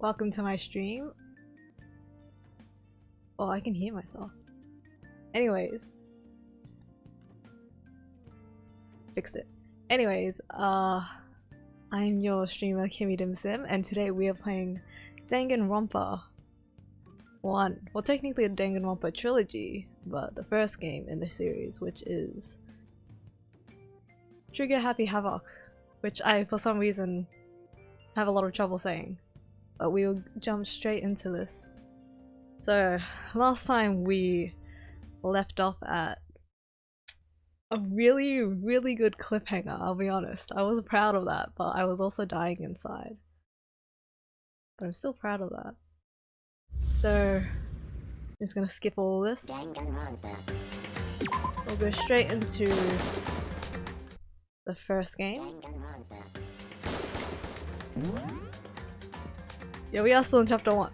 Welcome to my stream. Oh, I can hear myself. Anyways. Fixed it. Anyways, I'm your streamer Kimmy Dim Sim, and today we are playing Danganronpa 1. Well, technically a Danganronpa trilogy, but the first game in the series, which is Trigger Happy Havoc, which I, for some reason, have a lot of trouble saying. But we will jump straight into this. So, last time we left off at a really good cliffhanger, I'll be honest. I was proud of that, but I was also dying inside. But I'm still proud of that. So, I'm just gonna skip all this. We'll go straight into the first game. Yeah, we are still in chapter 1.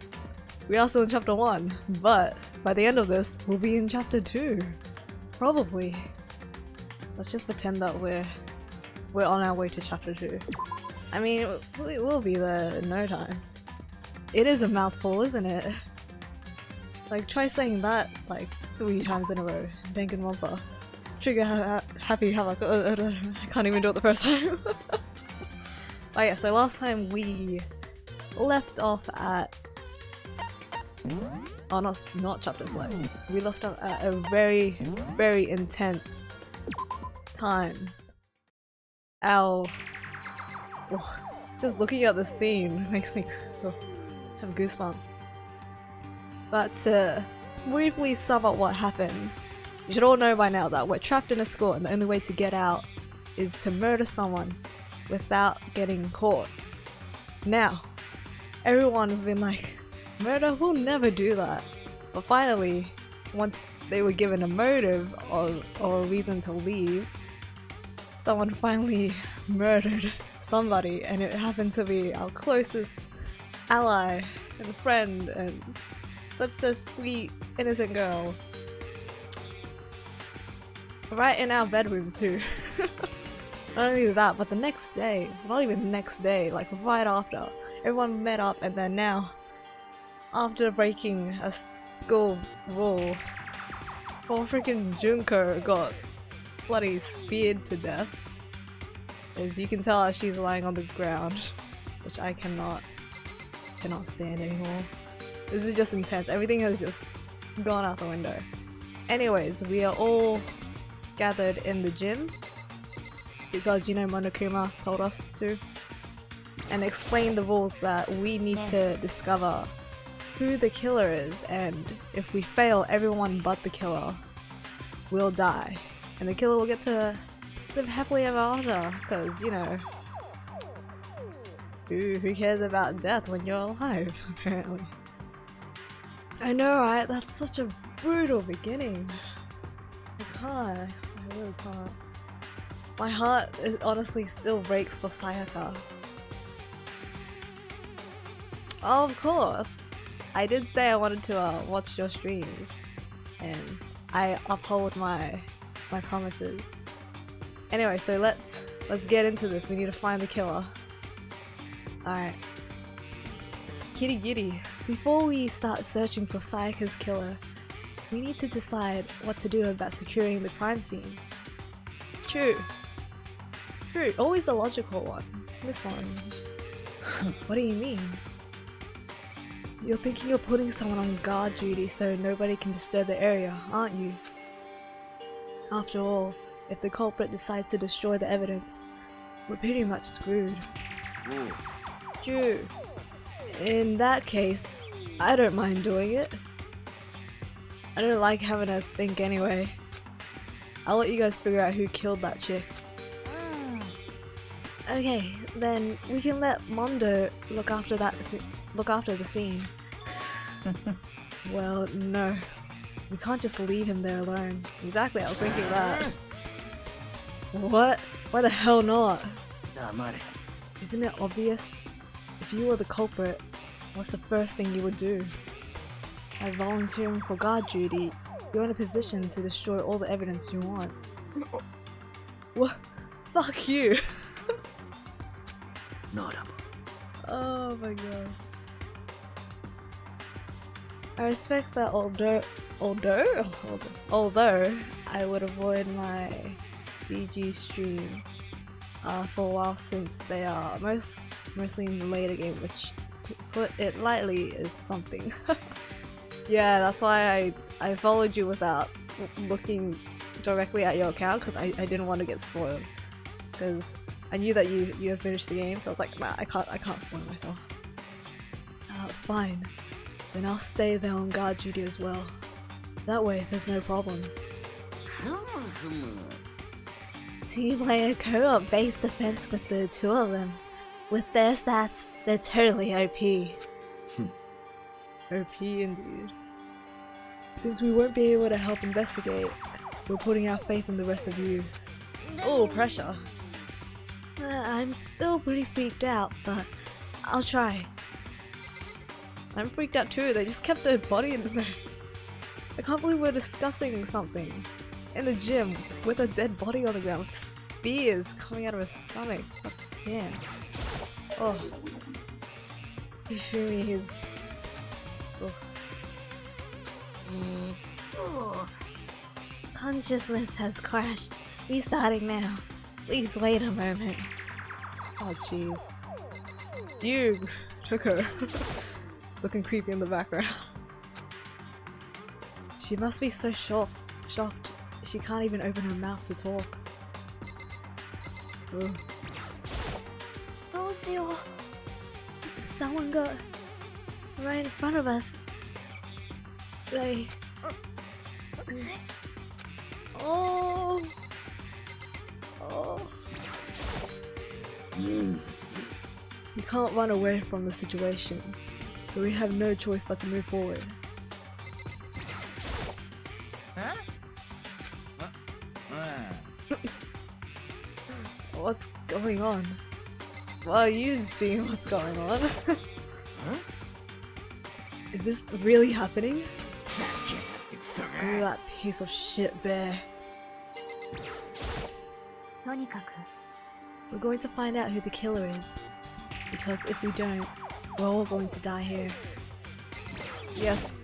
We are still in chapter 1, but by the end of this, we'll be in chapter 2. Probably. Let's just pretend that we're on our way to chapter 2. I mean, we will be there in no time. It is a mouthful, isn't it? Like, try saying that like 3 times in a row. Danganronpa. Trigger Happy Havoc. I can't even do it the first time. Oh yeah, so last time we left off at... Oh, not chapter select. We left off at a very intense time. Ow. Ugh. Just looking at the scene makes me have goosebumps. But to briefly sum up what happened, you should all know by now that we're trapped in a school and the only way to get out is to murder someone without getting caught. Now, everyone has been like, murder, we'll never do that. But finally, once they were given a motive or a reason to leave, someone finally murdered somebody, and it happened to be our closest ally and friend and such a sweet, innocent girl. Right in our bedroom too. Not only that, but the next day, not even the next day, like right after, everyone met up, and then now, after breaking a school rule, poor freaking Junko got bloody speared to death. As you can tell, she's lying on the ground, which I cannot stand anymore. This is just intense. Everything has just gone out the window. Anyways, we are all gathered in the gym because, you know, Monokuma told us to, and explained the rules that we need to discover who the killer is, and if we fail, everyone but the killer will die, and the killer will get to live happily ever after, because, you know, who cares about death when you're alive, apparently. I know, right? That's such a brutal beginning. I really can't. My heart honestly still breaks for Sayaka. Oh, of course! I did say I wanted to watch your streams, and I uphold my promises. Anyway, so let's get into this. We need to find the killer. Alright. Kitty, before we start searching for Sayaka's killer, we need to decide what to do about securing the crime scene. True, always the logical one. This one. What do you mean? You're thinking of putting someone on guard duty so nobody can disturb the area, aren't you? After all, if the culprit decides to destroy the evidence, we're pretty much screwed. True. In that case, I don't mind doing it. I don't like having to think anyway. I'll let you guys figure out who killed that chick. Okay, then we can let Mondo look after the scene. Well, no. We can't just leave him there alone. Exactly, I was thinking that. What? Why the hell not? Isn't it obvious? If you were the culprit, what's the first thing you would do? By volunteering for guard duty, you're in a position to destroy all the evidence you want. What? Fuck you! Oh my god. I respect that although I would avoid my DG streams for a while since they are mostly in the later game, which to put it lightly is something. Yeah, that's why I followed you without looking directly at your account, because I didn't want to get spoiled, because I knew that you had finished the game, so I was like, nah, I can't spoil myself. Fine. Then I'll stay there on guard duty as well. That way, there's no problem. 2-player co-op base defense with the two of them. With their stats, they're totally OP. OP indeed. Since we won't be able to help investigate, we're putting our faith in the rest of you. Oh, pressure. I'm still pretty freaked out, but I'll try. I'm freaked out too, they just kept their body in there. I can't believe we're discussing something in the gym with a dead body on the ground with spears coming out of his stomach. God damn. Oh. Ishumi is... Consciousness has crashed. Restarting now. Please wait a moment. Oh jeez. You took her. Looking creepy in the background. She must be so shocked. She can't even open her mouth to talk. Ugh. Someone got right in front of us. They... Oh! Oh... We can't run away from the situation, so we have no choice but to move forward. What's going on? Well, you've seen what's going on. Is this really happening? Screw that piece of shit bear. We're going to find out who the killer is, because if we don't, we're all going to die here. Yes,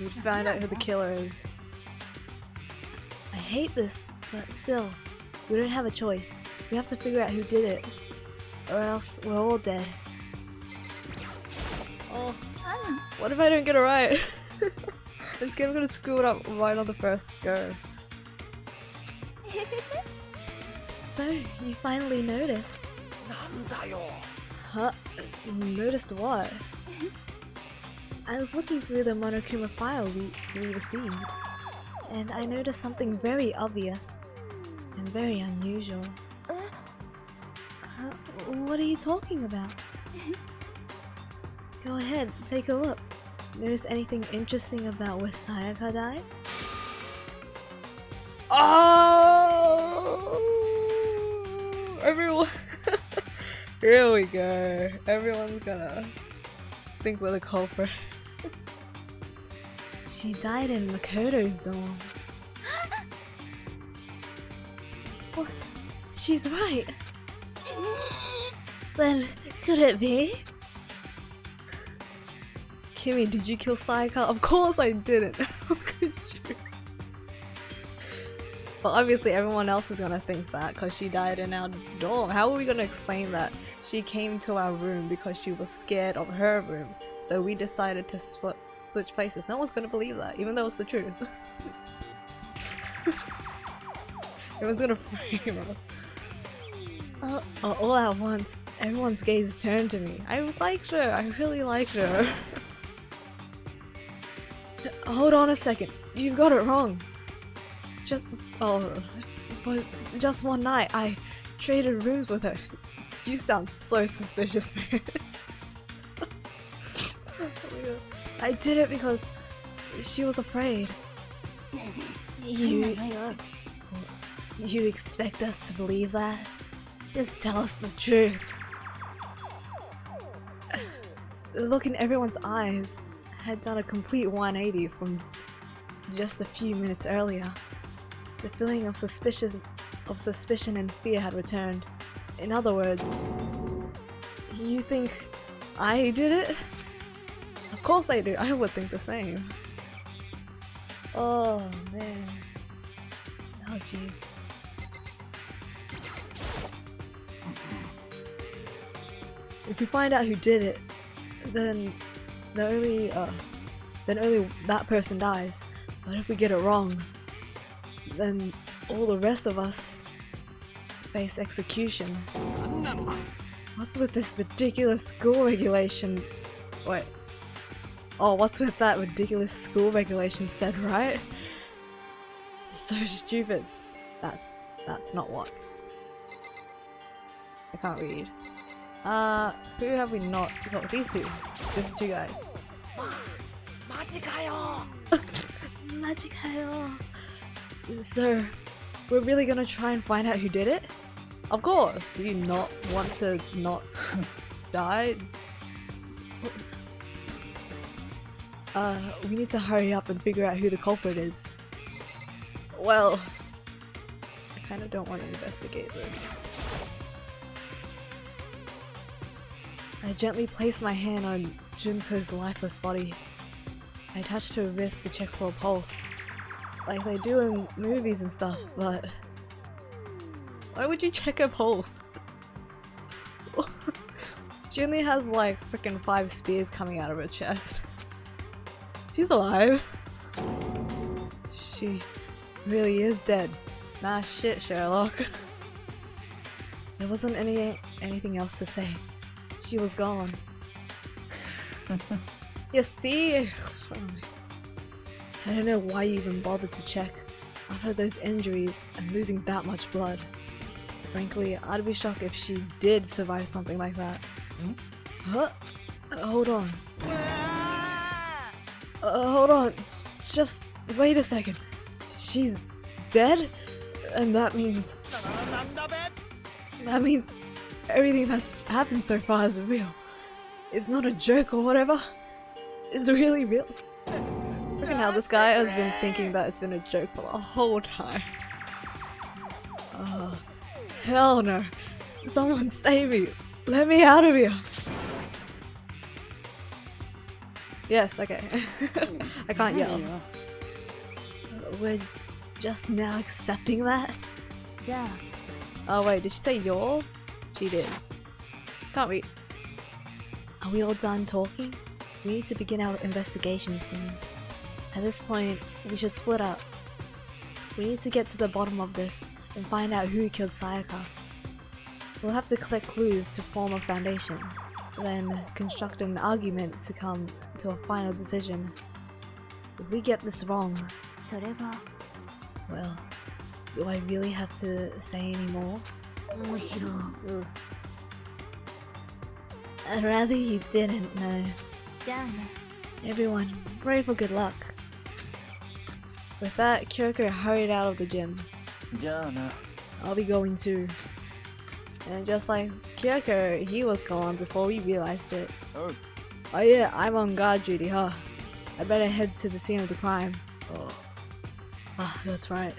we find out who the killer is. I hate this, but still, we don't have a choice. We have to figure out who did it, or else we're all dead. Oh, what if I don't get it right? I'm scared I'm gonna screw it up right on the first go. So, you finally noticed. Huh? Noticed what? I was looking through the Monokuma file we received, and I noticed something very obvious and very unusual. What are you talking about? Go ahead, take a look. Notice anything interesting about where Sayaka died? Oh! Everyone... Here we go. Everyone's gonna think we're the culprit. She died in Makoto's dorm. Well, she's right. Then, could it be? Kimmy, did you kill Sayaka? Of course I didn't! How could you? Well, obviously everyone else is gonna think that because she died in our dorm. How are we gonna explain that? She came to our room because she was scared of her room, so we decided to switch places. No one's gonna believe that, even though it's the truth. Everyone's gonna frame us. All at once, everyone's gaze turned to me. I liked her. I really liked her. Hold on a second. You got it wrong. Just one night, I traded rooms with her. You sound so suspicious, man. I did it because she was afraid. You expect us to believe that? Just tell us the truth. The look in everyone's eyes had done a complete 180 from just a few minutes earlier. The feeling of suspicion and fear had returned. In other words, you think I did it? course I do. I would think the same. Oh man. Oh jeez. If we find out who did it, then only that person dies. But if we get it wrong, then all the rest of us face execution. What's with this ridiculous school regulation? Wait. Oh, what's with that ridiculous school regulation said, right? So stupid. That's not what. I can't read. Who have we not? Oh, these two. These two guys. Majikayo. So, we're really gonna try and find out who did it? Of course! Do you not want to not die? We need to hurry up and figure out who the culprit is. Well, I kinda don't want to investigate this. I gently place my hand on Junko's lifeless body. I touched her wrist to check for a pulse, like they do in movies and stuff, but why would you check her pulse? She only has like freaking 5 spears coming out of her chest. She's alive. She really is dead. Nah shit, Sherlock. There wasn't anything else to say. She was gone. You see? I don't know why you even bothered to check. After those injuries and losing that much blood. Frankly, I'd be shocked if she did survive something like that. Huh? Hold on. Hold on. Just wait a second. She's dead? And that means everything that's happened so far is real. It's not a joke or whatever. It's really real. Look at how this guy has been thinking that it's been a joke for the whole time. Oh, hell no. Someone save me. Let me out of here. Yes, okay. I can't yell. We're just now accepting that? Yeah. Oh wait, did she say you're? She did. Can't read. Are we all done talking? We need to begin our investigation soon. At this point, we should split up. We need to get to the bottom of this and find out who killed Sayaka. We'll have to collect clues to form a foundation, then construct an argument to come to a final decision. If we get this wrong, well, do I really have to say any more? I'd rather you didn't know. Everyone, pray for good luck. With that, Kyoko hurried out of the gym. I'll be going too. And just like Kyoko, he was gone before we realized it. Oh yeah, I'm on guard duty, huh? I better head to the scene of the crime. Ah, that's right.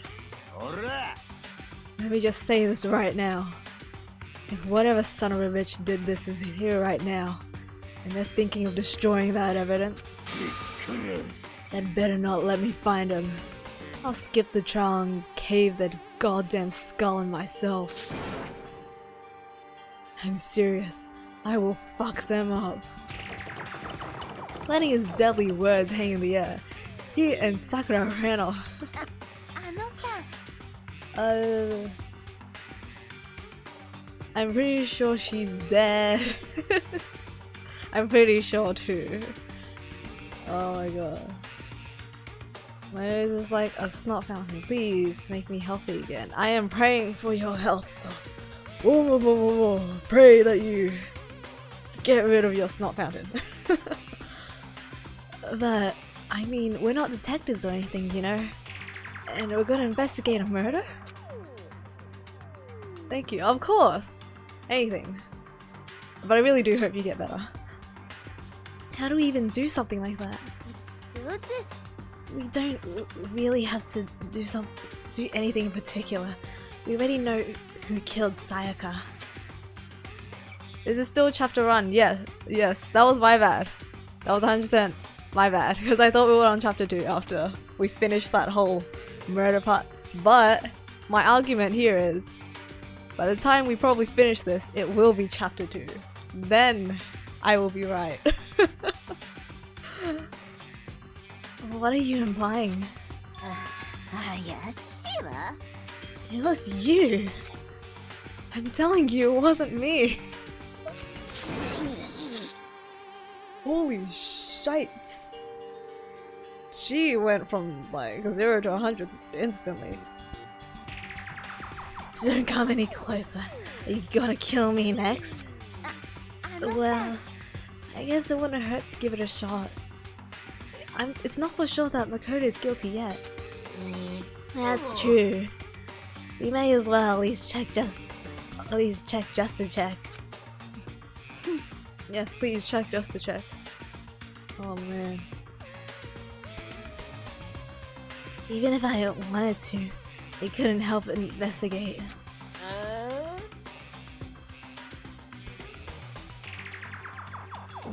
Let me just say this right now. If whatever son of a bitch did this is here right now, and they're thinking of destroying that evidence, they'd better not let me find him. I'll skip the trial and cave that goddamn skull in myself. I'm serious. I will fuck them up. Letting his deadly words hang in the air, he and Sakura ran off. I'm pretty sure she's dead. I'm pretty sure too. Oh my god. My nose is like a snot fountain. Please make me healthy again. I am praying for your health. Whoa, whoa, whoa, whoa, whoa. Pray that you get rid of your snot fountain. But, I mean, we're not detectives or anything, you know? And we're gonna investigate a murder? Thank you. Of course! Anything. But I really do hope you get better. How do we even do something like that? We don't really have to do anything in particular. We already know who killed Sayaka. Is it still chapter 1? Yeah, yes, that was my bad. That was 100% my bad, because I thought we were on chapter 2 after we finished that whole murder part. But my argument here is, by the time we probably finish this, it will be chapter 2. Then I will be right. What are you implying? Yes, Sheila. It was you! I'm telling you, it wasn't me! Holy shite! She went from like 0 to 100 instantly. Don't come any closer. Are you gonna kill me next? Well, I guess it wouldn't hurt to give it a shot. It's not for sure that Makoto is guilty yet. That's true. We may as well at least check just to check. Yes, please check just to check. Oh man. Even if I wanted to, I couldn't help but investigate.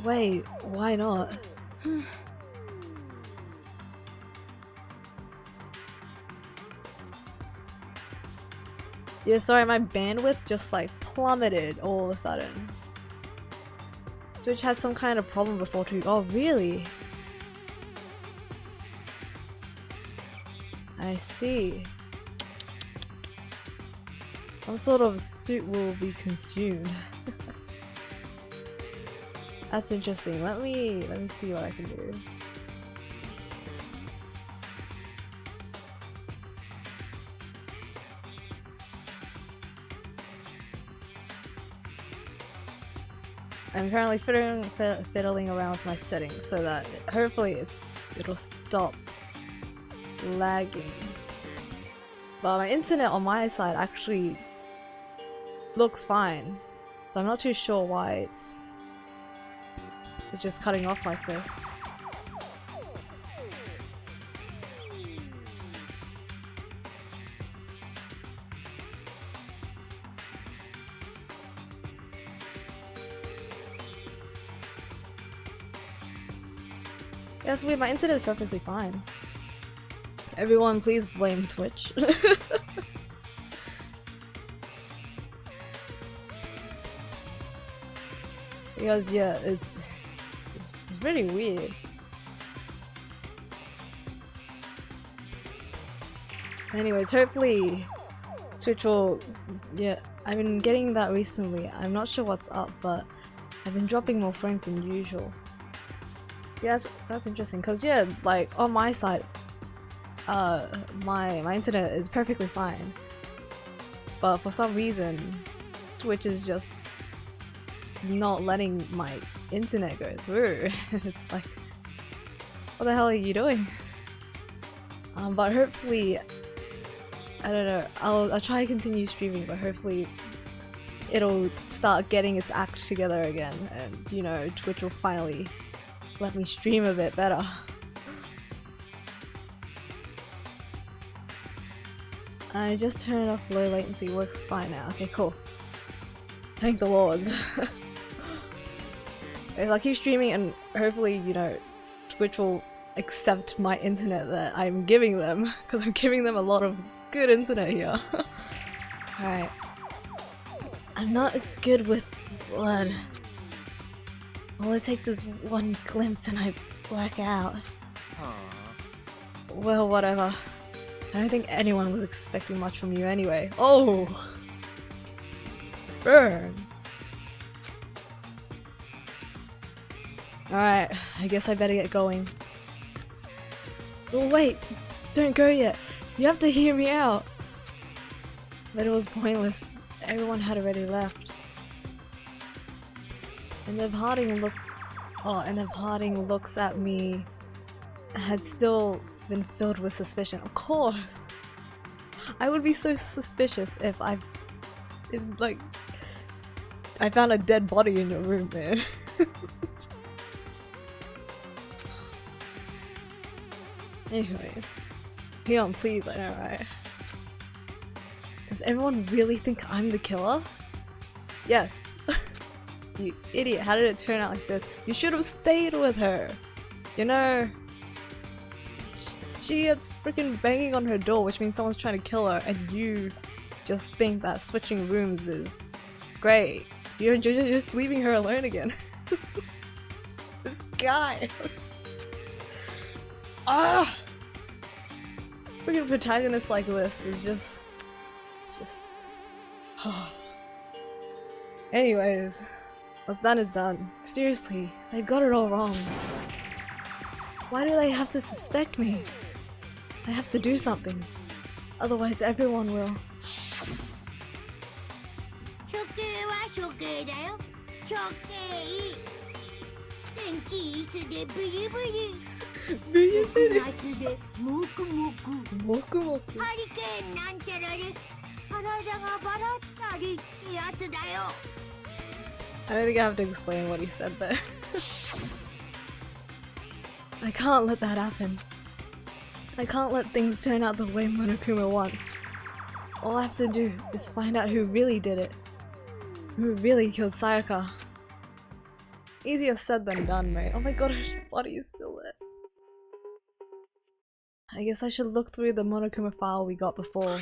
Wait, why not? Yeah, sorry, my bandwidth just like plummeted all of a sudden. Twitch had some kind of problem before too. Oh, really? I see. Some sort of suit will be consumed. That's interesting. Let me see what I can do. I'm currently fiddling around with my settings so that hopefully it'll stop lagging. But my internet on my side actually looks fine, so I'm not too sure why it's just cutting off like this. That's weird, my internet is perfectly fine. Everyone please blame Twitch. Because yeah, it's really weird. Anyways, hopefully Twitch will, yeah, I've been getting that recently. I'm not sure what's up, but I've been dropping more frames than usual. Yeah, that's interesting, cause yeah, like on my side, my internet is perfectly fine, but for some reason, Twitch is just not letting my internet go through. It's like, what the hell are you doing? But hopefully, I don't know. I'll try to continue streaming, but hopefully, it'll start getting its act together again, and you know, Twitch will finally let me stream a bit better. I just turned off low latency, works fine now. Okay, cool. Thank the lords. I'll keep streaming and hopefully, you know, Twitch will accept my internet that I'm giving them, because I'm giving them a lot of good internet here. Alright. I'm not good with blood. All it takes is one glimpse and I black out. Well, whatever. I don't think anyone was expecting much from you anyway. Oh! Burn! Alright, I guess I better get going. Oh wait! Don't go yet! You have to hear me out! But it was pointless. Everyone had already left. And then Harding looks at me. Had still been filled with suspicion. Of course! I would be so suspicious if I found a dead body in your room, man. Anyways. Leon, please, I know, right? Does everyone really think I'm the killer? Yes. You idiot, how did it turn out like this? You should have stayed with her. You know, she gets freaking banging on her door, which means someone's trying to kill her, and you just think that switching rooms is great. You're just leaving her alone again. This guy. Ah! Freaking protagonist like this is just... Anyways, what's done is done. Seriously, they got it all wrong. Why do they have to suspect me? I have to do something. Otherwise everyone will. I don't think I have to explain what he said there. I can't let that happen. I can't let things turn out the way Monokuma wants. All I have to do is find out who really did it. Who really killed Sayaka. Easier said than done, mate. Oh my god, her body is still there. I guess I should look through the Monokuma file we got before.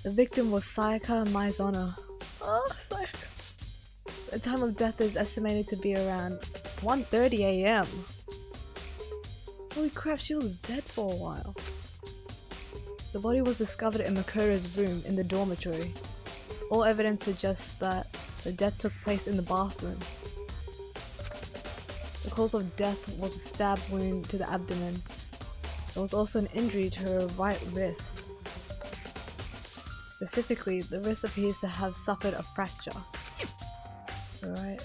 The victim was Sayaka Maizono. Oh, Sayaka. The time of death is estimated to be around 1:30 AM. Holy crap, she was dead for a while. The body was discovered in Makoto's room in the dormitory. All evidence suggests that the death took place in the bathroom. The cause of death was a stab wound to the abdomen. There was also an injury to her right wrist. Specifically, the wrist appears to have suffered a fracture. Alright.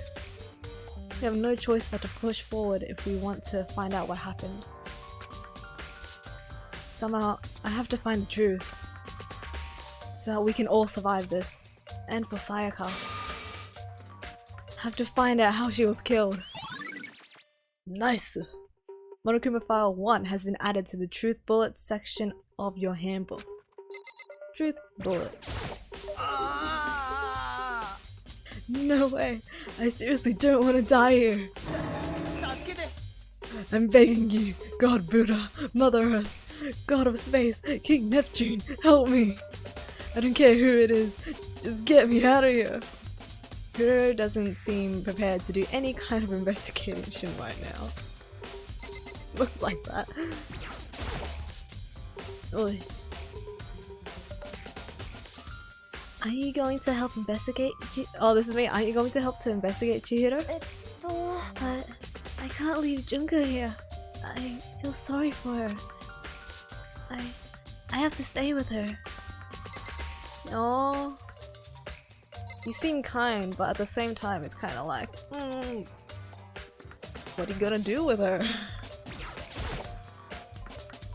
We have no choice but to push forward if we want to find out what happened. Somehow, I have to find the truth. So that we can all survive this. And for Sayaka. I have to find out how she was killed. Nice! Monokuma File 1 has been added to the Truth Bullets section of your handbook. Truth Bullets. No way! I seriously don't want to die here! I'm begging you, God Buddha, Mother Earth, God of Space, King Neptune, help me! I don't care who it is, just get me out of here! Kuro doesn't seem prepared to do any kind of investigation right now. Looks like that. Oish. Are you going to help investigate? Oh, this is me. Are you going to help to investigate Chihiro? But I can't leave Junko here. I feel sorry for her. I have to stay with her. Oh, you seem kind, but at the same time, it's kind of like, what are you gonna do with her?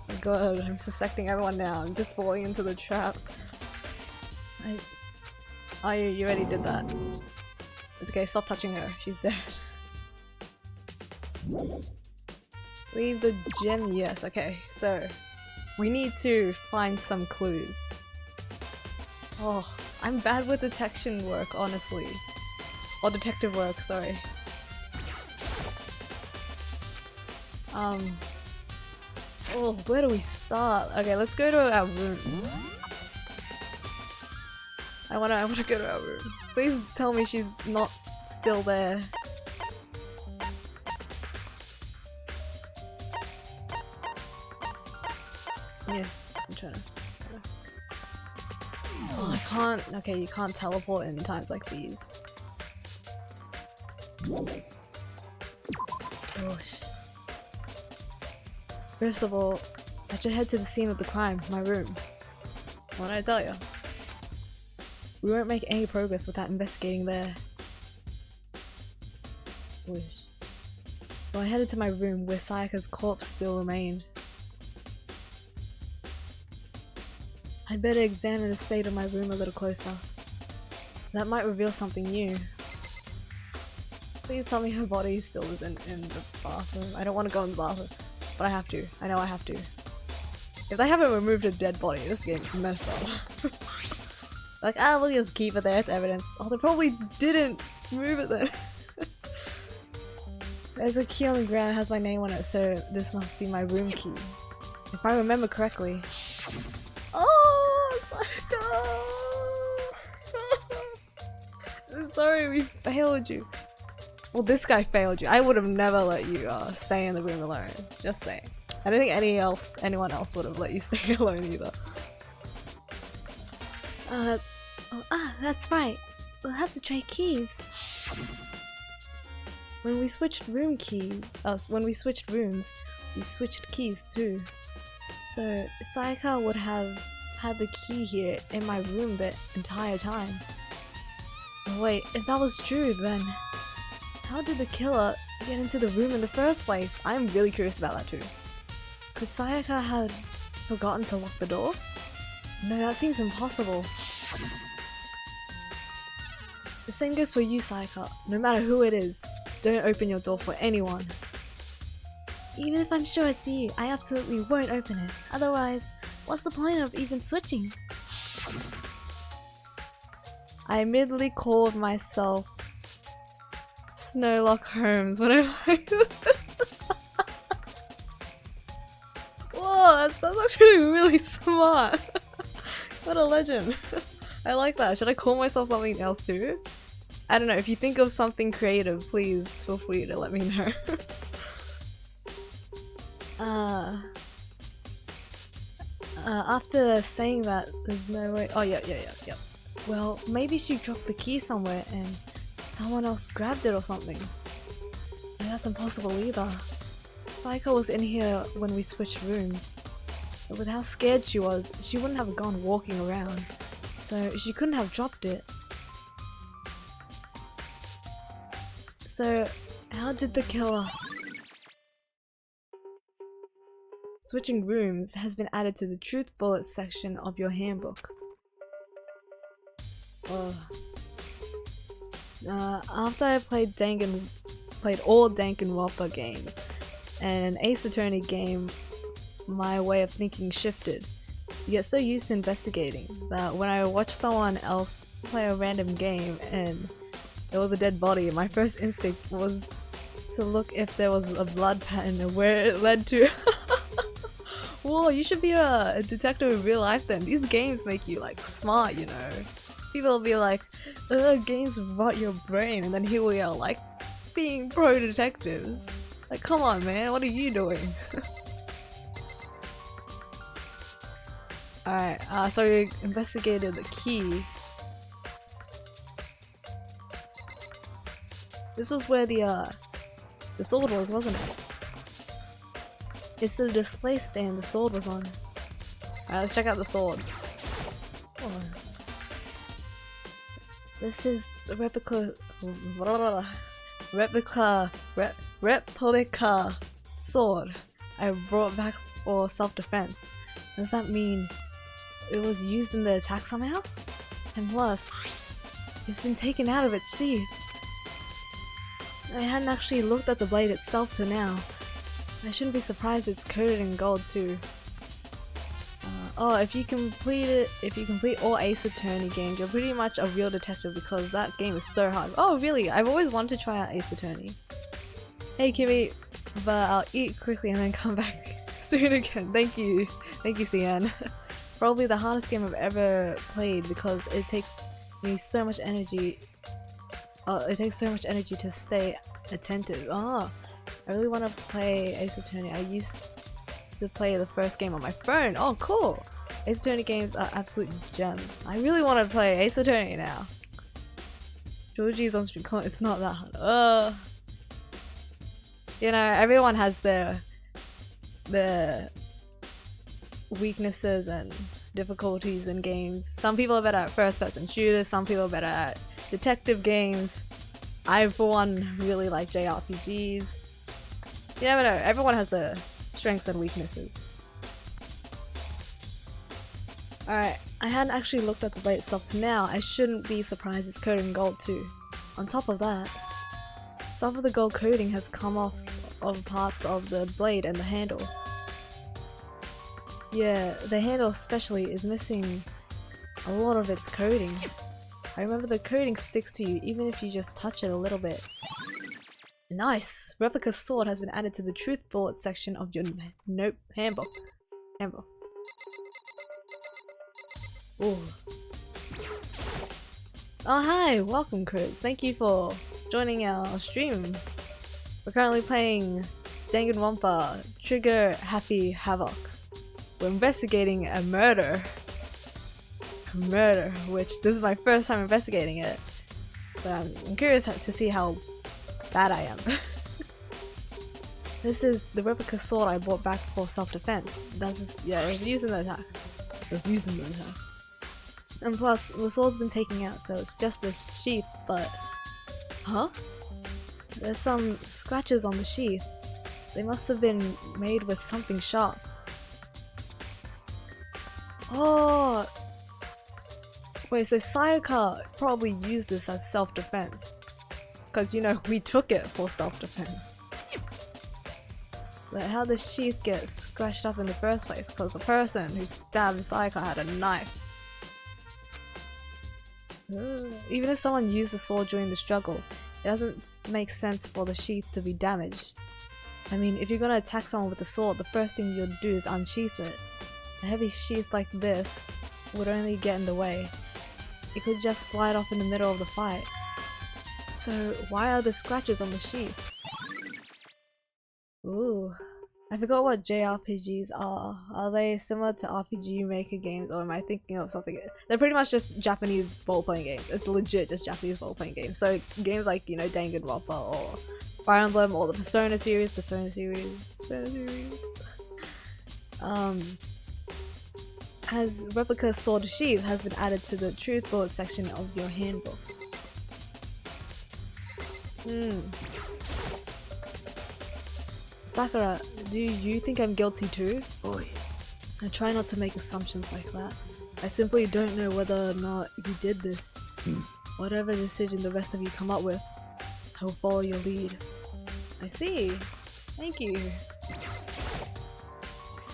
Oh god, I'm suspecting everyone now. I'm just falling into the trap. Oh, you already did that. It's okay, stop touching her. She's dead. Leave the gym, yes, okay. So, we need to find some clues. Oh, I'm bad with detection work, honestly. Or detective work, sorry. Oh, where do we start? Okay, let's go to our room. I wanna go to our room. Please tell me she's not still there. Yeah, I'm trying to. Oh, I can't. Okay, you can't teleport in times like these. Gosh. First of all, I should head to the scene of the crime, my room. What did I tell you? We won't make any progress without investigating there. Wish. So I headed to my room where Sayaka's corpse still remained. I'd better examine the state of my room a little closer. That might reveal something new. Please tell me her body still isn't in the bathroom. I don't want to go in the bathroom, but I have to. I know I have to. If they haven't removed a dead body, this game's messed up. Like, we'll just keep it there, it's evidence. Oh, they probably didn't Move it then. There's a key on the ground that has my name on it, so this must be my room key. If I remember correctly. Oh, I'm sorry, we failed you. Well, this guy failed you. I would have never let you stay in the room alone. Just saying. I don't think anyone else would have let you stay alone either. That's right. We'll have to trade keys. When we switched rooms, we switched keys too. So Sayaka would have had the key here in my room the entire time. Wait, if that was true, then how did the killer get into the room in the first place? I'm really curious about that too. Could Sayaka have forgotten to lock the door? No, that seems impossible. The same goes for you, Sayaka. No matter who it is, don't open your door for anyone. Even if I'm sure it's you, I absolutely won't open it. Otherwise, what's the point of even switching? I immediately called myself Snowlock Holmes when I like Whoa, that's actually really smart. What a legend. I like that. Should I call myself something else too? I don't know, if you think of something creative, please feel free to let me know. After saying that, there's no way- oh yeah. Well, maybe she dropped the key somewhere and someone else grabbed it or something. No, that's impossible either. Psycho was in here when we switched rooms. But with how scared she was, she wouldn't have gone walking around. So she couldn't have dropped it. So how did the killer... Switching rooms has been added to the truth bullet section of your handbook. After I played all Danganronpa games and an Ace Attorney game, my way of thinking shifted. You get so used to investigating that when I watch someone else play a random game and there was a dead body, my first instinct was to look if there was a blood pattern and where it led to. Whoa, you should be a detective in real life then. These games make you like smart, you know. People will be like, games rot your brain, and then here we are like being pro detectives. Like, come on man, what are you doing? Alright, so we investigated the key. This was where the sword was, wasn't it? It's the display stand the sword was on. Alright, let's check out the sword. Oh. This is the replica sword I brought back for self-defense. Does that mean it was used in the attack somehow? And plus, it's been taken out of its sheath. I hadn't actually looked at the blade itself till now. I shouldn't be surprised it's coated in gold too. If you complete all Ace Attorney games, you're pretty much a real detective because that game is so hard. Oh really? I've always wanted to try out Ace Attorney. Hey Kimmy, but I'll eat quickly and then come back soon again. Thank you CN. Probably the hardest game I've ever played because it takes me so much energy. It takes so much energy to stay attentive. I really want to play Ace Attorney. I used to play the first game on my phone. Oh cool! Ace Attorney games are absolute gems. I really want to play Ace Attorney now. Georgie's on stream. It's not that hard. You know, everyone has their weaknesses and difficulties in games. Some people are better at first-person shooters. Some people are better at detective games. I, for one, really like JRPGs. You never know. Everyone has their strengths and weaknesses. Alright, I hadn't actually looked at the blade itself till now. I shouldn't be surprised it's coated in gold too. On top of that, some of the gold coating has come off of parts of the blade and the handle. Yeah, the handle especially is missing a lot of its coating. I remember the coating sticks to you even if you just touch it a little bit. Nice! Replica sword has been added to the truth bullet section of your handbook. Ooh. Oh hi! Welcome Chris! Thank you for joining our stream. We're currently playing Danganronpa Trigger Happy Havoc. We're investigating a murder. Which this is my first time investigating it. So I'm curious to see how bad I am. This is the replica sword I bought back for self-defense. Yeah, it was used in the attack. And plus, the sword's been taken out, so it's just the sheath, but... Huh? There's some scratches on the sheath. They must have been made with something sharp. Oh! Wait, so Sayaka probably used this as self-defense. Because, you know, we took it for self-defense. But how did the sheath get scratched up in the first place? Because the person who stabbed Sayaka had a knife. Even if someone used the sword during the struggle, it doesn't make sense for the sheath to be damaged. I mean, if you're gonna attack someone with the sword, the first thing you'll do is unsheath it. A heavy sheath like this would only get in the way. It could just slide off in the middle of the fight. So why are the scratches on the sheath? Ooh. I forgot what JRPGs are. Are they similar to RPG Maker games, or am I thinking of something? They're pretty much just Japanese role-playing games. It's legit just Japanese role-playing games. So games like, you know, Danganronpa or Fire Emblem or the Persona series. Has replica sword sheath has been added to the truth bullet section of your handbook. Sakura, do you think I'm guilty too? Oi. I try not to make assumptions like that. I simply don't know whether or not you did this. Whatever decision the rest of you come up with, I will follow your lead. I see. Thank you.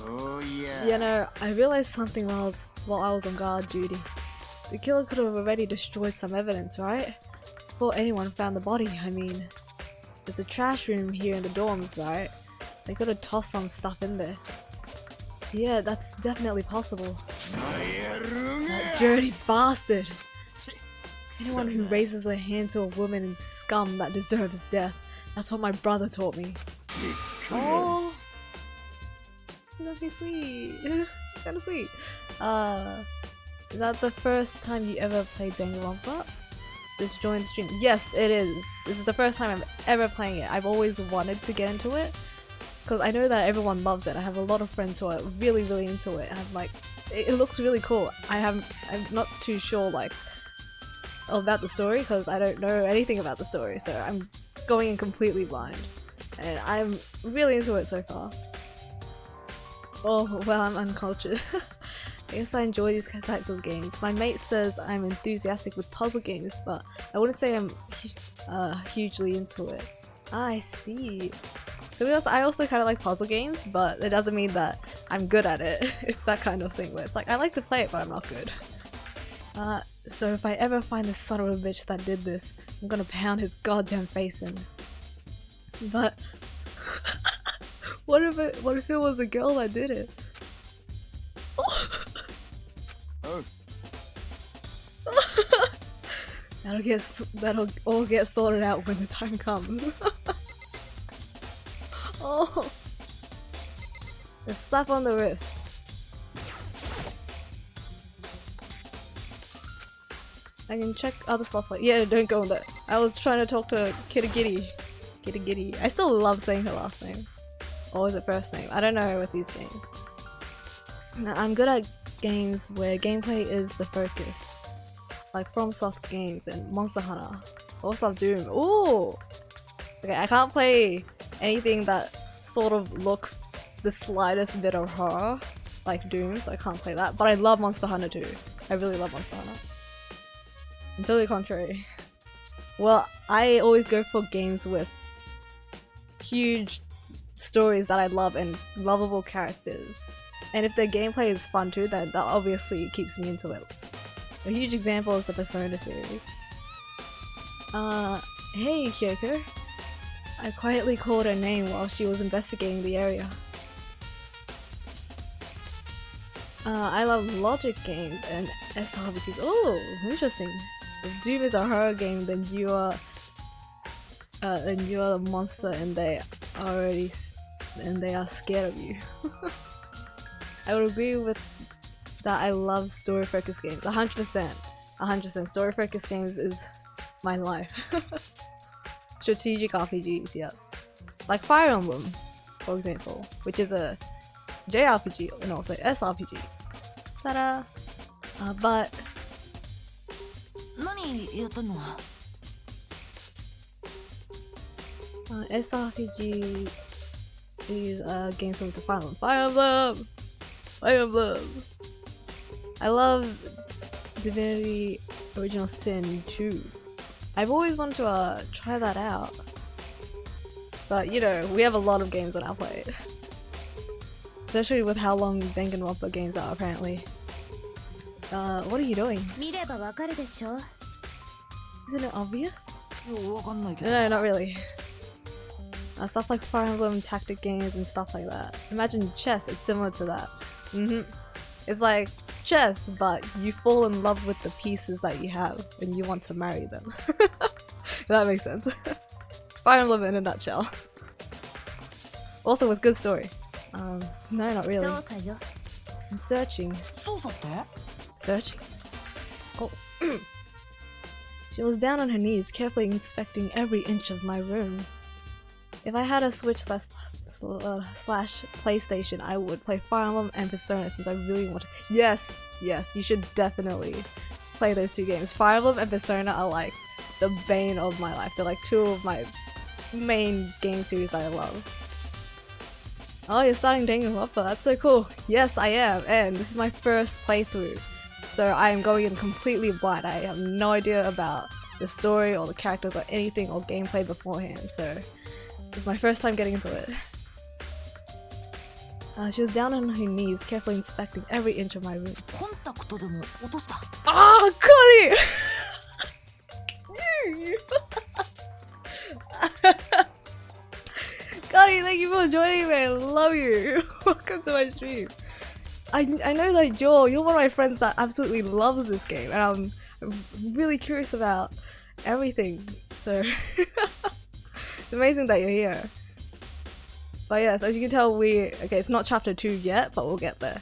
Oh yeah. You know, I realized something while I was on guard duty. The killer could have already destroyed some evidence, right? Before anyone found the body, I mean. There's a trash room here in the dorms, right? They could have tossed some stuff in there. Yeah, that's definitely possible. That dirty bastard! Anyone who raises their hand to a woman is scum that deserves death. That's what my brother taught me. Oh, that'd be sweet. Kinda sweet. Is that the first time you ever played Danganronpa? Just joined the stream. Yes, it is. This is the first time I'm ever playing it. I've always wanted to get into it because I know that everyone loves it. I have a lot of friends who are really, really into it, and I'm like, it looks really cool. I'm not too sure like about the story because I don't know anything about the story, so I'm going in completely blind, and I'm really into it so far. Oh well, I'm uncultured. I guess I enjoy these types of games. My mate says I'm enthusiastic with puzzle games, but I wouldn't say I'm hugely into it. I see. So I also kind of like puzzle games, but it doesn't mean that I'm good at it. It's that kind of thing where it's like I like to play it, but I'm not good. So if I ever find this son of a bitch that did this, I'm gonna pound his goddamn face in. But what if it was a girl that did it? Oh. That'll all get sorted out when the time comes. Oh, a slap on the wrist. I can check other spots like don't go on that. I was trying to talk to Kitty. I still love saying her last name. Or is it first name? I don't know with these games. I'm good at games where gameplay is the focus, like FromSoft games and Monster Hunter, also Doom. Ooh! Okay, I can't play anything that sort of looks the slightest bit of horror, like Doom, so I can't play that, but I love Monster Hunter too. I really love Monster Hunter. Until the contrary. Well, I always go for games with huge stories that I love and lovable characters. And if the gameplay is fun too, then that obviously keeps me into it. A huge example is the Persona series. Hey Kyoko. I quietly called her name while she was investigating the area. I love logic games and SRPGs. Oh, interesting. If Doom is a horror game, then you are a monster, and they are scared of you. I would agree with that. I love story-focused games. 100%. 100%. Story-focused games is my life. Strategic RPGs, yeah. Like Fire Emblem, for example, which is a JRPG and also SRPG. Ta-da! But SRPG is games similar to Fire Emblem. Fire Emblem! Fire Emblem! I love Divinity Original Sin 2. I've always wanted to try that out. But you know, we have a lot of games that I've played. Especially with how long Danganronpa games are apparently. What are you doing? Isn't it obvious? No, not really. Stuff like Fire Emblem tactic games and stuff like that. Imagine chess, it's similar to that. It's like chess, but you fall in love with the pieces that you have and you want to marry them. If that makes sense. Fire Emblem in a nutshell. Also with good story. No, not really. I'm searching. Searching? Oh. She was down on her knees, carefully inspecting every inch of my room. If I had a Switch slash PlayStation, I would play Fire Emblem and Persona since I really want to. Yes, you should definitely play those two games. Fire Emblem and Persona are like the bane of my life. They're like two of my main game series that I love. Oh, you're starting Danganronpa, that's so cool. Yes, I am, and this is my first playthrough. So I am going in completely blind. I have no idea about the story or the characters or anything or gameplay beforehand, so it's my first time getting into it. She was down on her knees, carefully inspecting every inch of my room. Oh, Cody! Cody, thank you for joining me. I love you. Welcome to my stream. I know that you're one of my friends that absolutely loves this game, and I'm really curious about everything. So it's amazing that you're here. But yes, as you can tell, okay, it's not chapter 2 yet, but we'll get there.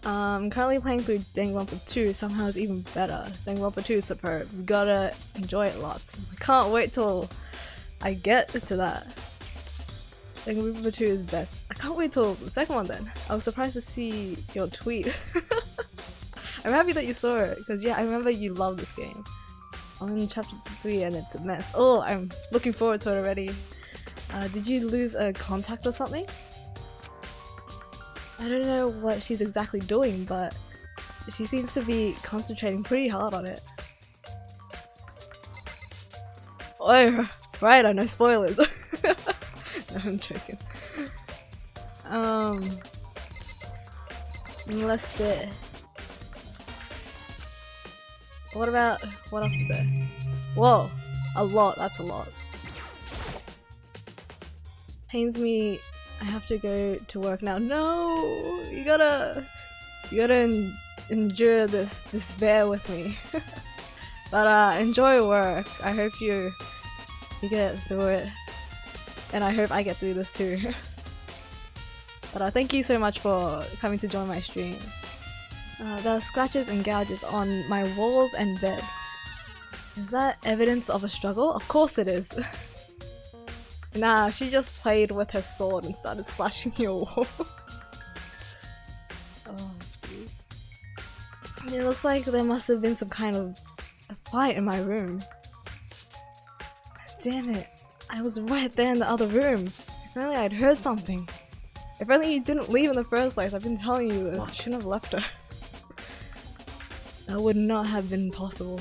I'm currently playing through Danganronpa 2. Somehow it's even better. Danganronpa 2 is superb. You gotta enjoy it lots. I can't wait till I get to that. Danganronpa 2 is best. I can't wait till the second one then. I was surprised to see your tweet. I'm happy that you saw it, because yeah, I remember you love this game. I'm in chapter 3 and it's a mess. Oh, I'm looking forward to it already. Did you lose a contact or something? I don't know what she's exactly doing, but she seems to be concentrating pretty hard on it. Oh, right, I know spoilers. No, I'm joking. Let's see. What else is there? Whoa, a lot, that's a lot. Pains me, I have to go to work now. No, you gotta endure this despair with me. But enjoy work. I hope you get through it, and I hope I get through this too. But thank you so much for coming to join my stream. There are scratches and gouges on my walls and bed. Is that evidence of a struggle? Of course it is. Nah, she just played with her sword and started slashing your wall. Oh, jeez. It looks like there must have been some kind of a fight in my room. Damn it. I was right there in the other room. If only I'd heard something. If only you didn't leave in the first place. I've been telling you this. You shouldn't have left her. That would not have been possible.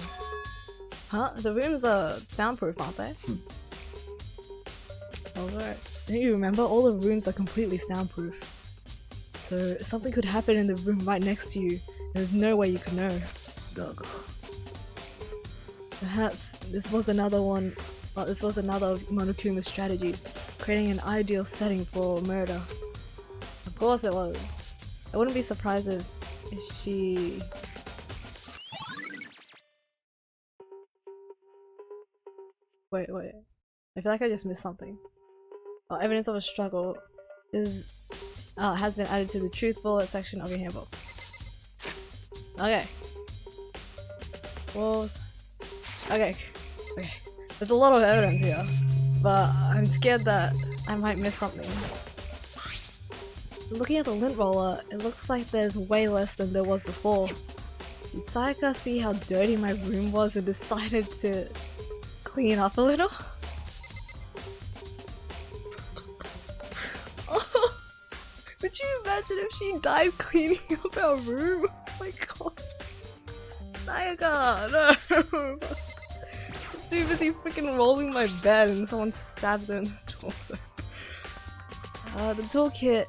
Huh? The rooms are soundproof, aren't they? Alright. Don't you remember? All the rooms are completely soundproof. So something could happen in the room right next to you There's no way you could know. Ugh. Perhaps this was another one. This was another of Monokuma's strategies, creating an ideal setting for murder. Of course it was. I wouldn't be surprised if she... Wait. I feel like I just missed something. Oh, evidence of a struggle has been added to the truth bullet section of your handbook. Okay. Well, okay. There's a lot of evidence here, but I'm scared that I might miss something. Looking at the lint roller, it looks like there's way less than there was before. Did Sayaka see how dirty my room was and decided to clean up a little? Oh, would you imagine if she died cleaning up our room? Oh my god. Sayaka, no! Too busy freaking rolling my bed and someone stabs her in the torso. The toolkit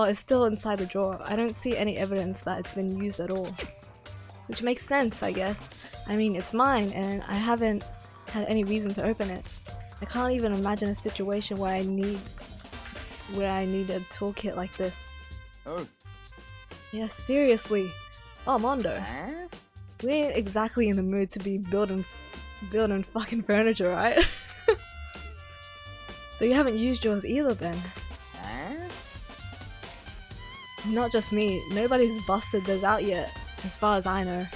is still inside the drawer. I don't see any evidence that it's been used at all. Which makes sense, I guess. I mean, it's mine and I haven't had any reason to open it. I can't even imagine a situation where I need a toolkit like this. Oh. Yeah, seriously. Oh, Mondo. Huh? We ain't exactly in the mood to be building fucking furniture, right? So you haven't used yours either then? Huh? Not just me, nobody's busted theirs out yet, as far as I know.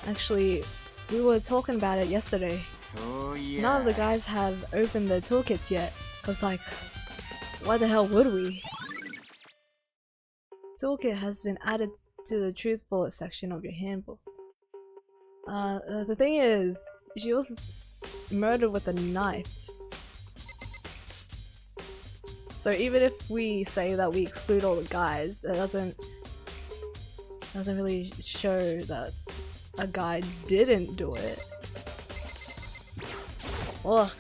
Actually, we were talking about it yesterday. So yeah. None of the guys have opened their toolkits yet, cause like, why the hell would we? Toolkit has been added to the truth bullet section of your handbook. The thing is, she was murdered with a knife. So even if we say that we exclude all the guys, that doesn't really show that a guy didn't do it. Ugh.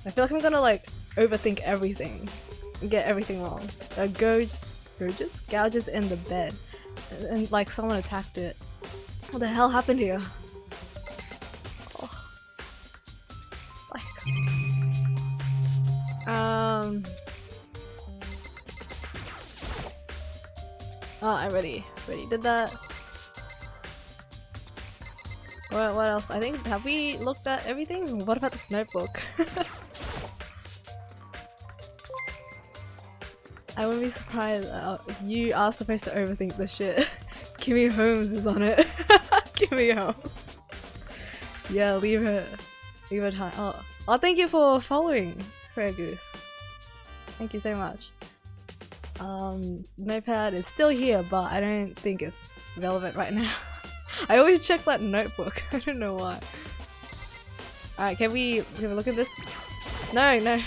I feel like I'm gonna like overthink everything and get everything wrong. Gouges in the bed, and like someone attacked it. What the hell happened here? Oh. Like, oh, I already did that. What else? I think, have we looked at everything? What about this notebook? I wouldn't be surprised if you are supposed to overthink this shit. Kimmy Holmes is on it. Kimmy Holmes. Yeah, leave her time. Oh, thank you for following, Fair Goose. Thank you so much. Notepad is still here, but I don't think it's relevant right now. I always check that notebook. I don't know why. Alright, can we look at this? No. Okay.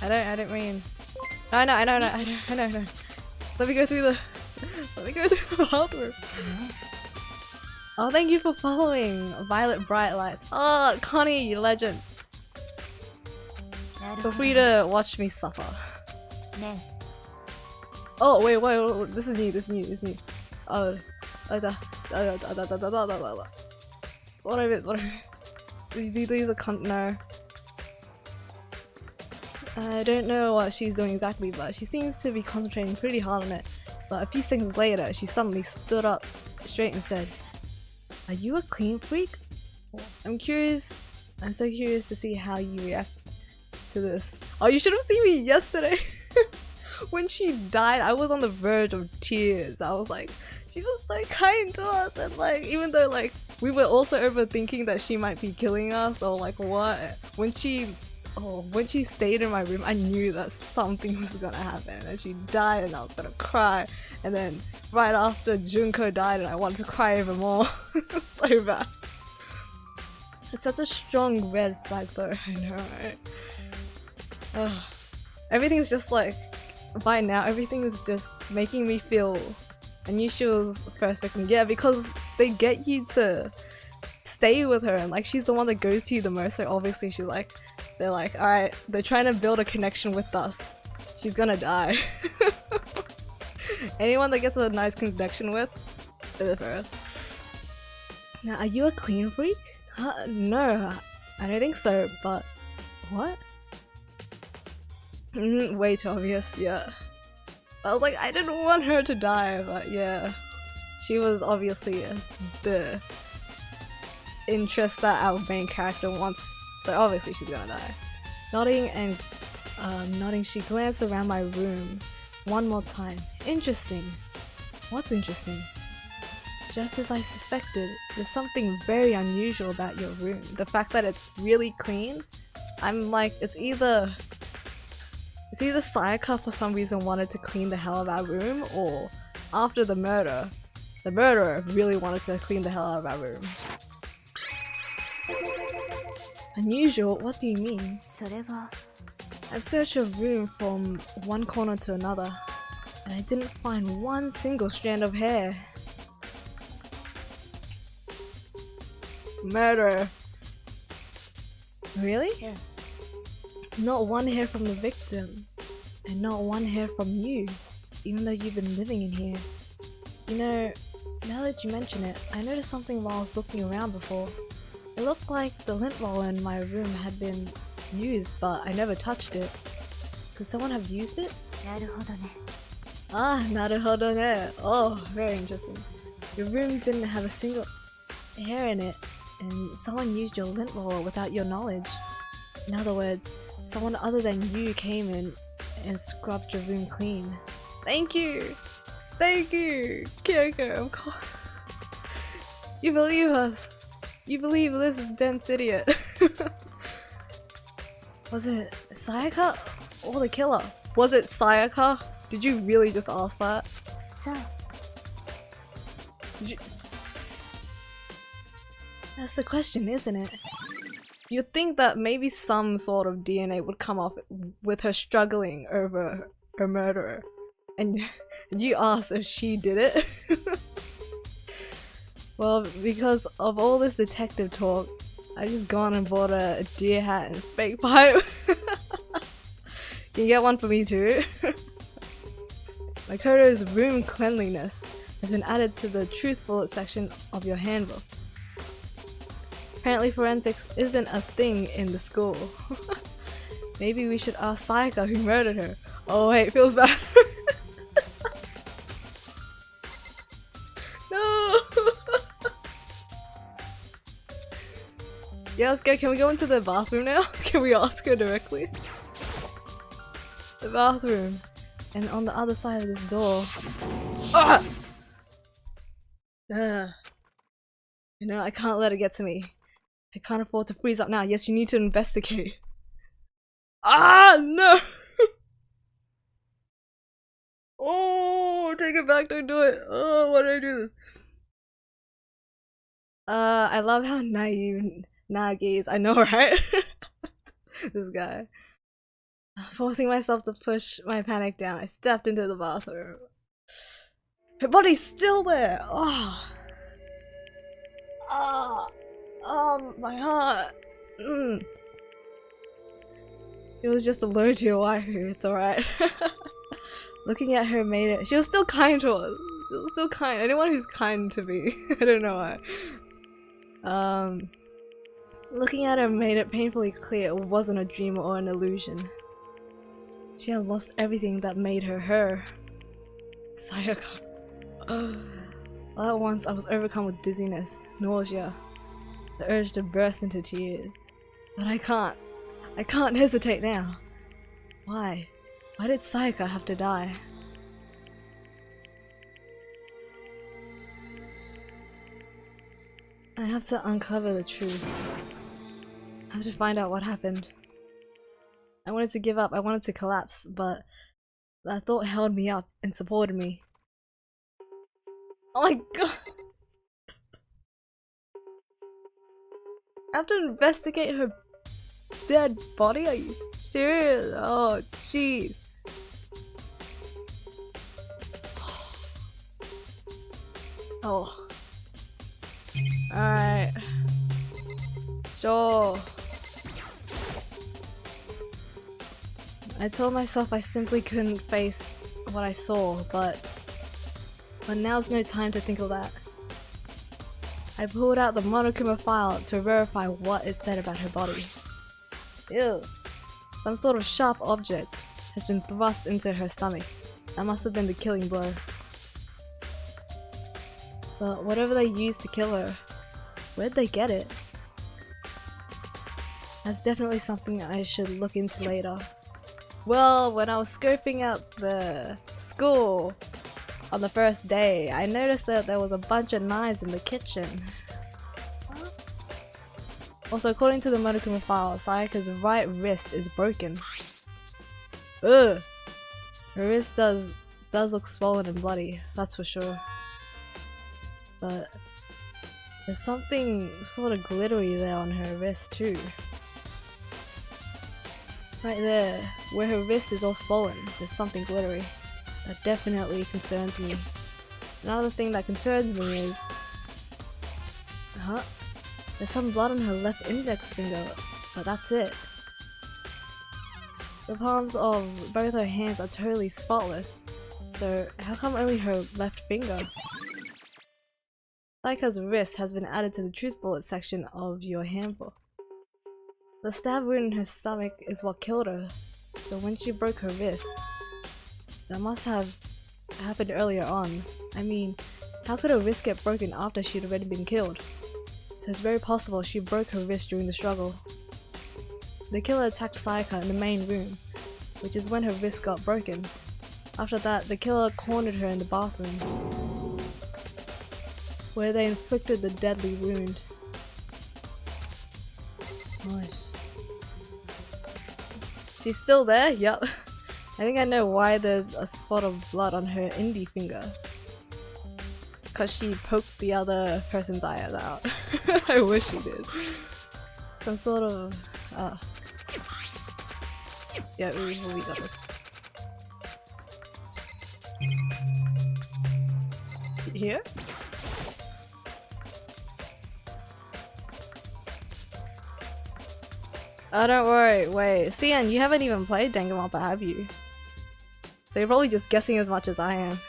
I don't mean. I know. Let me go through the bathroom. Oh, thank you for following Violet Bright Lights. Oh, Connie, you legend. Feel free to watch me suffer. Oh, wait, this is new. Oh, whatever it is. These are no. I don't know what she's doing exactly, but she seems to be concentrating pretty hard on it. But a few seconds later, she suddenly stood up straight and said, "Are you a clean freak?" I'm so curious to see how you react to this. Oh, you should have seen me yesterday! When she died, I was on the verge of tears. I was like, she was so kind to us, and like, even though like, we were also overthinking that she might be killing us or like what, when she stayed in my room, I knew that something was gonna happen, and she died and I was gonna cry, and then right after Junko died and I wanted to cry even more. So bad. It's such a strong red flag though, I know, right? Ugh. Everything's just like, by now everything is just making me feel, I knew she was first victim, yeah, because they get you to stay with her and like she's the one that goes to you the most, so obviously she's like, they're like, alright, they're trying to build a connection with us. She's gonna die. Anyone that gets a nice connection with, they're the first. Now, are you a clean freak? No, I don't think so, but... What? Way too obvious, yeah. I was like, I didn't want her to die, but yeah. She was obviously the interest that our main character wants, so obviously she's gonna die. Nodding, she glanced around my room one more time. Interesting. What's interesting? Just as I suspected, there's something very unusual about your room. The fact that it's really clean, I'm like, it's either Sayaka for some reason wanted to clean the hell out of our room, or after the murderer really wanted to clean the hell out of our room. Unusual? What do you mean? それは I've searched your room from one corner to another, and I didn't find one single strand of hair. Murder. Really? Yeah. Not one hair from the victim, and not one hair from you, even though you've been living in here. You know, now that you mention it, I noticed something while I was looking around before. It looked like the lint roller in my room had been used, but I never touched it. Could someone have used it? なるほどね Ah, naruhodo ne. Oh, very interesting. Your room didn't have a single hair in it, and someone used your lint roller without your knowledge. In other words, someone other than you came in and scrubbed your room clean. Thank you! Thank you! Kyoko, of course. You believe us. You believe this dense idiot. Was it Sayaka or the killer? Was it Sayaka? Did you really just ask that? そう Did you... That's the question, isn't it? You'd think that maybe some sort of DNA would come up with her struggling over her murderer. And you asked if she did it? Well, because of all this detective talk, I just gone and bought a deer hat and fake pipe. Can you get one for me too? Makoto's room cleanliness has been added to the truth bullet section of your handbook. Apparently forensics isn't a thing in the school. Maybe we should ask Sayaka who murdered her. Oh wait, feels bad. No! Yeah, let's go. Can we go into the bathroom now? Can we ask her directly? The bathroom. And on the other side of this door. Ah! You know, I can't let it get to me. I can't afford to freeze up now. Yes, you need to investigate. Ah, no! Oh, take it back, don't do it. Oh, why did I do this? I love how naive Nagi is. I know, right? This guy. Forcing myself to push my panic down, I stepped into the bathroom. Her body's still there! Oh, my heart. It was just a lure to your waifu, it's alright. Looking at her made it. She was still kind to us. She was still kind. Anyone who's kind to me. I don't know why. Looking at her made it painfully clear it wasn't a dream or an illusion. She had lost everything that made her her. Sayaka. All at once I was overcome with dizziness, nausea, the urge to burst into tears. But I can't hesitate now. Why? Why did Sayaka have to die? I have to uncover the truth. I have to find out what happened. I wanted to give up, I wanted to collapse, but that thought held me up and supported me. Oh my god! I have to investigate her dead body? Are you serious? Oh jeez. Oh. Alright. Sure. I told myself I simply couldn't face what I saw, but But now's no time to think of that. I pulled out the Monokuma file to verify what it said about her body. Ew. Some sort of sharp object has been thrust into her stomach. That must have been the killing blow. But whatever they used to kill her, where'd they get it? That's definitely something I should look into later. Well, when I was scoping out the school on the first day, I noticed that there was a bunch of knives in the kitchen. Huh? Also, according to the Monokuma file, Sayaka's right wrist is broken. Ugh! Her wrist does look swollen and bloody, that's for sure. But there's something sort of glittery there on her wrist too. Right there, where her wrist is all swollen, there's something glittery. That definitely concerns me. Another thing that concerns me is... There's some blood on her left index finger, but that's it. The palms of both her hands are totally spotless, so how come only her left finger? Sayaka's wrist has been added to the truth bullet section of your handbook. The stab wound in her stomach is what killed her, so when she broke her wrist, that must have happened earlier on. I mean, how could her wrist get broken after she'd already been killed? So it's very possible she broke her wrist during the struggle. The killer attacked Sayaka in the main room, which is when her wrist got broken. After that, the killer cornered her in the bathroom, where they inflicted the deadly wound. Nice. She's still there? Yup. I think I know why there's a spot of blood on her indie finger. Cause she poked the other person's eye out. I wish she did. Some sort of... Yeah, we got this. Here? Oh, don't worry. Wait, Cian, you haven't even played Danganronpa, have you? So you're probably just guessing as much as I am.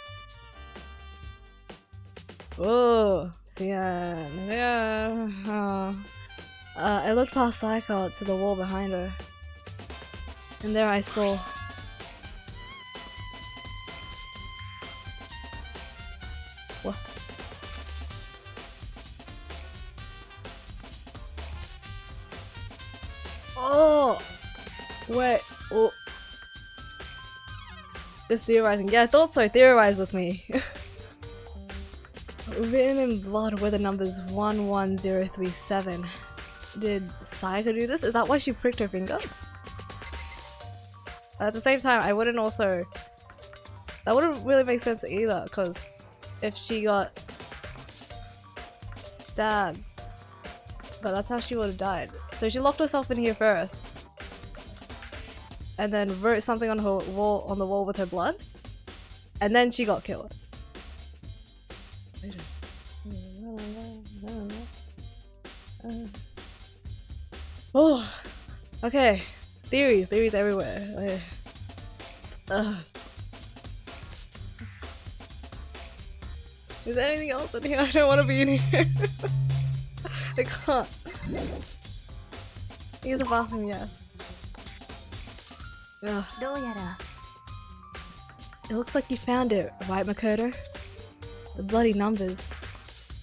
Oh, Cian. Yeah. I looked past Sayaka to the wall behind her, and there I saw... What? Oh! Wait, oh. Just theorizing. Yeah, I thought so. Theorize with me. Written in blood were the numbers 11037. Did Sayaka do this? Is that why she pricked her finger? At the same time, I wouldn't also... That wouldn't really make sense either, because if she got stabbed, but that's how she would have died. So she locked herself in here first, and then wrote something on her wall, on the wall with her blood, and then she got killed. Oh, okay. Theories everywhere. Is there anything else in here? I don't want to be in here. I can't. Use the bathroom, yes. Ugh. It looks like you found it, right, Makoto? The bloody numbers.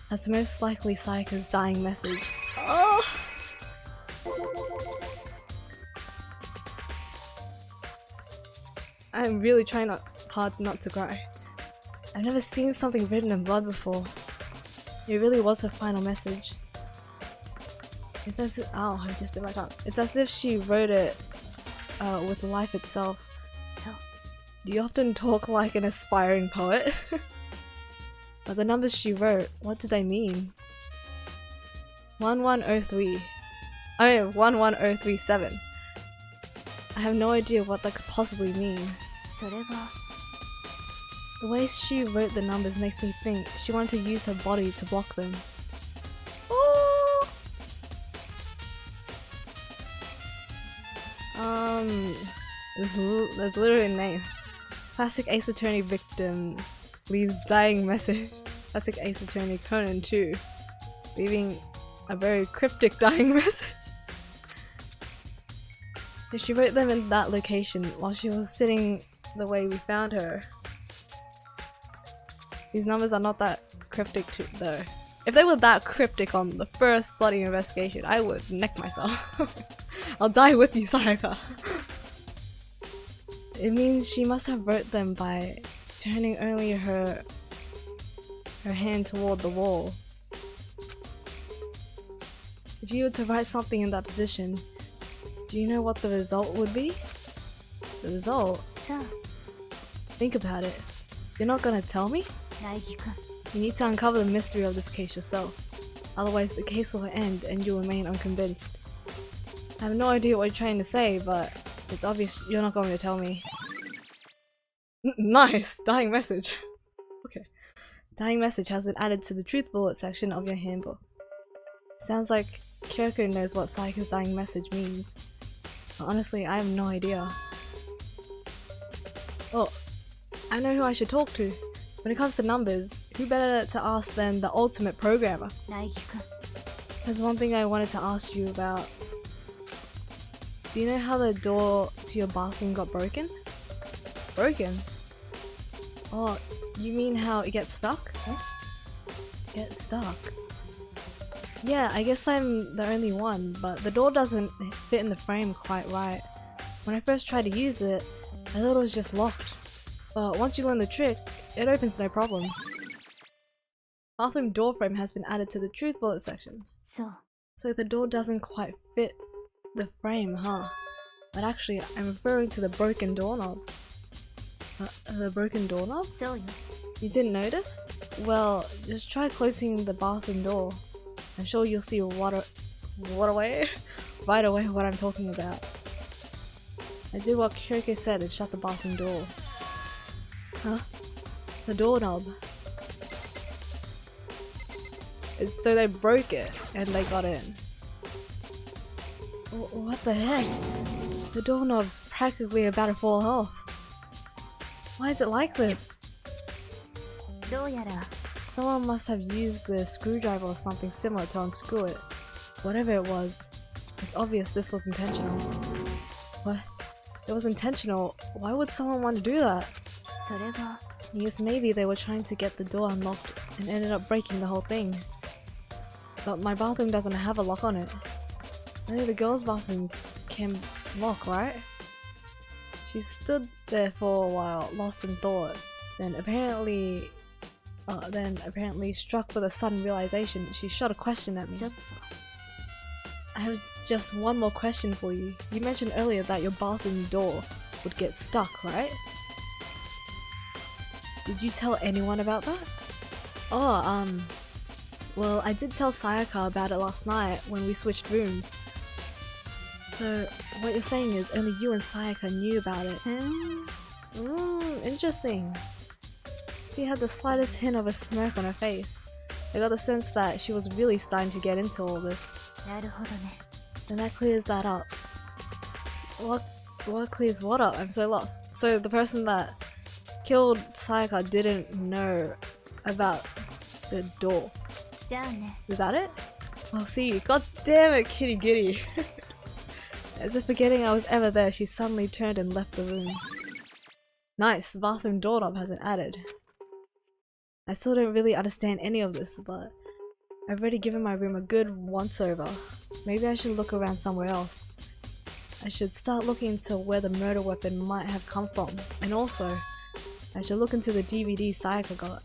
That's most likely Sayaka's dying message. Oh! I'm really trying hard not to cry. I've never seen something written in blood before. It really was her final message. It's as if— oh, I just bit my tongue. It's as if she wrote it with life itself. So, do you often talk like an aspiring poet? But the numbers she wrote, what do they mean? 1103. I mean, 11037. I have no idea what that could possibly mean. The way she wrote the numbers makes me think she wanted to use her body to block them. Ooh. There's literally a name. Classic Ace Attorney victim leaves dying message. Classic Ace Attorney Conan 2. Leaving a very cryptic dying message. She wrote them in that location while she was sitting the way we found her. These numbers are not that cryptic though. If they were that cryptic on the first bloody investigation, I would neck myself. I'll die with you, Sayaka. It means she must have wrote them by turning only her hand toward the wall. If you were to write something in that position, do you know what the result would be? The result? Think about it. You're not gonna tell me? You need to uncover the mystery of this case yourself. Otherwise the case will end and you'll remain unconvinced. I have no idea what you're trying to say, but it's obvious you're not going to tell me. Nice! Dying message. Okay. Dying message has been added to the truth bullet section of your handbook. Sounds like Kyoko knows what Sayaka's dying message means. But honestly, I have no idea. Oh, I know who I should talk to. When it comes to numbers, who better to ask than the ultimate programmer? There's one thing I wanted to ask you about. Do you know how the door to your bathroom got broken? Broken? Oh, you mean how it gets stuck? Huh? Get stuck? Yeah, I guess I'm the only one, but the door doesn't fit in the frame quite right. When I first tried to use it, I thought it was just locked. But once you learn the trick, it opens no problem. Bathroom door frame has been added to the truth bullet section. So the door doesn't quite fit the frame, huh? But actually, I'm referring to the broken doorknob. The broken doorknob? You didn't notice? Well, just try closing the bathroom door. I'm sure you'll see right away what I'm talking about. I did what Kyoko said and shut the bathroom door. Huh? The doorknob. So they broke it and they got in. What the heck? The doorknob's practically about to fall off. Why is it like this? Someone must have used the screwdriver or something similar to unscrew it. Whatever it was, it's obvious this was intentional. What? It was intentional? Why would someone want to do that? Yes, maybe they were trying to get the door unlocked and ended up breaking the whole thing. But my bathroom doesn't have a lock on it. Only the girls' bathrooms can lock, right? She stood there for a while, lost in thought. Then apparently struck with a sudden realization, she shot a question at me. I have just one more question for you. You mentioned earlier that your bathroom door would get stuck, right? Did you tell anyone about that? Oh, well, I did tell Sayaka about it last night when we switched rooms. So, what you're saying is only you and Sayaka knew about it. Interesting. She had the slightest hint of a smirk on her face. I got the sense that she was really starting to get into all this. And that clears that up. What clears what up? I'm so lost. So the person that killed Sayaka didn't know about the door. Is that it? I'll see you. God damn it, kitty giddy. As if forgetting I was ever there, she suddenly turned and left the room. Nice, bathroom doorknob has been added. I still don't really understand any of this, but I've already given my room a good once-over. Maybe I should look around somewhere else. I should start looking into where the murder weapon might have come from, and also, I should look into the DVD Sayaka got.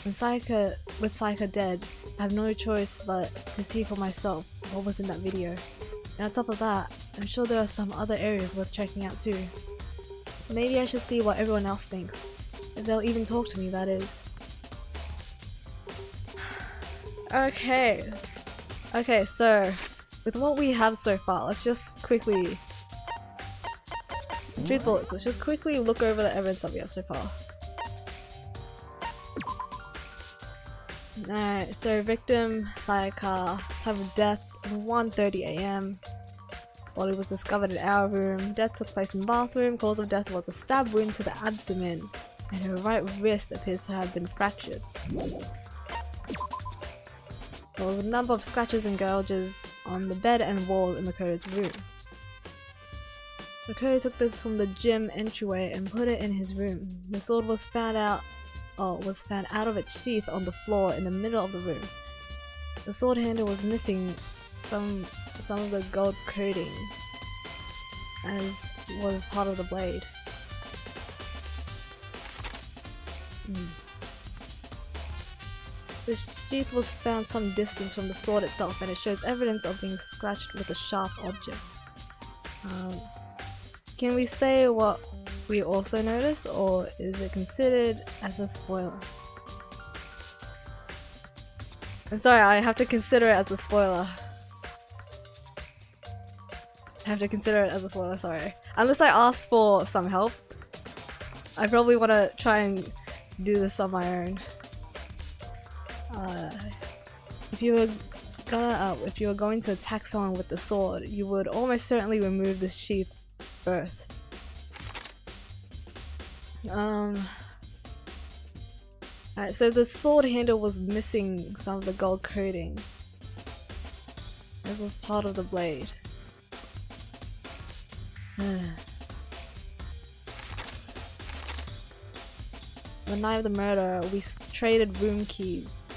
With Sayaka dead, I have no choice but to see for myself what was in that video. And on top of that, I'm sure there are some other areas worth checking out too. Maybe I should see what everyone else thinks. If they'll even talk to me, that is. Okay, so with what we have so far, let's just quickly truth bullets. Let's just quickly look over the evidence that we have so far. Alright, so victim Sayaka, time of death 1:30 AM. Body was discovered in our room. Death took place in the bathroom. Cause of death was a stab wound to the abdomen. and her right wrist appears to have been fractured. There was a number of scratches and gouges on the bed and wall in Makoto's room. Makoto took this from the gym entryway and put it in his room. The sword was found out of its sheath on the floor in the middle of the room. The sword handle was missing some of the gold coating, as was part of the blade. The sheath was found some distance from the sword itself, and it shows evidence of being scratched with a sharp object. Can we say what we also noticed, or is it considered as a spoiler? I'm sorry, I have to consider it as a spoiler. Sorry. Unless I ask for some help. I probably want to try and do this on my own. If you were going to attack someone with the sword, you would almost certainly remove the sheath first. Alright, so the sword handle was missing some of the gold coating. This was part of the blade. The night of the murder, we traded room keys.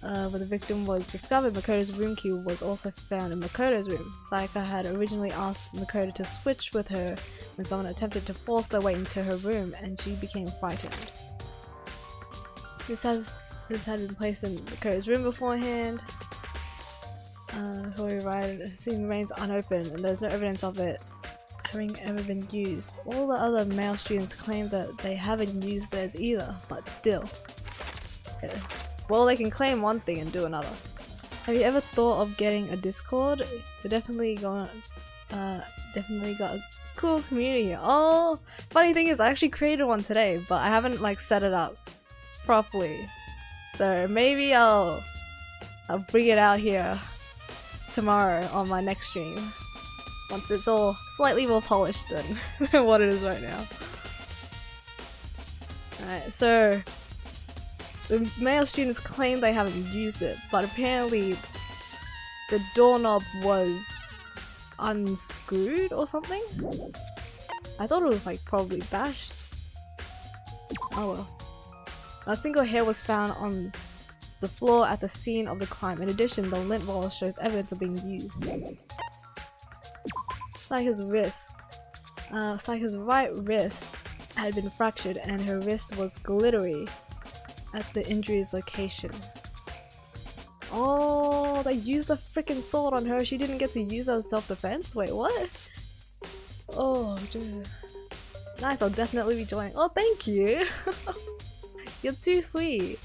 When the victim was discovered, Makoto's room key was also found in Makoto's room. Sayaka had originally asked Makoto to switch with her when someone attempted to force their way into her room, and she became frightened. This had been placed in Makoto's room beforehand. Before we arrived, the scene remains unopened, and there's no evidence of it having ever been used. All the other male students claim that they haven't used theirs either, but still. Yeah. Well, they can claim one thing and do another. Have you ever thought of getting a Discord? We're definitely got a cool community here. Oh, funny thing is, I actually created one today, but I haven't like set it up properly. So maybe I'll bring it out here tomorrow on my next stream, once it's all slightly more polished than what it is right now. Alright, so the male students claim they haven't used it, but apparently the doorknob was unscrewed or something? I thought it was like probably bashed. Oh well. A single hair was found on the floor at the scene of the crime. In addition, the lint roll shows evidence of being used. Sayaka's right wrist had been fractured and her wrist was glittery at the injury's location. Oh, they used the freaking sword on her. She didn't get to use it as self-defense? Wait, what? Oh, dude. Nice, I'll definitely be joining. Oh, thank you! You're too sweet.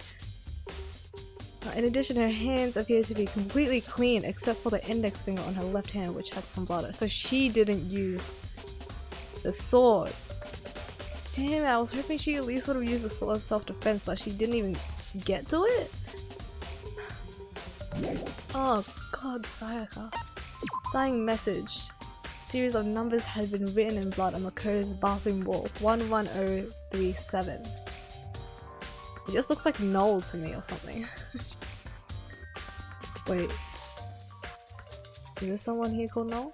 In addition, her hands appear to be completely clean except for the index finger on her left hand, which had some blood. So she didn't use the sword. Damn it, I was hoping she at least would have used the sword as self-defense, but she didn't even get to it? Oh god, Sayaka. Dying message. A series of numbers had been written in blood on Makoto's bathroom wall. 11037. It just looks like Noel to me or something. Wait. Is there someone here called Noel?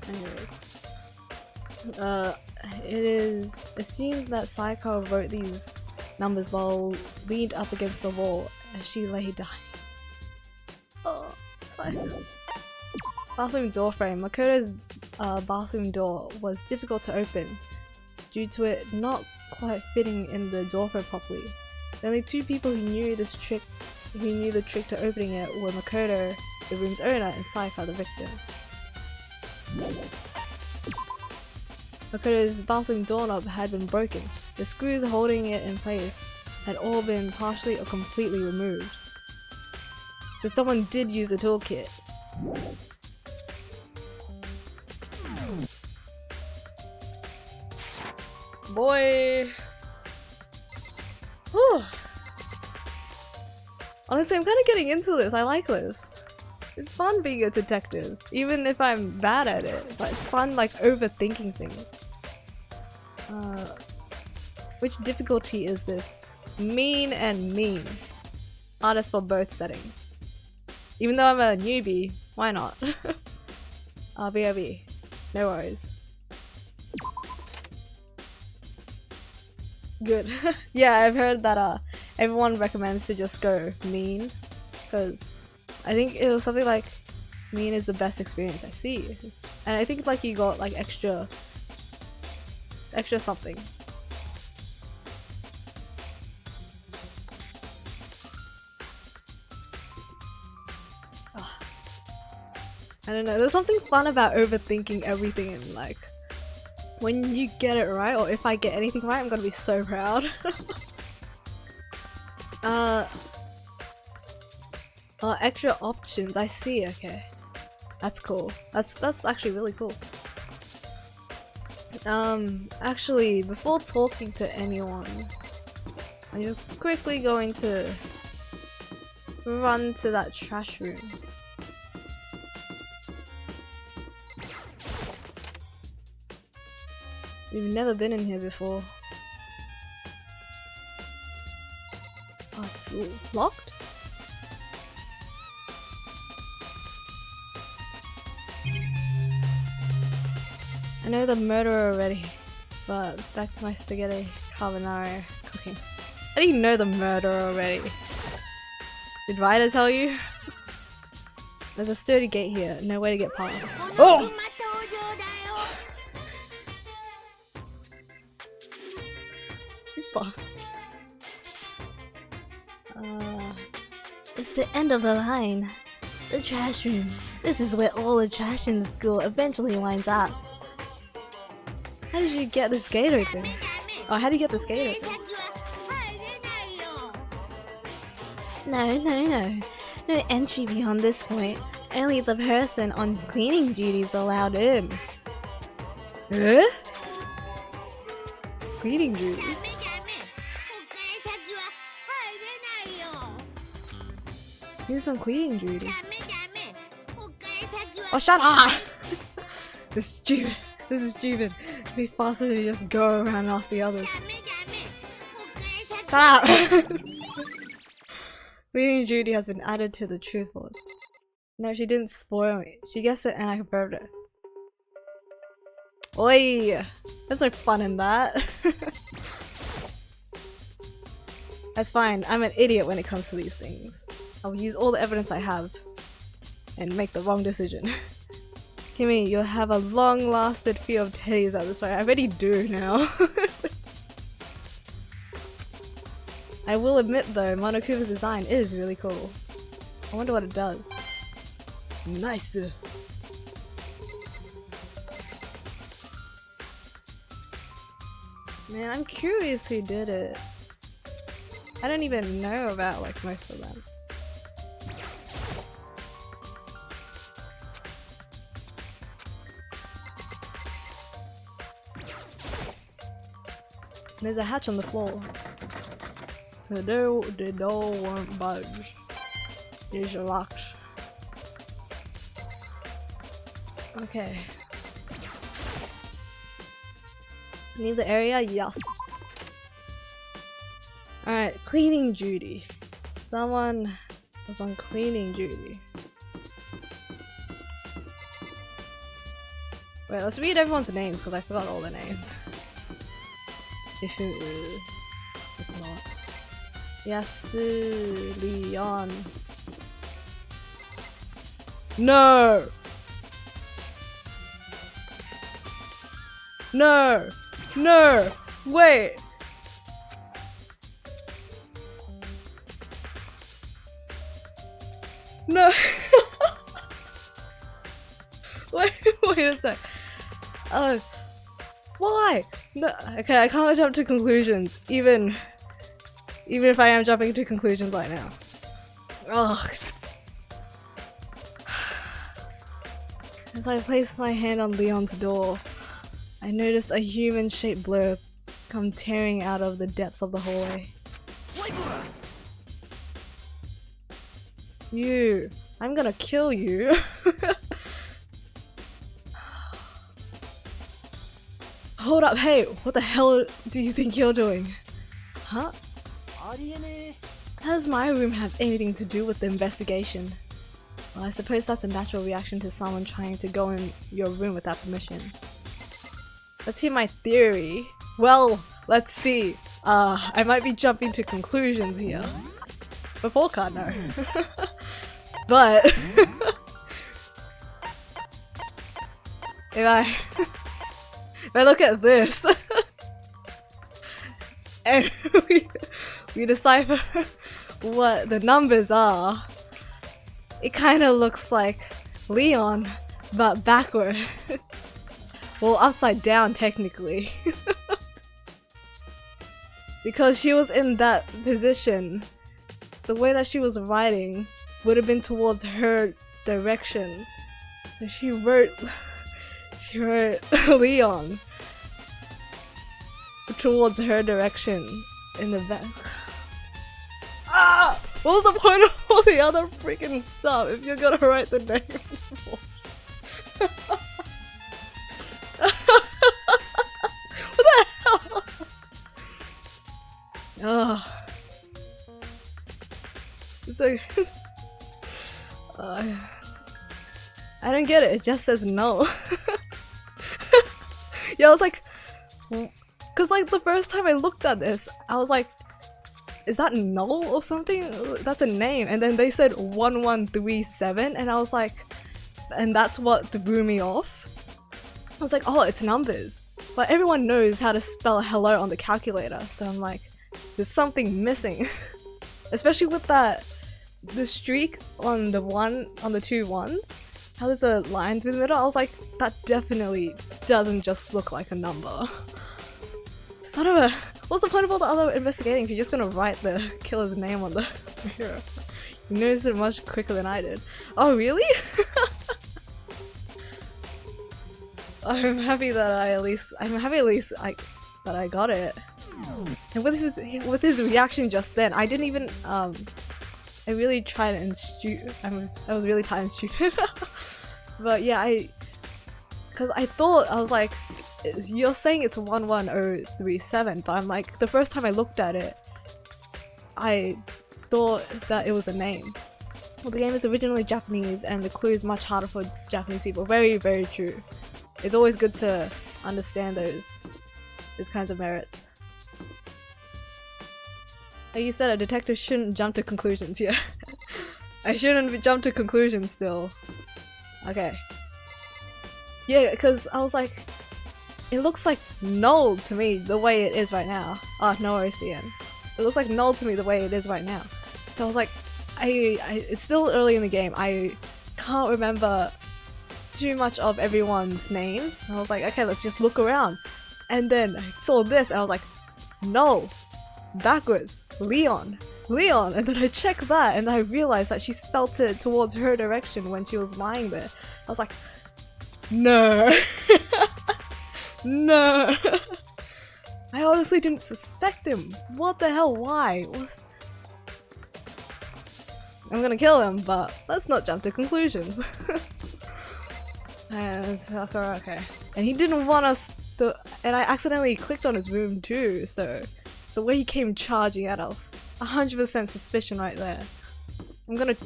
Anyways. It is assumed that Sayaka wrote these numbers while leaned up against the wall as she lay dying. Oh, Sayaka. Bathroom door frame. Makoto's bathroom door was difficult to open due to it not quite fitting in the doorframe properly. The only two people who knew the trick to opening it were Makoto, the room's owner, and Sayaka, the victim. Makoto's bathroom doorknob had been broken. The screws holding it in place had all been partially or completely removed. So someone did use a toolkit. Boy! Whew. Honestly, I'm kind of getting into this. I like this. It's fun being a detective, even if I'm bad at it. But it's fun like overthinking things. Which difficulty is this? Mean and mean. Hardest for both settings. Even though I'm a newbie, why not? RBRB. No worries. Good. Yeah, I've heard that everyone recommends to just go mean, because I think it was something like mean is the best experience I see, and I think like you got like extra something. I don't know, there's something fun about overthinking everything, and like when you get it right, or if I get anything right, I'm gonna be so proud. Extra options, I see, okay. That's cool. That's actually really cool. Actually, before talking to anyone, I'm just quickly going to run to that trash room. We've never been in here before. Oh, it's locked? I know the murderer already, but back to my spaghetti carbonara cooking. I didn't know the murderer already. Did Ryder tell you? There's a sturdy gate here, no way to get past. Oh! You bastard. It's the end of the line. The trash room. This is where all the trash in the school eventually winds up. How did you get this gate open? Oh, how do you get this gate open? No. No entry beyond this point. Only the person on cleaning duties allowed in. Eh? Cleaning duty? Who's on cleaning duty? Oh, shut up! This is stupid. This is stupid. It'd be faster to just go around and ask the others. Shut up! Cleaning duty has been added to the truth board. No, she didn't spoil me. She guessed it and I confirmed it. Oi! There's no fun in that. That's fine. I'm an idiot when it comes to these things. I'll use all the evidence I have and make the wrong decision. Kimmy, you'll have a long-lasted fear of teddies at this point. I already do now. I will admit though, Monokuma's design is really cool. I wonder what it does. Nice! Man, I'm curious who did it. I don't even know about like most of them. There's a hatch on the floor. The door won't budge. It's locked. Okay. Leave the area? Yes. Alright, cleaning duty. Someone was on cleaning duty. Wait, let's read everyone's names because I forgot all their names. If it's not. Yasu Leon. No! No! No! Wait! No! wait a sec. Why? No, okay, I can't jump to conclusions, even if I am jumping to conclusions right now. Ugh. As I placed my hand on Leon's door, I noticed a human-shaped blur come tearing out of the depths of the hallway. You! I'm gonna kill you. Hold up, hey, what the hell do you think you're doing? Huh? How does my room have anything to do with the investigation? Well, I suppose that's a natural reaction to someone trying to go in your room without permission. Let's hear my theory. Well, let's see. I might be jumping to conclusions here. But Paul can't know. But if I look at this and we decipher what the numbers are, it kind of looks like Leon, but backward. Well, upside down technically. Because she was in that position, the way that she was writing would have been towards her direction. So she wrote Leon towards her direction in the back. Ah! What was the point of all the other freaking stuff if you're gonna write the name? What the hell? Oh. It's like I don't get it. It just says no. Yeah, I was like, cause like the first time I looked at this, I was like, is that null or something? That's a name. And then they said 1137, and I was like, and that's what threw me off. I was like, oh, it's numbers. But everyone knows how to spell hello on the calculator, so I'm like, there's something missing. Especially with the streak on the 2 ones. How there's a line through the middle. I was like, that definitely doesn't just look like a number. Sort of a, what's the point of all the other investigating if you're just gonna write the killer's name on the mirror? You noticed it much quicker than I did. Oh really? I'm happy that that I got it. And with his reaction just then, I didn't even I really tried and I was really tired and stupid. But yeah, because I thought, I was like, you're saying it's 11037, but I'm like, the first time I looked at it, I thought that it was a name. Well, the game is originally Japanese and the clue is much harder for Japanese people. Very, very true. It's always good to understand those kinds of merits. Like you said, a detective shouldn't jump to conclusions, yeah. I shouldn't jump to conclusions still. Okay. Yeah, because I was like, it looks like null to me the way it is right now. Oh, no worries, Ian. It looks like null to me the way it is right now. So I was like, it's still early in the game. I can't remember too much of everyone's names. So I was like, okay, let's just look around. And then I saw this and I was like, no, backwards, Leon, and then I checked that and I realized that she spelt it towards her direction when she was lying there. I was like, no. No. I honestly didn't suspect him. What the hell, why? I'm gonna kill him, but let's not jump to conclusions. And okay. And he didn't want us to, and I accidentally clicked on his room too, so the way he came charging at us, 100% suspicion right there. I'm gonna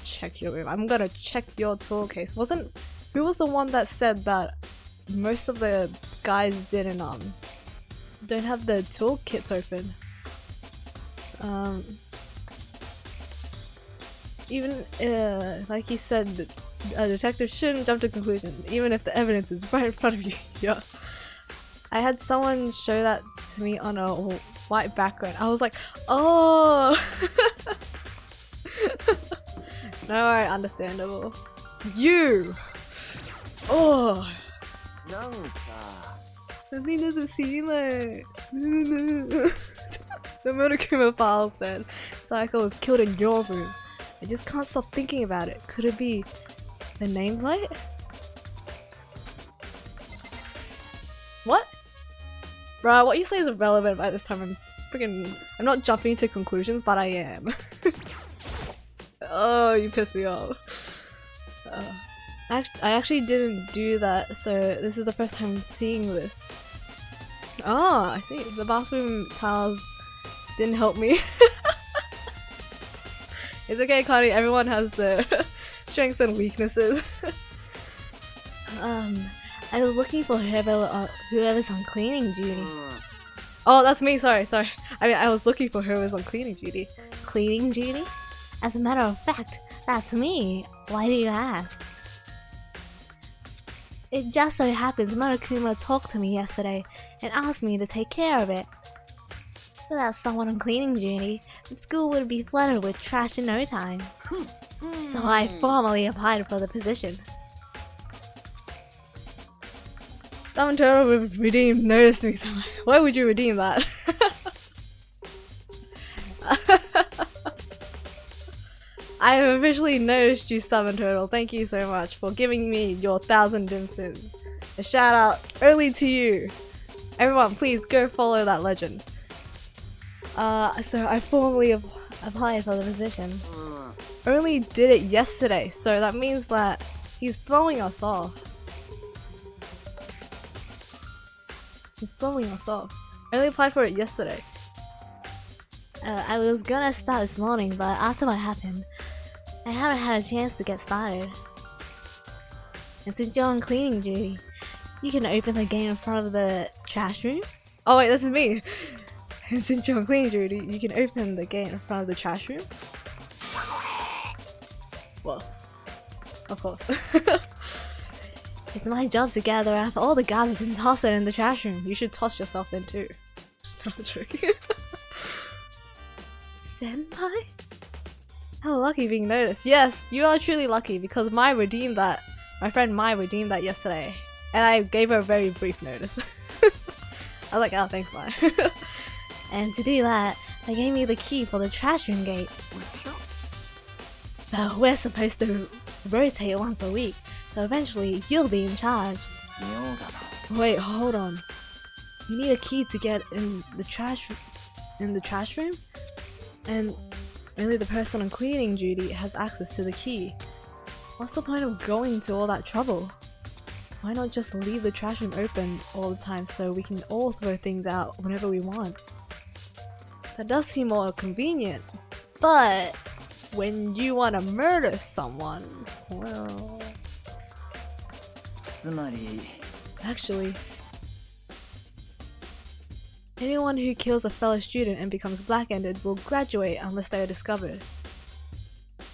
check your room. I'm gonna check your tool case. Who was the one that said that most of the guys don't have the toolkits open? Even like you said, a detective shouldn't jump to conclusions, even if the evidence is right in front of you. Yeah. I had someone show that to me on a white background. I was like, oh. No, understandable. You. Oh. Nothing doesn't seem like. The Monokuma file said Psycho was killed in your room. I just can't stop thinking about it. Could it be the nameplate? What? Bruh, what you say is irrelevant by this time. I'm not jumping to conclusions, but I am. Oh, you pissed me off. I actually didn't do that, so this is the first time seeing this. Oh, I see. The bathroom tiles didn't help me. It's okay, Connie. Everyone has their strengths and weaknesses. I was looking for whoever's on cleaning duty. Oh, that's me. Sorry. I mean, I was looking for whoever's on cleaning duty. Cleaning duty? As a matter of fact, that's me. Why do you ask? It just so happens Monokuma talked to me yesterday and asked me to take care of it. Without someone on cleaning duty, the school would be flooded with trash in no time. So I formally applied for the position. Summon Turtle with redeem noticed me. Why would you redeem that? I have officially noticed you, Summon Turtle. Thank you so much for giving me your 1,000 dim sims. A shout out early to you. Everyone, please go follow that legend. So I formally applied for the position. Only did it yesterday, so that means that he's throwing us off. He's throwing us off. I only applied for it yesterday. I was gonna start this morning, but after what happened, I haven't had a chance to get started. And since you're on cleaning duty, you can open the gate in front of the trash room. Oh wait, this is me! And since you're on cleaning duty, you can open the gate in front of the trash room. Well, of course. It's my job to gather up all the garbage and toss it in the trash room. You should toss yourself in too. No, I'm joking. Senpai? How lucky being noticed. Yes, you are truly lucky because Mai redeemed that. My friend Mai redeemed that yesterday. And I gave her a very brief notice. I was like, oh, thanks Mai. And to do that, they gave me the key for the trash room gate. But we're supposed to rotate once a week, so eventually you'll be in charge. Wait, hold on. You need a key to get in the trash room? And only the person on cleaning duty has access to the key. What's the point of going to all that trouble? Why not just leave the trash room open all the time so we can all throw things out whenever we want? That does seem more convenient, but when you want to murder someone, well... Actually, anyone who kills a fellow student and becomes black-ended will graduate unless they are discovered.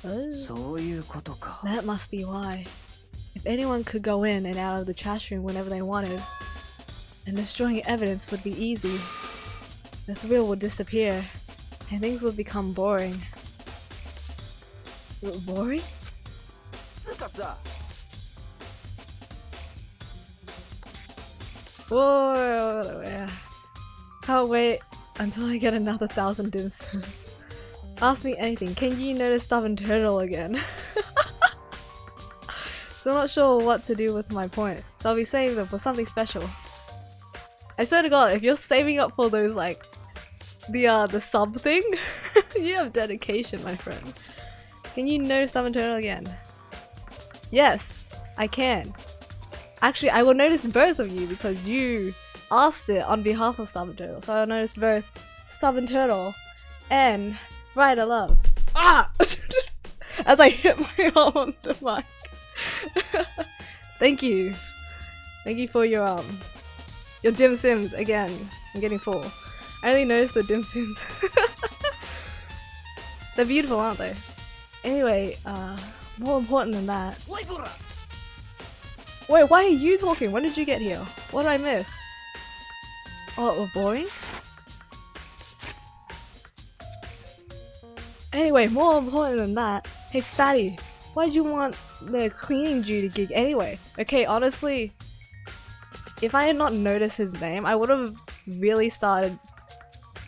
Oh, that must be why. If anyone could go in and out of the trash room whenever they wanted, then destroying evidence would be easy. The thrill would disappear, and things would become boring. Boring? Whoa! Can't wait until I get another 1,000 dim sims. Ask me anything. Can you notice Stubborn Turtle again? So I'm not sure what to do with my point, so I'll be saving them for something special. I swear to God, if you're saving up for those like the sub thing, you have dedication, my friend. Can you notice Stubborn Turtle again? Yes, I can. Actually, I will notice both of you because you asked it on behalf of Stubborn Turtle. So I'll notice both Stubborn Turtle and Rider Love. Ah! As I hit my arm on the mic. Thank you. Thank you for your dim sims again. I'm getting full. I only noticed the dim sims. They're beautiful, aren't they? Anyway, more important than that. Wait, why are you talking? When did you get here? What did I miss? Oh, boring? Anyway, more important than that. Hey, Fatty, why'd you want the cleaning duty gig anyway? Okay, honestly, if I had not noticed his name, I would have really started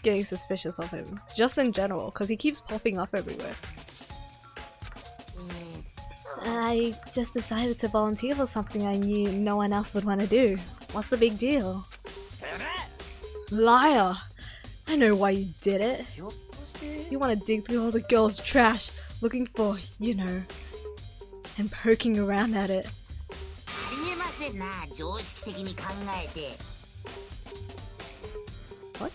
getting suspicious of him. Just in general, because he keeps popping up everywhere. I just decided to volunteer for something I knew no one else would want to do. What's the big deal? Liar! I know why you did it. You want to dig through all the girls' trash looking for, you know, and poking around at it. ありえませんな、常識的に考えて。 What?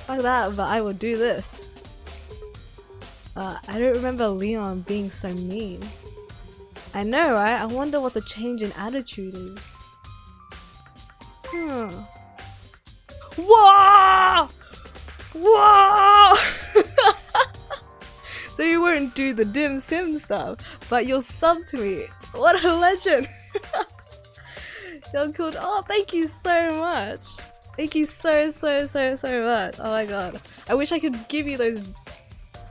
Like that, but I will do this. I don't remember Leon being so mean. I know, right? I wonder what the change in attitude is. Whoa! Whoa! So you won't do the dim sim stuff, but you'll sub to me. What a legend! You're cool. Oh, thank you so much. Thank you so much. Oh my god. I wish I could give you those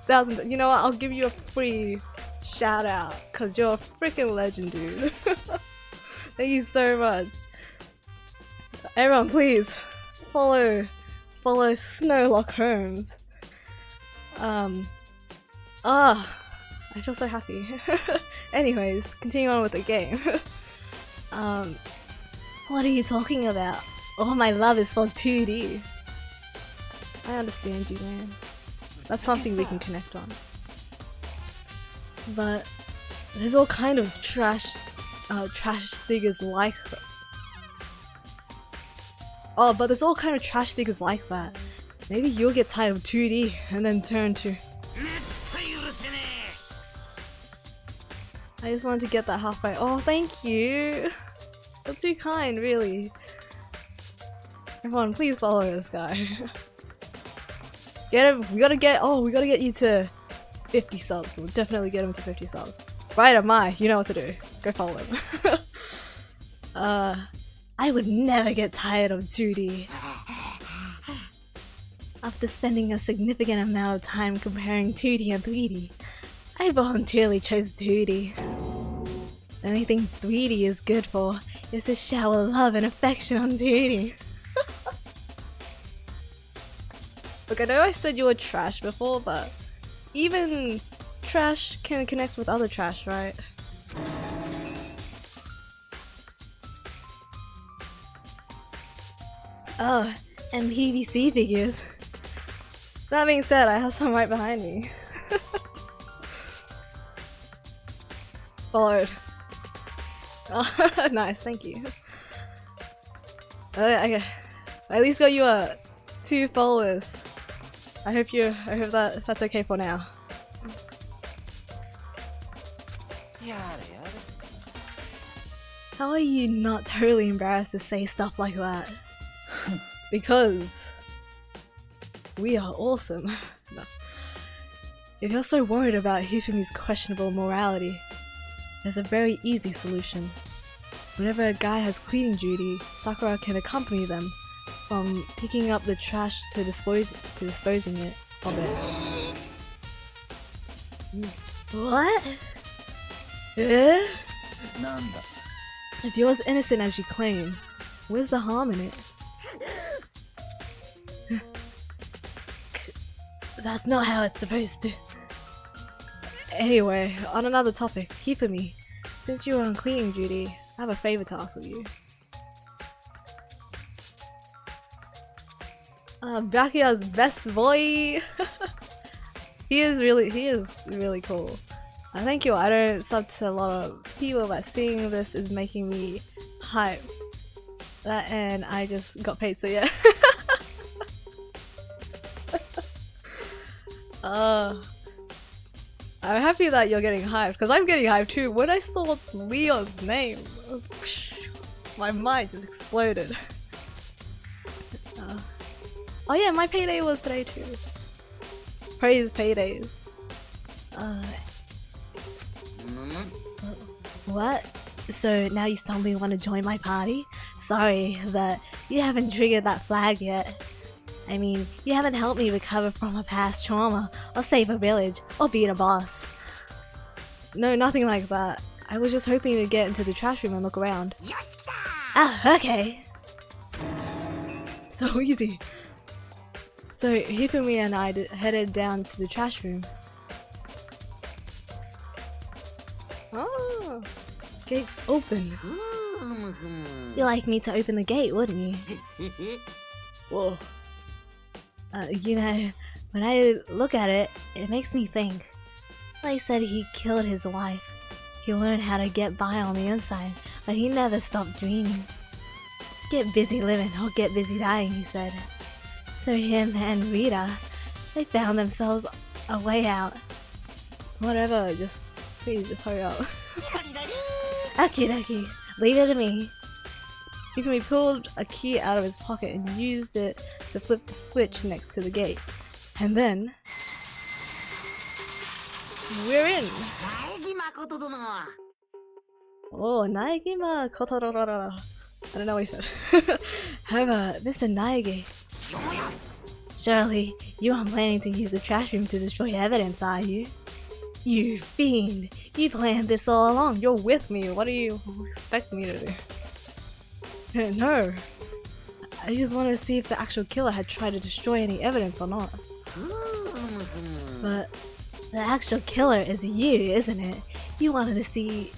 thousands. You know what? I'll give you a free shout out because you're a freaking legend, dude. Thank you so much. Everyone, please follow Snowlock Holmes. I feel so happy. Anyways, continue on with the game. What are you talking about? All my love is for 2D. I understand you, man. That's something we can connect on. But there's all kind of trash diggers like that. Oh, but there's all kind of trash diggers like that. Maybe you'll get tired of 2D and then turn to. I just wanted to get that halfway. Oh, thank you. You're too kind, really. Everyone, please follow this guy. Get him. We gotta get you to 50 subs. We'll definitely get him to 50 subs. Right am I. You know what to do. Go follow him. I would never get tired of 2D. After spending a significant amount of time comparing 2D and 3D, I voluntarily chose 2D. The only thing 3D is good for is to shower love and affection on 2D. Look, I know I said you were trash before, but even trash can connect with other trash, right? Oh, and PVC figures. That being said, I have some right behind me. Followed. Oh, nice, thank you. I at least got you 2 followers. I hope that's okay for now. How are you not totally embarrassed to say stuff like that? Because we are awesome. No. If you're so worried about Hifumi's questionable morality, there's a very easy solution. Whenever a guy has cleaning duty, Sakura can accompany them from picking up the trash to disposing of it. What? Eh? If you're as innocent as you claim, where's the harm in it? That's not how it's supposed to. Anyway, on another topic, Hifumi, since you were on cleaning duty, I have a favor to ask of you. Byakuya's best boy! He is really cool. Thank you, I don't sub to a lot of people, but seeing this is making me hype. And I just got paid, so yeah. I'm happy that you're getting hyped, because I'm getting hyped too. When I saw Leon's name, my mind just exploded. Oh yeah, my payday was today too. Praise paydays. What? So now you suddenly want to join my party? Sorry, but you haven't triggered that flag yet. I mean, you haven't helped me recover from a past trauma, or save a village, or beat a boss. No, nothing like that. I was just hoping to get into the trash room and look around. Ah, okay. So easy. So Hifumi and I headed down to the trash room. Oh, gate's open. You'd like me to open the gate, wouldn't you? Whoa. You know, When I look at it, it makes me think. They said he killed his wife. He learned how to get by on the inside, but he never stopped dreaming. Get busy living or get busy dying, he said. So him and Rita, they found themselves a way out. Whatever, please just hurry up. Okie dokie, leave it to me. He pulled a key out of his pocket and used it to flip the switch next to the gate. And then... we're in! Oh, Naegima Kotororora. I don't know what he said. However, Mr. Naegi, surely you aren't planning to use the trash room to destroy evidence, are you? You fiend! You planned this all along! You're with me, what do you expect me to do? No! I just wanted to see if the actual killer had tried to destroy any evidence or not. But the actual killer is you, isn't it? You wanted to see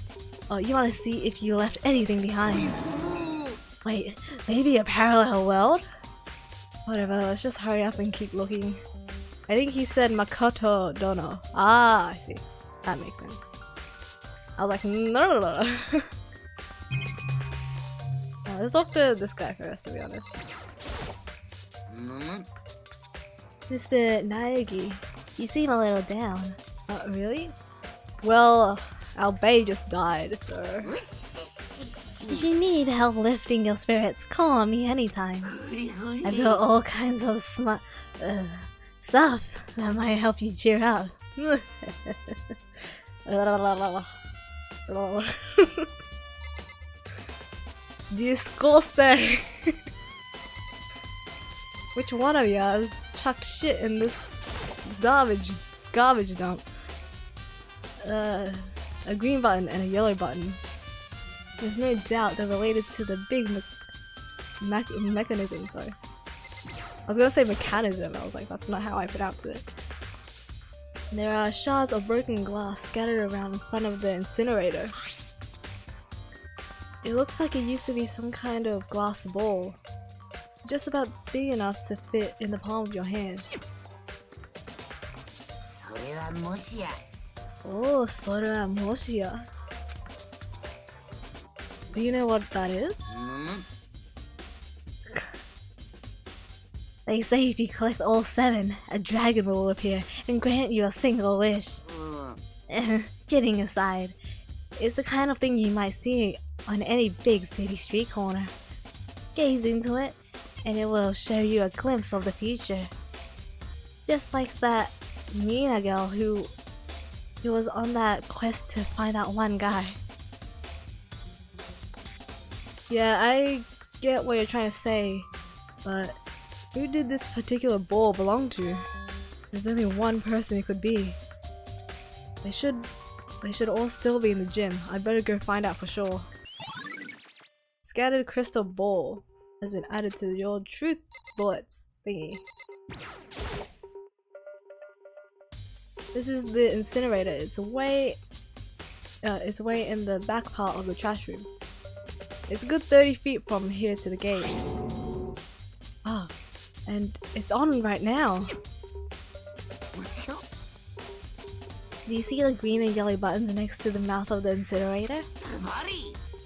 if you left anything behind. Wait, maybe a parallel world? Whatever, let's just hurry up and keep looking. I think he said Makoto Dono. Ah, I see. That makes sense. I was like, no. Let's talk to this guy first, to be honest. Mr. Naegi, you seem a little down. Really? Well, our bae just died, so... If you need help lifting your spirits, call on me anytime. I've got all kinds of stuff that might help you cheer up. Disgusting! Which one of you has chucked shit in this garbage dump? A green button and a yellow button. There's no doubt they're related to the big mechanism, sorry. I was gonna say mechanism, I was like, that's not how I pronounce it. There are shards of broken glass scattered around in front of the incinerator. It looks like it used to be some kind of glass ball. Just about big enough to fit in the palm of your hand. Oh, Sora Moshia. Do you know what that is? They say if you collect all 7, a dragon will appear and grant you a single wish. Kidding aside, it's the kind of thing you might see on any big city street corner. Gaze into it, and it will show you a glimpse of the future. Just like that Mina girl who was on that quest to find out one guy. Yeah, I get what you're trying to say, but who did this particular ball belong to? There's only one person it could be. They should all still be in the gym. I'd better go find out for sure. Scattered crystal ball has been added to your truth bullets thingy. This is the incinerator. It's way in the back part of the trash room. It's a good 30 feet from here to the gate. Ah, and it's on right now. Do you see the green and yellow buttons next to the mouth of the incinerator?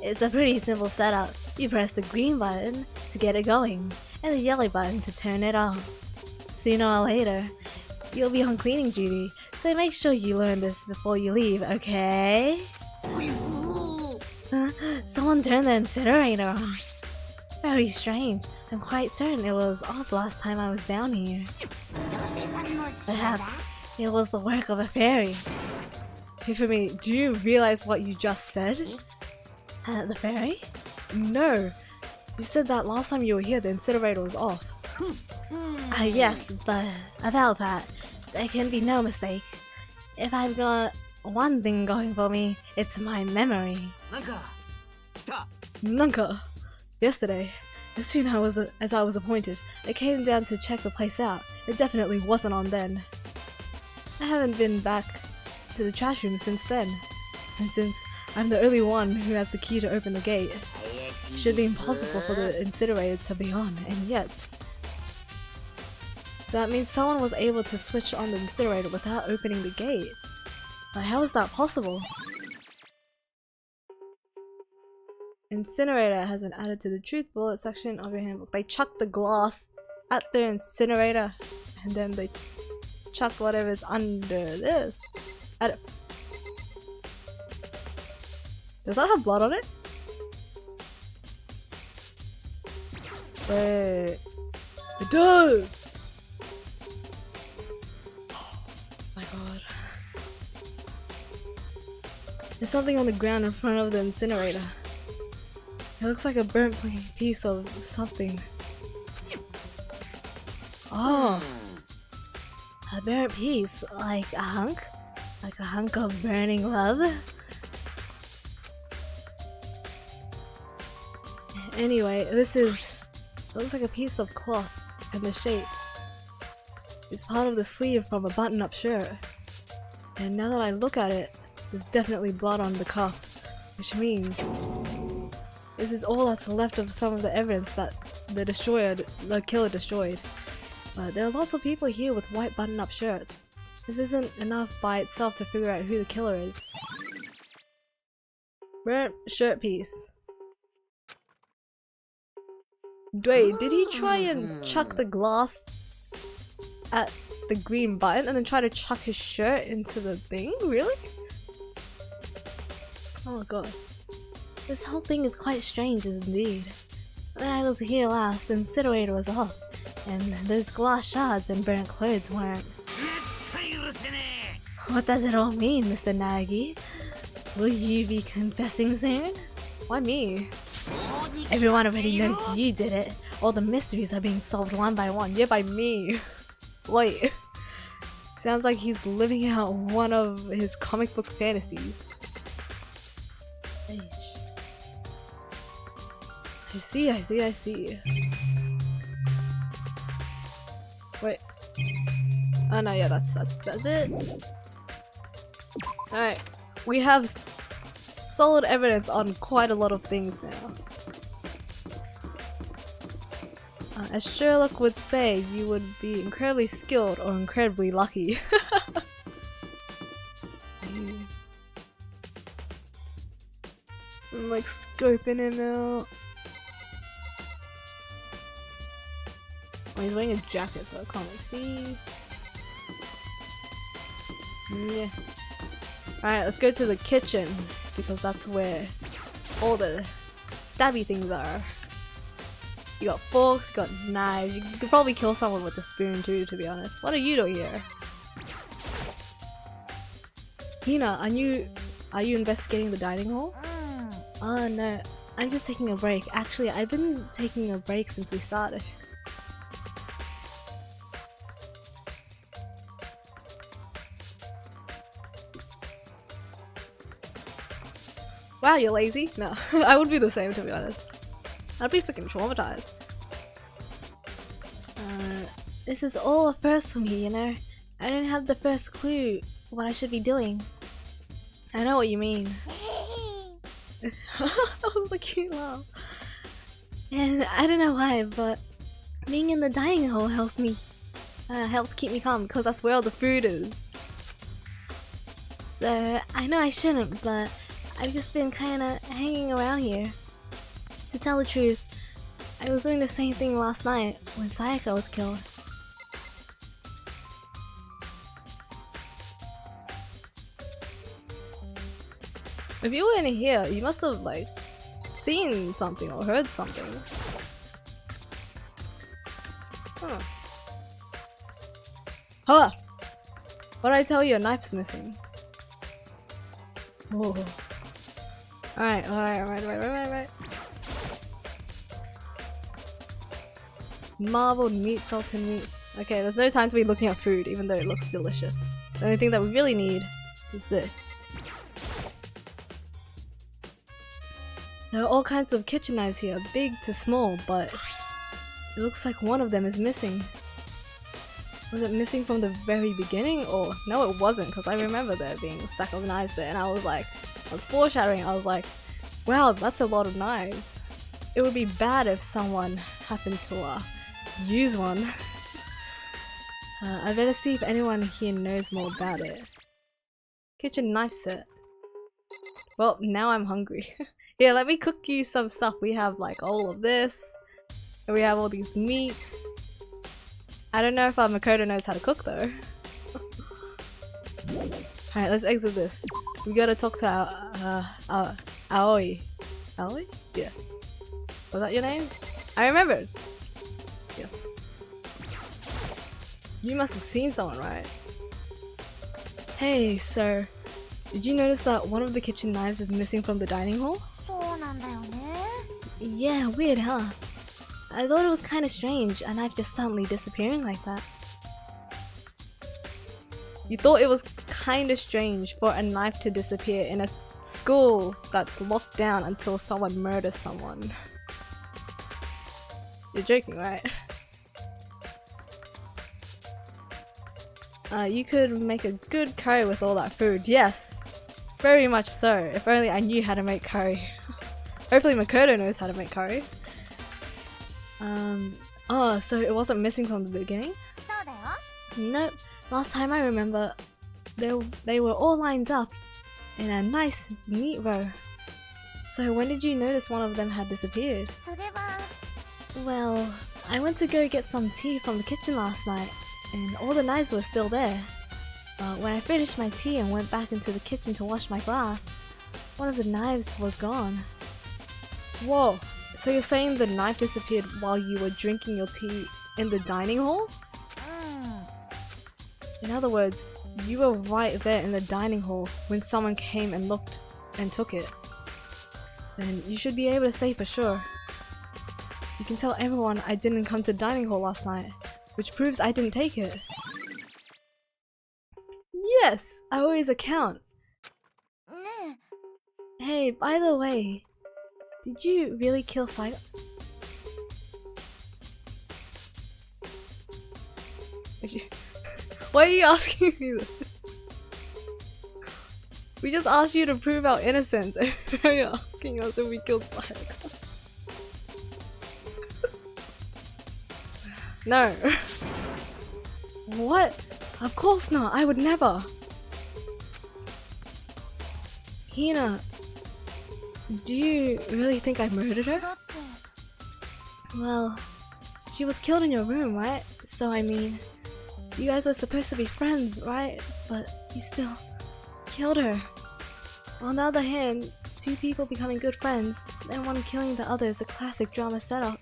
It's a pretty simple setup. You press the green button to get it going, and the yellow button to turn it off. Sooner or later, you'll be on cleaning duty, so make sure you learn this before you leave, okay? Someone turned the incinerator on. Very strange. I'm quite certain it was off last time I was down here. Perhaps it was the work of a fairy. Hey, for me, do you realize what you just said? The fairy? No. You said that last time you were here the incinerator was off. Yes, but about that, there can be no mistake. If I've got one thing going for me, it's my memory. Nanka! Yesterday, as soon as I was appointed, I came down to check the place out. It definitely wasn't on then. I haven't been back to the trash room since then. And since I'm the only one who has the key to open the gate, it should be impossible for the incinerator to be on, and yet... So that means someone was able to switch on the incinerator without opening the gate. Like, how is that possible? Incinerator has been added to the truth bullet section of your handbook. They chuck the glass at the incinerator and then they chuck whatever's under this at it. Does that have blood on it? Wait. It does! Oh my god. There's something on the ground in front of the incinerator. It looks like a burnt piece of something. Oh! A burnt piece? Like a hunk? Like a hunk of burning love? Anyway, this looks like a piece of cloth and the shape. It's part of the sleeve from a button-up shirt. And now that I look at it, there's definitely blood on the cuff, which means this is all that's left of some of the evidence that the killer destroyed. But there are lots of people here with white button-up shirts. This isn't enough by itself to figure out who the killer is. Burnt shirt piece. Wait, did he try and chuck the glass at the green button and then try to chuck his shirt into the thing? Really? Oh my god. This whole thing is quite strange indeed. When I was here last, the incinerator was off, and those glass shards and burnt clothes weren't. What does it all mean, Mr. Nagi? Will you be confessing soon? Why me? Everyone already knows you did it. All the mysteries are being solved one by one. Yeah, by me. Wait. Sounds like he's living out one of his comic book fantasies. I see. Wait. Oh no, yeah, that's it. Alright. We have solid evidence on quite a lot of things now. As Sherlock would say, you would be incredibly skilled or incredibly lucky. I'm like scoping him out. Oh, he's wearing a jacket so I can't like see. Yeah. Alright, let's go to the kitchen because that's where all the stabby things are. You got forks, you got knives, you could probably kill someone with a spoon too, to be honest. What are you doing here? Hina, are you investigating the dining hall? Oh no, I'm just taking a break. Actually, I've been taking a break since we started. Wow, you're lazy? No, I would be the same, to be honest. I'd be freaking traumatized. This is all a first for me, you know? I don't have the first clue what I should be doing. I know what you mean. That was a cute laugh. And I don't know why, but being in the dining hall helps keep me calm because that's where all the food is. So I know I shouldn't, but I've just been kinda hanging around here. To tell the truth, I was doing the same thing last night when Sayaka was killed. If you were in here, you must have like seen something or heard something. Huh. Huh! What did I tell you? A knife's missing. Whoa. Alright. Marbled meat, salted meats. Okay, there's no time to be looking at food, even though it looks delicious. The only thing that we really need is this. There are all kinds of kitchen knives here, big to small, but it looks like one of them is missing. Was it missing from the very beginning? Or no, it wasn't, because I remember there being a stack of knives there, and I was foreshadowing, I was like, wow, that's a lot of knives. It would be bad if someone happened to use one. I better see if anyone here knows more about it. Kitchen knife set. Well, now I'm hungry. Here, let me cook you some stuff. We have like all of this. And we have all these meats. I don't know if our Makoto knows how to cook though. Alright, let's exit this. We gotta talk to our Aoi. Aoi? Yeah. Was that your name? I remembered! Yes. You must have seen someone, right? Hey, sir. Did you notice that one of the kitchen knives is missing from the dining hall? そうなんだよね。 Yeah, weird, huh? I thought it was kinda strange, a knife just suddenly disappearing like that. You thought it was kinda strange for a knife to disappear in a school that's locked down until someone murders someone. You're joking, right? You could make a good curry with all that food. Yes, very much so. If only I knew how to make curry. Hopefully Makoto knows how to make curry. Oh, so it wasn't missing from the beginning? そうだよ。 Nope. Last time I remember, they were all lined up in a nice, neat row. So when did you notice one of them had disappeared? それは Well, I went to go get some tea from the kitchen last night, and all the knives were still there. But when I finished my tea and went back into the kitchen to wash my glass, one of the knives was gone. Whoa, so you're saying the knife disappeared while you were drinking your tea in the dining hall? うん。 In other words, you were right there in the dining hall when someone came and looked and took it. Then you should be able to say for sure. You can tell everyone I didn't come to dining hall last night, which proves I didn't take it. Yes, I always account. ね Hey, by the way, did you really kill Saiga? Why are you asking me this? We just asked you to prove our innocence, and now you're asking us if we killed Saiga. No. What? Of course not. I would never. Hina, do you really think I murdered え。 her? だって。 Well, she was killed in your room, right? So I mean, you guys were supposed to be friends, right? But you still killed her. On the other hand, two people becoming good friends, and one killing the other is a classic drama setup.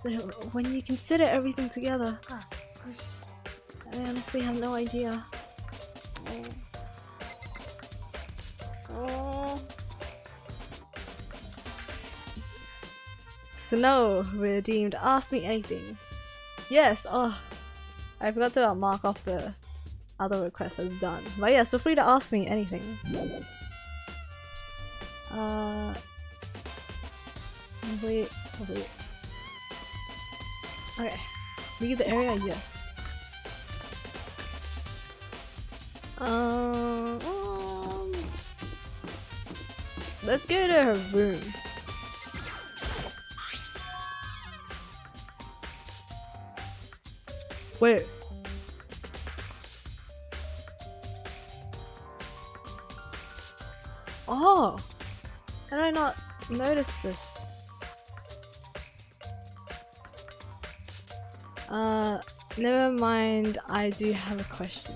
So when you consider everything together, か。よし。 I honestly have no idea. Snow redeemed. Ask me anything. Yes. Oh, I forgot to mark off the other requests as done. But yes, feel free to ask me anything. Wait. Okay. Leave the area. Yes. Let's go to her room. Wait. Oh! How did I not notice this? Never mind, I do have a question.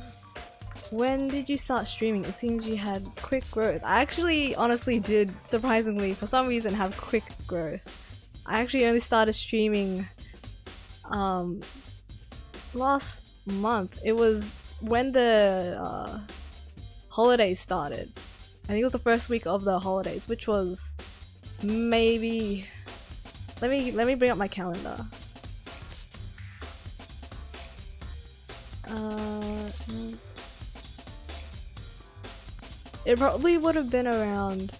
When did you start streaming? It seems you had quick growth. I actually honestly did, surprisingly, for some reason have quick growth. I actually only started streaming last month. It was when the holidays started. I think it was the first week of the holidays, which was maybe... Let me bring up my calendar. It probably would have been around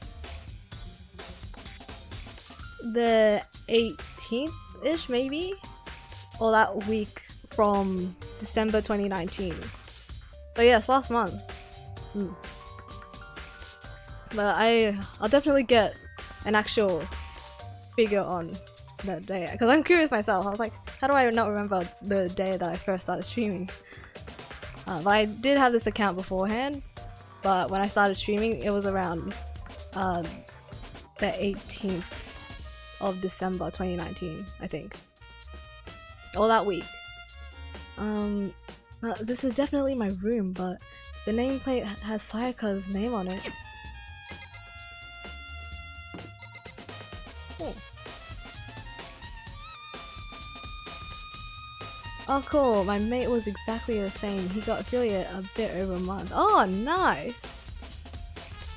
the 18th-ish, maybe? Or that week from December 2019. So yes, last month. But I'll definitely get an actual figure on that day. Because I'm curious myself. I was like, How do I not remember the day that I first started streaming? But I did have this account beforehand, but when I started streaming, it was around the 18th of December 2019, I think. Or that week. This is definitely my room, but the nameplate has Sayaka's name on it. Oh. Oh cool, my mate was exactly the same. He got affiliate a bit over a month. Oh nice!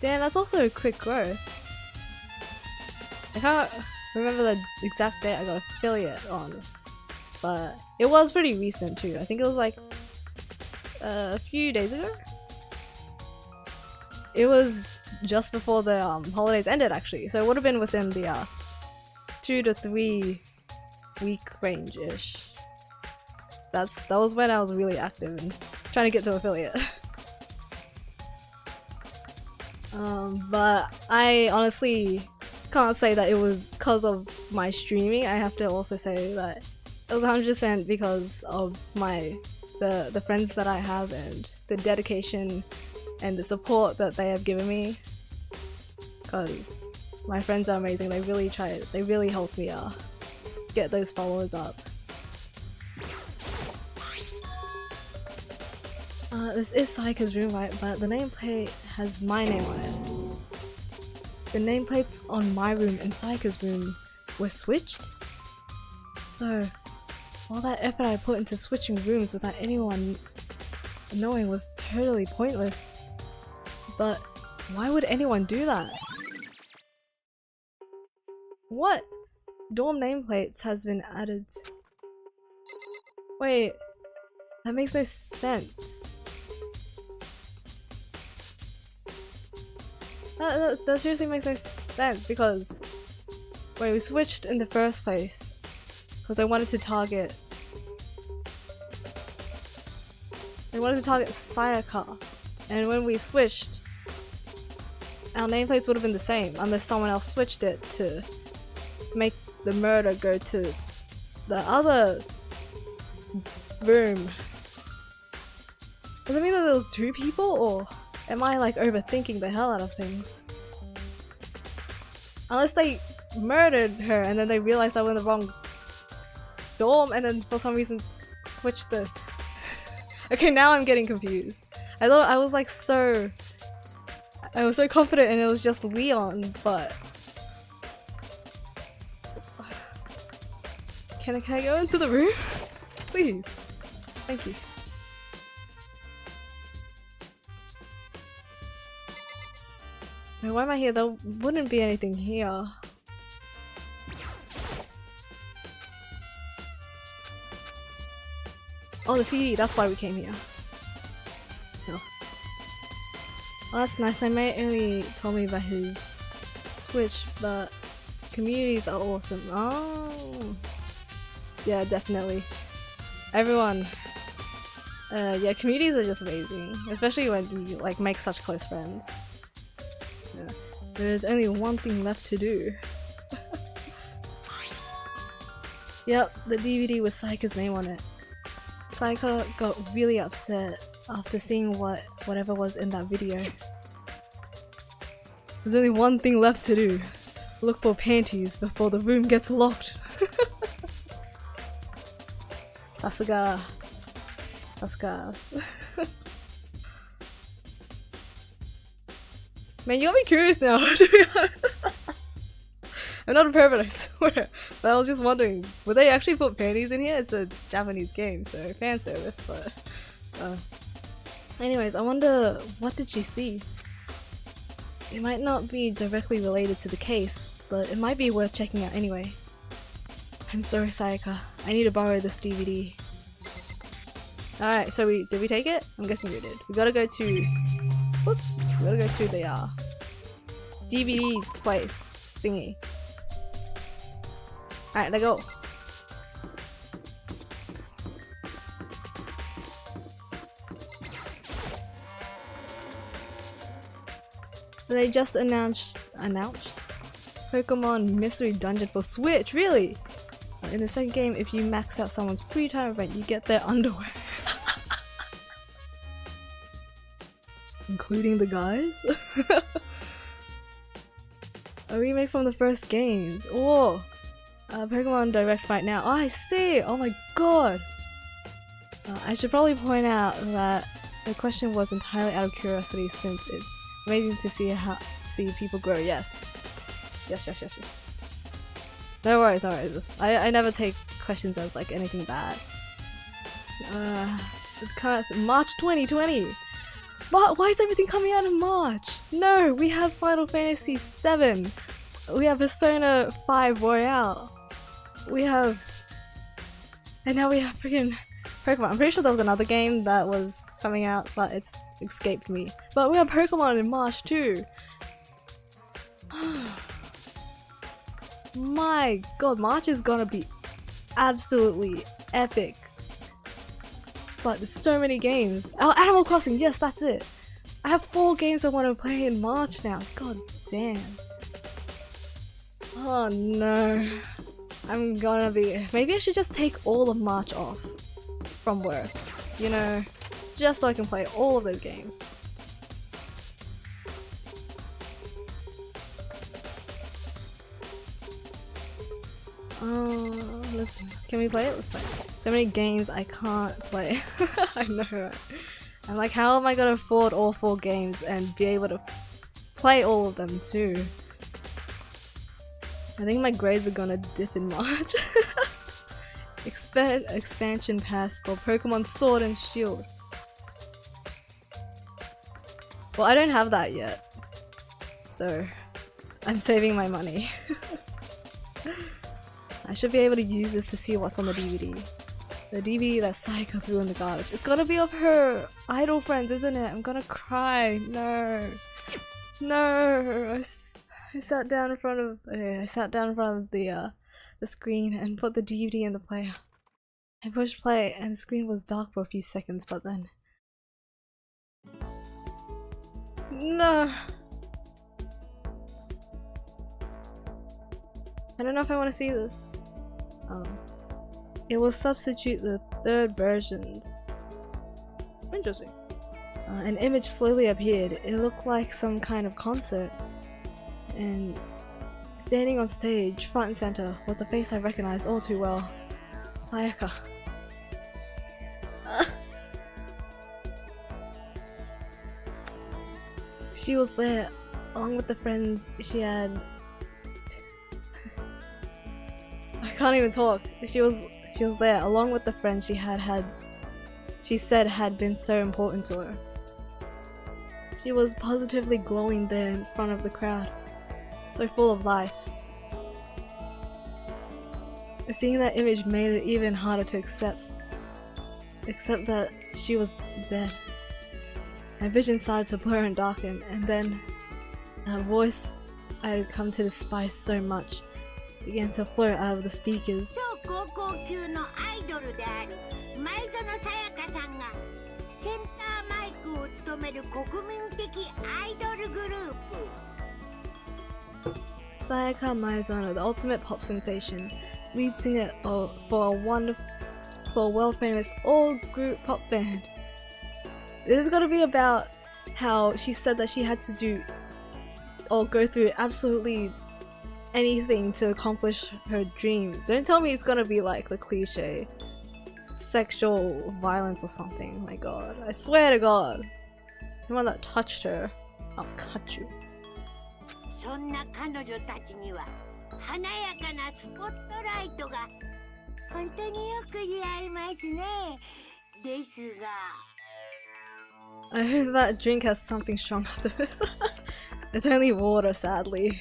Damn, that's also a quick growth. I can't remember the exact date I got affiliate on, but it was pretty recent too. I think it was like a few days ago. It was just before the holidays ended actually, so it would have been within the 2 to 3 week range-ish. That was when I was really active and trying to get to affiliate. But I honestly can't say that it was because of my streaming. I have to also say that it was 100% because of the friends that I have and the dedication and the support that they have given me. Because my friends are amazing. They really helped me get those followers up. This is Sayaka's room, right? But the nameplate has my name on it. The nameplates on my room and Sayaka's room were switched? So, all that effort I put into switching rooms without anyone knowing was totally pointless. But why would anyone do that? What dorm nameplates has been added? Wait, that makes no sense. That seriously makes no sense because we switched in the first place because they wanted to target Sayaka, and when we switched, our nameplates would have been the same unless someone else switched it to make the murder go to the other room. Does it mean that there was 2 people, or am I like overthinking the hell out of things? Unless they murdered her and then they realized I was in the wrong dorm and then for some reason switched the... Okay, now I'm getting confused. I thought I was like I was so confident and it was just Leon, but... Can I go into the room? Please. Thank you. Wait, why am I here? There wouldn't be anything here. Oh, the CD, that's why we came here. No. Oh, that's nice. My mate only told me about his Twitch, but communities are awesome. Oh. Yeah, definitely. Everyone. Yeah, communities are just amazing. Especially when you like make such close friends. Yeah. There's only one thing left to do. Yep, the DVD with Sayaka's name on it. Sayaka got really upset after seeing whatever was in that video. There's only one thing left to do. Look for panties before the room gets locked. Sasuga. Sasuga. Man, you got me curious now, to be honest. I'm not a pervert, I swear. But I was just wondering, would they actually put panties in here? It's a Japanese game, so fan service, but... Anyways, I wonder, what did she see? It might not be directly related to the case, but it might be worth checking out anyway. I'm sorry, Sayaka. I need to borrow this DVD. Alright, so did we take it? I'm guessing we did. We gotta go to... Whoops. We gotta go to the DVD place thingy. Alright, let's go. They just announced Pokemon Mystery Dungeon for Switch, really? in the second game, if you max out someone's free time event, you get their underwear. Including the guys? A remake from the first games. Oh! Pokemon Direct right now. Oh, I see! Oh my god! I should probably point out that the question was entirely out of curiosity since it's amazing to see people grow. Yes. Yes. No worries, no worries. I never take questions as like anything bad. It's kind of March 2020! Why is everything coming out in March? No, we have Final Fantasy VII. We have Persona 5 Royale. And now we have freaking Pokemon. I'm pretty sure there was another game that was coming out, but it's escaped me. But we have Pokemon in March too. My god, March is gonna be absolutely epic. But there's so many games. Oh, Animal Crossing, yes, that's it. I have 4 games I want to play in March now. God damn. Oh no. I'm gonna be... Maybe I should just take all of March off from work. You know, just so I can play all of those games. Listen, can we play it? Let's play it. So many games I can't play. I know, right? I'm like, how am I gonna afford all 4 games and be able to play all of them too? I think my grades are gonna dip in March. Expansion pass for Pokemon Sword and Shield. Well, I don't have that yet, so I'm saving my money. I should be able to use this to see what's on the DVD. The DVD that Sayaka threw in the garbage. It's gotta be of her idol friends, isn't it? I'm gonna cry. No. No. I sat down in front of the screen and put the DVD in the player. I pushed play and the screen was dark for a few seconds, but then... No. I don't know if I want to see this. It will substitute the 3rd versions. Interesting. An image slowly appeared. It looked like some kind of concert. And standing on stage, front and center, was a face I recognized all too well. Sayaka. She was there, along with the friends she had... I can't even talk. She was there, along with the friends she said had been so important to her. She was positively glowing there in front of the crowd, so full of life. Seeing that image made it even harder to accept that she was dead. My vision started to blur and darken, and then that voice I had come to despise so much began to float out of the speakers. Sayaka Maizono, the ultimate pop sensation, lead singer for a world-famous all-group pop band. This is gonna be about how she said that she had to do or go through absolutely anything to accomplish her dream. Don't tell me it's gonna be like the cliche sexual violence or something. My god, I swear to god, anyone that touched her, I'll cut you. I hope that drink has something strong after this. It's only water, sadly.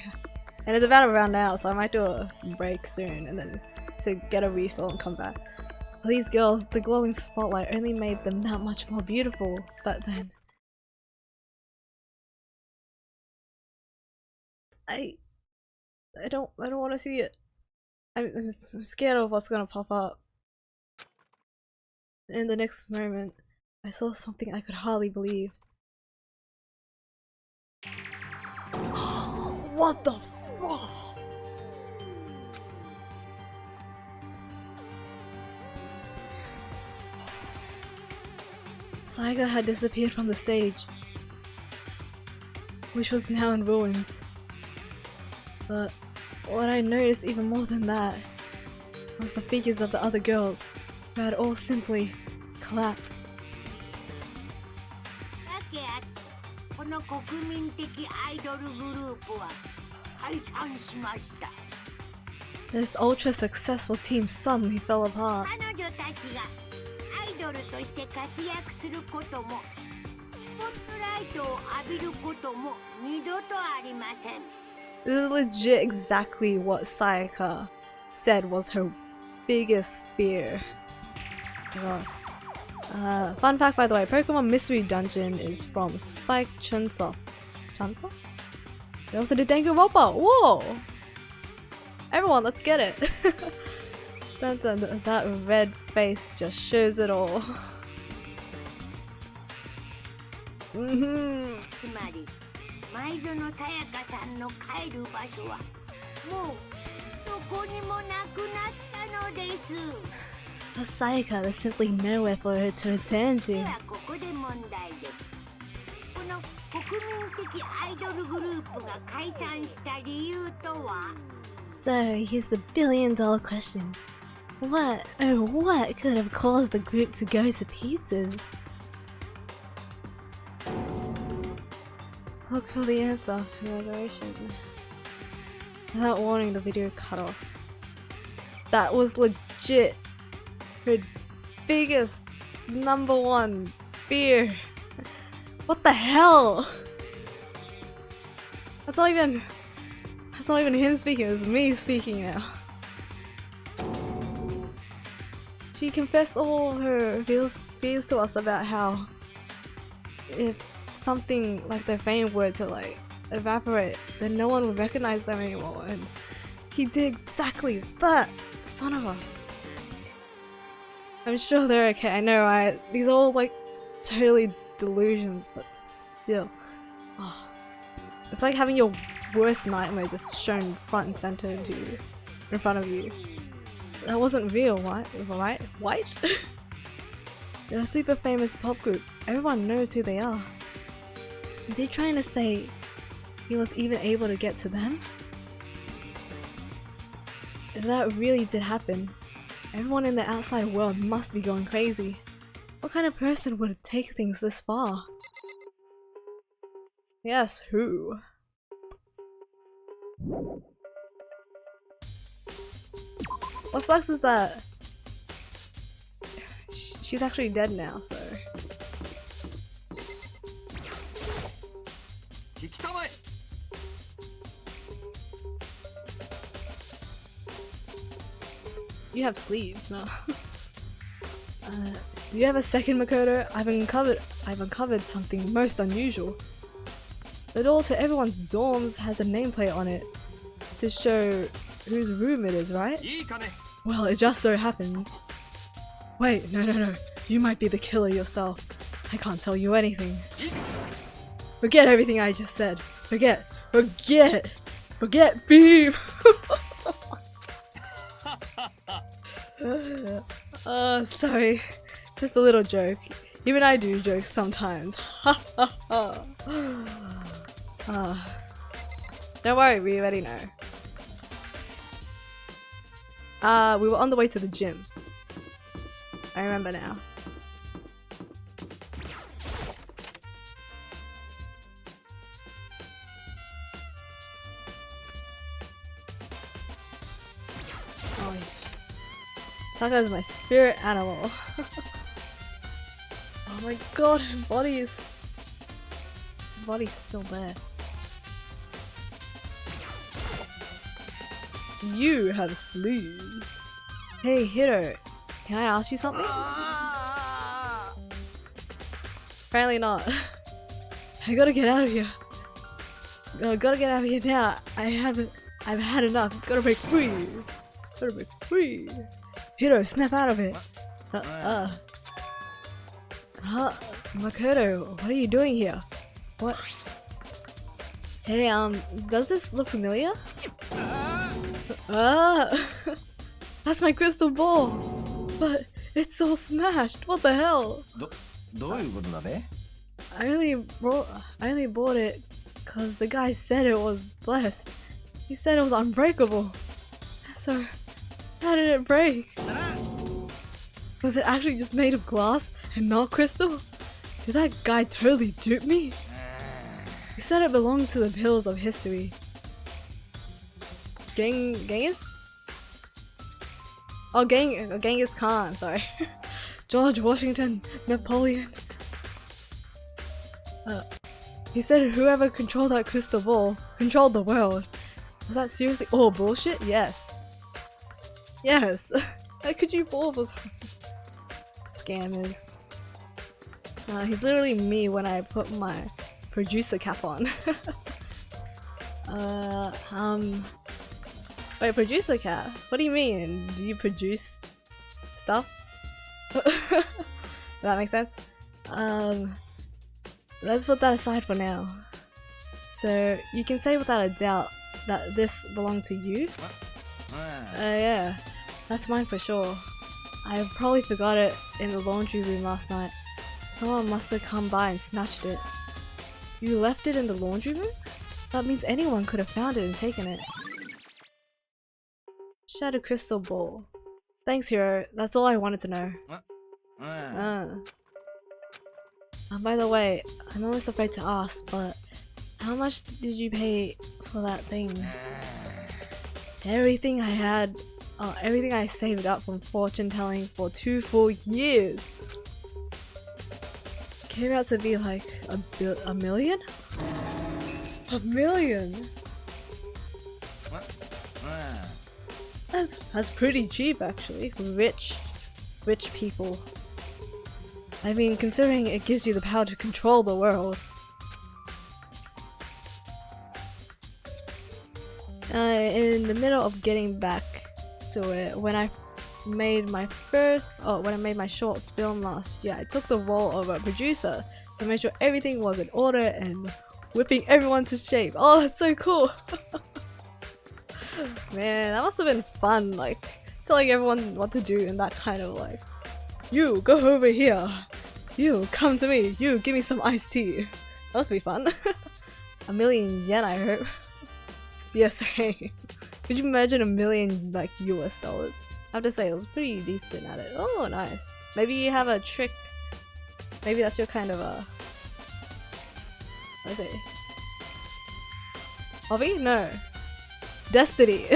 And it's about to run out, so I might do a break soon and then to get a refill and come back. For these girls, the glowing spotlight only made them that much more beautiful, but then... I don't want to see it. I'm scared of what's gonna pop up. In the next moment, I saw something I could hardly believe. What the fuck? Saiga had disappeared from the stage, which was now in ruins. But what I noticed even more than that was the figures of the other girls, who had all simply collapsed. だけあこの国民的アイドルグループは解散しました。 This ultra successful team suddenly fell apart. 彼女たちがアイドルとして活躍することもスポットライトを浴びることも二度とありません。 This is legit exactly what Sayaka said was her biggest fear. Fun fact, by the way, Pokemon Mystery Dungeon is from Spike Chunsoft. Chunsoft? They also did Danganronpa! Whoa! Everyone, let's get it! That red face just shows it all. つまり前園さやかさんの帰る場所はもうどこにもなくなったのです。 For Sayaka, there's simply nowhere for her to return で to. はここで問題です。この国民的アイドルグループが解散した理由とは So here's the $1 billion question. What, oh what could have caused the group to go to pieces? Look for the answer to your evaluation. Without warning, the video cut off. That was legit her biggest #1 fear. What the hell? That's not even him speaking, it's me speaking now. She confessed all of her fears to us about how if something like their fame were to like evaporate, then no one would recognize them anymore, and he did exactly that, son of a... I'm sure they're okay, I know, right? These are all like totally delusions, but still. Oh. It's like having your worst nightmare just shown front and center to you, in front of you. That wasn't real, right? White? They're a super famous pop group. Everyone knows who they are. Is he trying to say he was even able to get to them? If that really did happen, everyone in the outside world must be going crazy. What kind of person would take things this far? Yes, who? What sucks is that she's actually dead now, so... You have sleeves, no? Do you have a second, Makoto? I've uncovered something most unusual. The door to everyone's dorms has a nameplate on it to show whose room it is, right? Well, it just so happens. Wait, no. You might be the killer yourself. I can't tell you anything. Forget everything I just said. Forget Beam! Sorry. Just a little joke. Even I do jokes sometimes. Don't worry, we already know. We were on the way to the gym. I remember now. Oh, Taka is my spirit animal. Oh my god, her body's still there. You have sleeves. Hey Hiro, can I ask you something? Apparently not. I gotta get out of here. Gotta get out of here now. I've had enough. Gotta break free. Hiro, snap out of it. Makoto, what are you doing here? What? Hey, does this look familiar? That's my crystal ball! But it's all smashed, what the hell? どういうことだべ? I only bought it because the guy said it was blessed. He said it was unbreakable. So, how did it break? Was it actually just made of glass and not crystal? Did that guy totally dupe me? He said it belonged to the pillars of history. Genghis? Oh, Genghis Khan, sorry. George Washington, Napoleon. He said whoever controlled that crystal ball controlled the world. Was that seriously all bullshit? Yes. Yes. How could you fall for scammers? He's literally me when I put my producer cap on. Wait, producer cap? What do you mean? Do you produce stuff? Does that make sense? Let's put that aside for now. So, you can say without a doubt that this belonged to you? Yeah, that's mine for sure. I probably forgot it in the laundry room last night. Someone must have come by and snatched it. You left it in the laundry room? That means anyone could have found it and taken it. Shattered crystal ball. Thanks, Hero. That's all I wanted to know. By the way, I'm almost afraid to ask, but how much did you pay for that thing? Everything I had, everything I saved up from fortune telling for 2 full years. Came out to be like a million? A million? That's pretty cheap actually for rich people. I mean, considering it gives you the power to control the world. In the middle of getting back to it, when I made my short film last year, I took the role of a producer to make sure everything was in order and whipping everyone to shape. Oh, that's so cool! Man, that must have been fun, like, telling everyone what to do in that kind of like, you, go over here! You, come to me! You, give me some iced tea! That must be fun. A million yen, I hope. Yes, hey. Could you imagine a million, like, US dollars? I have to say, it was pretty decent at it. Oh, nice. Maybe you have a trick. Maybe that's your kind of a... what is it? Hobby? No. Destiny!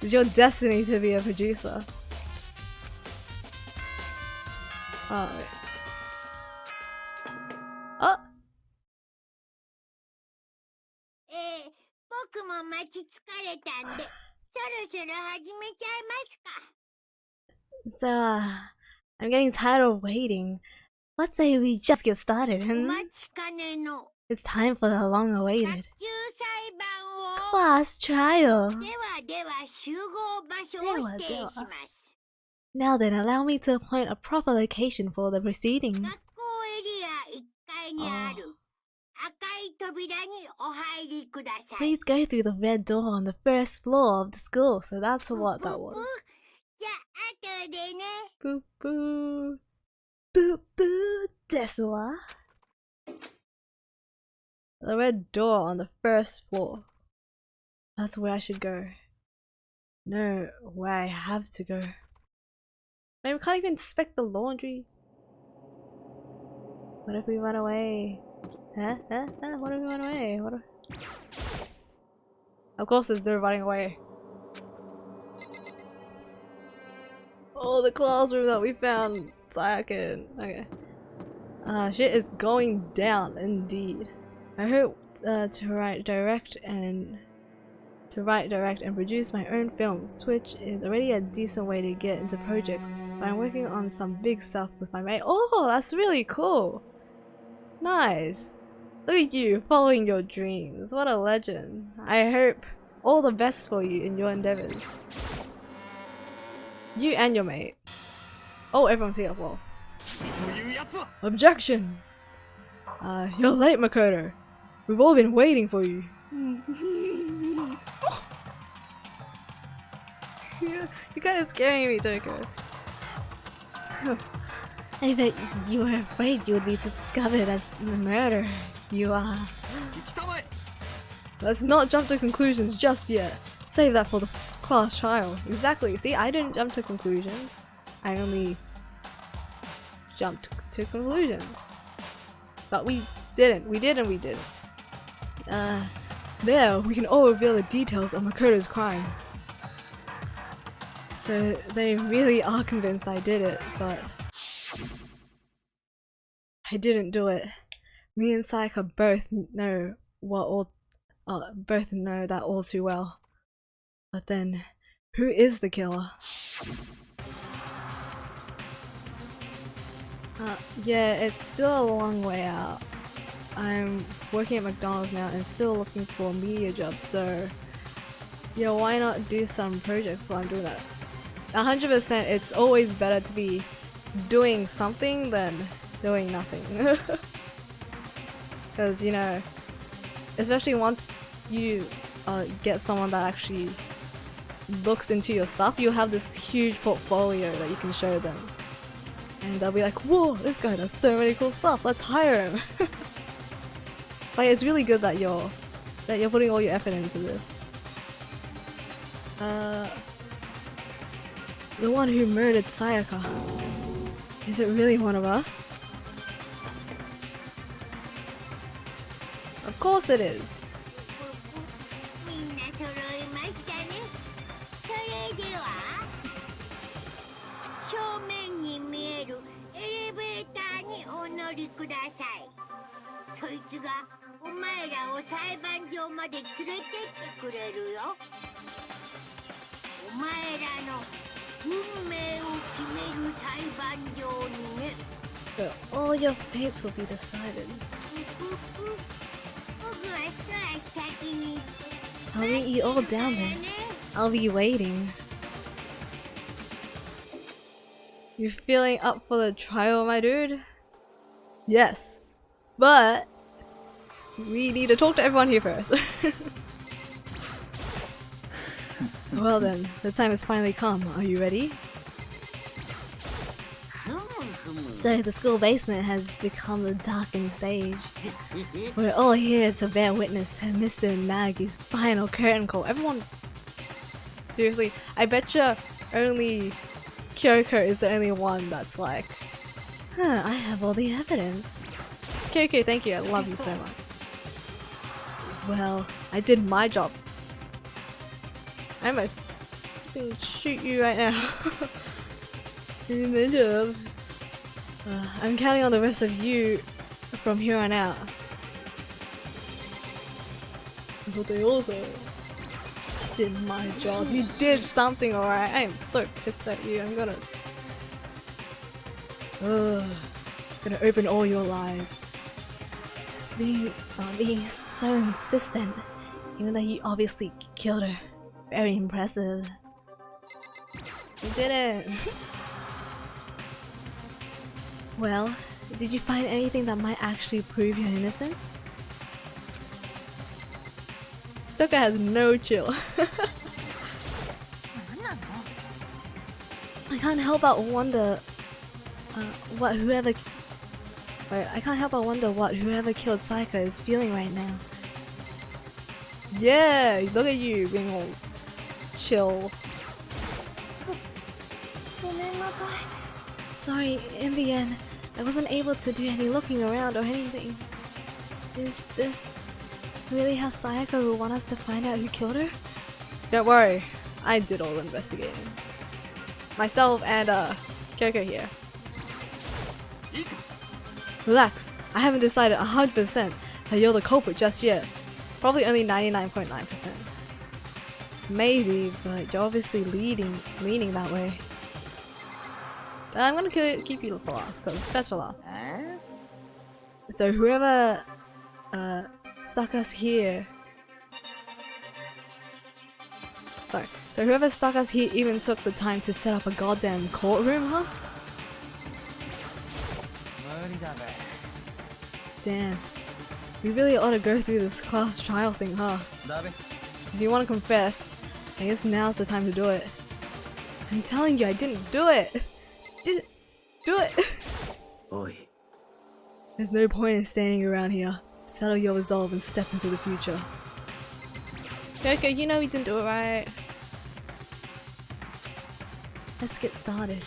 It's your destiny to be a producer. Oh, wait. Oh! 僕も待ち疲れたんで、そろそろ始めちゃいますか。So, I'm getting tired of waiting. Let's say we just get started, お hmm? 待ちかねの It's time for the 卓 long-awaited 球裁判を。 class trial. では集合場所を指定します。 Now then, allow me to appoint a proper location for the 学校 proceedings. エリア1階にある赤い扉にお入りください。 Please go through the red door on the first floor of the school. So that's what that was. じゃあ後でね。 Boop boop. Boo boo, desu wa? The red door on the first floor. That's where I should go. No, where I have to go. Maybe we can't even inspect the laundry. What if we run away? Huh? What if we run away? What if... Of course there's no running away. Oh, the classroom that we found. Second. Okay. Shit is going down indeed. I hope to write, direct, and produce my own films. Twitch is already a decent way to get into projects, but I'm working on some big stuff with my mate. Oh, that's really cool. Nice. Look at you, following your dreams. What a legend. I hope all the best for you in your endeavors. You and your mate. Oh, everyone's here. Well. Objection! You're late, Makoto. We've all been waiting for you. You're kind of scaring me, Joko. I bet you were afraid you would be discovered as the murderer. You are. Let's not jump to conclusions just yet. Save that for the class trial. Exactly. See, I didn't jump to conclusions. I only jumped to conclusions. But we didn't. We did and we didn't. There, we can all reveal the details of Makoto's crime. So they really are convinced I did it, but I didn't do it. Me and Sayaka both know that all too well. But then, who is the killer? Yeah, it's still a long way out. I'm working at McDonald's now and still looking for a media job, so yeah, why not do some projects while I'm doing that? 100%, it's always better to be doing something than doing nothing. Because, you know, especially once you get someone that actually looks into your stuff, you'll have this huge portfolio that you can show them. And they'll be like, whoa, this guy does so many cool stuff, let's hire him. But it's really good that you're putting all your effort into this. The one who murdered Sayaka. Is it really one of us? Of course it is. みんな揃いましたね。それでは正面に見えるエレベーターにお乗りください。そいつがお前らを裁判場まで連れてってくれるよ。お前らの運命を決める裁判場にね。 But all your fates will be decided. 僕は一足先に I'll meet you all down there. I'll be waiting. You feeling up for the trial, my dude? Yes. But we need to talk to everyone here first. Well then, the time has finally come. Are you ready? So the school basement has become the darkened stage. We're all here to bear witness to Mr. Nagi's final curtain call. Everyone, seriously, I betcha only Kyoko is the only one that's like, I have all the evidence. Kyoko, thank you, I love you so much. Well, I did my job. I'm gonna shoot you right now. Did my job. I'm counting on the rest of you from here on out. That's what they all say. Did my job. You did something, alright. I am so pissed at you. I'm gonna open all your lies. Being so insistent, even though you obviously killed her. Very impressive. You didn't. Well, did you find anything that might actually prove your innocence? Toka has no chill. I can't help but wonder what whoever killed Saika is feeling right now. Yeah, look at you being all chill. Sorry, in the end, I wasn't able to do any looking around or anything. Is this really how Sayaka would want us to find out who killed her? Don't worry, I did all the investigating. Myself and Kyoko here. Relax, I haven't decided 100% that you're the culprit just yet. Probably only 99.9%. Maybe, but you're obviously leaning that way. I'm gonna keep you for last, cause best for last. So whoever stuck us here. Sorry. So whoever stuck us here even took the time to set up a goddamn courtroom, huh? Damn. We really ought to go through this class trial thing, huh? If you want to confess, I guess now's the time to do it. I'm telling you, I didn't do it! Didn't do it! おい There's no point in standing around here. Settle your resolve and step into the future. Kyoko, you know we didn't do it right. Let's get started.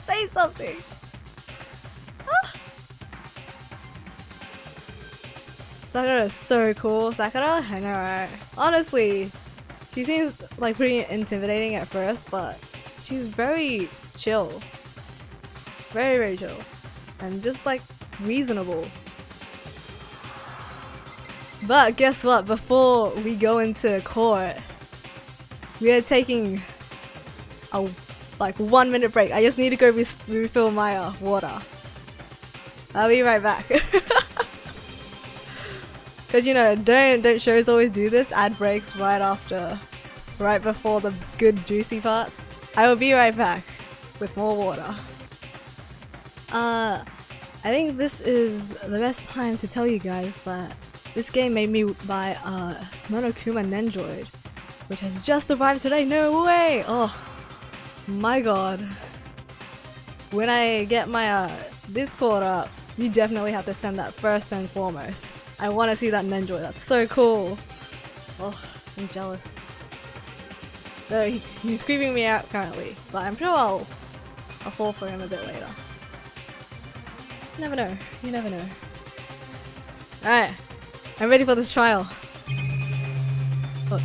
Say something! Ah! Sakura is so cool. Sakura? I know, right? Honestly, she seems like pretty intimidating at first, but she's very chill. Very, very chill. And just like reasonable. But guess what? Before we go into court, we are taking a like 1 minute break. I just need to go refill my water. I'll be right back. Cause you know, don't shows always do this? Ad breaks right before the good juicy parts. I will be right back with more water. I think this is the best time to tell you guys that this game made me buy Monokuma Nendroid, which has just arrived today. No way! Oh my god. When I get my Discord up, you definitely have to send that first and foremost. I want to see that Nendroid. That's so cool. Oh, I'm jealous. Though he's creeping me out currently, but I'm sure I'll fall for him a bit later. You never know. You never know. Alright. I'm ready for this trial. Oops.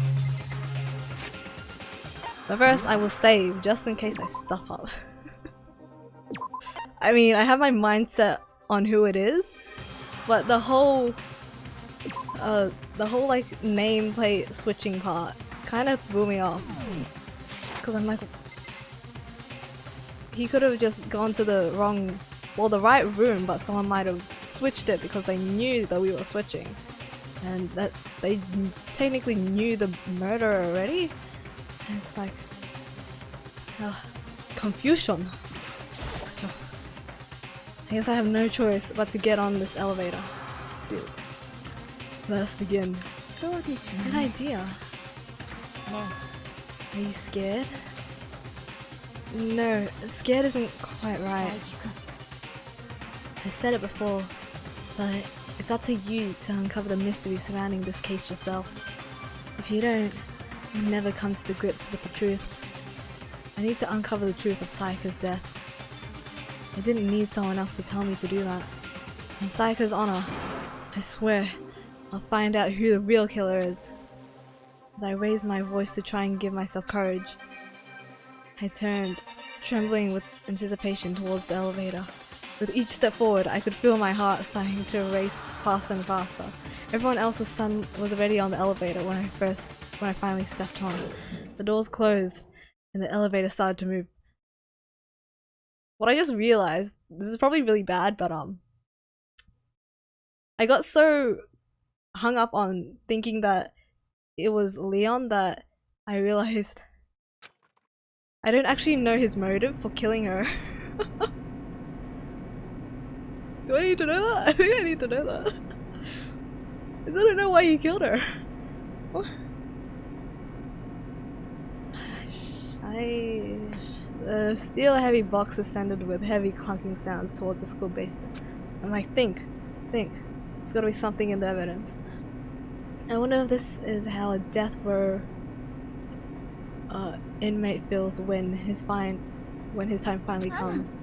But first I will save, just in case I stuff up. I mean, I have my mindset on who it is, but the whole like nameplate switching part kind of threw me off. Because I'm like, he could have just gone to the right room, but someone might have switched it because they knew that we were switching. And that they technically knew the murderer already. And it's like confusion. I guess I have no choice but to get on this elevator. Dude. Let us begin. Good idea. Are you scared? No, scared isn't quite right. I said it before, but it's up to you to uncover the mystery surrounding this case yourself. If you don't, you'll never come to the grips with the truth. I need to uncover the truth of Sayaka's death. I didn't need someone else to tell me to do that. In Sayaka's honor, I swear, I'll find out who the real killer is. As I raised my voice to try and give myself courage, I turned, trembling with anticipation towards the elevator. With each step forward, I could feel my heart starting to race faster and faster. Everyone else was already on the elevator when I finally stepped on. The doors closed, and the elevator started to move. What I just realized, this is probably really bad, but I got so hung up on thinking that it was Leon that I realized I don't actually know his motive for killing her. Do I need to know that? I think I need to know that. I don't know why he killed her. What? The steel heavy box ascended with heavy clunking sounds towards the school basement. I'm like, think. There's gotta be something in the evidence. I wonder if this is how a death row inmate feels when his time finally comes.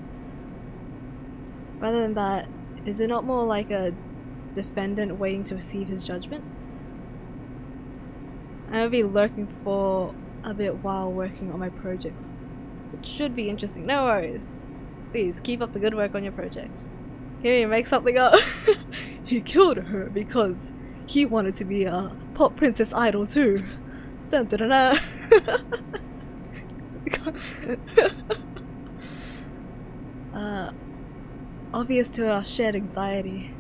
Rather than that, is it not more like a defendant waiting to receive his judgment? I'm gonna be lurking for a bit while working on my projects. It should be interesting. No worries. Please keep up the good work on your project. Here, make something up. He killed her because he wanted to be a pop princess idol too. Dun dun dun dun. Obvious to our shared anxiety,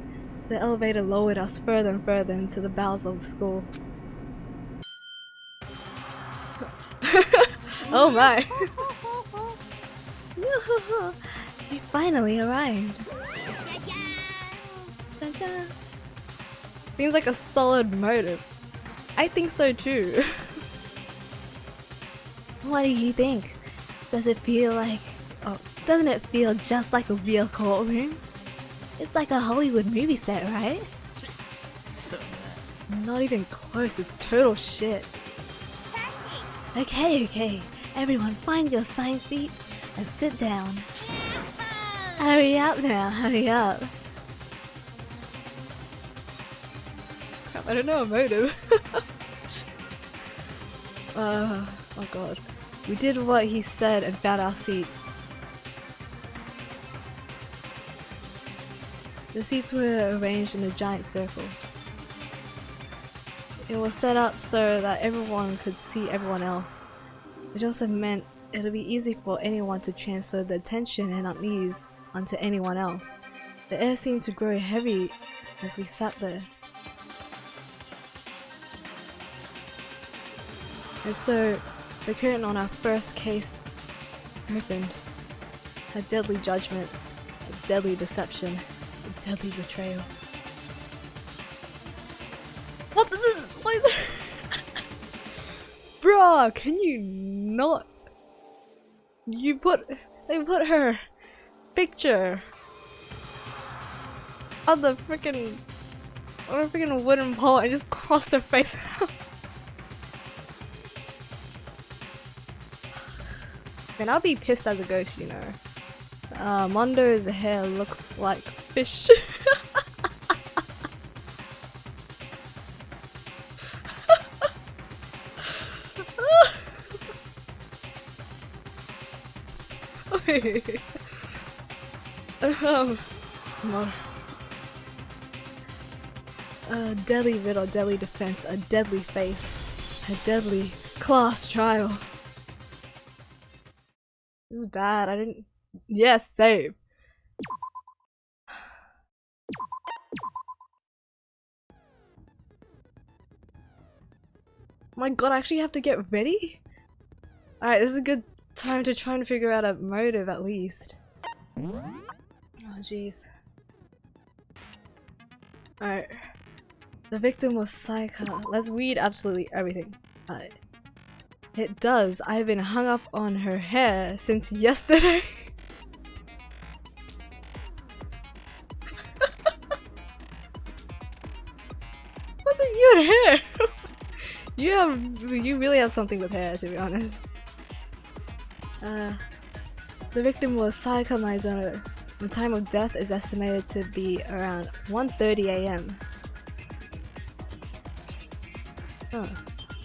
the elevator lowered us further and further into the bowels of the school. Oh my! You finally arrived. Seems like a solid motive. I think so too. What do you think? Does it feel like... Oh, Doesn't it feel just like a real courtroom? It's like a Hollywood movie set, right? Not even close, it's total shit. Okay. Everyone find your assigned seats and sit down. Hurry up now, hurry up. Crap, I don't know a motive. Oh god. We did what he said and found our seats. The seats were arranged in a giant circle. It was set up so that everyone could see everyone else, which also meant it would be easy for anyone to transfer the tension and unease onto anyone else. The air seemed to grow heavy as we sat there. And so, the curtain on our first case opened. A deadly judgment, a deadly deception, a deadly betrayal. What is it? Bruh, can you not? They put her picture on the freaking wooden pole and just crossed her face out. Man, I'll be pissed as a ghost, you know. Mondo's hair looks like fish. No. A deadly riddle, deadly defense, a deadly faith, a deadly class trial. This is bad. I didn't. Yes, save. My god, I actually have to get ready? Alright, this is a good time to try and figure out a motive at least. Oh jeez. Alright. The victim was Saika. Let's read absolutely everything. It does. I've been hung up on her hair since yesterday. What's with you and hair? You really have something with hair, to be honest. The victim was Saika Maizono. The time of death is estimated to be around 1:30 AM. Oh,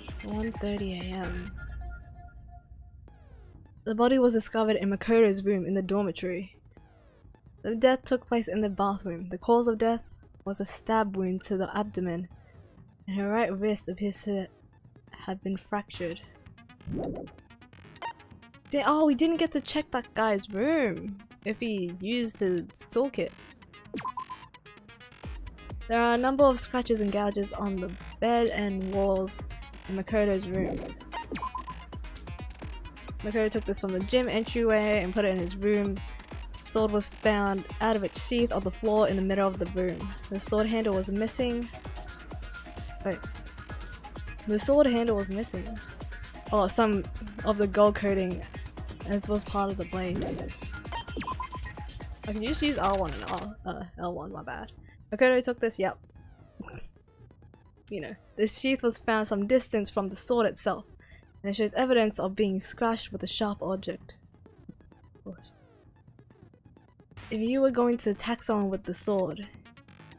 it's 1:30 AM. The body was discovered in Makoto's room in the dormitory. The death took place in the bathroom. The cause of death was a stab wound to the abdomen, and her right wrist appears to have been fractured. Oh, we didn't get to check that guy's room if he used his toolkit. There are a number of scratches and gouges on the bed and walls in Makoto's room. Makoto took this from the gym entryway and put it in his room. The sword was found out of its sheath on the floor in the middle of the room. The sword handle was missing. Wait. The sword handle was missing. Oh, some of the gold coating as was part of the blade. I can just use R1 and L1, my bad. Makoto took this, yep. You know, the sheath was found some distance from the sword itself, and it shows evidence of being scratched with a sharp object. If you were going to attack someone with the sword,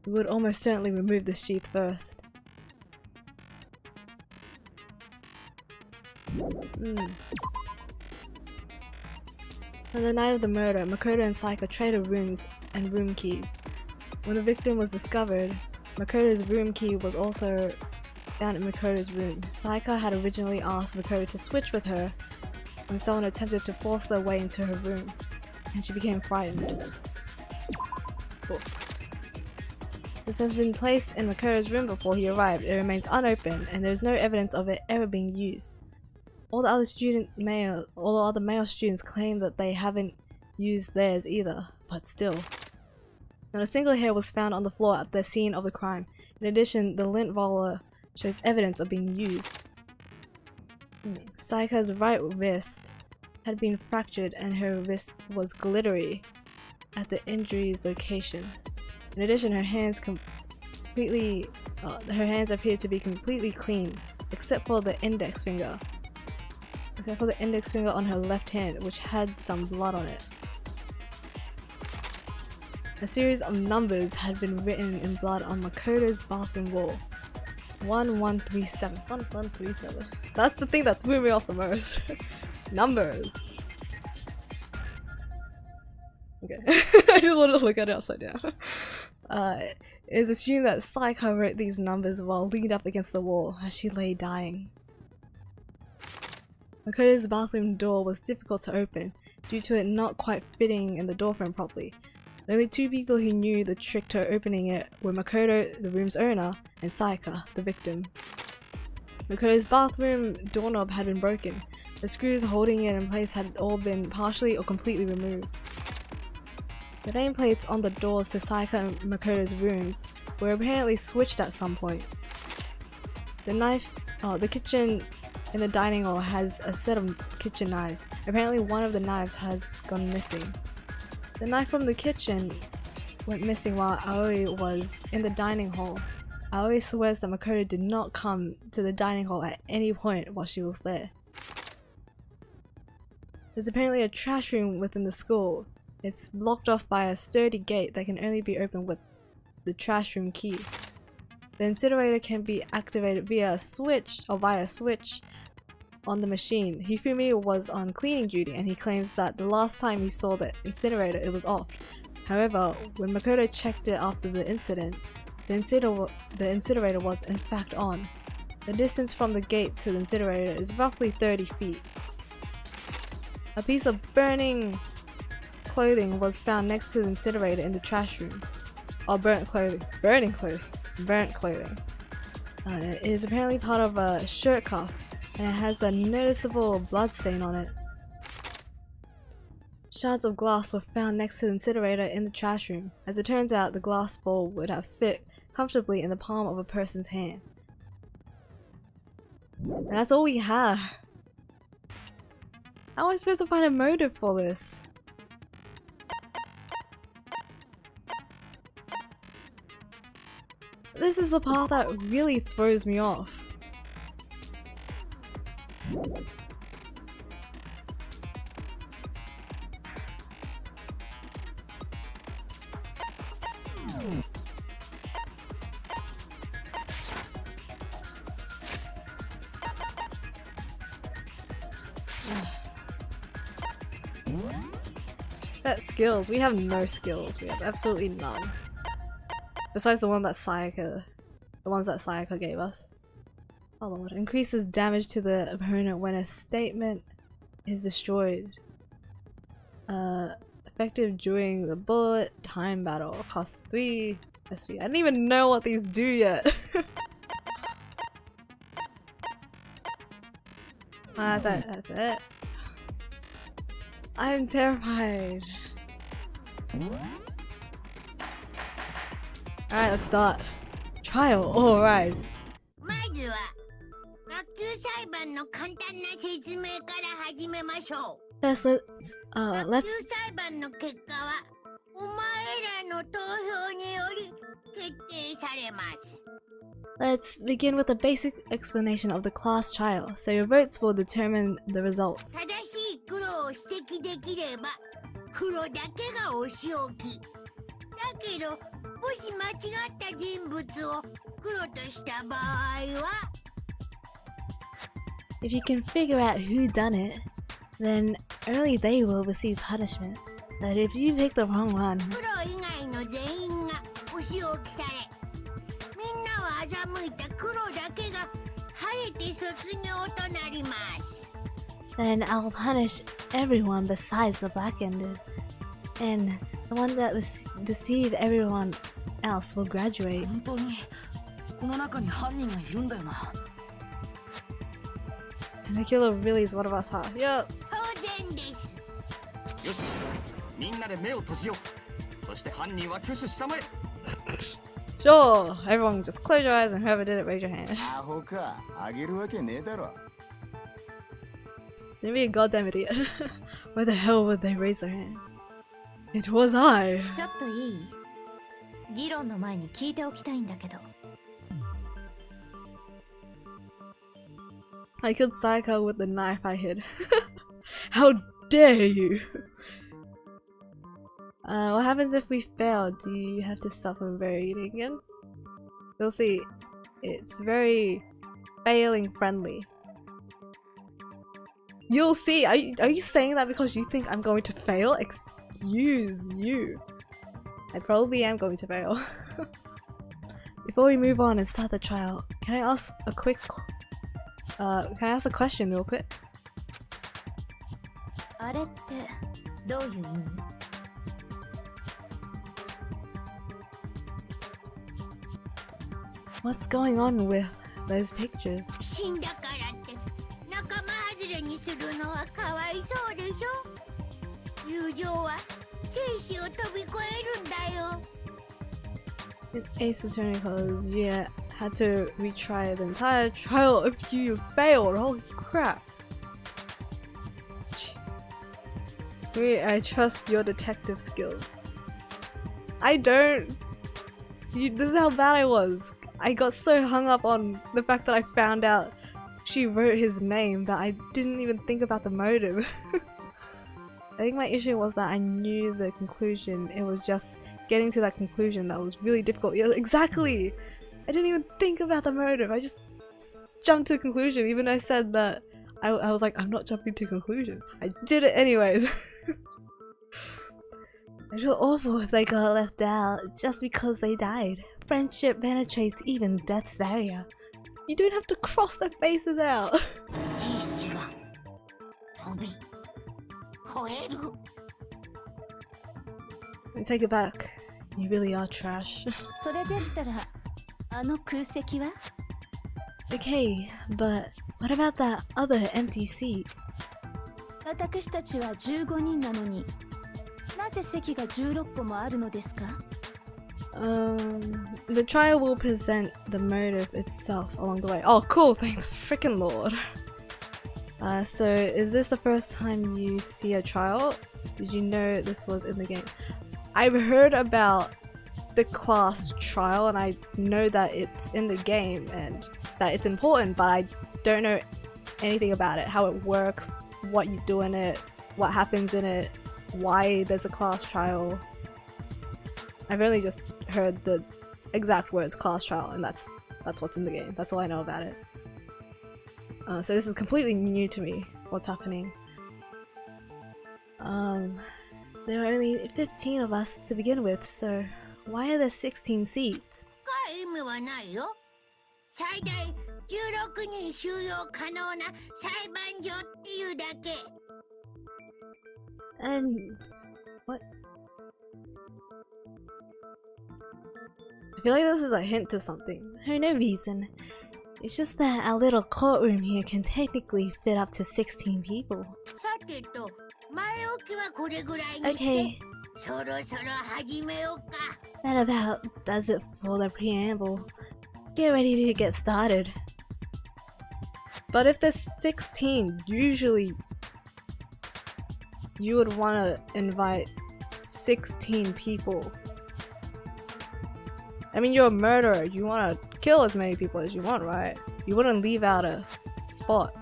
you would almost certainly remove the sheath first. On the night of the murder, Makoto and Saika traded rooms and room keys. When the victim was discovered, Makoto's room key was also found in Makoto's room. Saika had originally asked Makoto to switch with her when someone attempted to force their way into her room, and she became frightened. Cool. This has been placed in Makoto's room before he arrived. It remains unopened, and there is no evidence of it ever being used. All the other male students claim that they haven't used theirs either, but still. Not a single hair was found on the floor at the scene of the crime. In addition, the lint roller shows evidence of being used. Saika's right wrist had been fractured and her wrist was glittery at the injury's location. In addition, her hands appeared to be completely clean, except for the index finger. On her left hand, which had some blood on it. A series of numbers had been written in blood on Makoto's bathroom wall. 1137. 1137. That's the thing that threw me off the most. Numbers. Okay. I just wanted to look at it upside down. It is assumed that Saika wrote these numbers while leaned up against the wall as she lay dying. Makoto's bathroom door was difficult to open due to it not quite fitting in the doorframe properly. The only two people who knew the trick to opening it were Makoto, the room's owner, and Saika, the victim. Makoto's bathroom doorknob had been broken. The screws holding it in place had all been partially or completely removed. The nameplates on the doors to Saika and Makoto's rooms were apparently switched at some point. The kitchen in the dining hall has a set of kitchen knives. Apparently one of the knives had gone missing. The knife from the kitchen went missing while Aoi was in the dining hall. Aoi swears that Makoto did not come to the dining hall at any point while she was there. There's apparently a trash room within the school. It's blocked off by a sturdy gate that can only be opened with the trash room key. The incinerator can be activated via a switch on the machine. Hifumi was on cleaning duty and he claims that the last time he saw the incinerator it was off. However, when Makoto checked it after the incident, the incinerator was in fact on. The distance from the gate to the incinerator is roughly 30 feet. A piece of burning clothing was found next to the incinerator in the trash room. Oh, burnt clothing. Burning clothing. Burnt clothing. It is apparently part of a shirt cuff and it has a noticeable blood stain on it. Shards of glass were found next to the incinerator in the trash room. As it turns out, the glass ball would have fit comfortably in the palm of a person's hand. And that's all we have. How am I supposed to find a motive for this? This is the part that really throws me off. That skills. We have no skills. We have absolutely none. Besides the ones that Sayaka gave us. Oh lord. Increases damage to the opponent when a statement is destroyed. Effective during the bullet time battle. Costs 3 SP. I didn't even know what these do yet. That's it. That's it. I'm terrified. Alright, let's start. Trial, all rise. まずは学級裁判の簡単な説明から始めましょう。 First, 学 let's 級裁判の結果はお前らの投票により決定されます。 let's begin with a basic explanation of the class trial. So your votes will determine the results. 正しい黒を指摘できれば黒だけがお仕置き。だけどもし間違った人物を黒とした場合は If you can figure out who done it, then only they will receive punishment. But if you pick the wrong one, 黒以外の全員がお仕置きされみんなは欺いた黒だけが晴れて卒業となります。 then I'll punish everyone besides the black-ended. And the one that was deceived everyone else will graduate. 本当にこの中に犯人がいるんだよな。 And the killer really is one of us, huh? Yup. 当然です。よし、みんなで目を閉じよう。そして犯人は挙手したまえ。 Sure. Everyone just close your eyes and whoever did it, raise your hand. アホか、あげるわけねえだろ。Don't be a goddamn idiot. Why the hell would they raise their hand? It was I. ちょっといい？議論の前に聞いておきたいんだけど。I killed Sayaka with the knife I hid. How dare you! What happens if we fail? Do you have to stop from very eating again? You'll see. It's very failing friendly. You'll see. Are you saying that because you think I'm going to fail? Excuse you. I probably am going to fail. Before we move on and start the trial, can I ask a quick can I ask a question real quick? あれってどういう意味？ What's going on with those pictures? 死んだからって仲間外れにするのはかわいそうでしょ。友情は生死を飛び越えるんだよ。 In Ace Attorney Colors, yeah, had to retry the entire trial if you failed. Holy crap! Jeez. Wait, I trust your detective skills. I don't. This is how bad I was. I got so hung up on the fact that I found out she wrote his name that I didn't even think about the motive. I think my issue was that I knew the conclusion. It was just getting to that conclusion that was really difficult. Yeah, exactly! I didn't even think about the motive. I just jumped to a conclusion, even though I said that I was like, I'm not jumping to conclusion. I did it anyways. I feel awful if they got left out just because they died. Friendship penetrates even death's barrier. You don't have to cross their faces out. 生死が飛び越える。 I take it back. You really are trash. それでしたらあの空席は？ Okay, but what about that other empty seat? 私たちは15人なのになぜ席が16個もあるのですか？ The trial will present the motive itself along the way. Oh, cool! Thank the freaking lord. So is this the first time you see a trial? Did you know this was in the game? I've heard about the class trial and I know that it's in the game and that it's important, but I don't know anything about it, how it works, what you do in it, what happens in it, why there's a class trial. I've only just heard the exact words class trial and that's what's in the game. That's all I know about it. So this is completely new to me, what's happening. There are only 15 of us to begin with, so why are there 16 seats? 深い意味はないよ。最大16人収容可能な裁判所っていうだけ。 And what? I feel like this is a hint to something. For no reason. It's just that our little courtroom here can technically fit up to 16 people. さてと、前置きはこれぐらいにして、 Okay, そろそろ始めようか。 that about does it for the preamble. Get ready to get started. But if there's 16, usually you would want to invite 16 people. I mean, you're a murderer. You want to kill as many people as you want, right? You wouldn't leave out a spot.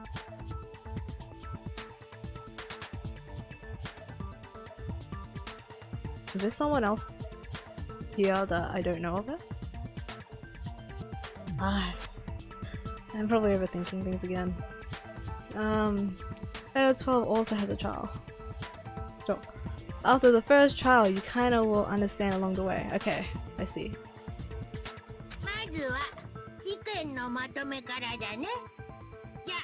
Is there someone else here that I don't know of it? Ah, I'm probably overthinking things again. Edo 12 also has a trial. Sure. After the first trial, you kind of will understand along the way. Okay, I see. まずは事件のまとめからだね。じゃあ、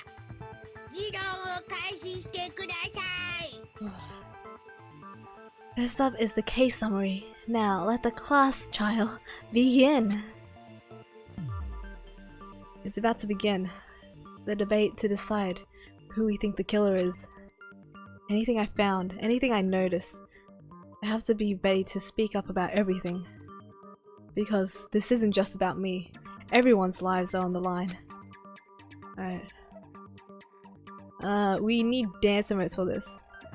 議論を開始してください。First up is the case summary. Now let the class trial begin. It's about to begin. The debate to decide who we think the killer is. Anything I found, anything I noticed, I have to be ready to speak up about everything. Because this isn't just about me. Everyone's lives are on the line. Alright. We need dance emotes for this.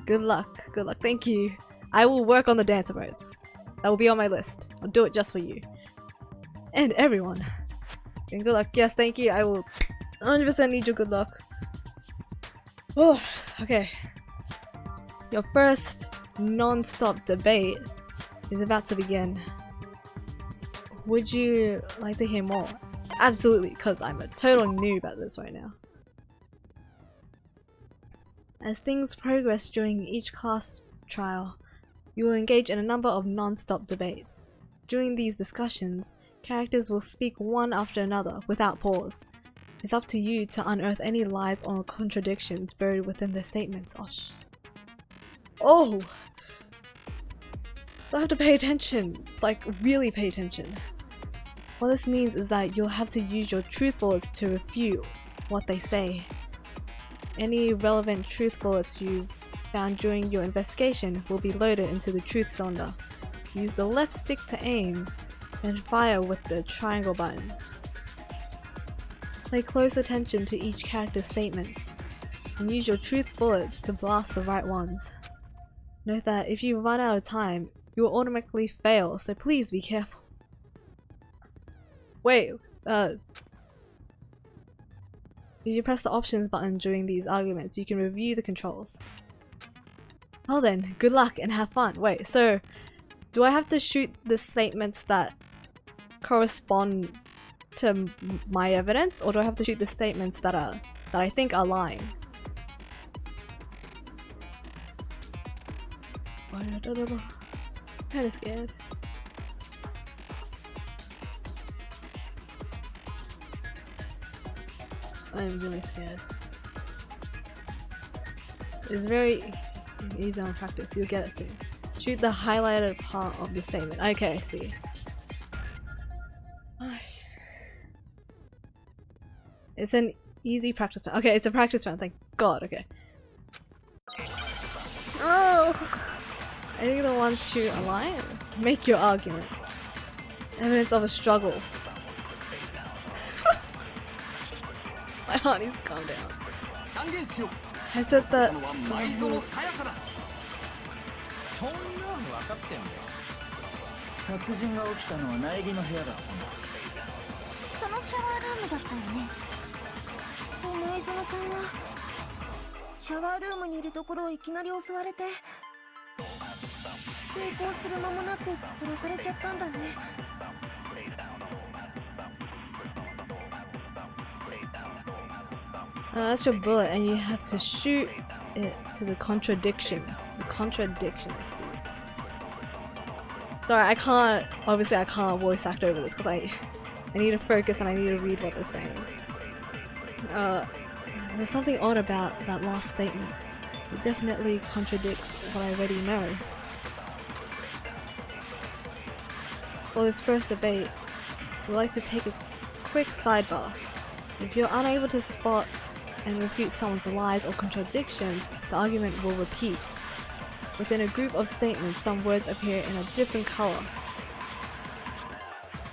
Good luck. Good luck. Thank you. I will work on the dance emotes. That will be on my list. I'll do it just for you. And everyone. And good luck. Yes, thank you. I will 100% need your good luck. Oh, okay. Your first non-stop debate is about to begin. Would you like to hear more? Absolutely, because I'm a total noob at this right now. As things progress during each class trial, you will engage in a number of non-stop debates. During these discussions, characters will speak one after another without pause. It's up to you to unearth any lies or contradictions buried within their statements. Oh! So I have to pay attention, like really pay attention. What this means is that you'll have to use your truth bullets to refute what they say. Any relevant truth bullets you found during your investigation will be loaded into the truth cylinder. Use the left stick to aim, then fire with the triangle button. Pay close attention to each character's statements, and use your truth bullets to blast the right ones. Note that if you run out of time, you will automatically fail, so please be careful. Wait, if you press the options button during these arguments, you can review the controls. Well then, good luck and have fun. Wait, so do I have to shoot the statements that correspond to my evidence, or do I have to shoot the statements that I think are lying? I'm kinda scared. I'm really scared. It's very easy on practice, you'll get it soon. Shoot the highlighted part of the statement. Okay, I see. It's an easy practice round. Okay, it's a practice round, thank God, okay. Oh! I think the ones who are lying, make your argument. Evidence of a struggle. My heart needs to calm down. I said that. そんなの分かってんだよ。殺人が起きたのは苗木の部屋だったんだ。そのシャワールームだったよね。で前園さんはシャワールームにいるところをいきなり襲われて抵抗する間もなく殺されちゃったんだね。That's your bullet, and you have to shoot it to the contradiction. The contradiction, I see. Sorry, I can't. Obviously, I can't voice act over this because I need to focus and I need to read what they're saying. There's something odd about that last statement. It definitely contradicts what I already know. For this first debate, we'd like to take a quick sidebar. If you're unable to spot and refute someone's lies or contradictions, the argument will repeat. Within a group of statements, some words appear in a different color.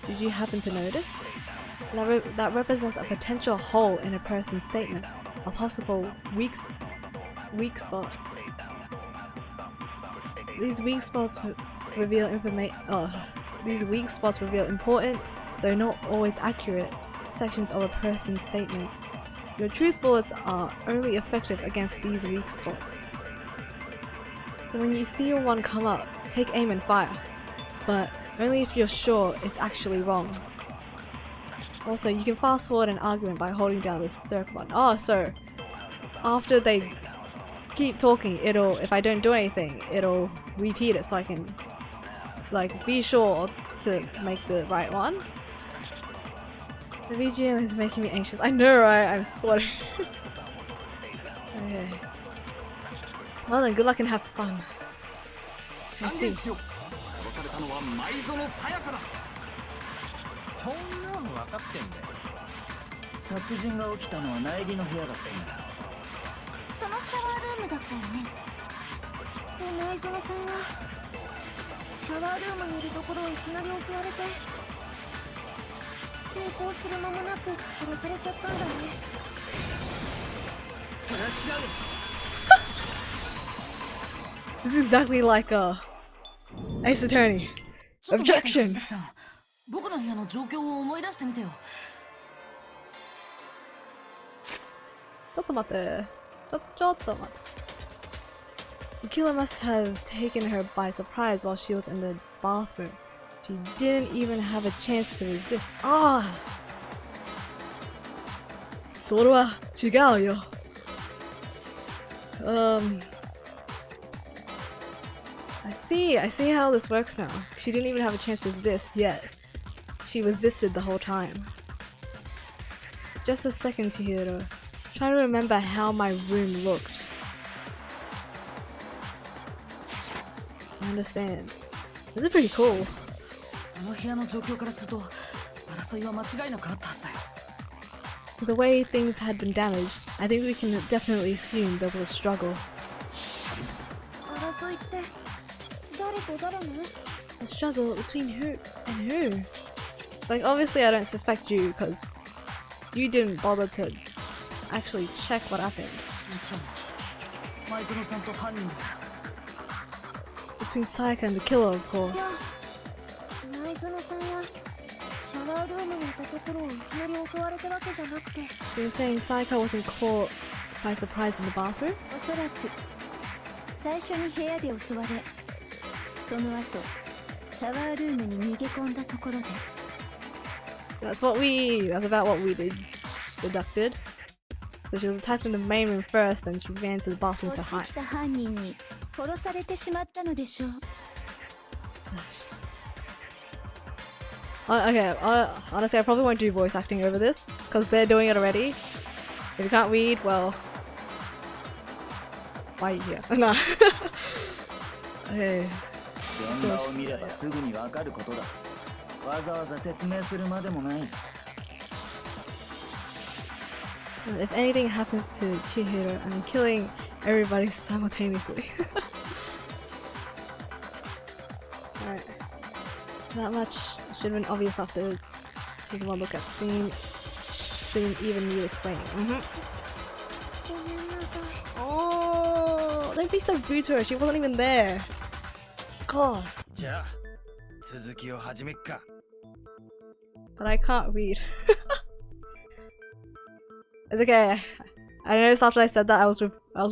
Did you happen to notice? That represents a potential hole in a person's statement, a possible weak spot. These weak spots reveal important, though not always accurate, sections of a person's statement. Your truth bullets are only effective against these weak spots. So when you see one come up, take aim and fire, but only if you're sure it's actually wrong. Also, you can fast forward an argument by holding down the circle button. Oh, so after they keep talking, if I don't do anything, it'll repeat it so I can like be sure to make the right one. The BGM is making me anxious. I know, right? I'm sweating. Okay. Well then, good luck and have fun. I see. そんなの分かってんだよ。殺人が起きたのは苗木の部屋だったんだ。そのシャワールームだったよね。きっと前園さんがシャワールームにいるところをいきなり襲われて抵抗する間もなく殺されちゃったんだね。This is exactly like Ace Attorney. ちょっと待って、 Objection! 藤崎さん。僕の部屋の状況を思い出してみてよ。ちょっと待って。ちょっと待って。The killer must have taken her by surprise while she was in the bathroom. She didn't even have a chance to resist. Ah! それは違うよ。I see how this works now. She didn't even have a chance to resist, yet she resisted the whole time. Just a second, Chihiro. Try to remember how my room looked. I understand. This is pretty cool. あの部屋の状況からすると、争いは間違いなくあったはずだよ。The way things had been damaged, I think we can definitely assume there was a struggle. 争いって誰と誰の？ A struggle between who and who? Like, obviously I don't suspect you because you didn't bother to actually check what happened. もちろん、前園さんと犯人だよ。Between Sayaka and the killer, of course. じゃあ前園さんはシャワールームにいたところをいきなり襲われたわけじゃなくて、 So you're saying Sayaka wasn't caught by surprise in the bathroom? おそらく最初に部屋で襲われ、その後シャワールームに逃げ込んだところで。 That's about what we deducted. So she was attacked in the main room first, then she ran to the bathroom 追 to って hide. きた犯人に殺されてしまったのでしょう。 Okay, honestly, I probably won't do voice acting over this because they're doing it already. If you can't read, well, why are you here? No. Okay. 現場を見ればすぐにわかることだ。わざわざ説明するまでもない。 If anything happens to Chihiro, I'm killing everybody simultaneously. Alright. Not much should have been obvious after taking one look at the scene. Shouldn't even need explaining. ごめんなさい。 Oh, don't be so rude to her. She wasn't even there. God. じゃあ続きを始めっか。 But I can't read. It's okay. I noticed after I said that I was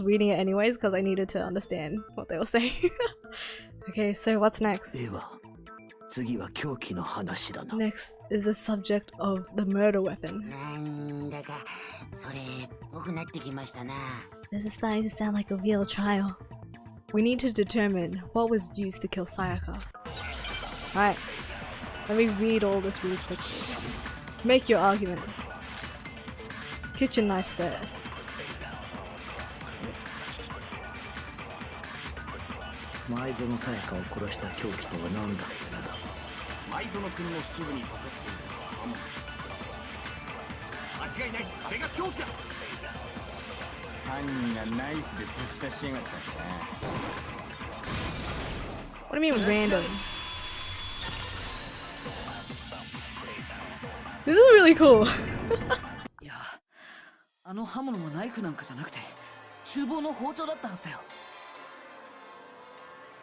reading it anyways because I needed to understand what they were saying. Okay, so what's next? では、次は凶器の話だな。 Next is the subject of the murder weapon. なんだかそれっぽくなってきましたな。 This is starting to sound like a real trial. We need to determine what was used to kill Sayaka. Alright, let me read all this really quickly. Make your argument. Kitchen knife set. 前園さやかを殺した凶器とは何だ。前園君の腹部に刺さっていた刃物。間違いない、あれが凶器だ。犯人がナイフでぶっ刺しやがったんだ。 What do you mean random? This is really cool. いや、あの刃物はナイフなんかじゃなくて、厨房の包丁だったはずだよ。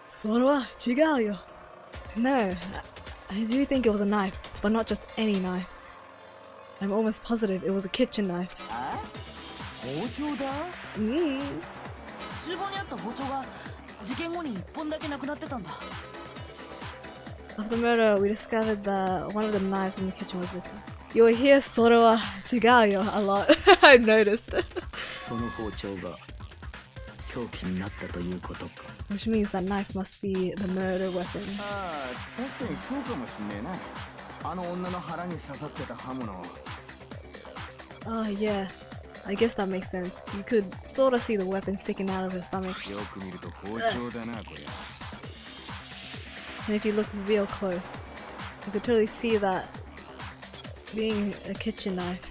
それは違うよ。No, I do think it was a knife, but not just any knife. I'm almost positive it was a kitchen knife. あ？包丁だ？ Mm. 厨房にあった包丁が事件後に1本だけなくなってたんだ。 After the murder, we discovered that one of the knives in the kitchen was missing. You'll hear それは違うよ a lot. I noticed. その包丁が凶器になったということか。 Which means that knife must be the murder weapon. ああ、確かにそうかもしんねえな。あの女の腹に刺さってた刃物。 Oh yeah, I guess that makes sense. You could sort of see the weapon sticking out of her stomach. よく見ると包丁だなこりゃ。 And if you look real close, you could totally see that being a kitchen knife.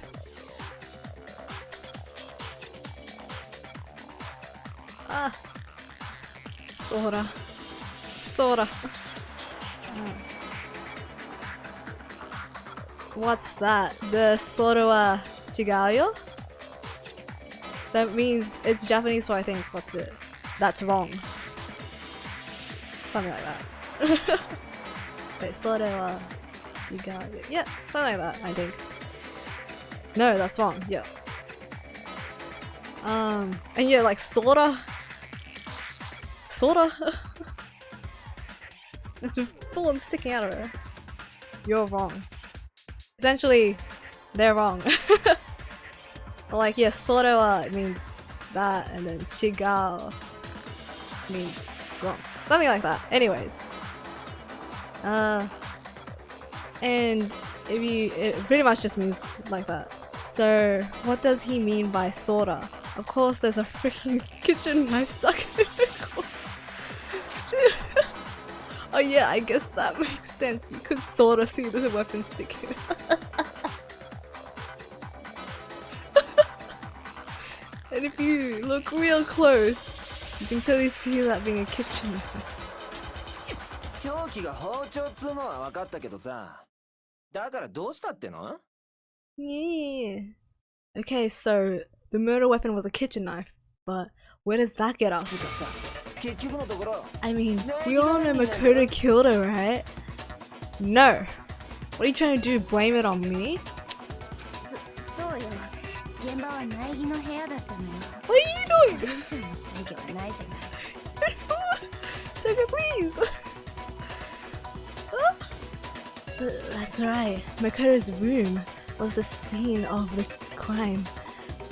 Ah, sorta. What's that? The それは違うよ? That means it's Japanese, so I think what's it? That's wrong. Something like that. Wait, sore wa chigau. Yeah, something like that, I think. No, that's wrong. Yeah. And yeah, like sorta. It's full on sticking out of her. You're wrong. Essentially, they're wrong. But like, yeah, sora wa means that, and then chigau means wrong. Something like that. Anyways. And it pretty much just means like that. So, what does he mean by sora? Of course, there's a freaking kitchen knife stuck in the corner. Oh yeah, I guess that makes sense. You could sorta see the weapon sticking. And if you look real close, you can totally see that being a kitchen knife. 凶器が包丁っつうのは分かったけどさ。だからどうしたっての？ Yeah. Okay, so the murder weapon was a kitchen knife, but where does that get us? I mean, we all know Makoto killed her, right? No. What are you trying to do? Blame it on me? そうよ。現場は苗木の部屋だったのよ。 What are you doing? これ以上の根拠はないじゃない。Take it, please. That's right. Makoto's room was the scene of the crime.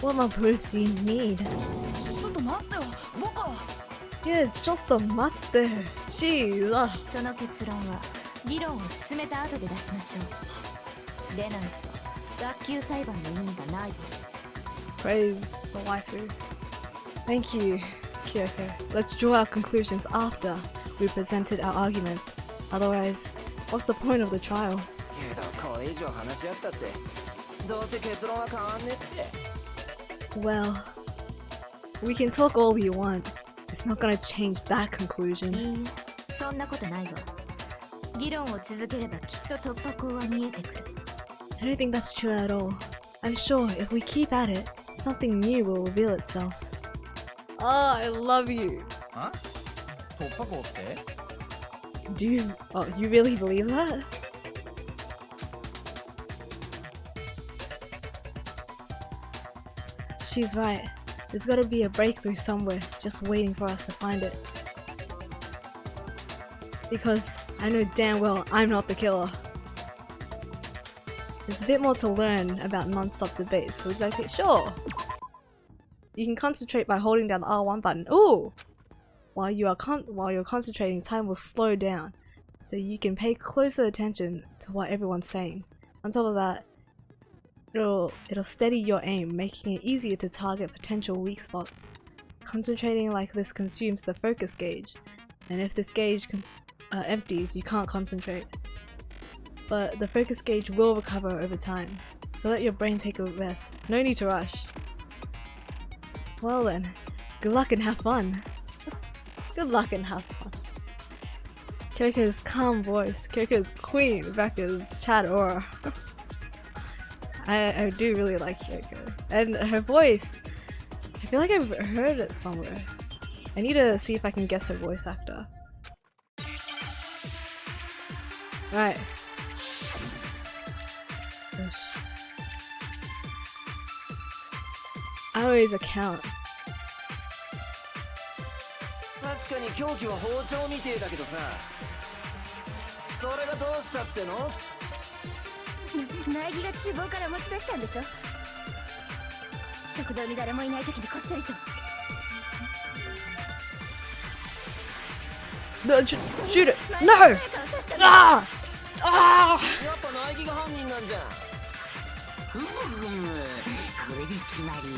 What more proof do you need? ちょっと待ってよ、僕は。Yeah, ちょっと待って。Jeez. その結論は議論を進めた後で出しましょう。でないと学級裁判の意味がないわ。Praise the waifu. Thank you, Kyoko. Let's draw our conclusions after we presented our arguments. Otherwise, what's the point of the trial? けどこれ以上話し合ったってどうせ結論は変わんねって。Well, we can talk all we want. It's not gonna change that conclusion. いいえ、そんなことないわ。議論を続ければきっと突破口は見えてくる。I don't think that's true at all. I'm sure if we keep at it, something new will reveal itself. Oh, I love you. あ？突破口って？ Do you? Oh, you really believe that? She's right. There's gotta be a breakthrough somewhere, just waiting for us to find it. Because I know damn well I'm not the killer. There's a bit more to learn about non-stop debates. Would you like to? Sure! You can concentrate by holding down the R1 button. Ooh! While you're concentrating, time will slow down, so you can pay closer attention to what everyone's saying. On top of that, it'll steady your aim, making it easier to target potential weak spots. Concentrating like this consumes the focus gauge, and if this gauge empties, you can't concentrate. But the focus gauge will recover over time, so let your brain take a rest. No need to rush. Well then, good luck and have fun. Good luck and have fun. Kyoko's calm voice, Kyoko's queen, Rebecca's chat aura. I do really like Kyoko. And her voice, I feel like I've heard it somewhere. I need to see if I can guess her voice actor. Right. Aoi's account. 確かに凶器は包丁みてえだけどさ。それがどうしたっての？苗木が厨房から持ち出したんでしょ。食堂に誰もいない時にこっそりと。No, shoot it! No! Ah! Ah! やっぱ苗木が犯人なんじゃん。ふむふむ、これで決まり。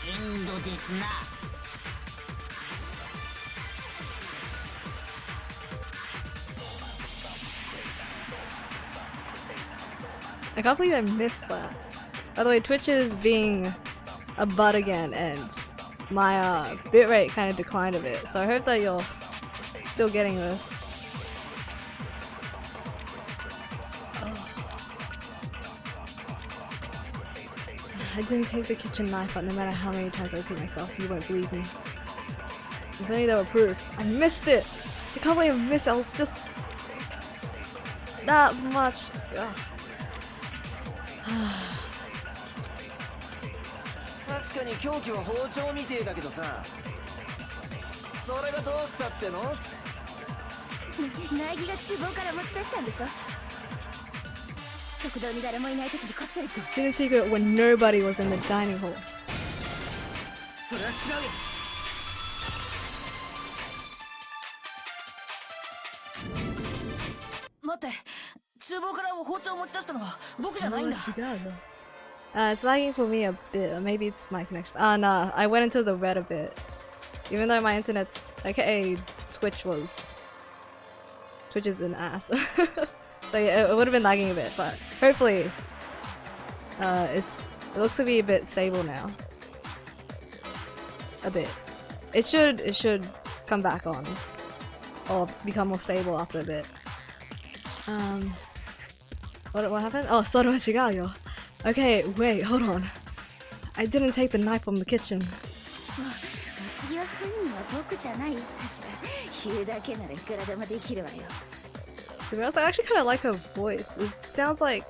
エンドですな。I can't believe I missed that. By the way, Twitch is being a butt again, and my bitrate kind of declined a bit, so I hope that you're still getting this. I didn't take the kitchen knife, but no matter how many times I repeat myself, you won't believe me. If only there were proof. I missed it! I can't believe I missed it. I was just that much. Ugh. 確かに凶器は包丁みてえだけどさ、それがどうしたっての？苗木が厨房から持ち出したんでしょ。食堂に誰もいない時にこっそりと。 Hidden secret when nobody was in the dining hall. それは違うよ。待って、厨房から包丁を持ち出したのは僕じゃないんだ。 It's lagging for me a bit, or maybe it's my connection. Ah, nah, I went into the red a bit. Even though my internet's aka Twitch is an ass. So yeah, it would have been lagging a bit, but hopefully it looks to be a bit stable now. A bit. It should come back on, or become more stable after a bit. What happened? Oh, Soro Shigayo. Okay, wait, hold on. I didn't take the knife from the kitchen. To be honest, I actually kind of like her voice. It sounds like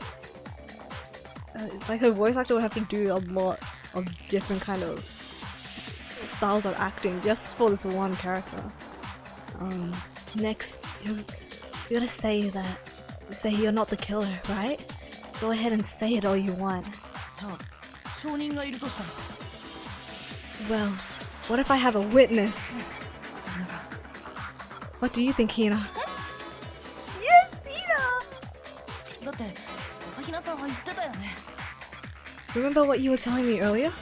her voice actor would have to do a lot of different kind of styles of acting just for this one character. Next, you're gonna say you're not the killer, right? Go ahead and say it all you want. じゃあ、証人がいるとしたら。 Well, what if I have a witness? 朝比奈さん。 What do you think, Hina? Yes, Hina! だって朝比奈さんは言ってたよね。 Remember what you were telling me earlier?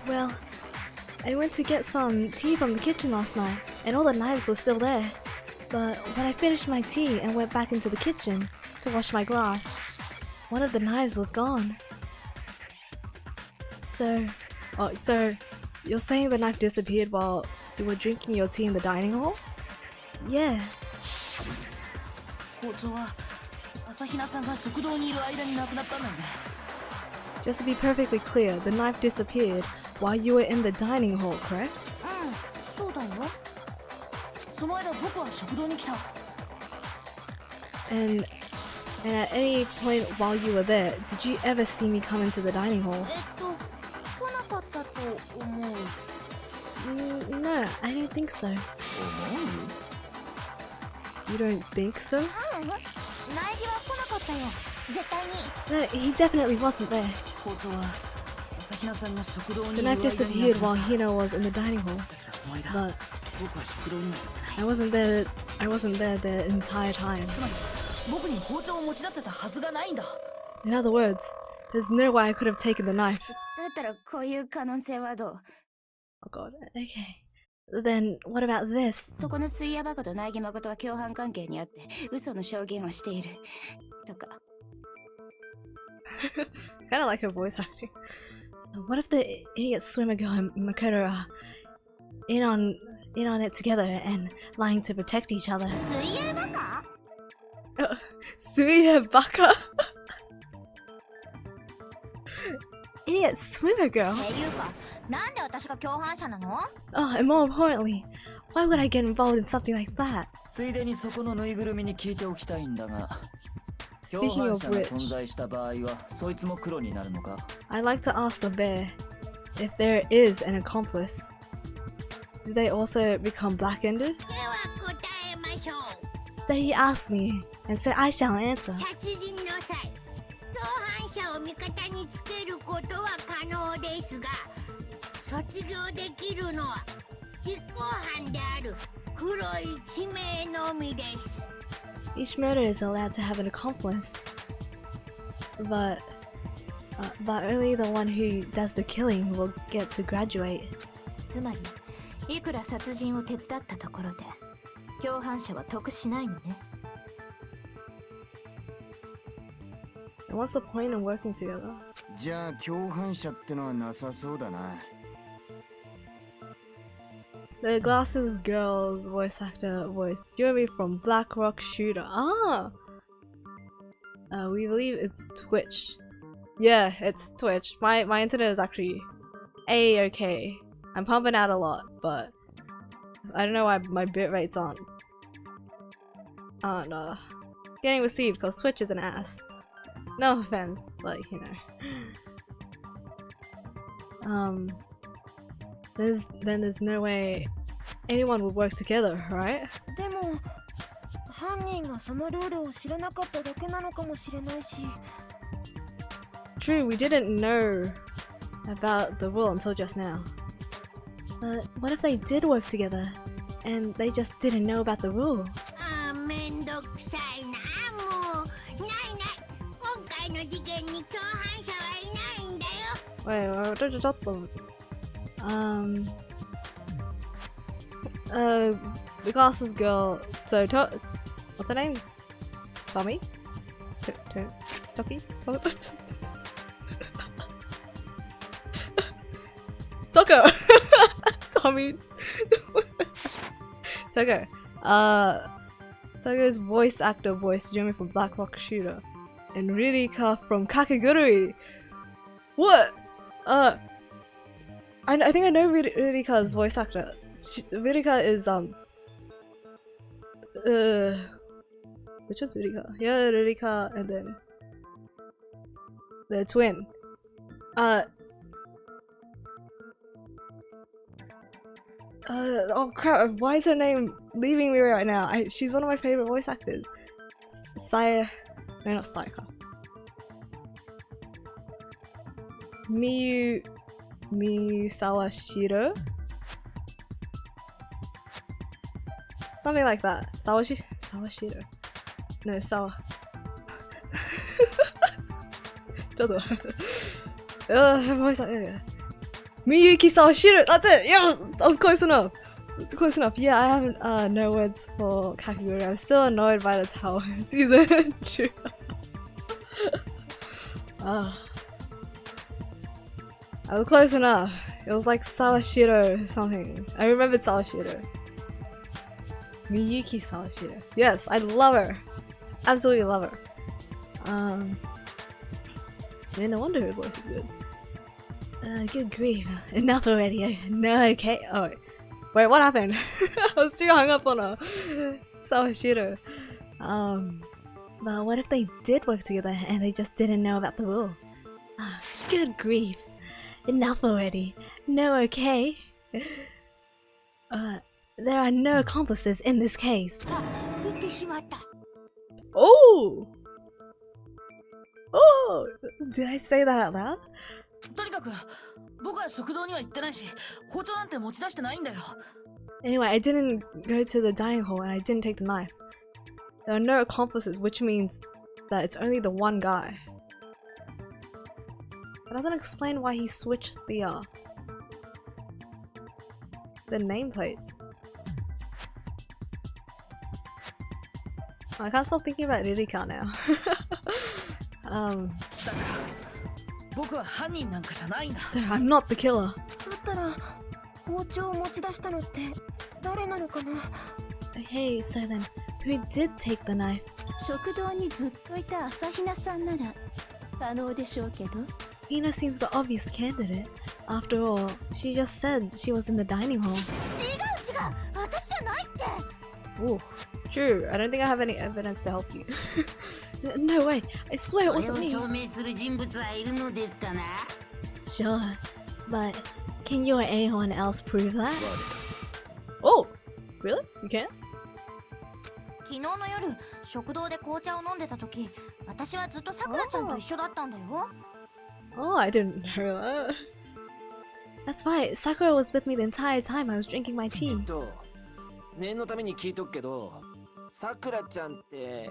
Well, I went to get some tea from the kitchen last night, and all the knives were still there. But when I finished my tea and went back into the kitchen to wash my glass, one of the knives was gone. So you're saying the knife disappeared while you were drinking your tea in the dining hall? Yeah. 包丁は朝比奈さんが食堂にいる間になくなったんだよね。 Just to be perfectly clear, the knife disappeared while you were in the dining hall, correct? そうだよ。その間僕は食堂に来た。 And at any point while you were there, did you ever see me come into the dining hall? 来なかったと思う。No, I don't think so. You don't think so? 苗木は来なかったよ。絶対に。 No, he definitely wasn't there. 包丁は朝比奈さんが食堂にい The る間 knife になく disappeared な while った。 Hina was in the dining hall. だけどその間、 But 僕は食堂には行ってない。 I wasn't there the entire time. つまり僕に包丁を持ち出せたはずがないんだ。 In other words, there's no way I could have taken the knife. だったらこういう可能性はどう？ Oh god, okay. Then what about this? そこの水屋バカと苗木誠は共犯関係にあって嘘の証言をしているとか。 Kinda like her voice acting. What if the idiot swimmer girl and Makoto are in on it together and lying to protect each other? 水泳バカ？ Suya baka. Idiot swimmer girl. っていうか、なんで私が共犯者なの？ Oh, and more importantly, why would I get involved in something like that? ついでにそこのぬいぐるみに聞いておきたいんだが、共 Speaking 犯 of 者が which, 存在した場合はそいつも黒になるのか？ I'd like to ask the bear if there is an accomplice. Do they also become black-ended? では答えましょう。 So he asked me, and so I shall answer. 殺人の際、共犯者を味方につけることは可能ですが、卒業できるのは実行犯である黒い地名のみです。 Each murder is allowed to have an accomplice, but only the one who does the killing will get to graduate. つまり、いくら殺人を手伝ったところで、共犯者は得しないのね。 And what's the point in working together? じゃあ共犯者ってのはなさそうだな。 The glasses girl's voice actor voice Jeremy from Black Rock Shooter. Ah! We believe it's Twitch. Yeah, it's Twitch. My internet is actually A-okay. I'm pumping out a lot, but I don't know why my bit rates aren't getting received because Twitch is an ass. No offense, but you know. There's no way anyone would work together, right? でも犯人がそのルールを知らなかっただけなのかもしれないし。 True, we didn't know about the rule until just now. But what if they did work together and they just didn't know about the rule? ああ、めんどくさいな。もうないない。今回の事件に共犯者はいないんだよ。Wait, the glasses girl. So, what's her name? Tommy? Toki? Toko! Tommy. Toko. Togo's voice actor voiced Yomi from Black Rock Shooter. And Ririka from Kakegurui. What? I think I know Ririka's voice actor. Ririka is which one's Ririka? Yeah, Ririka and then the twin. Oh crap, why is her name leaving me right now? She's one of my favorite voice actors. No, not Sayaka. Miyu Sawashiro? Something like that. Sawashiro. No, Sawa. Her voice actor. Miyuki Sawashiro! That's it! Yeah! I was close enough! Close enough. Yeah, I have no words for Kakegurui. I'm still annoyed by the tower season 2. I was close enough. It was like Sawashiro something. I remembered Sawashiro. Miyuki Sawashiro. Yes, I love her. Absolutely love her. Man, no wonder her voice is good. Good grief. Enough already. No, okay. Oh, wait, what happened? I was too hung up on a Sawashiro. But what if they did work together and they just didn't know about the rule? Good grief. Enough already. No, okay. There are no accomplices in this case. Oh! Oh! Did I say that out loud? とにかく僕は食堂には行ってないし、包丁なんて持ち出してないんだよ。 Anyway, I didn't go to the dining hall and I didn't take the knife. There are no accomplices, which means that it's only the one guy. That doesn't explain why he switched the nameplates. I can't stop thinking about Ririka now. 僕は犯人なんかじゃないんだ。 So I'm not the killer. だったら包丁を持ち出したのって誰なのかな。 Hey, so then, who did take the knife? 食堂にずっといた朝比奈さんなら可能でしょうけど。 Hina seems the obvious candidate. After all, she just said she was in the dining hall. 違う私じゃないって。 Ooh, true. I don't think I have any evidence to help you. No way, I swear it wasn't me. 証明する人物はいるのですかな。 Sure, but can you or anyone else prove that? Oh, really? You can't? 昨日の夜食堂で紅茶を飲んでた時、私はずっとさくらちゃんと一緒だったんだよ。 Oh, I didn't know that. That's right, Sakura was with me the entire time I was drinking my tea. 念のために聞いとくけど、さくらちゃんって。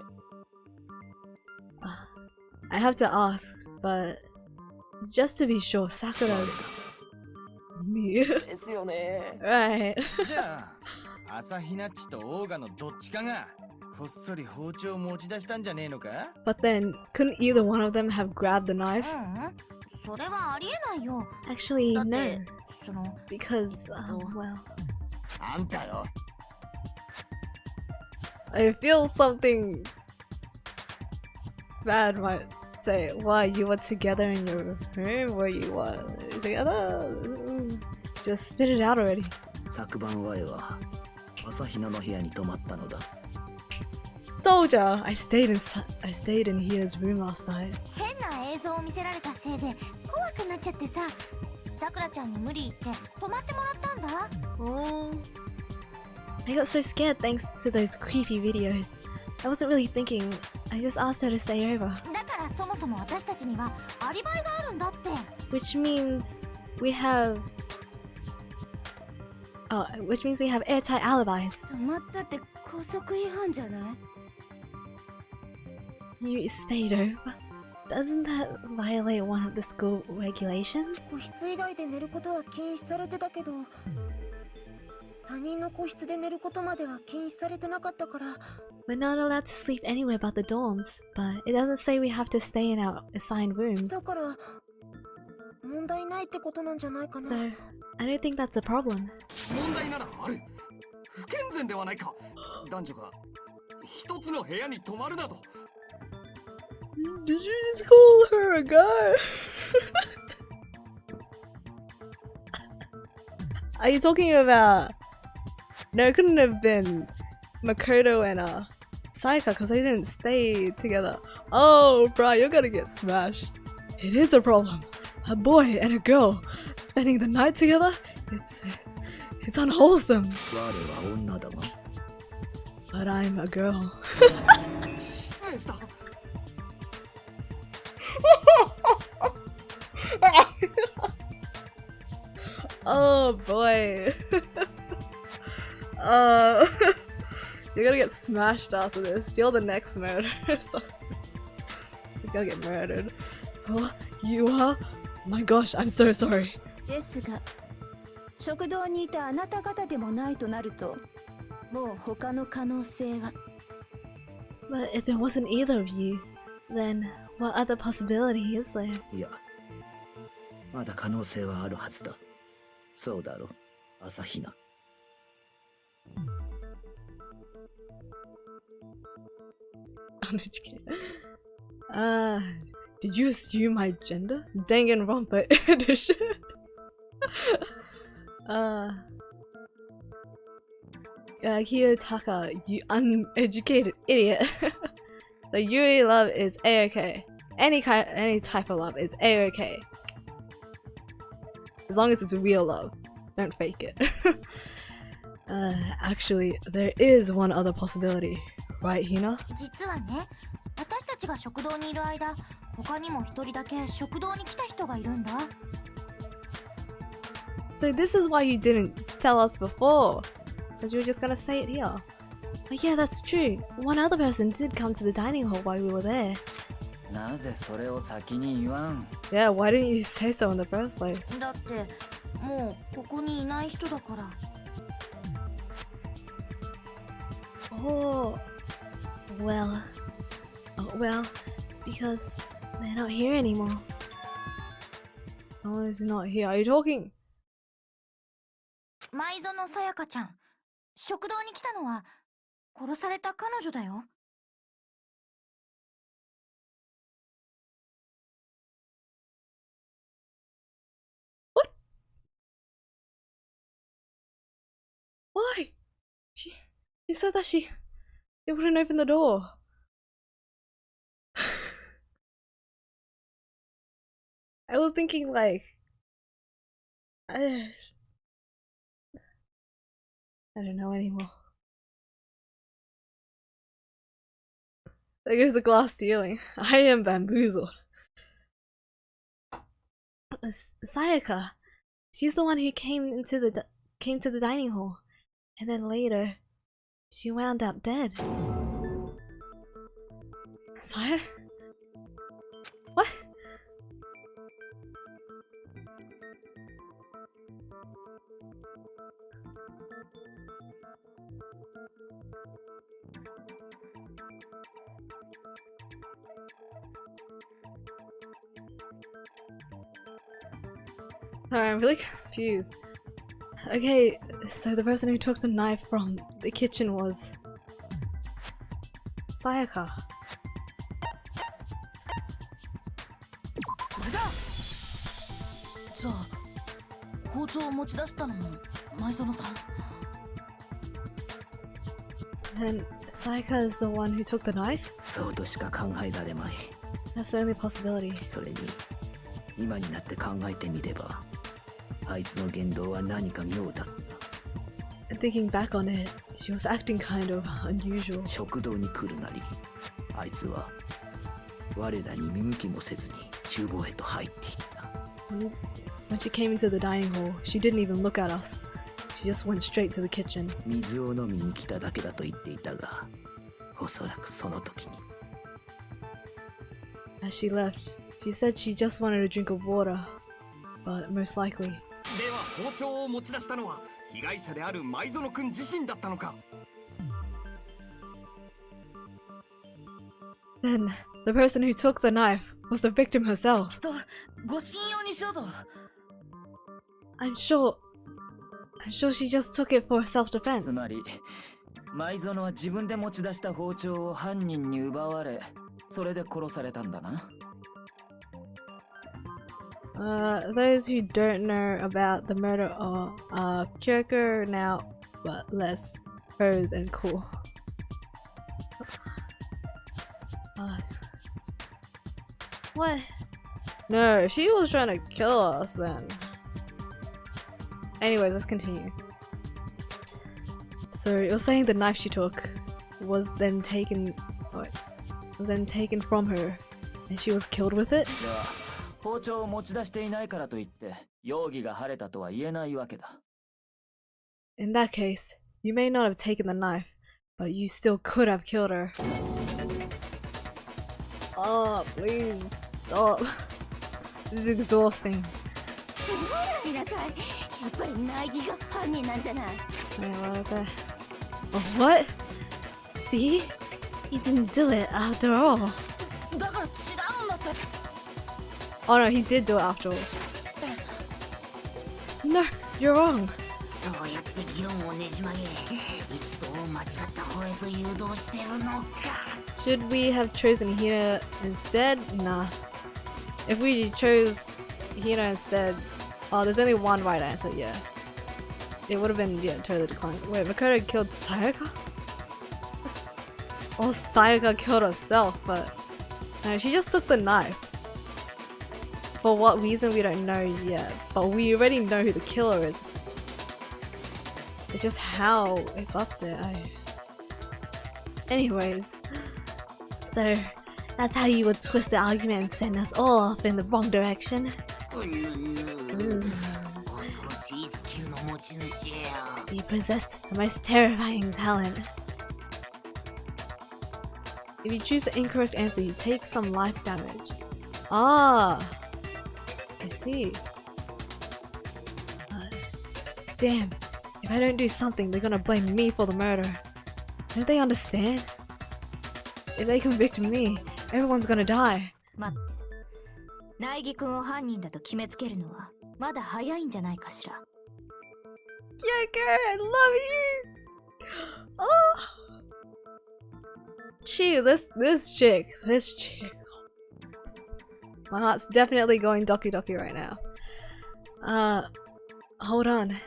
I have to ask, but just to be sure, Sakura's me. ですよね。Right. じゃあ、朝比奈っちとオーガのどっちかがこっそり包丁を持ち出したんじゃねえのか？ But then, couldn't either one of them have grabbed the knife? それはありえないよ。 Actually, だっ no, てその because, well... あんたよ。 I feel something Man might say, why, you were together in your room? Were you what? Together? Just spit it out already. 昨晩我は朝比奈の部屋に泊まったのだ。 Told ya, I stayed in Hia's room last night. 変な映像を見せられたせいで怖くなっちゃってさ、さくらちゃんに無理言って泊まってもらったんだ。 Oh. I got so scared thanks to those creepy videos. I wasn't really thinking. I just asked her to stay over. だからそもそも私たちにはアリバイがあるんだって。 Which means we have airtight alibis. 泊まったって校則違反じゃない？ You stayed over? Doesn't that violate one of the school regulations? 個室以外で寝ることは禁止されてたけど、他人の個室で寝ることまでは禁止されてなかったから。 We're not allowed to sleep anywhere but the dorms, but it doesn't say we have to stay in our assigned rooms. だから問題ないってことなんじゃないかな。 So, I don't think that's a problem. 問題ならある。不健全ではないか。男女が一つの部屋に泊まるなど。 Did you just call her a guy? Are you talking about... No, it couldn't have been Makoto and Sayaka because they didn't stay together. Oh, bro, you're gonna get smashed. It is a problem. A boy and a girl spending the night together? It's unwholesome. 我は女だが。 But I'm a girl. 失礼した。 Oh boy. You're gonna get smashed after this. You're the next murderer. You're gonna get murdered. Oh, you are? My gosh, I'm so sorry. ですが、食堂にいたあなた方でもないとなると、もう他の可能性は。 But if it wasn't either of you, then what other possibility is there? いや、まだ可能性はあるはずだ。そうだろ、朝比奈。Did you assume my gender? Danganronpa edition. Kiyotaka, you uneducated idiot. So Yuri love is A-okay. Any type of love is A-okay. As long as it's real love. Don't fake it. Actually, there is one other possibility. Right, Hina? 実はね、私たちが食堂にいる間、他にも一人だけ食堂に来た人がいるんだ。 So this is why you didn't tell us before. Because you were just gonna say it here. Oh yeah, that's true. One other person did come to the dining hall while we were there. なぜそれを先に言わん？ Yeah, why didn't you say so in the first place? だってもうここにいない人だから。 Oh, well, because they're not here anymore. Oh, he's not here. Are you talking? 舞園さやかちゃん、食堂に来たのは殺された彼女だよ。 Why? You said that she wouldn't open the door. I was thinking like I don't know anymore. There goes the glass ceiling. I am bamboozled. Sayaka, she's the one who came to the dining hall, and then later, she wound up dead. Saya? What? Sorry, I'm really confused. Okay, so the person who took the knife from the kitchen was Sayaka. じゃあ包丁を持ち出したのも前園さん。 Then Sayaka is the one who took the knife? そうとしか考えられまい。 That's the only possibility. それに今になって考えてみれば、あいつの言動は何か妙だった。 And thinking back on it, she was acting kind of unusual. 食堂に来るなり、あいつは我らに見向きもせずに厨房へと入っていった。 When she came into the dining hall, she didn't even look at us. She just went straight to the kitchen. 水を飲みに来ただけだと言っていたが、おそらくその時に。 As she left, she said she just wanted a drink of water, but most likely. では包丁を持ち出したのは被害者である前園くん自身だったのか。 Then, the person who took the knife was the victim herself. きっとご信用にしようと。 I'm sure she just took it for つ self-defense. まり前園は自分で持ち出した包丁を犯人に奪われ、それで殺されたんだな。 Those who don't know about the murder are Kyoko now, but less pros and cool. What? No, she was trying to kill us then. Anyways, let's continue. So you're saying the knife she took was then taken, from her, and she was killed with it? では包丁を持ち出していないからといって容疑が晴れたとは言えないわけだ。 In that case, you may not have taken the knife, but you still could have killed her. Oh, please stop. This is exhausting. 見なさい。やっぱり苗木が犯人なんじゃない。 What? See? He didn't do it after all. だから違うんだって。 Oh no, he did do it after all. No, you're wrong. そうやって議論をねじ曲げ、一度間違った方へと誘導してるのか。 Should we have chosen Hina instead? Nah. If we chose Hina instead, oh, there's only one right answer, yeah. It would have been, yeah, totally declined. Wait, Makoto killed Sayaka? Or Sayaka killed herself, but no, she just took the knife. For what reason, we don't know yet, but we already know who the killer is. It's just how it got there. Anyways, so that's how you would twist the argument and send us all off in the wrong direction. You possessed the most terrifying talent. If you choose the incorrect answer, you take some life damage. Ah, I see. Damn, if I don't do something, they're gonna blame me for the murder. Don't they understand? If they convict me, everyone's gonna die. 待って。苗木くんを犯人だと決めつけるのはまだ早いんじゃないかしら。Kyoko, I love you! Oh! Gee, this chick. My heart's definitely going doki doki right now. Hold on.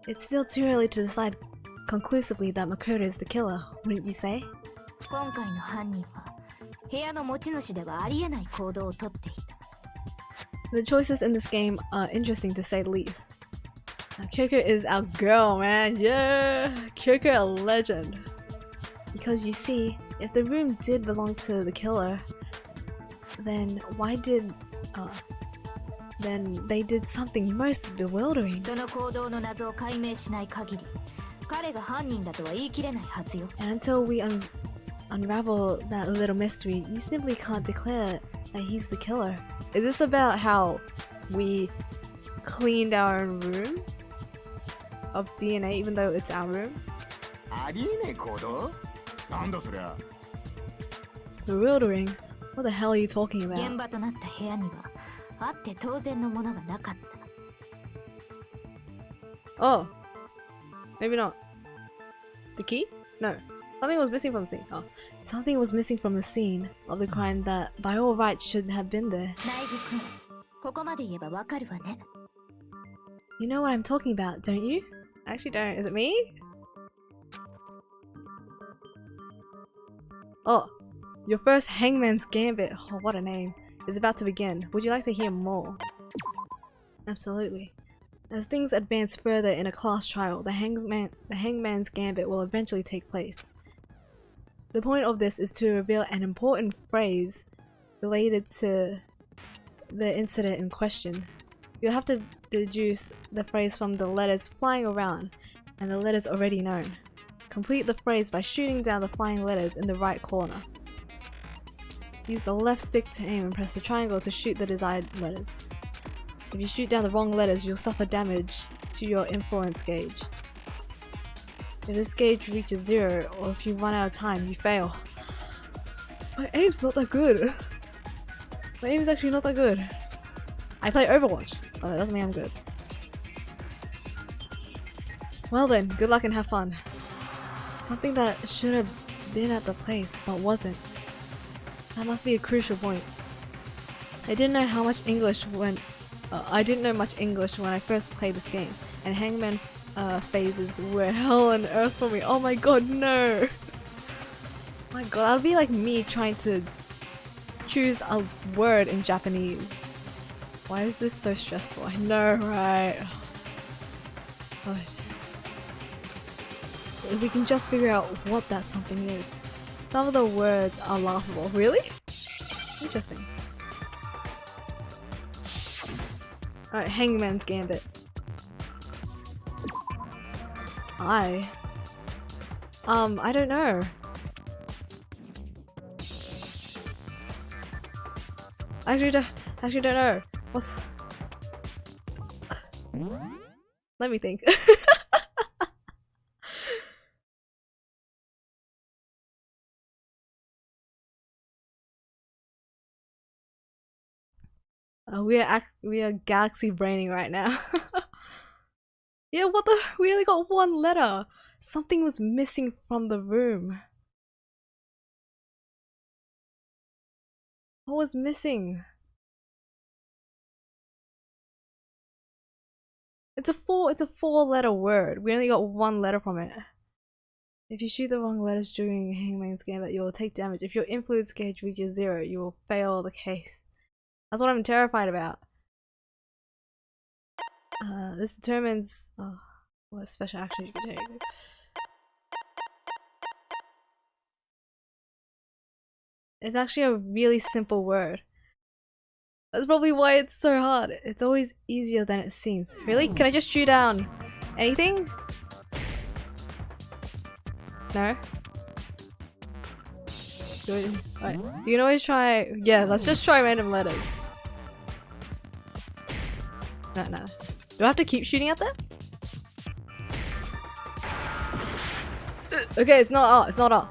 It's still too early to decide conclusively that Makoto is the killer, wouldn't you say? 今回の犯人は部屋の持ち主ではありえない行動をとっていた。The choices in this game are interesting to say the least. Now, Kyoko is our girl, man. Yeah! Kyoko a legend. Because you see, if the room did belong to the killer, then then they did something most bewildering. その行動の謎を解明しない限り、彼が犯人だとは言い切れないはずよ。And until we unravel that little mystery, you simply can't declare that he's the killer. Is this about how we cleaned our own room of DNA even though it's our room? ありえねえ行動？なんだそりゃ。 Bewildering? What the hell are you talking 現 about? 場となった部屋にはあって当然のものがなかった。Oh. Maybe not. The key? No. Something was missing from the scene. Oh. Something was missing from the scene of the crime that by all rights should have been there. 苗木くん、ここまで言えばわかるわね。 You know what I'm talking about, don't you? I actually don't. Is it me? Oh, your first Hangman's Gambit, oh, what a name, is about to begin. Would you like to hear more? Absolutely. As things advance further in a class trial, the Hangman's Gambit will eventually take place. The point of this is to reveal an important phrase related to the incident in question. You'll have to deduce the phrase from the letters flying around and the letters already known. Complete the phrase by shooting down the flying letters in the right corner. Use the left stick to aim and press the triangle to shoot the desired letters. If you shoot down the wrong letters, you'll suffer damage to your influence gauge. If this gauge reaches 0, or if you run out of time, you fail. My aim's not that good. My aim's actually not that good. I play Overwatch, but that doesn't mean I'm good. Well then, good luck and have fun. Something that should have been at the place, but wasn't. That must be a crucial point. I didn't know much English when I first played this game, and Hangman phases were hell on earth for me. Oh my god, no! My god, that'd be like me trying to choose a word in Japanese. Why is this so stressful? I know, right? Gosh. If we can just figure out what that something is. Some of the words are laughable. Really? Interesting. Alright, Hangman's Gambit. I don't know. I actually don't know. What's... Let me think. We are galaxy braining right now. Yeah, what the? We only got one letter. Something was missing from the room. What was missing? It's a four-letter word. We only got one letter from it. If you shoot the wrong letters during Hangman's Gambit, you will take damage. If your influence gauge reaches 0, you will fail the case. That's what I'm terrified about. This determines what special action you can take. It's actually a really simple word. That's probably why it's so hard. It's always easier than it seems. Really? Can I just shoot down anything? No? Good. Right. You can always try. Yeah, let's just try random letters. No. Do I have to keep shooting at them? Okay, it's not R. It's not R.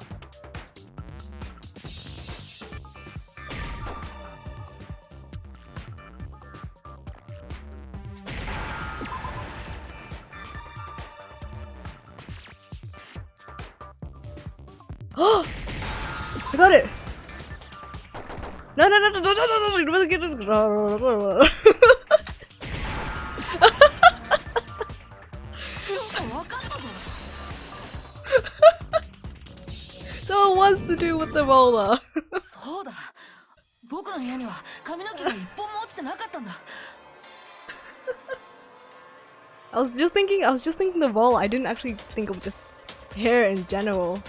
Oh! I got it! No! So it wants to do with the roller. I was just thinking the roller. I didn't actually think of just hair in general.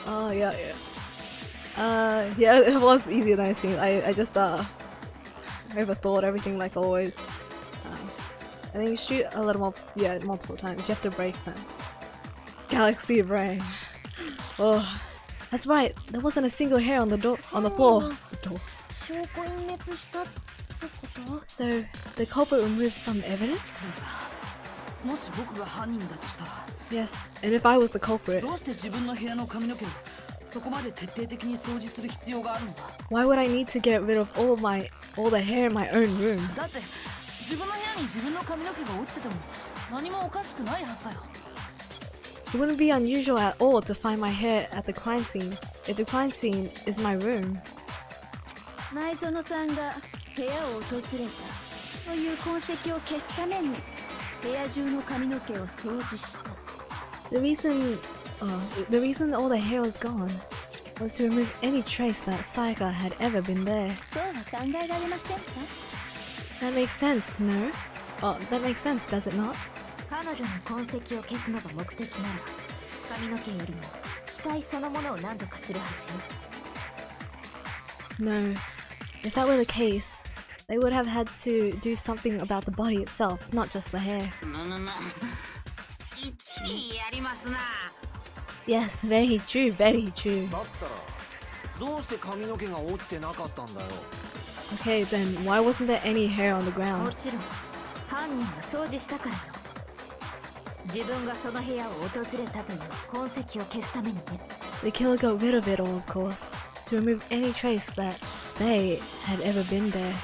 Oh yeah. Yeah, it was easier than it seemed. I just overthought everything like always. I think you shoot a little more, yeah, multiple times. You have to break them. Galaxy brain. Oh, that's right. There wasn't a single hair on the floor. So the culprit removed some evidence. Yes, and if I was the culprit, why would I need to get rid of all the hair in my own room? It wouldn't be unusual at all to find my hair at the crime scene if the crime scene is my room. 前園さんが部屋を訪れたという痕跡を消すために部屋中の髪の毛を掃除した。 The reason all the hair was gone was to remove any trace that Sayaka had ever been there. そうは考えられませんか？ That makes sense, no? Oh, that makes sense, does it not? 彼女の痕跡を消すのが目的なら髪の毛よりも死体そのものを何とかするはずよ。 No. If that were the case, they would have had to do something about the body itself, not just the hair. 一理やりますな。 Yes, very true, very true. だったらどうして髪の毛が落ちてなかったんだよ。 Okay, then why wasn't there any hair on the も ground? ちろん犯人が掃除したからよ。自分がその部屋を訪れたという痕跡を消すためにね。 The killer got rid of it all, of course, to remove any trace that they had ever been there.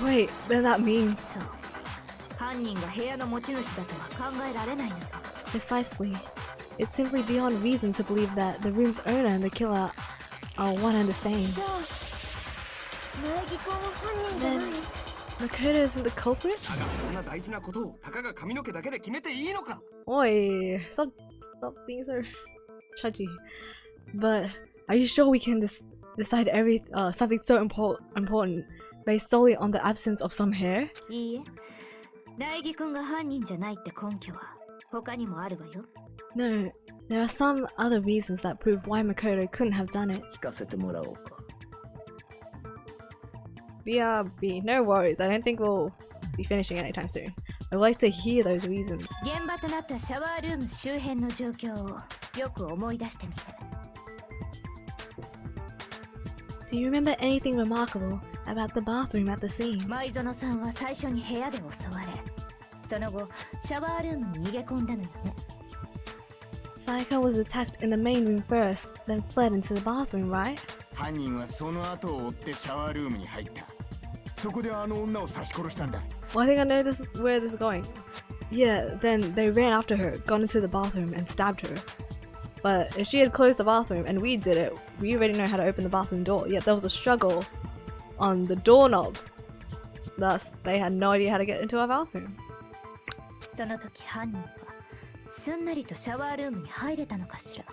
Wait, then that means... そう。犯人が部屋の持ち主だとは考えられないのよ。 Precisely. It's simply beyond reason to believe that the room's owner and the killer are one and the same. じゃあ苗木君は犯人じゃない？ Makoto isn't the culprit? だがそんな大事なことをたかが髪の毛だけで決めていいのか。 Oi, stop being so judgy. But are you sure we can decide something so important based solely on the absence of some hair? いいえ。苗木君が犯人じゃないって根拠は他にもあるわよ。 No, there are some other reasons that prove why Makoto couldn't have done it. 聞かせてもらおうか。 BRB, no worries, I don't think we'll be finishing anytime soon. I'd like to hear those reasons. 現場となったシャワールーム周辺の状況をよく思い出してみて。 Do you remember anything remarkable about the bathroom at the scene? 前園さんは最初に部屋で襲われ、その後シャワールームに逃げ込んだのよね。 Sayaka was attacked in the main room first, then fled into the bathroom, right? 犯人はその後を追ってシャワールームに入った。そこであの女を刺し殺したんだ。 Well, I think I know where this is going. Yeah, then they ran after her, got into the bathroom, and stabbed her. But if she had closed the bathroom and we did it, we already know how to open the bathroom door. Yet there was a struggle on the doorknob. Thus, they had no idea how to get into our bathroom. その時犯人はすんなりとシャワールームに入れたのかしら。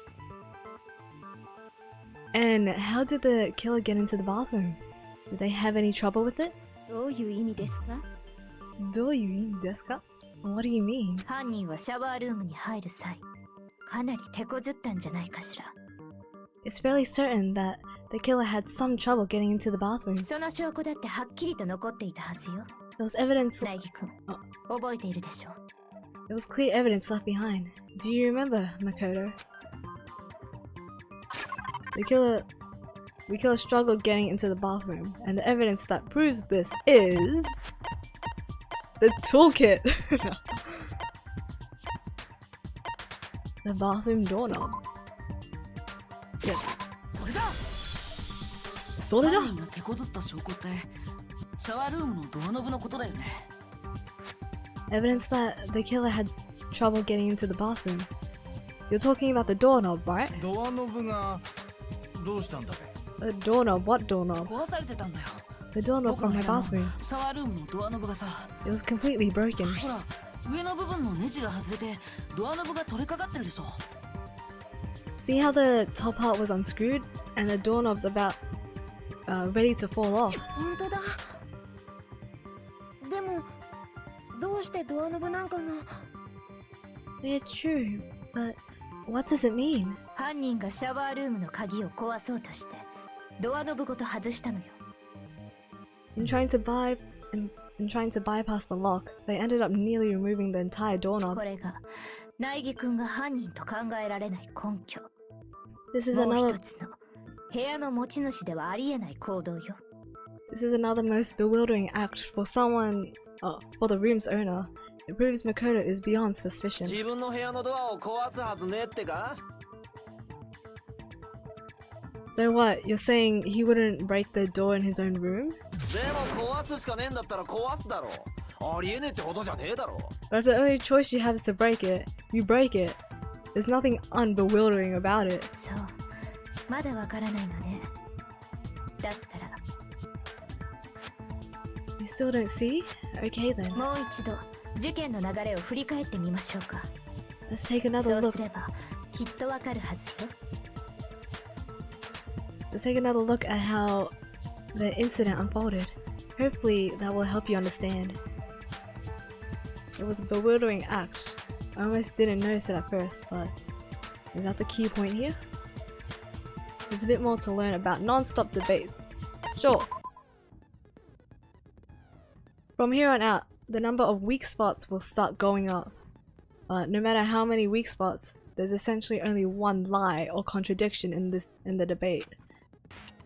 And how did the killer get into the bathroom? Did they have any trouble with it? どういう意味ですか？ どういう意味ですか? What do you mean? 犯人はシャワールームに入る際、かなり手こずったんじゃないかしら。 It's fairly certain that the killer had some trouble getting into the bathroom. その証拠だってはっきりと残っていたはずよ。 There was evidence. 苗木君、覚えているでしょう。 There was clear evidence left behind. Do you remember, Makoto? The killer struggled getting into the bathroom, and the evidence that proves this is the toolkit. The bathroom doorknob. Yes. これだ。それだ。犯人が手こずった証拠ってシャワールームのドアノブのことだよね。Evidence that the killer had trouble getting into the bathroom. You're talking about the doorknob, right? ドアノブがどうしたんだべ? The doorknob? What doorknob? 壊されてたんだよ。 The doorknob from my bathroom. シャワールームのドアノブがさ。 It was completely broken. ほら、上の部分のネジが外れてドアノブが取れかかってるでしょ。 See how the top part was unscrewed and the doorknob's about ready to fall off. 本当だ。でもどうしてドアノブなんかが。 It's true, but what does it mean? 犯人がシャワールームの鍵を壊そうとしてドアノブごと外したのよ。 In trying to bypass the lock, they ended up nearly removing the entire doorknob. これが苗木君が犯人と考えられない根拠。 This is もう another. 一つの部屋の持ち主ではありえない行動よ。 This is another most bewildering act for someone. For the room's owner. It proves Makoto is beyond suspicion. 自分の部屋のドアを壊すはずねってか? So what? You're saying he wouldn't break the door in his own room? でも壊すしかねえんだったら壊すだろ。ありえねえってことじゃねえだろ。 But if the only choice you have is to break it, you break it. There's nothing unbewildering about it. そう、まだわからないのね。だったら You still don't see? Okay then. もう一度事件の流れを振り返ってみましょうか。 Let's take another そう look. すればきっとわかるはずよ。 Let's take another look at how the incident unfolded. Hopefully that will help you understand. It was a bewildering act. I almost didn't notice it at first, but is that the key point here? There's a bit more to learn about non-stop debates. Sure. From here on out, the number of weak spots will start going up. But no matter how many weak spots, there's essentially only one lie or contradiction in the debate.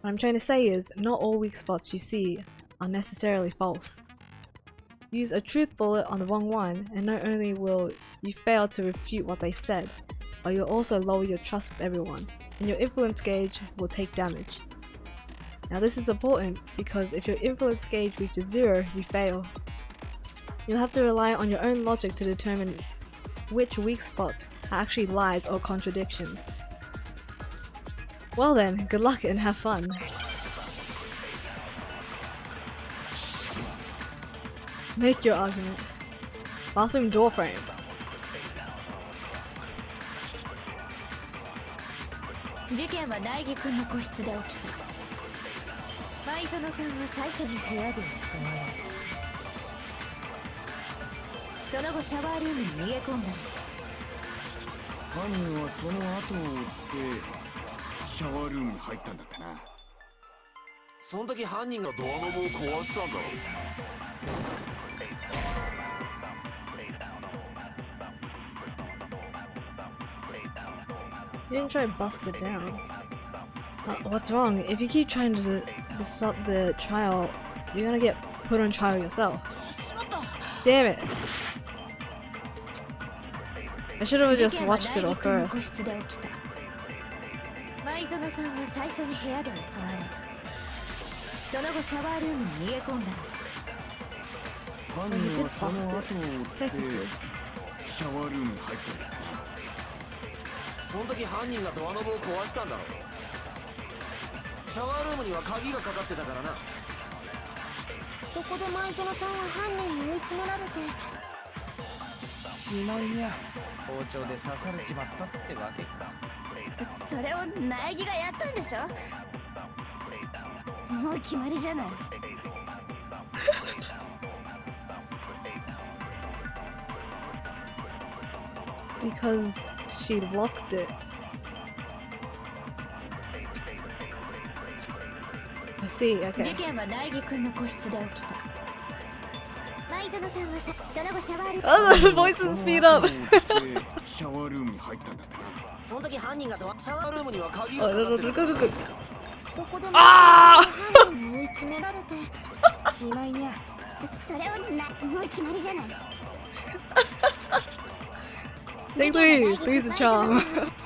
What I'm trying to say is, not all weak spots you see are necessarily false. Use a truth bullet on the wrong one, and not only will you fail to refute what they said, but you'll also lower your trust with everyone, and your influence gauge will take damage. Now this is important because if your influence gauge reaches 0, you fail. You'll have to rely on your own logic to determine which weak spots are actually lies or contradictions. Well then, good luck and have fun. Make your argument. Bathroom door frame. 事件は苗木君の個室で起きた。前園さんは最初に部屋で襲われ、その後シャワールームに逃げ込んだ。犯人はその後を追ってシャワールームに入ったんだったな。その時犯人がドアノブを壊したんだろう。You didn't try and bust it down. What's wrong? If you keep trying to stop the trial, you're gonna get put on trial yourself. Damn it! I should have just watched it all first. 前園さんは最初に部屋で襲われ、その後シャワールームに逃げ込んだ。犯人はその後を追ってシャワールームに入ったんだ。その時犯人がドアノブを壊したんだろう。シャワールームには鍵がかかってたからな。そこで前園さんは犯人に追い詰められて、しまいにゃ包丁で刺されちまったってわけか。それを苗木がやったんでしょ。もう決まりじゃない。Because she locked it. I see, okay. 事件は苗木君の個室で起きた。前園さんはその後シャワールーム。Oh, the voices speed up. シャワールームに入ったんだったな。その時犯人がシャワールームには鍵がかかってる。そこで前園さんは犯人に追い詰められて、しまいにゃ。それをもう決まりじゃない。Take 3, 3's a charm.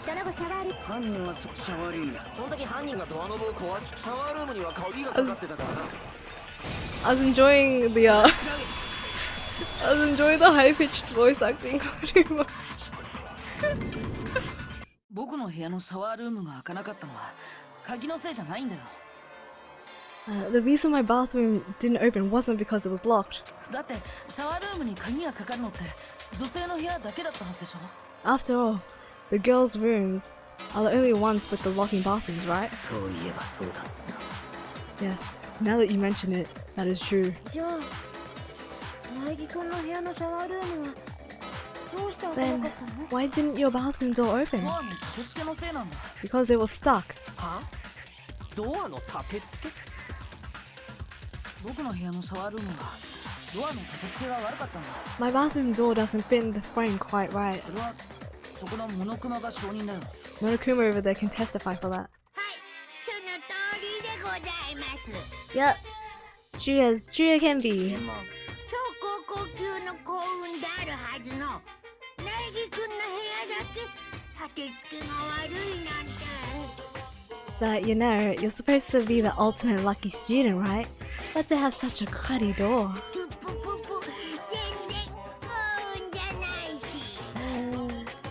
その後シャワールーム。犯人はシャワールームに。その時犯人がドアノブを壊し、シャワールームには鍵がかかってたからな。I was enjoying the I was enjoying the high-pitched voice acting too much. 僕の部屋のシャワールームが開かなかったのは鍵のせいじゃないんだよ。The reason my bathroom didn't open wasn't because it was locked. だってシャワールームに鍵がかかるのって女性の部屋だけだったはずでしょ。 After all, the girls' rooms are the only ones with the locking bathrooms, right? そういえばそうだった。 Yes, now that you mention it, that is true. じゃあ苗木君の部屋のシャワールームはどうして開かな Then かったの？ why didn't your bathroom door open? ドアの立て付けのせいなんだ。 Because they were stuck. は？ドアの立て付け？僕の部屋のシャワールームはドアの立て付けが悪かったんだ。 My bathroom door doesn't fit in the frame quite right. それはそこのモノクマが証人だよ。 Monokuma over there can testify for that. はい、その通りでございます。 Yep, true as true can be. でも超高校級の幸運であるはずの苗木君の部屋だけ立て付けが悪いなんて。 But you know, you're supposed to be the ultimate lucky student, right? But to have such a cruddy door. ぷぷぷぷ、全然幸運じゃないし。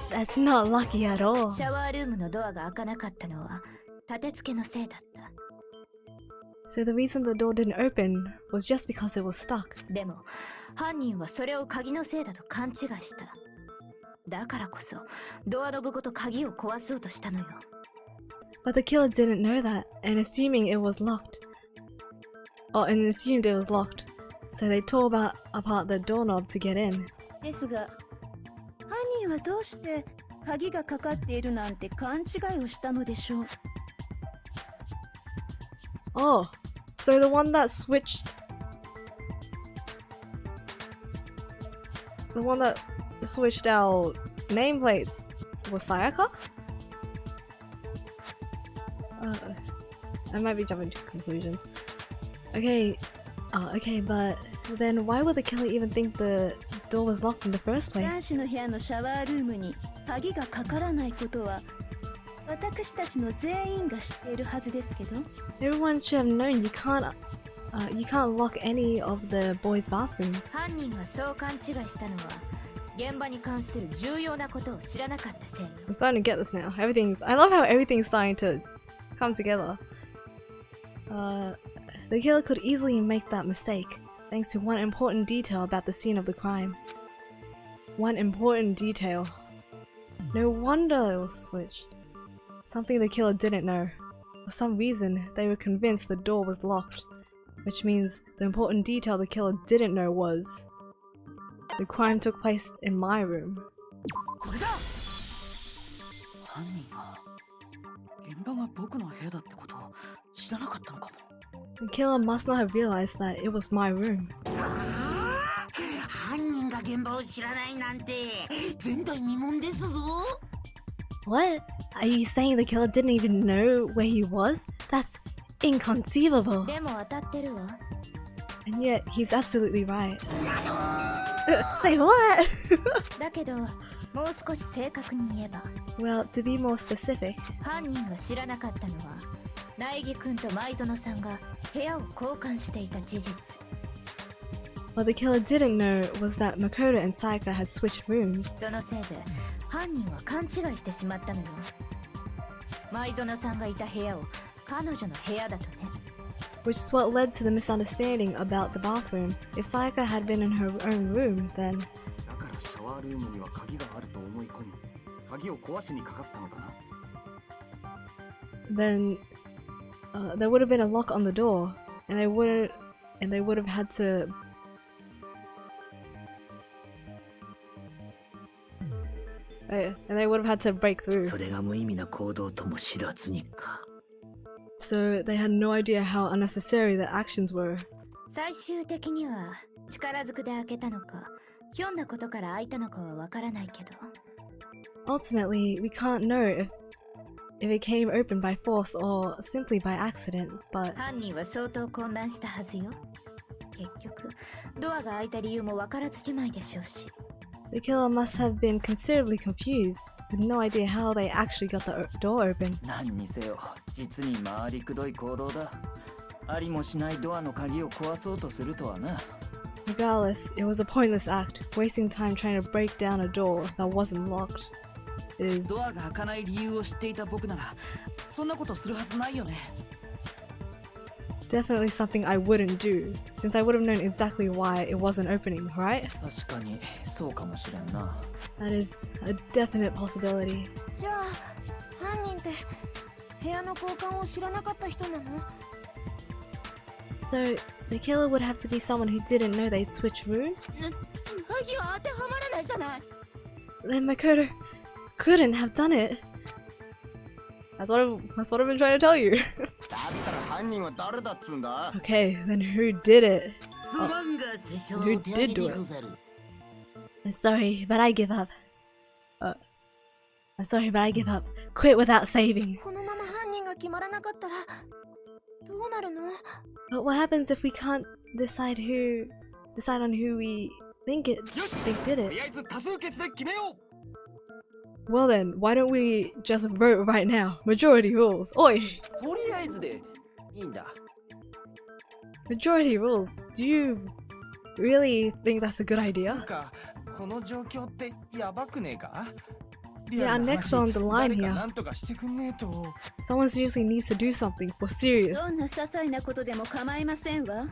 That's not lucky at all. シャワールームのドアが開かなかったのは立て付けのせいだった。So the reason the door didn't open was just because it was stuck. でも犯人はそれを鍵のせいだと勘違いした。だからこそドアノブごと鍵を壊そうとしたのよ。But the killer didn't know that, and assuming it was locked. And assumed it was locked. So they tore apart the doorknob to get in. ですが犯人はどうして鍵がかかっているなんて勘違いをしたのでしょう。Oh, so the one that switched... The one that switched our nameplates was Sayaka? I might be jumping to conclusions. Okay, but then why would the killer even think the door was locked in the first place? 男子の部屋のシャワールームに鍵がかからないことは私たちの全員が知っているはずですけど。Everyone should have known you can't lock any of the boys' bathrooms. 犯人がそう勘違いしたのは現場に関する重要なことを知らなかったせいよ。I'm starting to get this now. I love how everything's starting to come together. The killer could easily make that mistake, thanks to one important detail about the scene of the crime. One important detail. No wonder it was switched. Something the killer didn't know. For some reason, they were convinced the door was locked, which means the important detail the killer didn't know was the crime took place in my room. これだ。犯人が現場が僕の部屋だってことを知らなかったのかも。The killer must not have realized that it was my room. 犯人が現場を知らないなんて前代未聞ですぞ。What? Are you saying the killer didn't even know where he was? That's inconceivable. でも当たってるわ。And yet, he's absolutely right. Say what? だけど、もう少し正確に言えば。Well, to be more specific. 犯人が知らなかったのは、苗木くんと舞園さんが部屋を交換していた事実。What the killer didn't know was that Makoto and Sayaka had switched rooms. そのせいで、犯人は勘違いしてしまったのよ。舞園さんがいた部屋を彼女の部屋だとね。Which is what led to the misunderstanding about the bathroom. If Sayaka had been in her own room, then... だからシャワールームには鍵があると思い込み、鍵を壊しにかかったのかな。Then there would have been a lock on the door, and they would have had to... And they would have had to break through. それが無意味な行動とも知らずにか。So they had no idea how unnecessary their actions were. 最終的には力ずくで開けたのか、ひょんなことから開いたのかはわからないけど。Ultimately, we can't know if it came open by force or simply by accident, but... 犯人は相当混乱したはずよ。結局、ドアが開いた理由もわからずじまいでしょうし。The killer must have been considerably confused, with no idea how they actually got the door open. 何にせよ、実に回りくどい行動だ。ありもしないドアの鍵を壊そうとするとはな。Regardless, it was a pointless act. Wasting time trying to break down a door that wasn't locked is... ドアが開かない理由を知っていた僕なら、そんなことするはずないよね。Definitely something I wouldn't do, since I would have known exactly why it wasn't opening, right? 確かにそうかもしれんな。That is a definite possibility. じゃあ犯人って部屋の交換を知らなかった人なの？ So, the killer would have to be someone who didn't know they'd switch rooms? 鍵は当てはまらないじゃない。 Then Makoto couldn't have done it. That's what I've been trying to tell you. だったら犯人は誰だっつうんだ？ Okay, then who did it? すまんが拙者は Who お手上 did げ do で it? ござる。 I'm sorry, but I give up. I'm sorry, but I give up. Quit without saving. このまま犯人が決まらなかったらどうなるの？ But what happens if we can't decide on who we think did と it? りあえず多数決で決めよう。 Well then, why don't we just vote right now? Majority rules. Oi! とりあえずでいいんだ。Majority rules. Do you really think that's a good つ idea? うかこの状況ってやばくねえか？ Yeah, next on the line here. Someone seriously needs to do something for serious. どんな些細なことでも構いませんわ。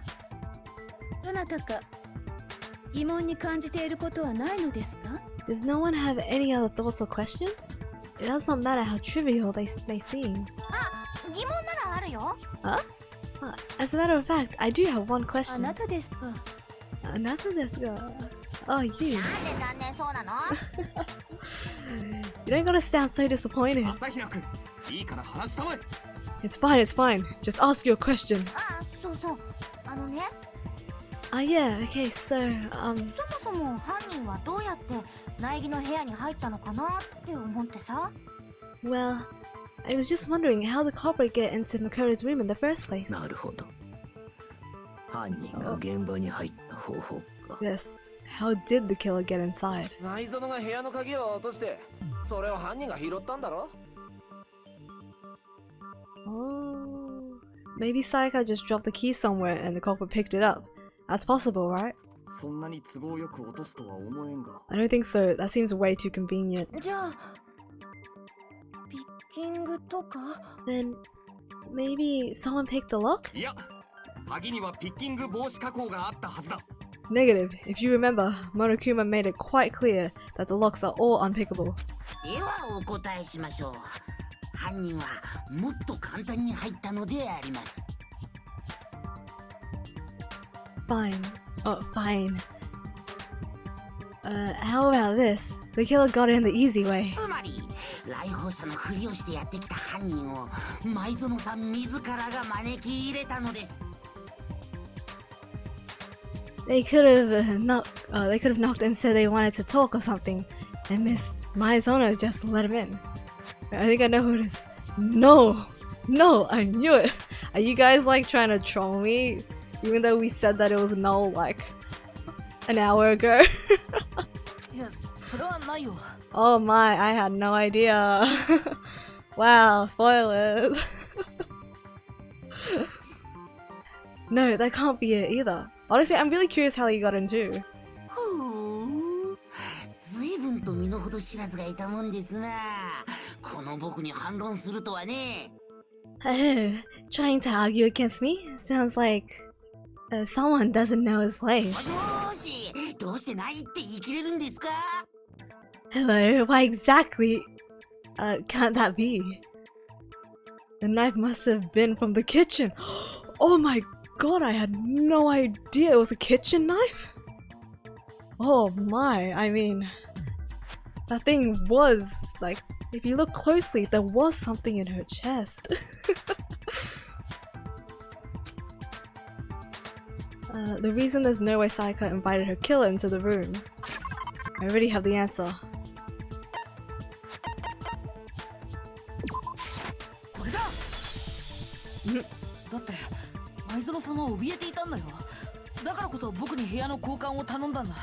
どなたか疑問に感じていることはないのですか？ Does no one have any other thoughts or questions? It does not matter how trivial they may seem. 疑問ならあるよ。 Huh? As a matter of fact, I do have one あ question. なたですか？ Another desu ga. Oh, you. なんで残念そうなの？ You don't gotta sound so disappointed. 朝比奈君、いいから話したまえ。 It's fine, it's fine. Just ask your question. あ、そうそう。ね。Yeah, okay, so, そもそも犯人はどうやって苗木の部屋に入ったのかなって思ってさ。well, I was just wondering how the culprit get into Makoto's room in the first place. なるほど。犯人が現場に入った方法か。 Yes. How did the killer get inside? 内園が部屋の鍵を落として、それを犯人が拾ったんだろ? Oh. Maybe Sayaka just dropped the key somewhere and the culprit picked it up. That's possible, right? そんなに都合よく落とすとは思えんが。 I don't think so. That seems way too convenient. じゃあピッキングとか Then maybe someone picked the lock? いや、鍵にはピッキング防止加工があったはずだ。 Negative. If you remember, Monokuma made it quite clear that the locks are all unpickable. ではお答えしましょう。犯人はもっと簡単に入ったのであります。 Fine. Oh, fine. How about this? The killer got in the easy way. つまり来訪者のふりをしてやってきた犯人を前園さん自らが招き入れたのです。 They could have knocked and said they wanted to talk or something, and Miss Maizono just let him in. I think I know who it is. No, I knew it. Are you guys like trying to troll me, even though we said that it was null like an hour ago? Oh my, I had no idea. Wow, spoilers. No, that can't be it either. Honestly, I'm really curious how he got in too. 随分と身の程知らずがいたもんですな。この僕に反論するとはね。Oh, trying to argue against me? Sounds like someone doesn't know his place. もしもし、どうしてないって言い切れるんですか? Hello, why exactly? Can't that be? The knife must have been from the kitchen. Oh my god, I had no idea it was a kitchen knife. Oh my, I mean, that thing was, like, if you look closely, there was something in her chest. The reason there's no way Sayaka invited her killer into the room. I already have the answer. これだ。だって前園さんは怯えていたんだよ。だからこそ僕に部屋の交換を頼んだんだ。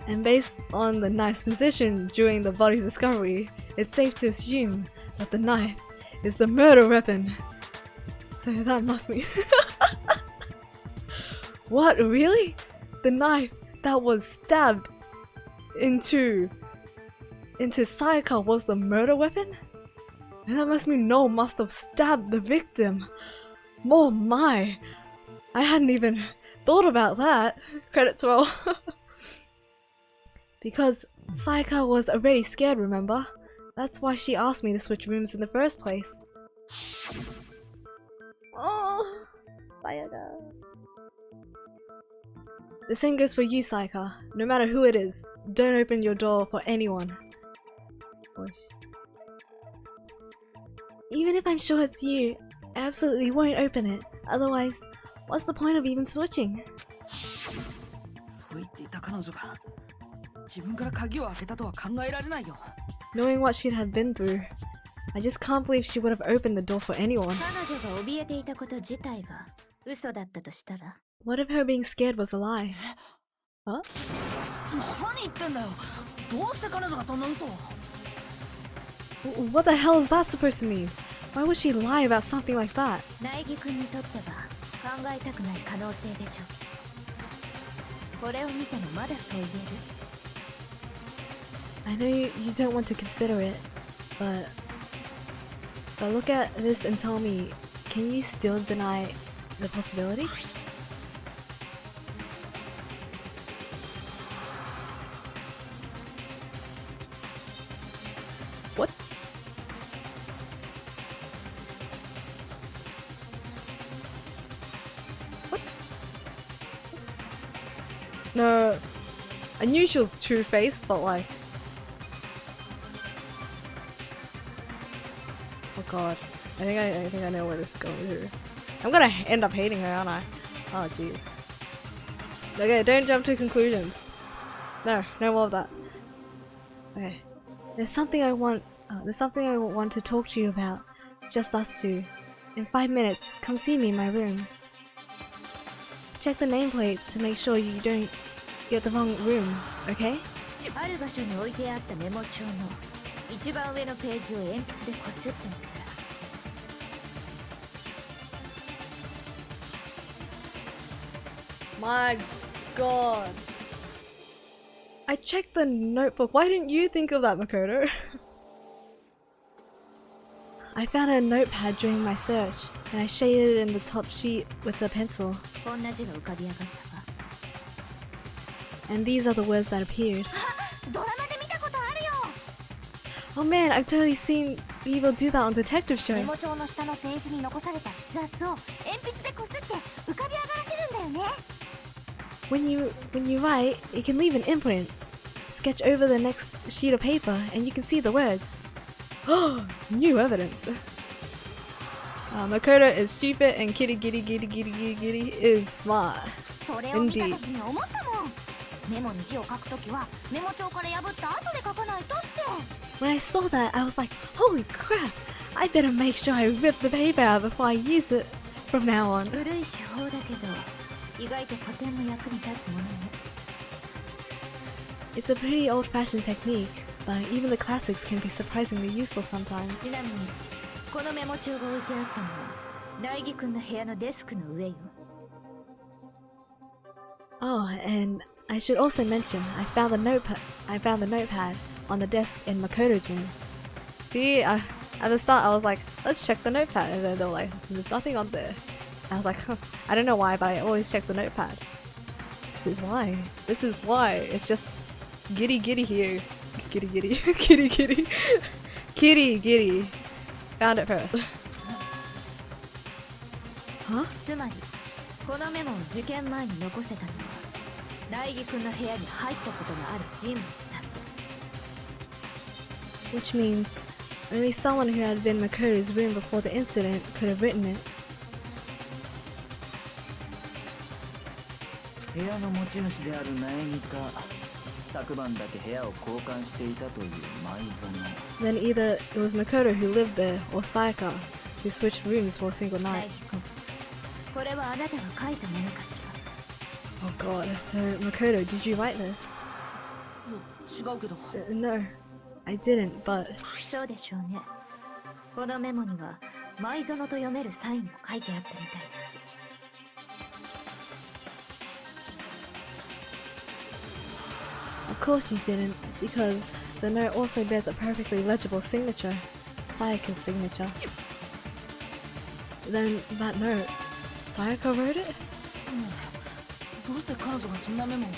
And based on the knife's position during the body discovery, it's safe to assume that the knife is the murder weapon. So that must be... What, really? The knife that was stabbed into Sayaka was the murder weapon? And that must mean No must have stabbed the victim. Oh my! I hadn't even thought about that. Credits roll. Because Sayaka was already scared, remember? That's why she asked me to switch rooms in the first place. Oh, Sayaka. The same goes for you, Sayaka. No matter who it is, don't open your door for anyone. Even if I'm sure it's you, I absolutely won't open it. Otherwise, what's the point of even switching? そう言っていた彼女が自分から鍵を開けたとは考えられないよ。 Knowing what she'd have been through, I just can't believe she would have opened the door for anyone. 彼女が怯えていたこと自体が嘘だったとしたら What if her being scared was a lie? Huh? 何言ってんだよ。どうして彼女がそんな嘘を。 What the hell is that supposed to mean? Why would she lie about something like that? 苗木君にとっては考えたくない可能性でしょう。これを見てもまだそう言える？ I know you don't want to consider it, but look at this and tell me, can you still deny the possibility? What? What? No, I knew she was two-faced, but like, oh god, I think I know where this is going to. I'm gonna end up hating her, aren't I? Oh jeez. Okay, don't jump to conclusions. No more of that. Okay, there's something I want to talk to you about. Just us two. In 5 minutes, come see me in my room. Check the nameplates to make sure you don't get the wrong room, okay? ある場所に置いてあったメモ帳の一番上のページを鉛筆でこすってみたら My god. I checked the notebook. Why didn't you think of that, Makoto? I found a notepad during my search, and I shaded it in the top sheet with a pencil. こんな字が浮かび上がったわ And these are the words that appeared. ドラマで見たことあるよ Oh man, I've totally seen people do that on detective メ shows. モ帳の下のページに残された筆圧を鉛筆でこすって浮かび上がらせるんだよね When you write, it can leave an imprint. Sketch over the next sheet of paper, and you can see the words. Oh, new evidence. Makoto is stupid, and Kitty is smart. それを見た Indeed. 時に思ったもんメモに字を書くときはメモ帳から破った後で書かないとって When I saw that, I was like, holy crap! I better make sure I rip the paper out before I use it from now on. 古い手法だけど意外と古典の役に立つものね It's a pretty old-fashioned technique, but even the classics can be surprisingly useful sometimes. ちなみにこのメモ帳が置いてあったのは大義くんの部屋のデスクの上よ Oh, and I should also mention, I found the notepad on the desk in Makoto's room. See, at the start I was like, let's check the notepad, and then they were like, there's nothing on there. I was like, huh, I don't know why, but I always check the notepad. This is why. It's just giddy here. Giddy. Kitty. Found it first. Huh? つまりこのメモを受験前に残せたのは大義くんの部屋に入ったことがある人物だ Which means only someone who had been in Makoto's room before the incident could have written it. 部屋の持ち主である苗木か昨晩だけ部屋を交換していたという埋蔵 Then either it was Makoto who lived there, or Sayaka, who switched rooms for a single 大 night. 義くんこれはあなたが書いたものかしら Oh god, so Makoto, did you write this? 違うけど No, I didn't, but そうでしょうねこのメモには埋蔵と読めるサインも書いてあったみたいだし of course you didn't, because the note also bears a perfectly legible signature, Sayaka's signature. Then that note, Sayaka wrote it? どうして彼女がそんなメモを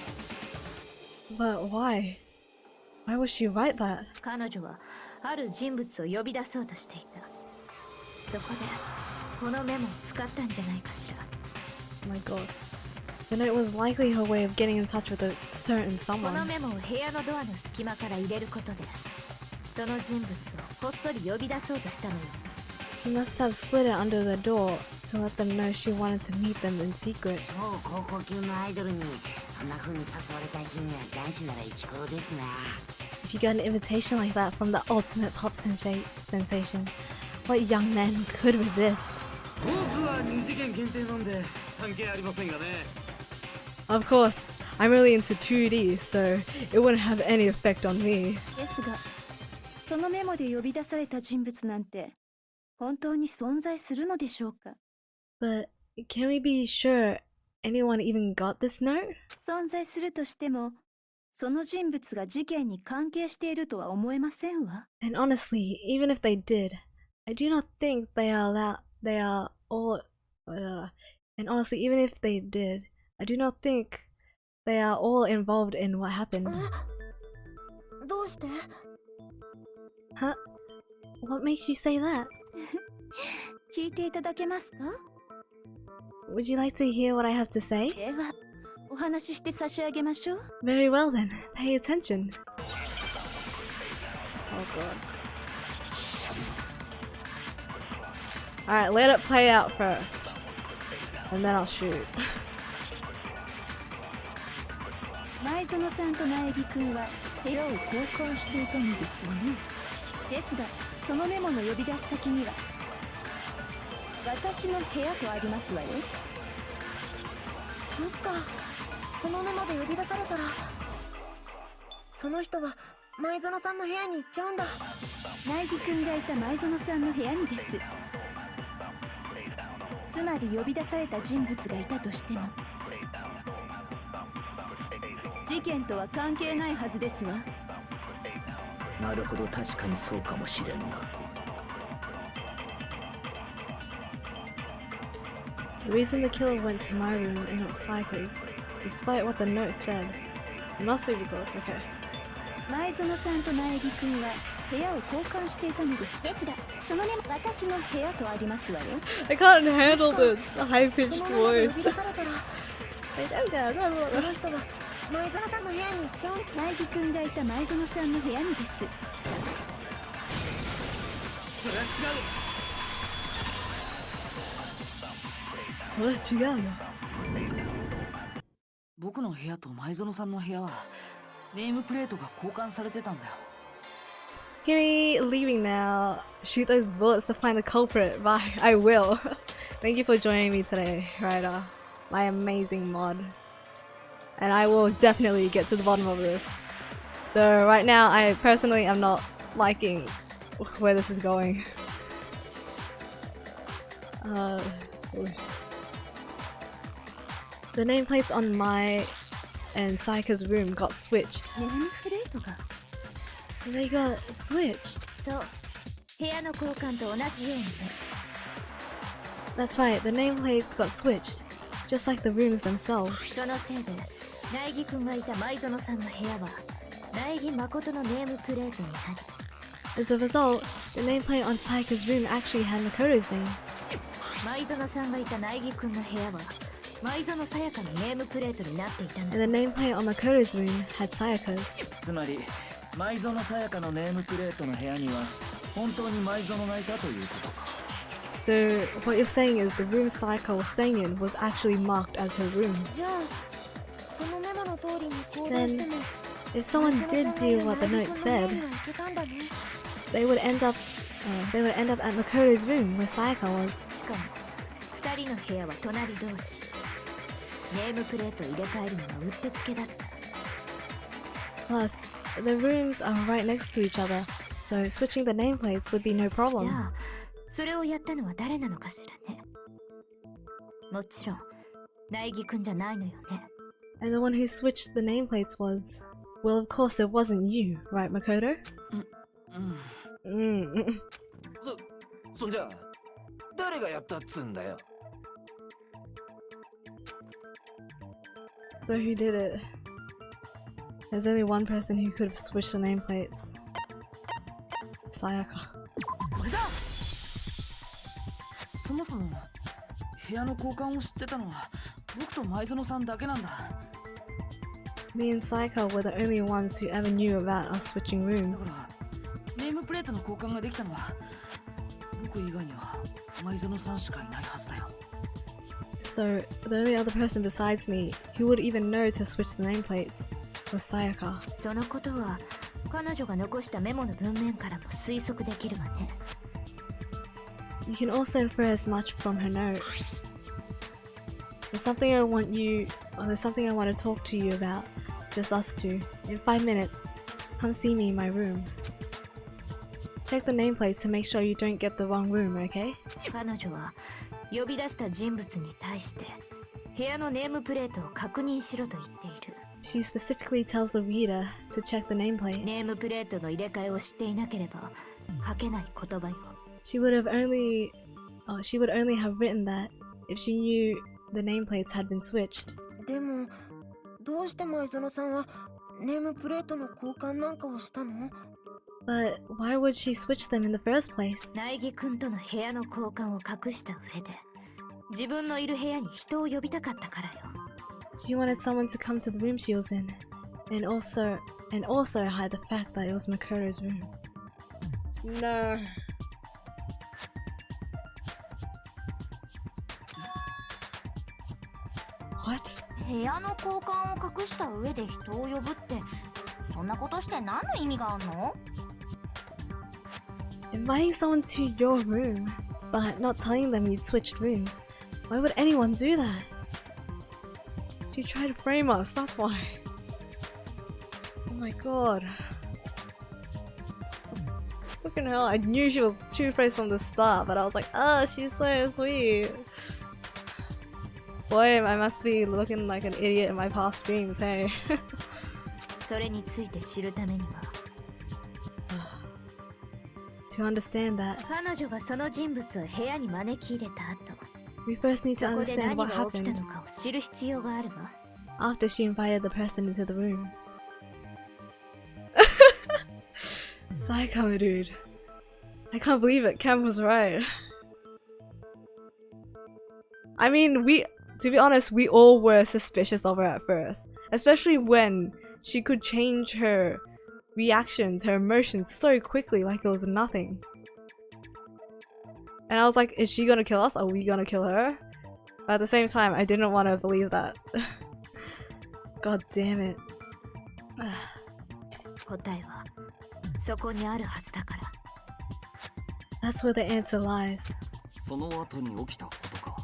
But why? Why would she write that? 彼女はある人物を呼び出そうとしていたそこでこのメモを使ったんじゃないかしら Oh my god. The note was likely her way of getting in touch with a certain この someone. メモを部屋のドアの隙間から入れることでその人物をこっそり呼び出そうとしたのよ She must have slid it under the door to let them know she wanted to meet them in secret. 超高校級のアイドルにそんな風に誘われた日には男子ならイチコロですな If you got an invitation like that from the ultimate pop sensation, what young man could resist? 僕は2次元限定なんで関係ありませんがね Of course, I'm really into 2D, so it wouldn't have any effect on me. ですがそのメモで呼び出された人物なんて本当に存在するのでしょうか But can we be sure anyone even got this note? 存在するとしてもその人物が事件に関係しているとは思えませんわ。 And honestly, even if they did, I do not think they are all and honestly, even if they did, I do not think they are all involved in what happened. どうして？ Huh? What makes you say that? 聞いていただけますか？ Would you like to hear what I have to say? では、お話しして差し上げましょう。 Very well then, pay attention. Oh god. Alright, let it play out first. And then I'll shoot. 前園さんと苗木くんは部屋を交換していたのですよね。ですが、そのメモの呼び出し先には私の部屋とありますわよ。そっか、そのメモで呼び出されたらその人は前園さんの部屋に行っちゃうんだ。苗木くんがいた前園さんの部屋にです。つまり呼び出された人物がいたとしても事件とは関係ないはずですわ。なるほど、確かにそうかもしれんな。The reason the killer went to my room and not Psycho's, despite what the note said, it must be because, okay. 前園さんと苗木くんは部屋を交換していたのです。ですが、そのメモ私の部屋とありますわよ。I can't handle the high-pitched そのメモで呼 voice. び出されたらその人は前園さんの部屋に行っちゃう。苗木くんがいた前園さんの部屋にです。それは違う。それ違うの。僕の部屋と前園さんの部屋はネームプレートが交換されてたんだよ。 Kimmy, leaving now. Shoot those bullets to find the culprit. Bye. I will. Thank you for joining me today, Ryder. My amazing mod. And I will definitely get to the bottom of this. Though right now, I personally am not liking where this is going. The nameplates on my and Saika's room got switched. ネームプレートが They got switched. そう、部屋の交換と同じようにね。 That's right, the nameplates got switched, just like the rooms themselves. そのせいで、苗木くんがいた前園さんの部屋は苗木誠のネームプレートになり、 As a result, the nameplate on Saika's room actually had Makoto's name. 前園さんがいた苗木くんの部屋は前園さやかのネームプレートになっていたの。 And the nameplate on Makoto's room had Sayaka's. つまり前園さやかのネームプレートの部屋には本当に前園がいたということか。 So, what you're saying is the room Sayaka was staying in was actually marked as her room. じゃあそのメモの通りに行動しても If someone did do what the note said, they would end up at Makoto's room where Sayaka was. しかも2人の部屋は隣同士。ネームプレートを入れ替えるのがうってつけだった。 Plus, the rooms are right next to each other, so switching the nameplates would be no じ problem. ゃあそれをやったのは誰なのかしらね。もちろん苗木くんじゃないのよね。 And the one who switched the nameplates was... Well, of course it wasn't you, right, Makoto? そんじゃ誰がやったっつんだよ。 So who did it? There's only one person who could have switched the nameplates. Sayaka. これだ。そもそも部屋の交換を知ってたのは僕と前園さんだけなんだ。 Me and Sayaka were the only ones who ever knew about us switching だ rooms. からネームプレートの交換ができたのは僕以外には前園さんしかいないはずだよ。 So, the only other person besides me who would even know to switch the nameplates was Sayaka. そのことは彼女が残したメモの文面からも推測できるわね。 You can also infer as much from her note. There's something I want to talk to you about. Just us two. In 5 minutes. Come see me in my room. Check the nameplates to make sure you don't get the wrong room, okay? 彼女は呼び出した人物に対して部屋のネームプレートを確認しろと言っている。she specifically tells the reader to check the nameplate. ネームプレートの入れ替えを知っていなければ書けない言葉よ。She would only have written that if she knew the nameplates had been switched. でもどうして前園さんはネームプレートの交換なんかをしたの？ But why would she switch them in the first place? 苗木くんとの部屋の交換を隠した上で自分のいる部屋に人を呼びたかったからよ。She wanted someone to come to the room she was in, and also hide the fact that it was Makoto's room. No. What? 部屋の交換を隠した上で人を呼ぶってそんなことして何の意味があんの？ Inviting someone to your room, but not telling them you'd switched rooms. Why would anyone do that? She tried to frame us, that's why. Oh my god. Fucking hell, I knew she was two-faced from the start, but I was like, oh, she's so sweet. Boy, I must be looking like an idiot in my past streams, hey. それについて知るためには To understand that, 彼女がその人物を部屋に招き入れた後 we first need to そこで understand 何 what が起きた happened のかを知る必要があるわ。 after she invited the person into the room. Psycho, dude. I can't believe it, Cam was right. I mean, to be honest, we all were suspicious of her at first. Especially when she could change her reactions, her emotions so quickly like it was nothing. And I was like, is she gonna kill us? Are we gonna kill her? But at the same time, I didn't want to believe that. God damn it. 答えはそこにあるはずだから。 That's where the answer lies. その後に起きたことか。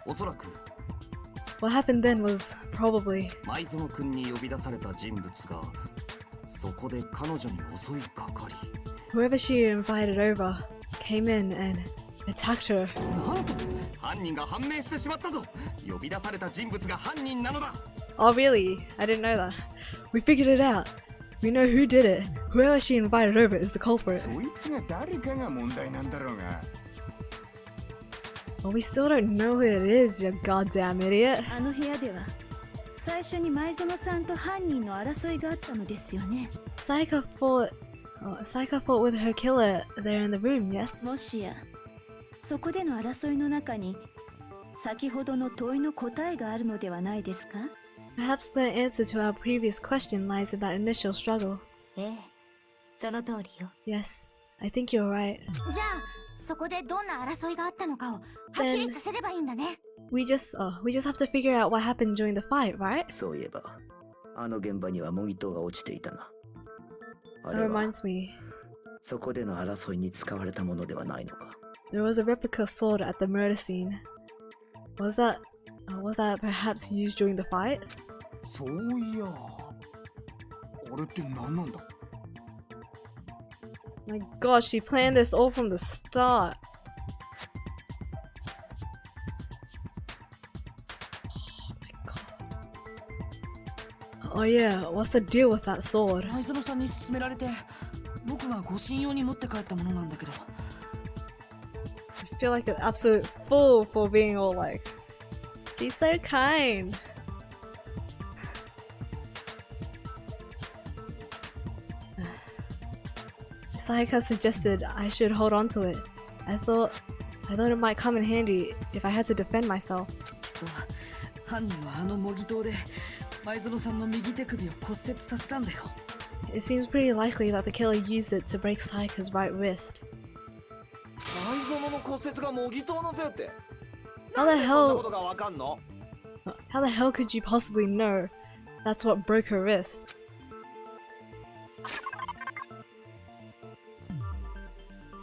おそらく What happened then was probably 前園君に呼び出された人物がそこで彼女に襲いかかり whoever she invited over came in and attacked her. なんと犯人が判明してしまったぞ。呼び出された人物が犯人なのだ。 Oh really? I didn't know that. We figured it out. We know who did it. Whoever she invited over is the culprit. そいつが誰かが問題なんだろうが。But we still don't know who it is, you goddamn idiot. あの部屋では最初に前園さんと犯人の争いがあったのですよね。Saika fought with her killer there in the room, yes? もしやそこでの争いの中に先ほどの問いの答えがあるのではないですか？ Perhaps the answer to our previous question lies in that initial struggle. ええ、その通りよ。 Yes, I think you're right. じゃあそこでどんな争いがあったのかをはっきりさせればいいんだね。We just have to figure out what happened during the fight, right? そういえば、あの現場には模擬刀が落ちていたな。あ That れは reminds me. そこでの争いに使われたものではないのか。There was a replica sword at the murder scene. Was that perhaps used during the fight? そういや、あれって何なんだ？ My gosh, she planned this all from the start. Oh yeah, what's the deal with that sword? 前園さんに勧められて僕が護身用に持って帰ったものなんだけど。 I feel like an absolute fool for being all like, she's so kind. Saika suggested I should hold on to it. I thought it might come in handy if I had to defend myself. きっと犯人はあの模擬刀で前園さんの右手首を骨折させたんだよ。 It seems pretty likely that the killer used it to break Saika's right wrist. 前園の骨折が模擬刀のせいって。 How the なんでそんなこと hell? がわかんの？ How the hell could you possibly know that's what broke her wrist?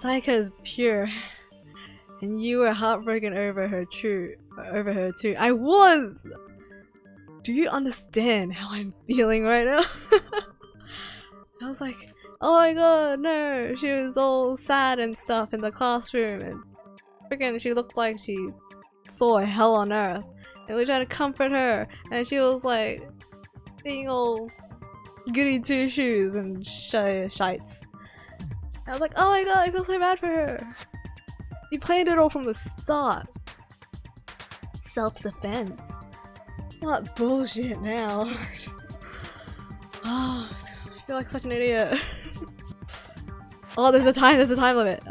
Saika is pure, and you were heartbroken over her too. I was. Do you understand how I'm feeling right now? I was like, oh my god, no. She was all sad and stuff in the classroom, and freaking, she looked like she saw hell on earth. And we tried to comfort her, and she was like, being all goody two shoes and shites. I was like, oh my god, I feel so bad for her. You planned it all from the start. Self-defense. What bullshit now? Oh, I feel like such an idiot. Oh, there's a time limit.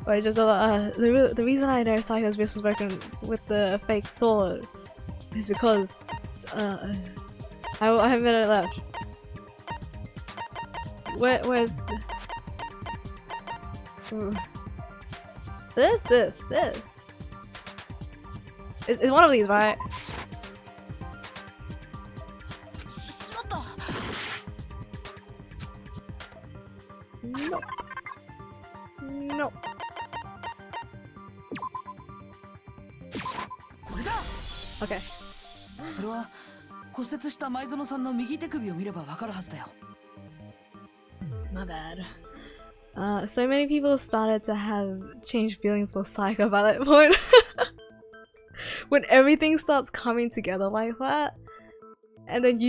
Wait, just the reason I know Psycho's wrist was broken with the fake sword is because I have a minute left. Where's this? It's one of these, right? No. No. Okay. それは骨折した前園さんの右手首を見ればわかるはずだよ。 My bad. So many people started to have changed feelings for Psycho by that point. When everything starts coming together like that, and then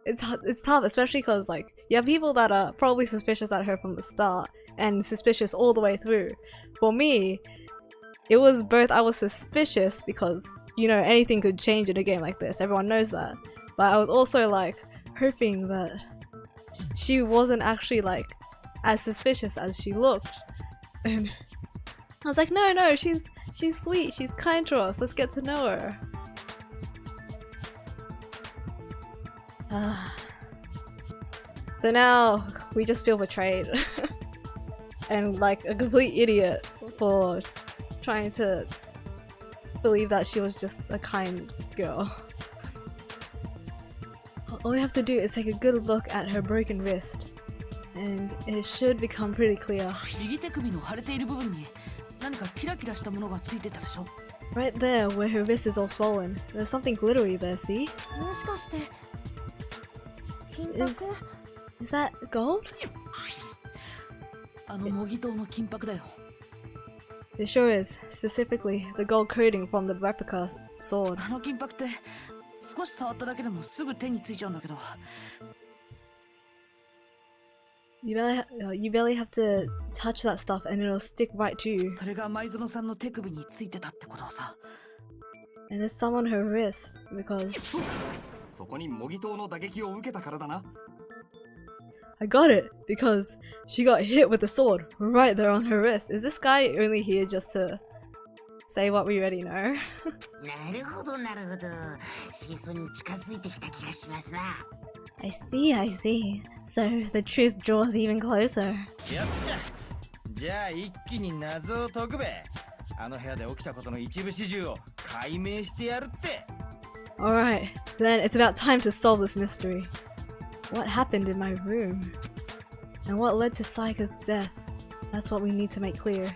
it's tough, especially because like you have people that are probably suspicious at her from the start and suspicious all the way through. For me, it was both. I was suspicious because, you know, anything could change in a game like this. Everyone knows that. But I was also like hoping that she wasn't actually like as suspicious as she looked. And I was like, no, she's sweet. She's kind to us. Let's get to know her. So now we just feel betrayed and like a complete idiot for trying to believe that she was just a kind girl. All we have to do is take a good look at her broken wrist and it should become pretty clear. Right there where her wrist is all swollen, there's something glittery there, see? Is that gold? It sure is, specifically the gold coating from the replica sword. You barely have to touch that stuff and it'll stick right to you. And it's some on her wrist because I got it because she got hit with the sword right there on her wrist. Is this guy only here just to say what we already know? I see. So the truth draws even closer. Alright, then it's about time to solve this mystery. What happened in my room? And what led to Psycho's death? That's what we need to make clear.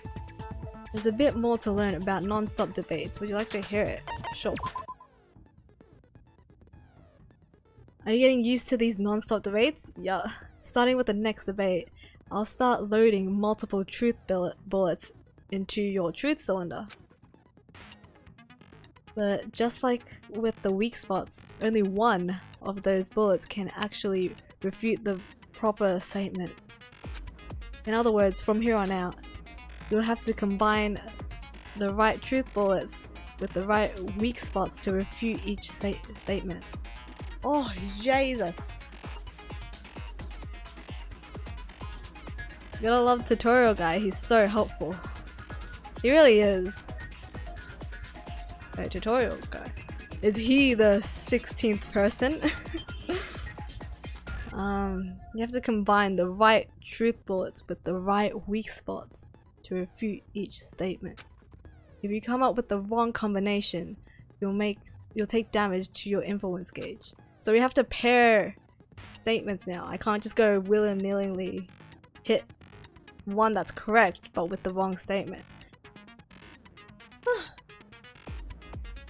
There's a bit more to learn about non-stop debates. Would you like to hear it? Sure. Are you getting used to these non-stop debates? Yeah. Starting with the next debate, I'll start loading multiple truth bullets into your truth cylinder. But just like with the weak spots, only one of those bullets can actually refute the proper statement. In other words, from here on out, you'll have to combine the right truth bullets with the right weak spots to refute each statement. Oh, Jesus! You gotta love tutorial guy, he's so helpful. He really is. Wait, tutorial guy. Is he the 16th person? You have to combine the right truth bullets with the right weak spots to refute each statement. If you come up with the wrong combination, you'll take damage to your influence gauge. So we have to pair statements now. I can't just go willy-nilly hit one that's correct but with the wrong statement.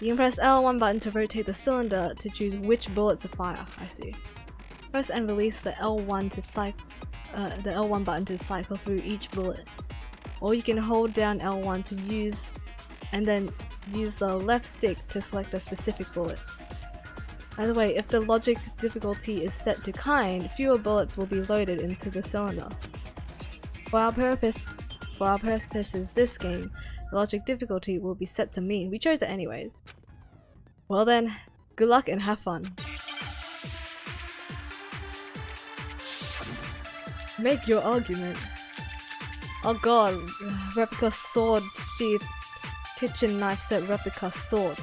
You can press L1 button to rotate the cylinder to choose which bullet to fire. I see. Press and release the L1 button to cycle through each bullet. Or you can hold down L1 to use and then use the left stick to select a specific bullet. By the way, if the logic difficulty is set to kind, fewer bullets will be loaded into the cylinder. For our purposes this game, the logic difficulty will be set to mean. We chose it anyways. Well then, good luck and have fun. Make your argument. Oh god, replica sword sheath, kitchen knife set replica sword.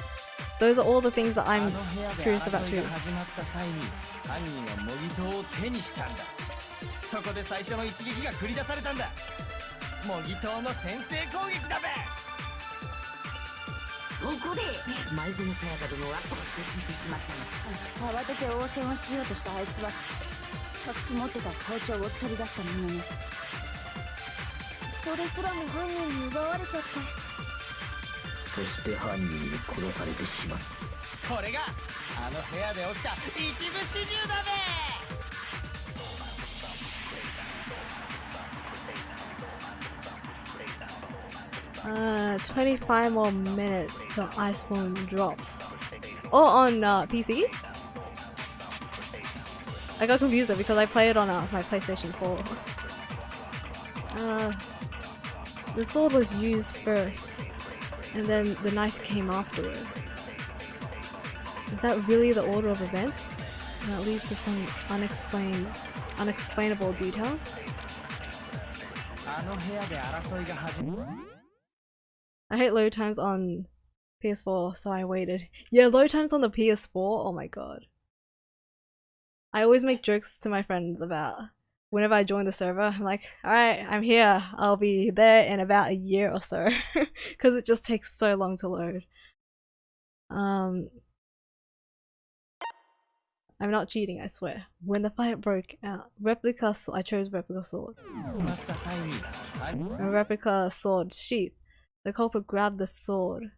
Those are all the things that I'm curious about too. そこで最初の一撃が繰り出されたんだ。模擬刀の先制攻撃だべ。そこで前園さやか殿は骨折してしまったの。慌てて応戦をしようとしたあいつは隠し持ってた包丁を取り出したものね。それすらも犯人に奪われちゃって。そして犯人に殺されてしまった。これがあの部屋で起きた一部始終だべ。 25 more minutes till Iceborne drops. Oh, on PC? I got confused there because I play it on my PlayStation 4. The sword was used first, and then the knife came afterward. Is that really the order of events? And that leads to some unexplainable details. I hate load times on PS4, so I waited. Yeah, load times on the PS4? Oh my god. I always make jokes to my friends about whenever I join the server, I'm like, alright, I'm here. I'll be there in about a year or so. Because it just takes so long to load. I'm not cheating, I swear. When the fight broke out, I chose replica sword. A replica sword sheath. The culprit grabbed the sword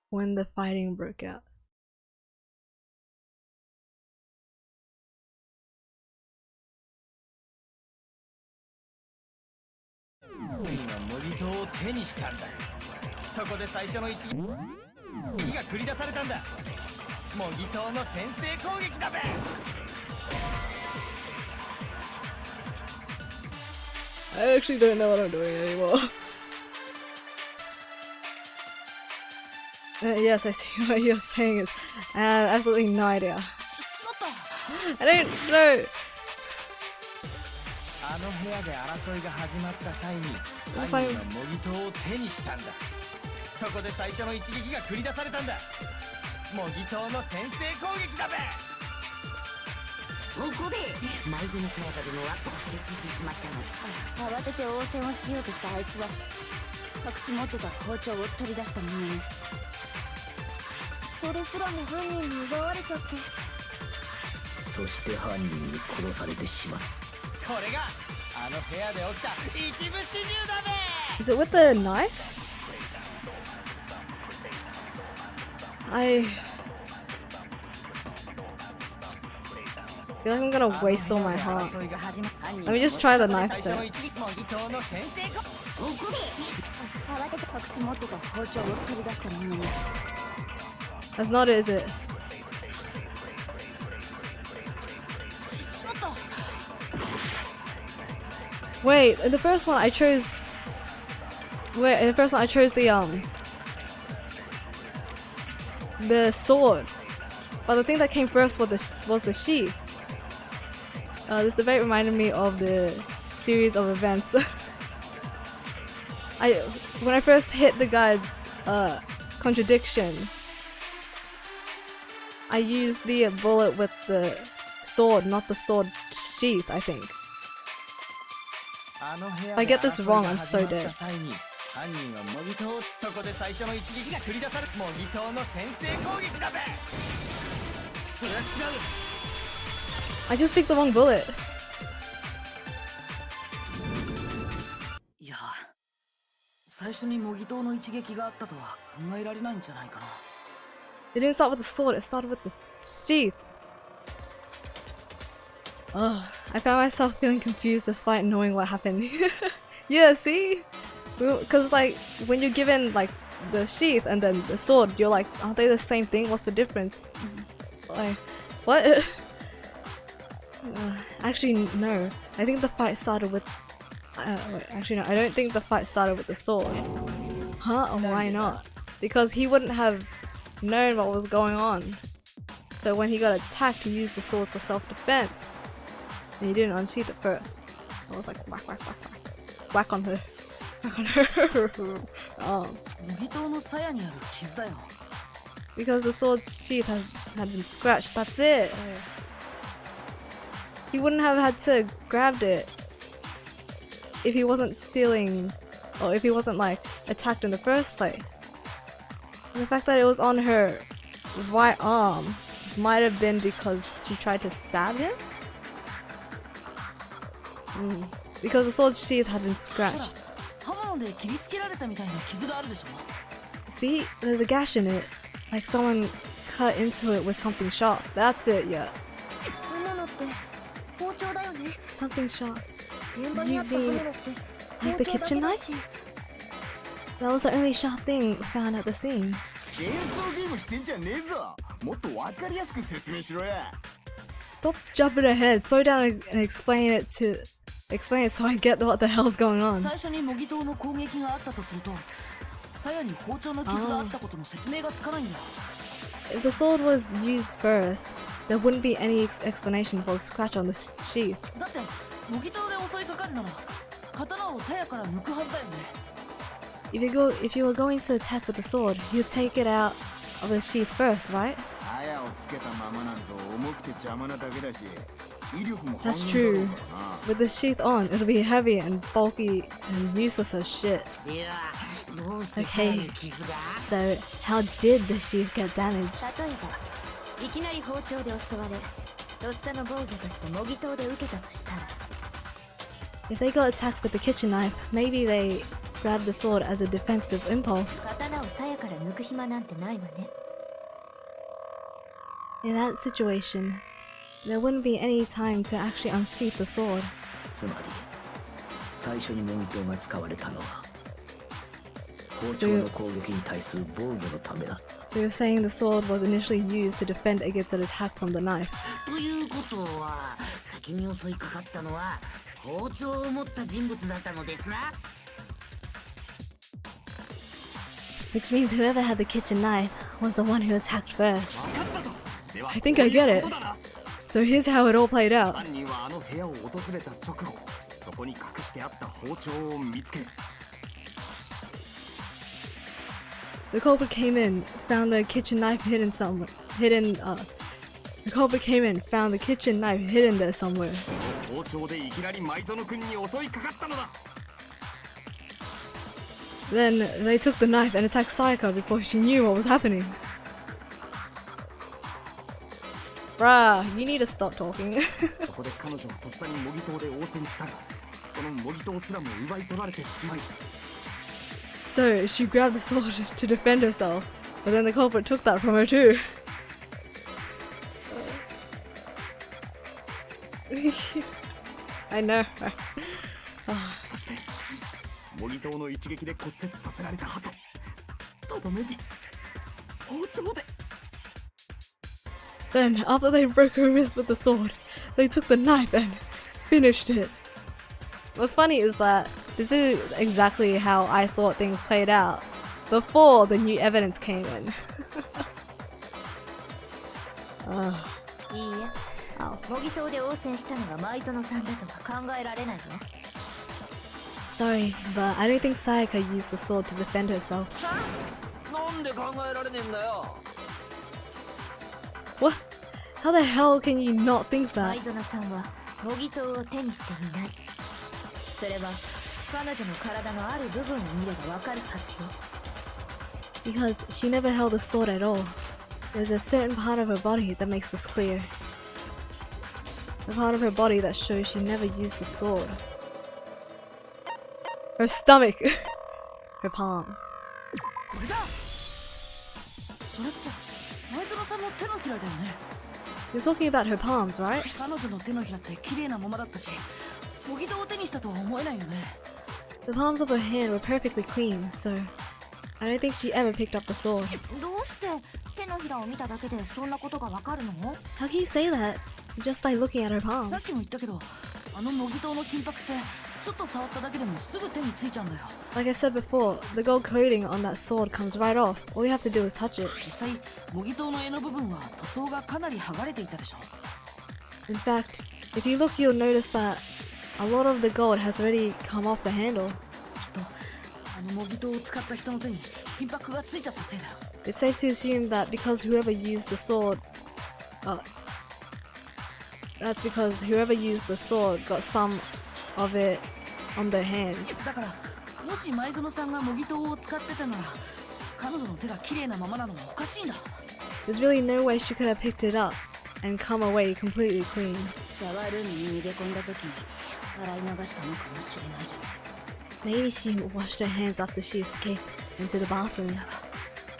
when the fighting broke out. I actually don't know what I'm doing anymore. Yes, I see what you're saying is I have absolutely no idea. I don't know. あの部屋で争いが始まった際に犯人は模擬刀を手にしたんだ。そこで最初の一撃が繰り出されたんだ。模擬刀の先制攻撃だべ。そこで前園さやか殿は骨折してしまったの。慌てて応戦をしようとしたあいつは隠し持ってた包丁を取り出したものね。それすらも犯人に奪われちゃって。そして犯人に殺されてしまった。 これがあの部屋で起きた一部始終だべ。 Is it with the knife? I feel like I'm gonna waste all my hearts. Let me just try the knife set. That's not it, is it? Wait, in the first one I chose. Wait, in the first one I chose the sword, but the thing that came first was the sheath. This debate reminded me of the series of events. When I first hit the guy's contradiction, I used the bullet with the sword, not the sword sheath, I think. If I get this wrong, I'm so dead. I just picked the wrong bullet. It didn't start with the sword, it started with the sheath. Ugh, I found myself feeling confused despite knowing what happened. Yeah, see? Because like, when you're given like the sheath and then the sword, you're like, aren't they the same thing? What's the difference? Like, what? Actually, no. I think the fight started with. Wait, actually, no. I don't think the fight started with the sword. Huh? Why not? Because he wouldn't have known what was going on. So when he got attacked, he used the sword for self-defense. And he didn't unsheath it first. I was like, whack, whack, whack, whack. Whack on her. Whack on her. Because the sword's sheath had been scratched, that's it. He wouldn't have had to grabbed it if he wasn't feeling, or if he wasn't like attacked in the first place. And the fact that it was on her right arm might have been because she tried to stab him? Because the sword sheath had been scratched. See, there's a gash in it. Like someone cut into it with something sharp. That's it, yeah. Something sharp. You mean like the kitchen knife? That was the only sharp thing found at the scene. Stop jumping ahead. Slow down and explain it so I get what the hell's going on. If the sword was used first, there wouldn't be any explanation for the scratch on the sheath. If you were going to attack with the sword, you'd take it out of the sheath first, right? That's true. With the sheath on, it'll be heavy and bulky and useless as shit. Okay, so how did the sheath get damaged? If they got attacked with the kitchen knife, maybe they grabbed the sword as a defensive impulse. In that situation, there wouldn't be any time to actually unsheath the sword. So you're saying the sword was initially used to defend against an attack from the knife. Which means whoever had the kitchen knife was the one who attacked first. I think I get it. So here's how it all played out. The culprit came in, found the kitchen knife hidden somewhere. The culprit came in, found the kitchen knife hidden there somewhere. Then they took the knife and attacked Sayaka before she knew what was happening. Bruh, you need to stop talking. So she grabbed the sword to defend herself, but then the culprit took that from her too. I know. Then, after they broke her wrist with the sword, they took the knife and finished it. What's funny is that this is exactly how I thought things played out before the new evidence came in. Sorry, but I don't think Sayaka used the sword to defend herself. What? How the hell can you not think that? Because she never held a sword at all. There's a certain part of her body that makes this clear. The part of her body that shows she never used the sword. Her stomach! Her palms. You're talking about her palms, right? The palms of her hand were perfectly clean, so I don't think she ever picked up the sword. どうして手のひらを見ただけでそんなことがわかるの？ How can you say that? Just by looking at her さっ palms. きも言ったけど、あの模擬刀の金箔ってちょっと触っただけでもすぐ手についちゃうんだよ。 Like I said before, the gold coating on that sword comes right off. All you have to do is touch it. 実際模擬刀の柄の部分は塗装がかなり剥がれていたでしょ。 In fact, if you look, you'll notice that a lot of the gold has already come off the handle. きっとあの模擬刀を使った人の手に金箔がついちゃったせいだよ。 It's safe to assume that because whoever used the sword, that's because whoever used the sword got some of it on their hands. だからもし前園さんが模擬刀を使ってたなら彼女の手が綺麗なままなのもおかしいんだ。 There's really no way she could have picked it up and come away completely clean. シャワールームに逃げ込んだ時に洗い流したのかもしれないじゃない。 Maybe she washed her hands after she escaped into the bathroom.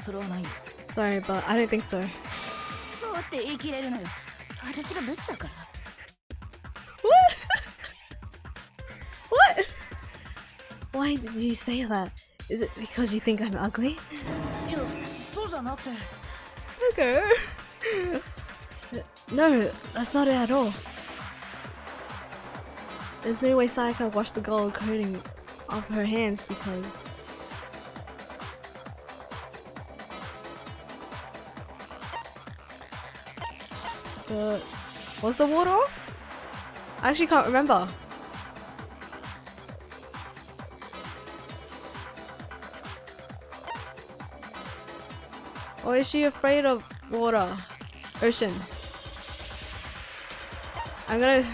それはないよ。 Sorry, but I don't think so. どうして言い切れるのよ。私がブスだから。What? Why did you say that? Is it because you think I'm ugly? いや、そうじゃなくて。Okay. No, that's not it at all. There's no way Sayaka washed the gold coating off her hands because... Was the water off? I actually can't remember. Or is she afraid of water? Ocean. I'm gonna...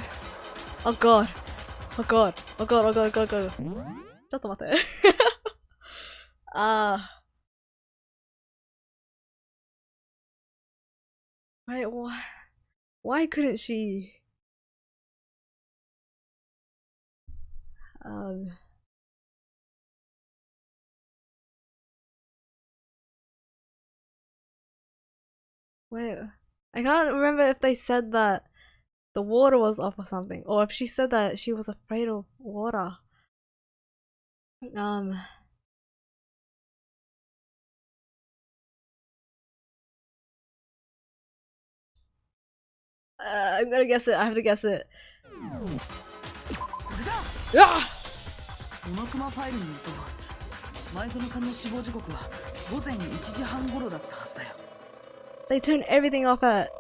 Oh god. Oh god. Oh god, oh god, oh god, oh god. ちょっと待って。Wait, why couldn't she... Wait, I can't remember if they said that the water was off or something, or if she said that she was afraid of water. I'm gonna guess it. I have to guess it. Ah! モノクマファイルによると前園さんの死亡時刻は午前1時半頃だったはずだよ。 They turn everything off at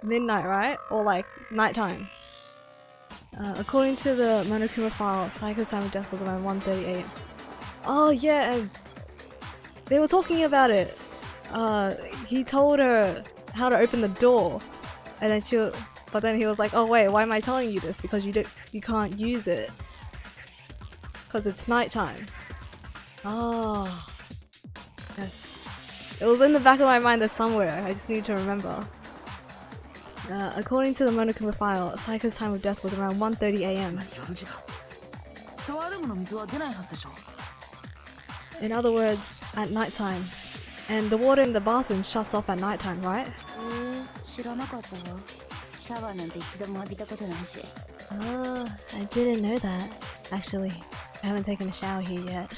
midnight, right? Or like nighttime. According to the Monokuma file, Sayaka's time of death was around 1:30 a.m. Oh yeah, and they were talking about it. He told her how to open the door, and then but then he was like, "Oh wait, why am I telling you this? Because you can't use it, because it's nighttime." Oh, yes. It was in the back of my mind there somewhere. I just need to remember. According to the Monokuma file, Sayaka's time of death was around 1:30 a.m. シャワールームの水は出ないはずでしょ。 In other words, at nighttime. And the water in the bathroom shuts off at nighttime, right? 知らなかったわ。シャワーなんて一度も浴びたことないし。Oh, I didn't know that. Actually, I haven't taken a shower here yet.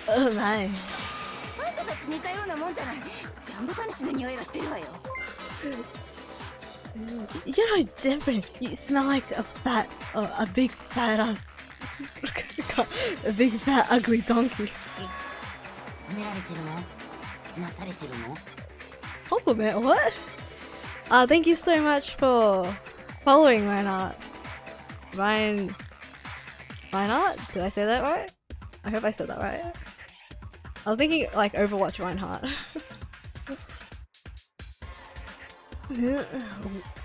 Oh my. あんただって似たようなもんじゃない。ジャンボタニシの匂いがしてるわよ。You're not different. You smell like a big fat ass, a big fat ugly donkey. 褒められてるの？なされてるの？ Compliment? What? Thank you so much for following Reinhardt. Reinhardt? Did I say that right? I hope I said that right. I was thinking like Overwatch Reinhardt.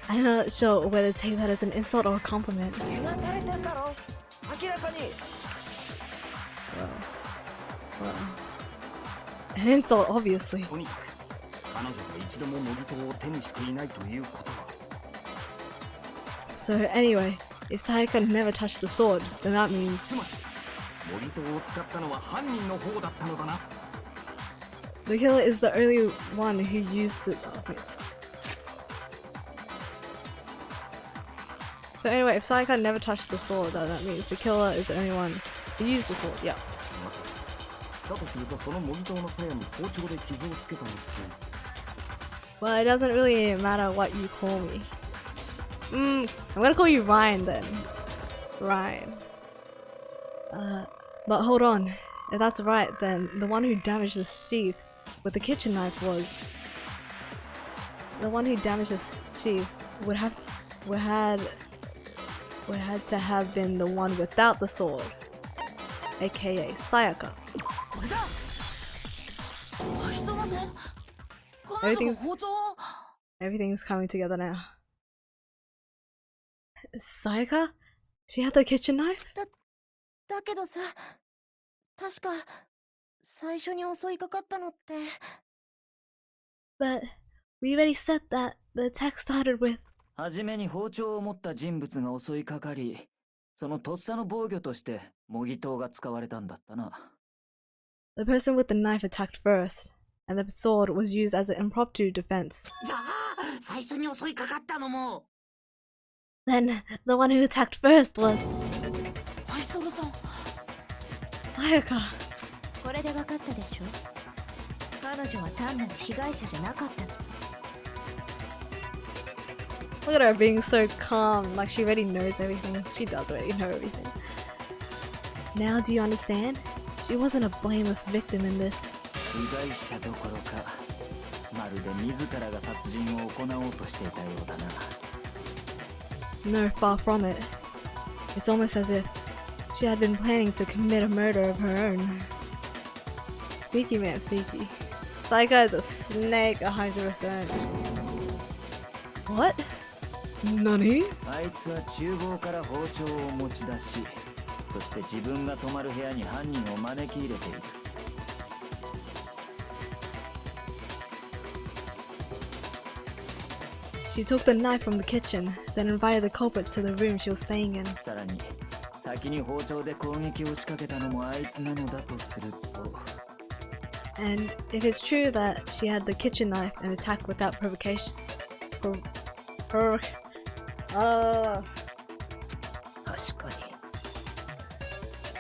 I'm not sure whether to take that as an insult or a compliment. Well, an insult, obviously. とにかく彼女が一度も模擬刀を手にしていないということは So anyway, if Sayaka never touched the sword, then that means つまり模擬刀を使ったのは犯人の方だったのだな the killer is the only one who used the... Oh, wait. So anyway, if Sayaka never touched the sword, then that means the killer is the only one who used the sword, yeah. だとするとその模擬刀の鞘に包丁で傷をつけたのって。 Well, it doesn't really matter what you call me. I'm gonna call you Ryan then. Ryan. But hold on. If that's right, then the one who damaged the sheath with the kitchen knife was... The one who damaged the sheath would have to have been the one without the sword, aka Sayaka. Everything's coming together now. Sayaka? She had the kitchen knife? だけどさ、確か最初に襲いかかったのって。But we already said that the attack started with. はじめに包丁を持った人物が襲いかかり、そのとっさの防御として模擬刀が使われたんだったな。The person with the knife attacked first, and the sword was used as an impromptu defense. じゃあ最初に襲いかかったのも。 Then the one who attacked first was. 愛想さん。Sayaka. これで分かったでしょ。彼女は単なる被害者じゃなかったの。 Look at her being so calm, like she already knows everything. She does already know everything. Now do you understand? She wasn't a blameless victim in this. 被害者どころか、まるで自らが殺人を行おうとしていたようだな。 No, far from it. It's almost as if she had been planning to commit a murder of her own. Sneaky man, sneaky. Sayaka is a snake 100%. What? Nani? あいつは厨房から包丁を持ち出し、そして自分が泊まる部屋に犯人を招き入れている。She took the knife from the kitchen, then invited the culprit to the room she was staying in. さらに、先に包丁で攻撃を仕掛けたのもあいつなのだとすると。And if it's true that she had the kitchen knife and attacked without provocation, 確か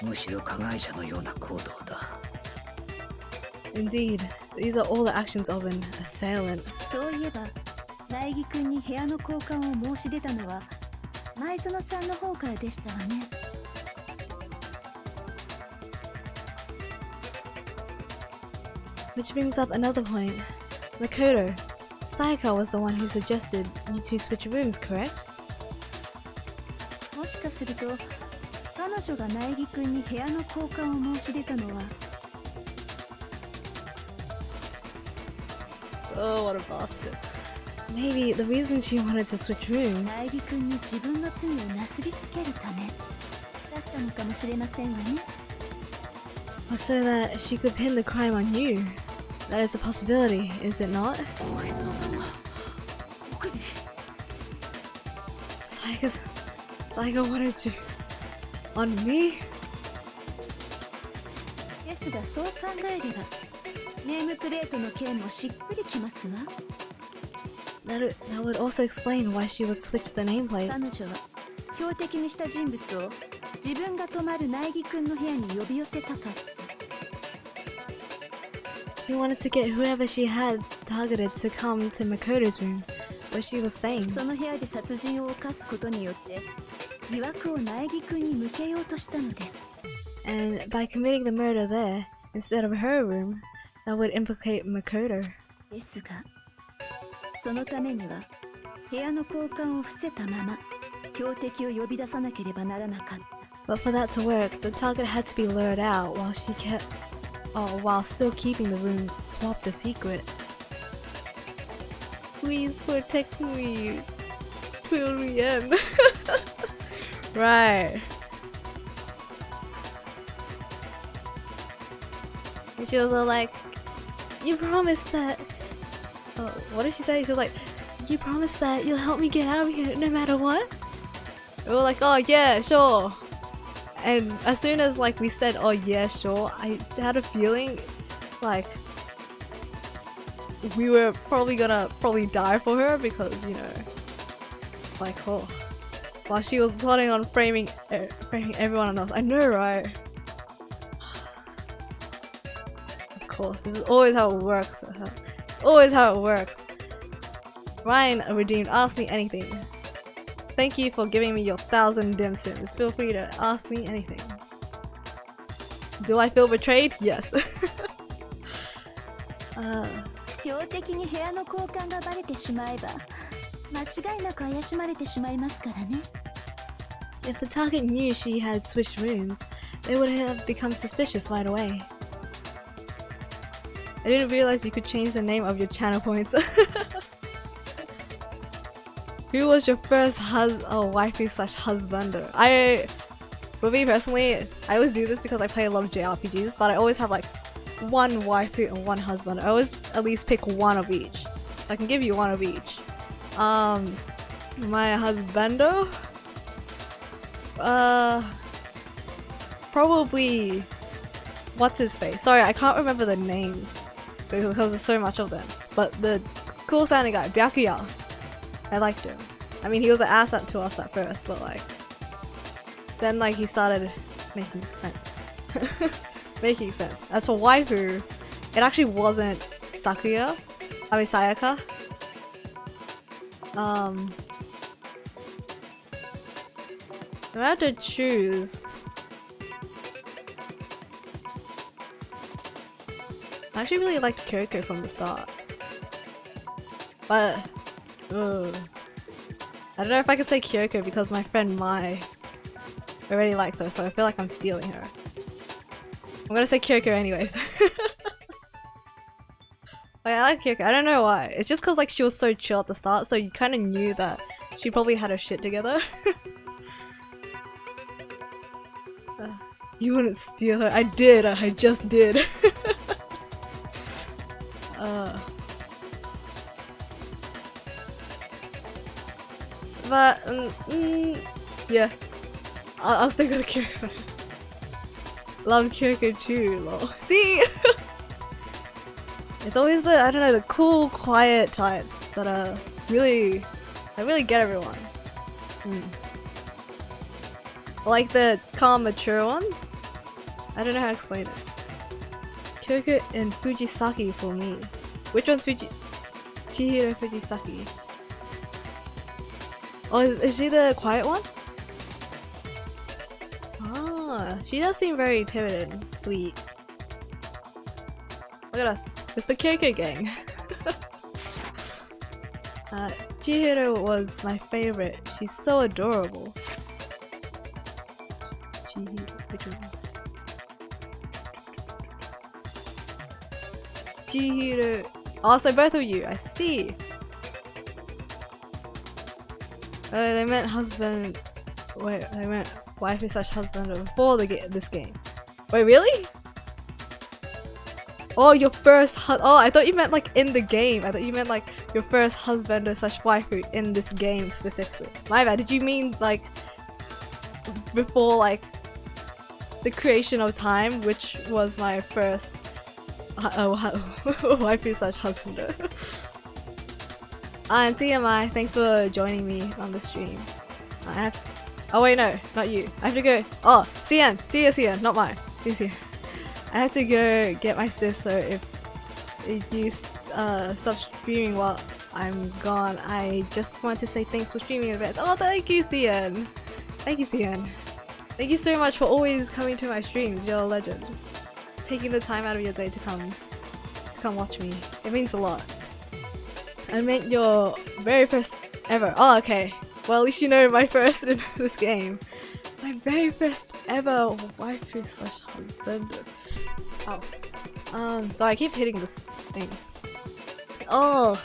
に。むしろ加害者のような行動だ。Indeed, these are all the actions of an assailant. そういえば、苗木くんに部屋の交換を申し出たのは前園さんの方からでしたわね。Which brings up another point. Makoto, Sayaka was the one who suggested you two switch rooms, correct? もしかすると彼女が苗木くんに部屋の交換を申し出たのは。 Oh, what a bastard. Maybe the reason she wanted to switch rooms 苗木くんに自分の罪をなすりつけるためだったのかもしれませんわね。 was so that she could pin the crime on you. That is a possibility, is it not? 愛想さんは僕に。Sayaka wanted to... on me? ですがそう考えればネームプレートの件もしっくりきますわ。 That would also explain why she would switch the nameplate. 彼女は標的にした人物を自分が泊まる苗木くんの部屋に呼び寄せたかった。 She wanted to get whoever she had targeted to come to Makoto's room, where she was staying. その部屋で殺人を犯すことによって疑惑を苗木くんに向けようとしたのです。 And by committing the murder there, instead of her room, that would implicate Makoto. ですがそのためには部屋の交換を伏せたまま標的を呼び出さなければならなかった。 But for that to work, the target had to be lured out while still keeping the room swapped a secret. Please protect me till the end. Right. And she was all like, you promised that... Oh, what did she say? She was like, you promised that you'll help me get out of here no matter what? We were like, oh yeah, sure. And as soon as like we said, oh yeah, sure, I had a feeling like we were probably gonna die for her because, you know, like, oh, while she was plotting on framing everyone else. I know, right? course. This is always how it works. It's always how it works. Ryan Redeemed, ask me anything. Thank you for giving me your 1,000 dim sims. Feel free to ask me anything. Do I feel betrayed? Yes. 標的に部屋の交換がバレてしまえば間違いなく怪しまれてしまいますからね。If the target knew she had switched rooms, they would have become suspicious right away. I didn't realize you could change the name of your channel points. Who was your first waifu slash husbander? For me personally, I always do this because I play a lot of JRPGs, but I always have like one waifu and one husband. I always at least pick one of each. I can give you one of each. My husbando? Probably... What's his face? Sorry, I can't remember the names because there's so much of them. But the cool sounding guy, Byakuya. I liked him. I mean, he was an asset to us at first, but like... Then like he started making sense. Making sense. As for waifu, it actually wasn't Sayaka. If I had to choose, I actually really liked Kyoko from the start. But I don't know if I could say Kyoko because my friend Mai already likes her, so I feel like I'm stealing her. I'm gonna say Kyoko anyways. Like, I like Kyoko, I don't know why. It's just cause like she was so chill at the start, so you kinda knew that she probably had her shit together. You wouldn't steal her. I did, I just did. But, yeah. I'll stick with Kyoko. Love Kyoko too, lol. See? It's always the, I don't know, the cool, quiet types that really get everyone. Like the calm, mature ones? I don't know how to explain it. Kyoko and Fujisaki for me. Which one's Chihiro Fujisaki? Oh, is she the quiet one? Ah, she does seem very timid and sweet. Look at us. It's the Kyoko gang. Chihiro was my favorite. She's so adorable. Chihiro. Oh, so both of you. I see. Oh, they meant husband. Wait, they meant waifu slash husband before this game. Wait, really? Oh, your first oh, I thought you meant like in the game. I thought you meant like your first husband slash waifu in this game specifically. My bad. Did you mean like before like the creation of time, which was my first waifu slash husband? And TMI, thanks for joining me on the stream. Oh wait, no, not you. I have to go. Oh, CN, see ya, CN, not mine. See ya. I have to go get my sis, so if you stop streaming while I'm gone, I just want to say thanks for streaming in advance. Oh, thank you, CN. Thank you, CN. Thank you so much for always coming to my streams. You're a legend. Taking the time out of your day to come watch me. It means a lot. I meant your very first ever. Oh, okay. Well, at least you know my first in this game. My very first ever waifu slash husband. Oh. Sorry, I keep hitting this thing. Oh.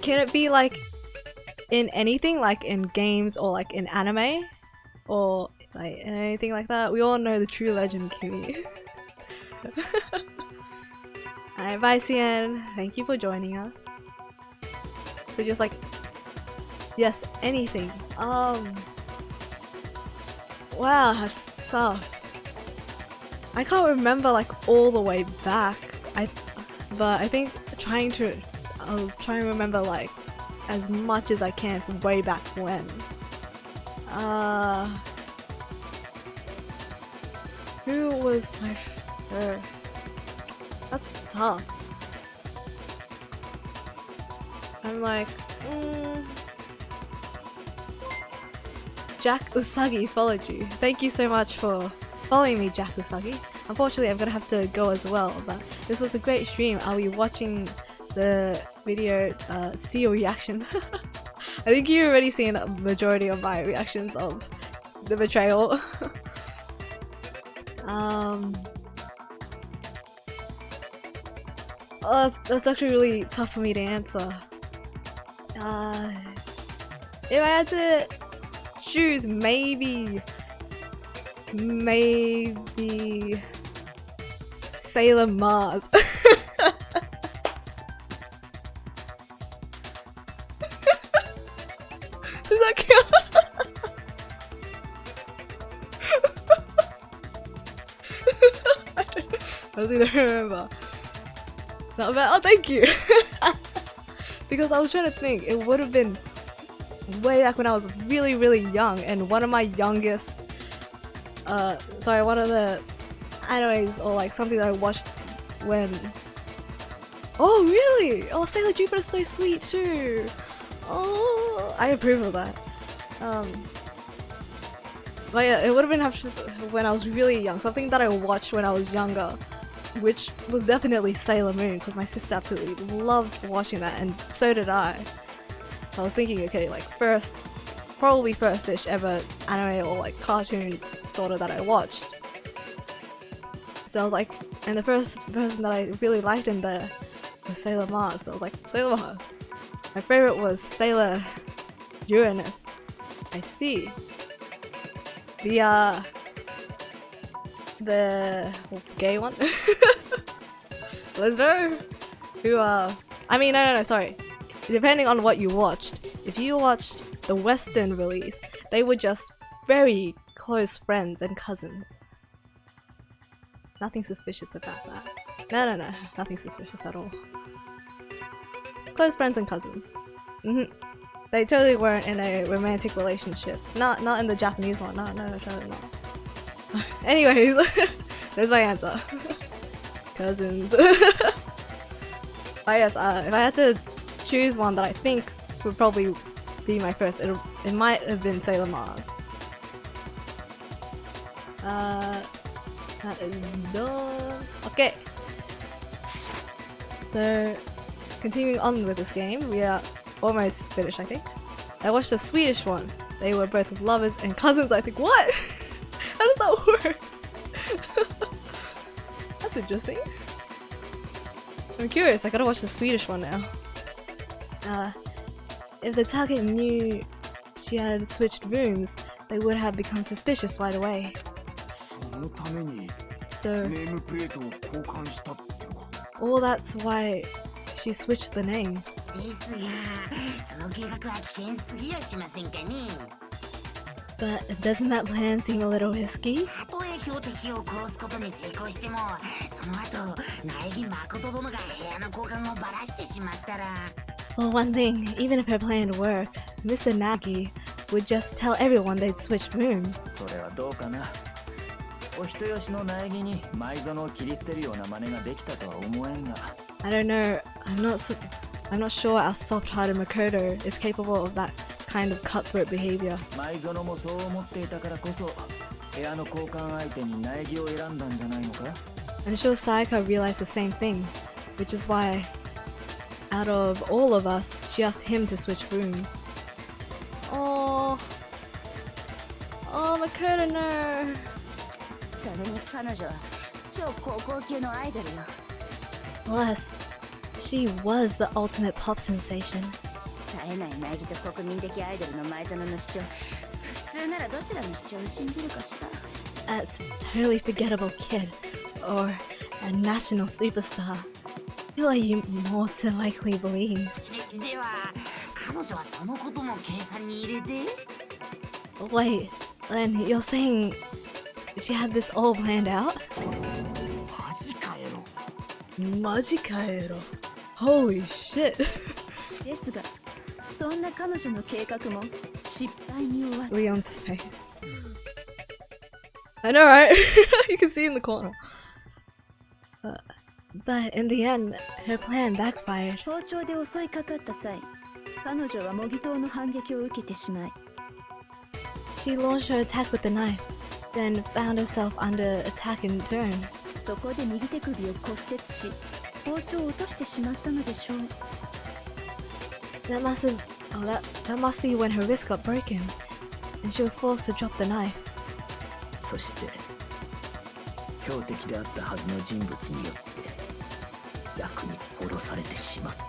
Can it be like in anything, like in games or like in anime or like anything like that? We all know the true legend Kimi. Alright, bye CN. Thank you for joining us. So just like, yes, anything. Wow, that's tough. I can't remember like all the way back. But I think I'll try and remember like as much as I can from way back when. Who was my first? That's tough. I'm like, Jack Usagi followed you. Thank you so much for following me, Jack Usagi. Unfortunately, I'm gonna have to go as well, but this was a great stream. I'll be watching the video to see your reaction. I think you've already seen a majority of my reactions of the betrayal. Oh, that's actually really tough for me to answer. If I had to choose, maybe Sailor Mars. Does that count? I don't even remember. Not bad. Oh, thank you. Because I was trying to think, it would have been way back when I was really, really young, and one of my youngest, one of the animes or like something that I watched when. Oh really? Oh, Sailor Jupiter's so sweet too. Oh, I approve of that. But yeah, it would have been when I was really young. Something that I watched when I was younger, which was definitely Sailor Moon, because my sister absolutely loved watching that, and so did I. So I was thinking, okay, like probably first-ish ever anime or like cartoon sort of that I watched. So I was like, and the first person that I really liked in there was Sailor Mars. So I was like, Sailor Mars. My favorite was Sailor Uranus. I see. The gay one? Lesbo? Who no, sorry. Depending on what you watched. If you watched the Western release, they were just very close friends and cousins. Nothing suspicious about that. No, nothing suspicious at all. Close friends and cousins. They totally weren't in a romantic relationship. Not in the Japanese one. No, totally not. Anyways, there's my answer. Cousins. But yes, if I had to choose one that I think would probably be my first, it might have been Sailor Mars. That is done. Okay. So, continuing on with this game, we are almost finished, I think. I watched the Swedish one. They were both lovers and cousins. I think, what? How does that work? That's interesting. I'm curious, I gotta watch the Swedish one now. If the target knew she had switched rooms, they would have become suspicious right away. So, all that's why she switched the names. But doesn't that plan seem a little risky? Well, one thing, even if her plan worked, Mr. Nagi would just tell everyone they'd switched rooms. I don't know, I'm not sure our soft-hearted Makoto is capable of that kind of cutthroat behavior. I'm sure Sayaka realized the same thing, which is why, out of all of us, she asked him to switch rooms. Oh, Makoto, no. Plus, she was the ultimate pop sensation. That's a totally forgettable kid, or a national superstar. Who are you more to likely believe? Wait, then you're saying she had this all planned out? Majikaero. Holy shit. そんな彼女の計画も失敗に終わった。 Leon's face. I know, right? You can see in the corner. But in the end, her plan backfired. 包丁で襲いかかった際、彼女は模擬刀の反撃を受けてしまい、 She launched her attack with the knife, then found herself under attack in turn. そこで右手首を骨折し、包丁を落としてしまったのでしょう。 That must be when her wrist got broken, and she was forced to drop the knife. そして標的であったはずの人物によって逆に殺されてしまった。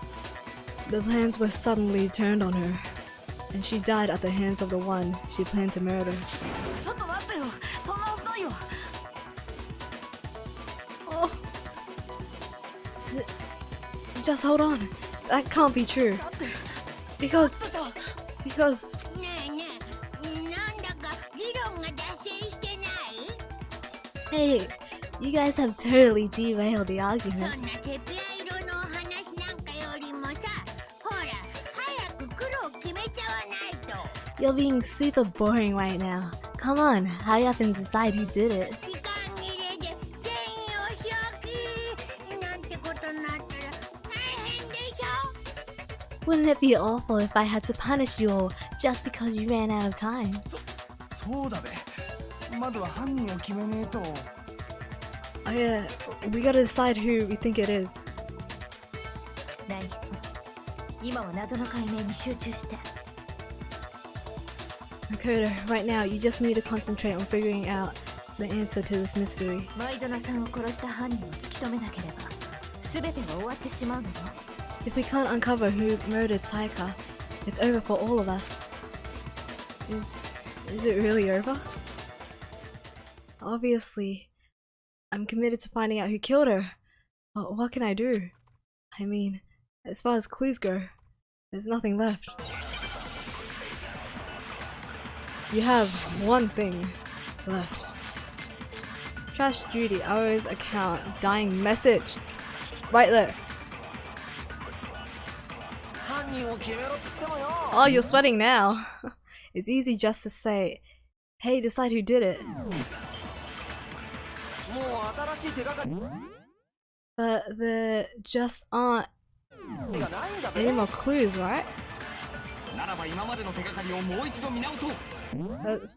The plans were suddenly turned on her, and she died at the hands of the one she planned to murder. ちょっと待ってよ、そんなはずないよ。 Oh. Just hold on. That can't be true. Because... ねえねえ、なんだか議論が脱線してない？ Hey, you guys have totally derailed the そ argument. んなセピア色のお話なんかよりもさ、ほら早く黒を決めちゃわないと。 You're being super boring right now. Come on, hurry up and decide who did it. 時間切れで全員お仕置きなんてことになったら大変でしょ。 Wouldn't it be awful if I had to punish you all just because you ran out of time? そうだべ。まずは犯人を決めねえと。 Oh yeah, we gotta decide who we think it is. ナイキ君、今は謎の解明に集中して。 Dakota, right now you just need to concentrate on figuring out the answer to this mystery. 前園さんを殺した犯人を突き止めなければ全ては終わってしまうのよ。 If we can't uncover who murdered Saika, it's over for all of us. Is it really over? Obviously, I'm committed to finding out who killed her. But what can I do? I mean, as far as clues go, there's nothing left. You have one thing left. Trash Judy, Arrow's account, dying message. Right there. Oh, you're sweating now. It's easy just to say, hey, decide who did it. But there just aren't any more clues, right?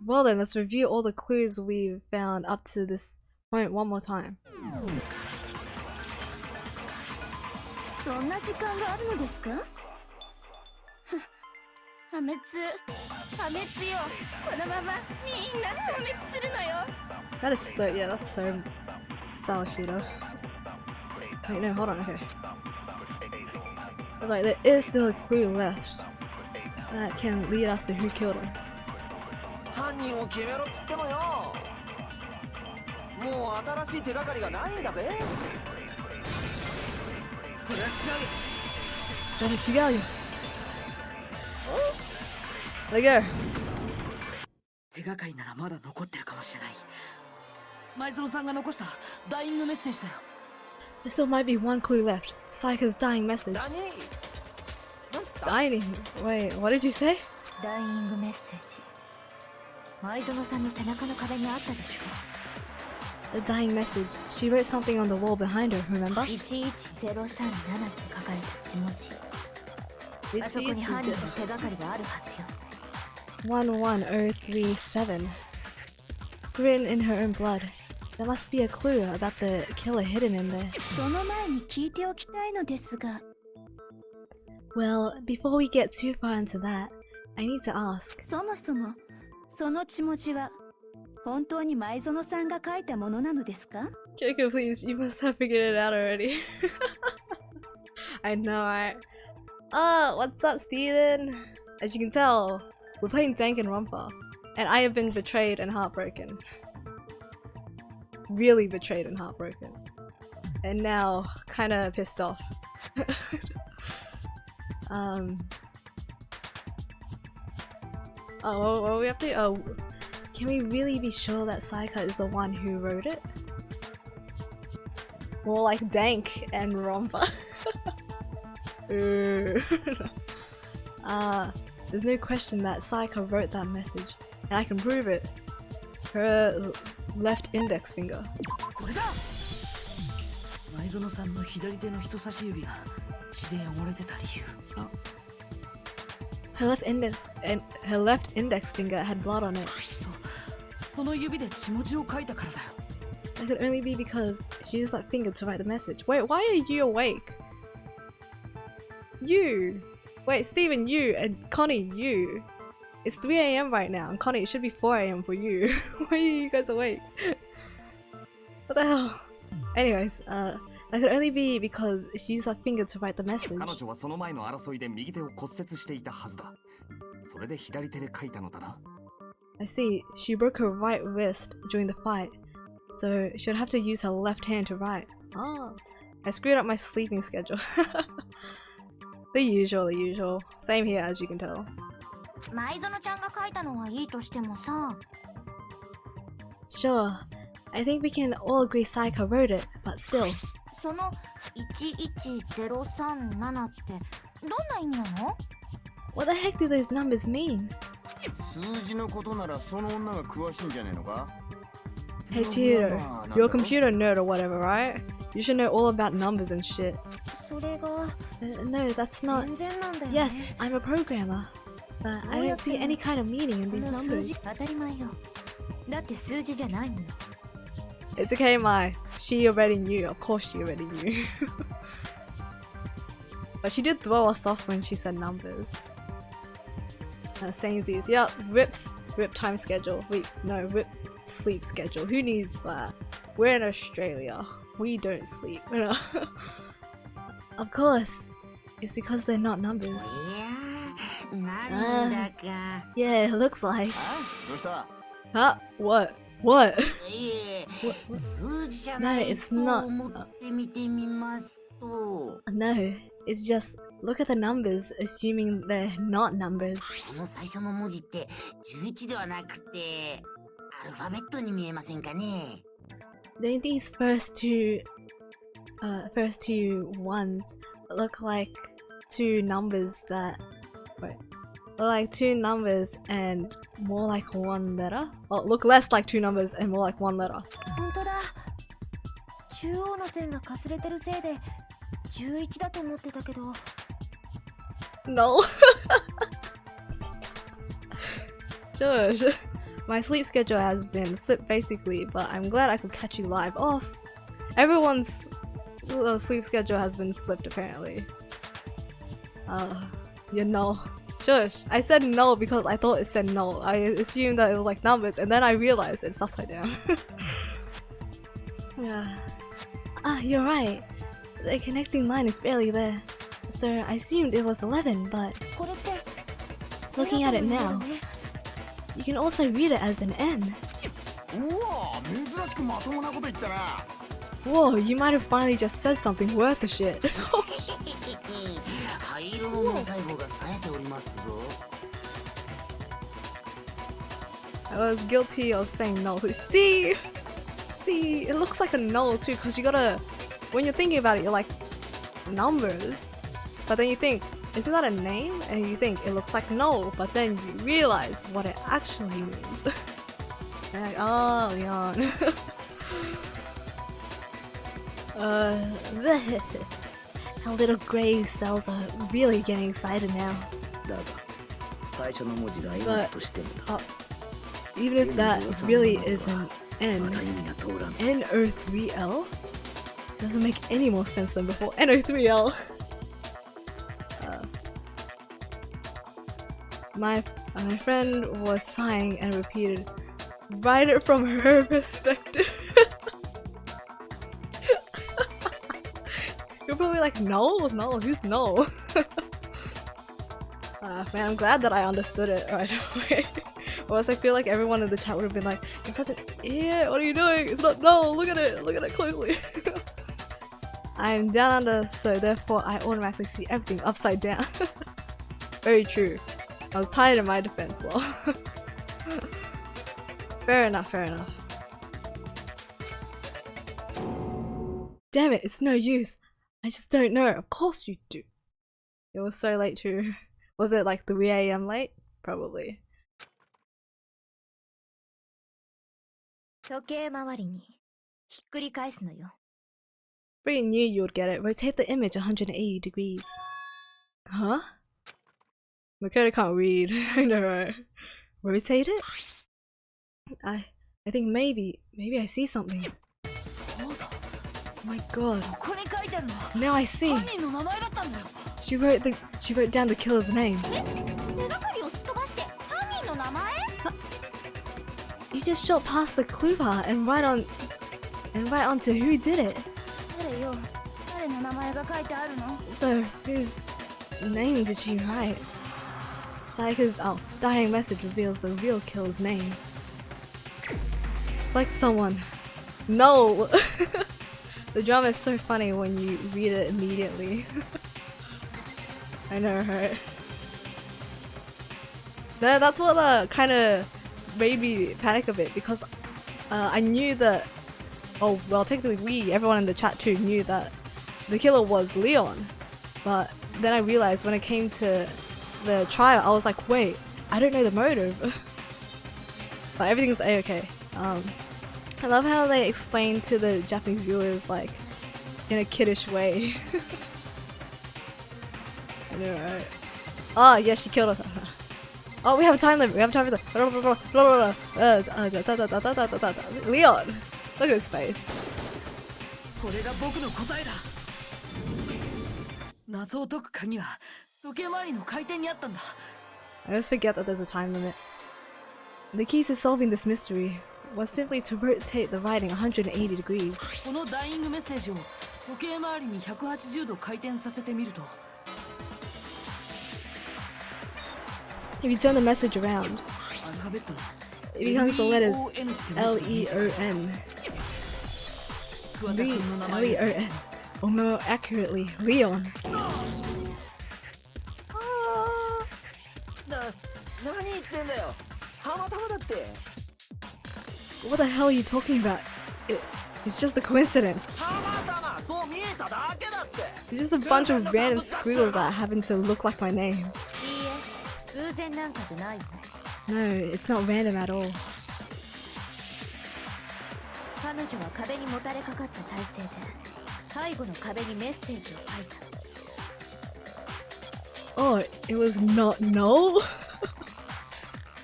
Well then, let's review all the clues we've found up to this point one more time. そんな時間があるのですか？破滅よ。このままみんな破滅するのよ。 That is so, yeah, that's so Sawashiro. Wait, no, hold on, okay. I was like, there is still a clue left that can lead us to who killed him. 犯人を決めろっつってもよ。もう新しい手がかりがないんだぜ。それは違う。それ違うよ。Let go. 手がかりならまだ残ってるかもしれない。前園さんが残したダイイングメッセージだよ。 There still might be one clue left. Saika's dying message. Dying? Wait, what did you say? ダイイングメッセージ。前園さんの背中の壁にあったでしょ。 A dying message. She wrote something on the wall behind her, remember? 11037って書かれた字文字。あそこに犯人の手がかりがあるはずよ。 11037. Written in her own blood. There must be a clue about the killer hidden in there. その前に聞いておきたいのですが。 Well, before we get too far into that, I need to ask. そもそもその血文字は本当に前園さんが書いたものなのですか？ Kyoko, please, you must have figured it out already. I know, right? What's up, Steven? As you can tell, we're playing Danganronpa, and I have been betrayed and heartbroken. Really betrayed and heartbroken. And now, kinda pissed off. Oh, what are we up to? Oh, can we really be sure that Saika is the one who wrote it? More like Dank and Rompa. there's no question that Saika wrote that message, and I can prove it. Her left index finger. これだ。前園さんの左手の人差し指が血で汚れてた理由。Her left index finger had blood on it. その指で血文字を書いたからだよ。That could only be because she used that finger to write the message. Wait, why are you awake? You! Wait, Steven, you, and Connie, you. It's 3 AM right now, and Connie, it should be 4 AM for you. Why are you guys awake? What the hell? Anyways, that could only be because she used that finger to write the message. 彼女はその前の争いで右手を骨折していたはずだ。それで左手で書いたのだな。I see. She broke her right wrist during the fight, so she'd have to use her left hand to write. Ah, I screwed up my sleeping schedule. The usual. Same here, as you can tell. 前園ちゃんが書いたのはいいとしてもさ。Sure, I think we can all agree Saika wrote it, but still. その11037ってどんな意味なの？ What the heck do those numbers mean? 数字のことならその女が詳しいんじゃねえのか? Hey Chihiro, you're a computer nerd or whatever, right? You should know all about numbers and shit. それが No, that's not. 全然なんだよね。 Yes, I'm a programmer, but I don't see any kind of meaning in these numbers. 当たり前よ。だって数字じゃないもの。 It's okay, Mai. She already knew. Of course she already knew. But she did throw us off when she said numbers. Samesies. Yep, RIP time schedule. Wait, no, RIP sleep schedule. Who needs that? We're in Australia. We don't sleep. Of course, it's because they're not numbers. なんだか。 Yeah, it looks like. どうした? Huh? What? What? いえ、数字じゃ No, ない it's と not. 思って見てみますと。 No, it's just look at the numbers, assuming they're not numbers. この最初の文字って11ではなくてアルファベットに見えませんかね？ Don't these first two ones look like two numbers that look like two numbers and more like one letter? Oh, look less like two numbers and more like one letter. 本当だ。中央の線がかすれてるせいで11だと思ってたけど。No. Josh, my sleep schedule has been flipped basically, but I'm glad I could catch you live. Oh, everyone's sleep schedule has been flipped apparently. You know. Josh, I said no because I thought it said no. I assumed that it was like numbers and then I realized it's upside down. Yeah. Ah, you're right. The connecting line is barely there. So I assumed it was 11, but これって looking at it now, you can also read it as an N. うわ、珍しくまともなこと言ったな。 Whoa, you might have finally just said something worth the shit. 灰色の脳細胞が冴えておりますぞ。 I was guilty of saying no. So see, it looks like a no too, because you gotta, when you're thinking about it, you're like, numbers, but then you think, isn't that a name? And you think it looks like no, but then you realize what it actually means. You're like, oh, yawn. Our little grey cells are really getting excited now. だが最初の文字が N だとしてもだ。 Even if that really is an N, また意味が通らんぞ。 NO3L doesn't make any more sense than before. NO3L. My friend was sighing and repeated, "Write it from her perspective." You're probably like, no, who's no? Man, I'm glad that I understood it right away. Or else I feel like everyone in the chat would have been like, "You're such an idiot, what are you doing? It's not no, look at it closely." I'm down under, so therefore I automatically see everything upside down. Very true. I was tired in my defense, lol. Fair enough. Damn it, it's no use. I just don't know. Of course you do. It was so late too. Was it like 3 a.m. late? Probably. 時計回りにひっくり返すのよ。Pretty knew you would get it. Rotate the image 180 degrees. Huh? Makoto can't read. I know, right? Rotate it? I think maybe I see something. Oh my god. Now I see. She wrote down the killer's name. You just shot past the clue bar and right on to who did it. So whose name did she write? Sayaka's dying message reveals the real killer's name. It's like someone. No! The drama is so funny when you read it immediately. I know, right? That's what kind of made me panic a bit, because I knew that. Oh well, technically everyone in the chat too knew that the killer was Leon, but then I realized when it came to the trial, I was like, wait, I don't know the motive. But everything's a-okay. I love how they explain to the Japanese viewers like in a kiddish way. I know, right? Oh yeah, she killed us. Oh, we have a time limit. We have a time limit. Leon, look at his face. I always forget that there's a time limit. The key to solving this mystery was simply to rotate the writing 180 degrees. If you turn the message around, it becomes the letters L-E-O-N. L-E-O-N. Or more accurately, Leon. What the hell are you talking about? It's just a coincidence. It's just a bunch of random squiggles that happen to look like my name. No, it's not random at all. Oh, it was not null?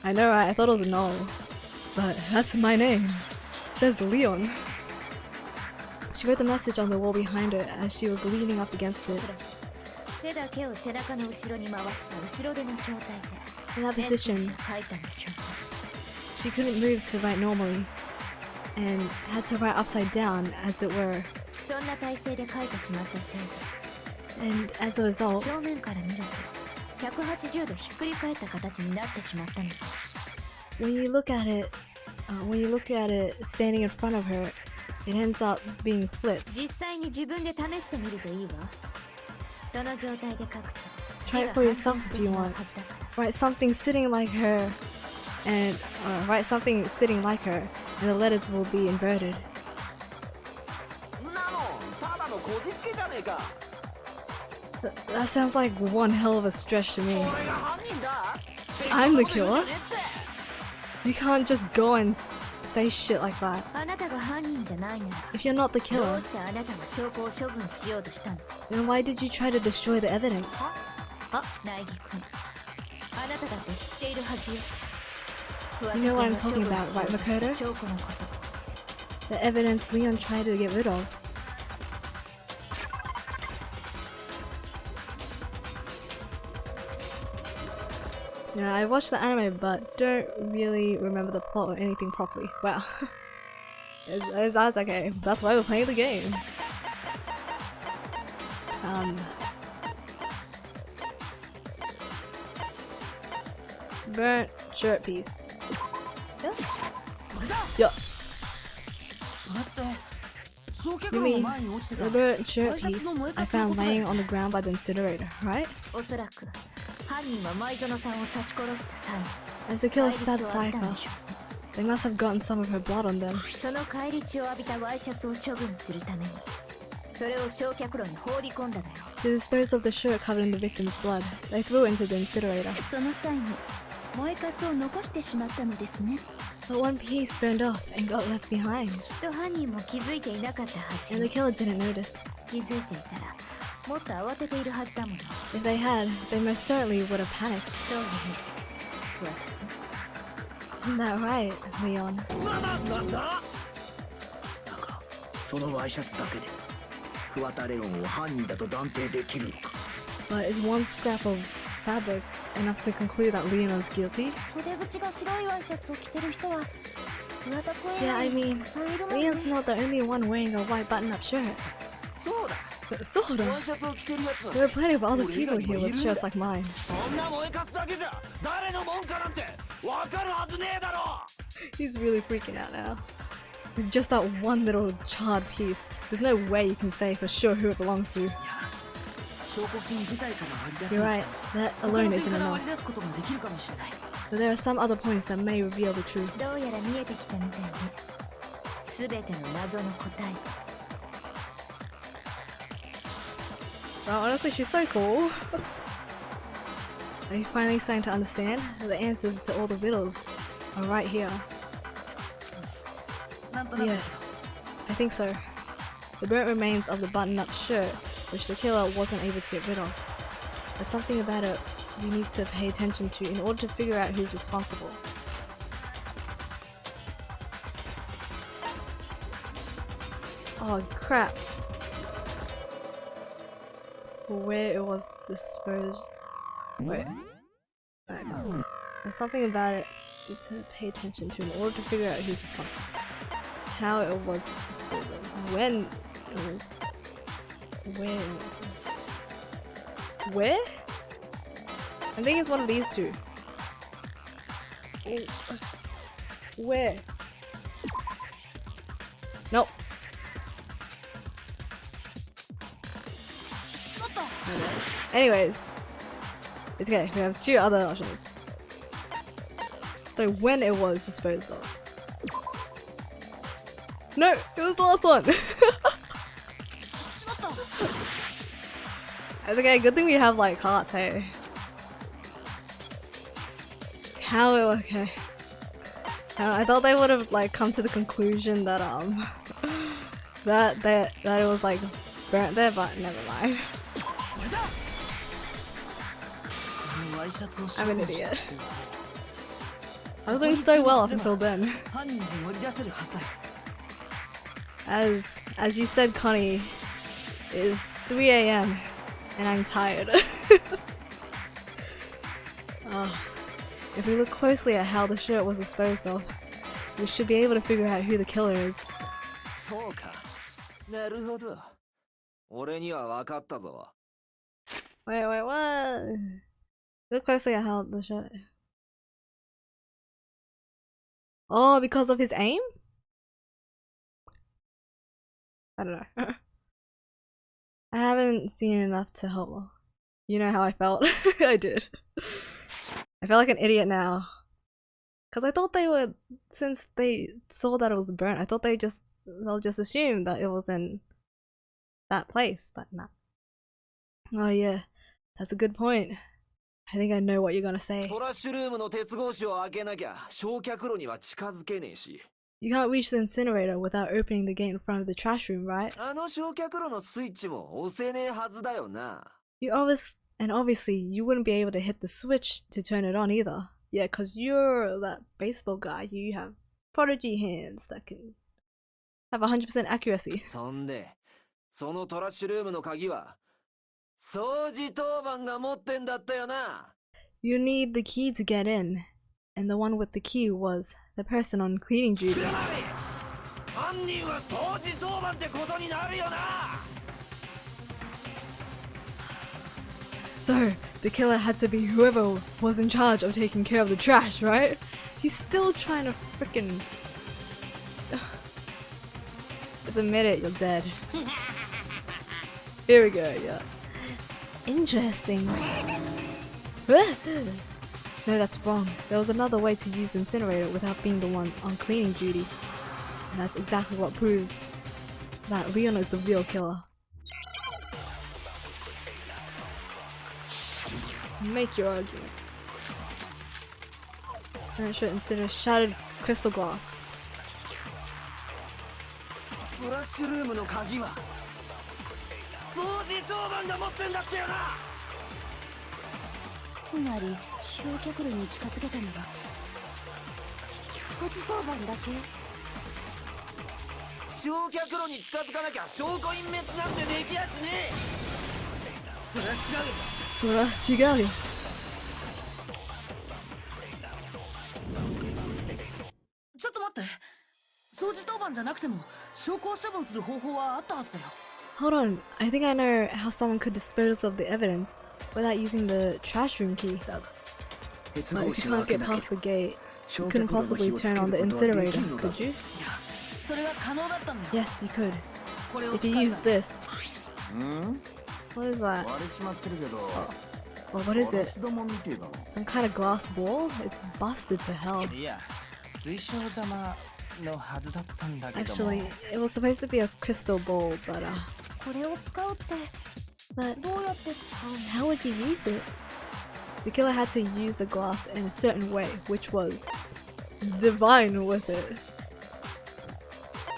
I know, right? I thought it was null. But that's my name. It says Leon. She wrote the message on the wall behind her as she was leaning up against it. In that position, she couldn't move to write normally, and had to write upside down, as it were. And as a result, when you look at it standing in front of her, it ends up being flipped. Try it for yourself if you want. Write something sitting like her, and the letters will be inverted. That sounds like one hell of a stretch to me. I'm the killer? You can't just go and say shit like that. If you're not the killer, then why did you try to destroy the evidence? You know what I'm talking about, right, Makoto? The evidence Leon tried to get rid of. Yeah, I watched the anime but don't really remember the plot or anything properly. Wow. That's okay. That's why we're playing the game. Burnt shirt piece. Yeah. You mean the burnt shirt piece I found laying on the ground by the incinerator, right? As the killer stabbed Sayaka, they must have gotten some of her blood on them. それを焼却炉に放り込んだだよ。 To dispose of the shirt covered in the victim's blood, they threw it into the incinerator. その際に燃えかすを残してしまったのですね。 But one piece burned off and got left behind, きっと犯人も気づいていなかったはず and よ。 the killer didn't notice. 気づいていたらもっと慌てているはずだもの。 If they had, they most certainly would have panicked. そうよね。わか Isn't that right, Leon? だがそのワイシャツだけで桑田レオンを犯人だと断定できるのか。 But is one scrap of fabric enough to conclude that Leon is guilty? 袖口が白いワイシャツを着てる人は桑田君以 Yeah, 外 I に mean, たくさんいるもんね。 Leon's not the only one wearing a white button-up shirt. そうだ。 So ワイシャツを着てるやつ there are plenty of other people here with shirts like mine. そんな燃えかすだけじゃ誰のもんかなんてわかるはずねえだろ。 He's really freaking out now. With just that one little charred piece, there's no way you can say for sure who it belongs to. 証拠品自体から割り出せ You're な right, いと that 他 alone の点 isn't から enough. 割り出すことができるかもしれない。 But there are some other points that may reveal the truth. どうやら見えてきたみたいね。すべての謎の答え。 Wow, honestly, she's so cool. Are you finally starting to understand? The answers to all the riddles are right here. なんとなく Yeah, I think so. The burnt remains of the button-up shirt, which the killer wasn't able to get rid of. There's something about it we need to pay attention to in order to figure out who's responsible. Oh crap. Where it was disposed. Wait. Alright. There's something about it we need to pay attention to in order to figure out who's responsible. How it was disposed of. When it was. Where it was. Where? I think it's one of these two. Where? Nope. Anyways, it's okay. We have two other options. So when it was disposed of. No, it was the last one. It's okay. Good thing we have like hearts, hey. How it okay. I thought they would have like come to the conclusion that that it was like burnt there, but never mind. I'm an idiot. I was doing so well up until then. As you said, Connie, it is 3 AM and I'm tired. If we look closely at how the shirt was disposed of, we should be able to figure out who the killer is. そうか。なるほど。俺には分かったぞ。 Wait, what? Look closely at how the shirt. Oh, because of his aim? I don't know. I haven't seen enough to help. You know how I felt? I did. I feel like an idiot now. Cause I thought they would, since they saw that it was burnt, I thought they'll just assume that it was in that place, but nah. Oh yeah, that's a good point. I think I know what you're gonna say. トラッシュルームの鉄格子を開けなきゃ焼却炉には近づけねえし。You can't reach the incinerator without opening the gate in front of the trash room, right? あの焼却炉のスイッチも押せねえはずだよな。Obviously, you wouldn't be able to hit the switch to turn it on either. Yeah, cause you're that baseball guy. You have prodigy hands that can have 100% accuracy. そんで、そのトラッシュルームの鍵は掃除当番が持ってんだったよな。You need the key to get in, and the one with the key was the person on cleaning duty. 犯人は掃除当番ってことになるよな。So, the killer had to be whoever was in charge of taking care of the trash, right? He's still trying to frickin'... Just admit it, you're dead. Here we go, yeah. Interesting. No, that's wrong. There was another way to use the incinerator without being the one on cleaning duty. And that's exactly what proves that Leon is the real killer. Make your argument. And it should consider shattered crystal glass. フラッシュルームの鍵は掃除当番が持ってんだってよな。つまり焼却炉に近づけたのは掃除当番だけ。焼却炉に近づかなきゃ証拠隠滅なんてできやしねえ。それは違うよ。そら違うよ。ちょっと待って、掃除当番じゃなくても証拠を処分する方法はあったはずだよ。Hold on, I think I know how someone could dispose of the evidence without using the trash room key. Like, if you can't get past the gate, you couldn't possibly turn on the incinerator, could you? それは可能だったんだよ。 Yes, you could. これを If 使 you え use ば this. ん What is that? 割れちまってるけど Well, what is ガラ it? ス玉みてえだな Some kind of glass ball? It's busted to hell. いや、水晶玉のはずだったんだけども。 Actually, it was supposed to be a crystal ball, but これを使うって but どうやって使うの？ how would you use it? The killer had to use the glass in a certain way, which was divine with it.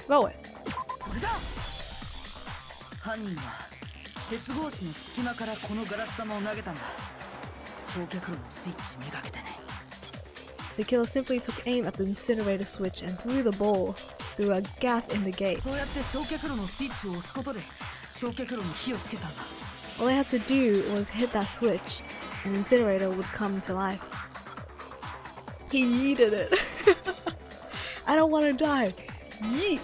Roll it. これだ。犯人は鉄格子の隙間からこのガラス玉を投げたんだ。焼却炉のスイッチめがけてね。 The killer simply took aim at the incinerator switch and threw the ball through a gap in the gate. そうやって焼却炉のスイッチを押すことで焼却炉に火をつけたんだ。 All they had to do was hit that switch, and the incinerator would come to life. He yeeted it. I don't want to die. Yeet.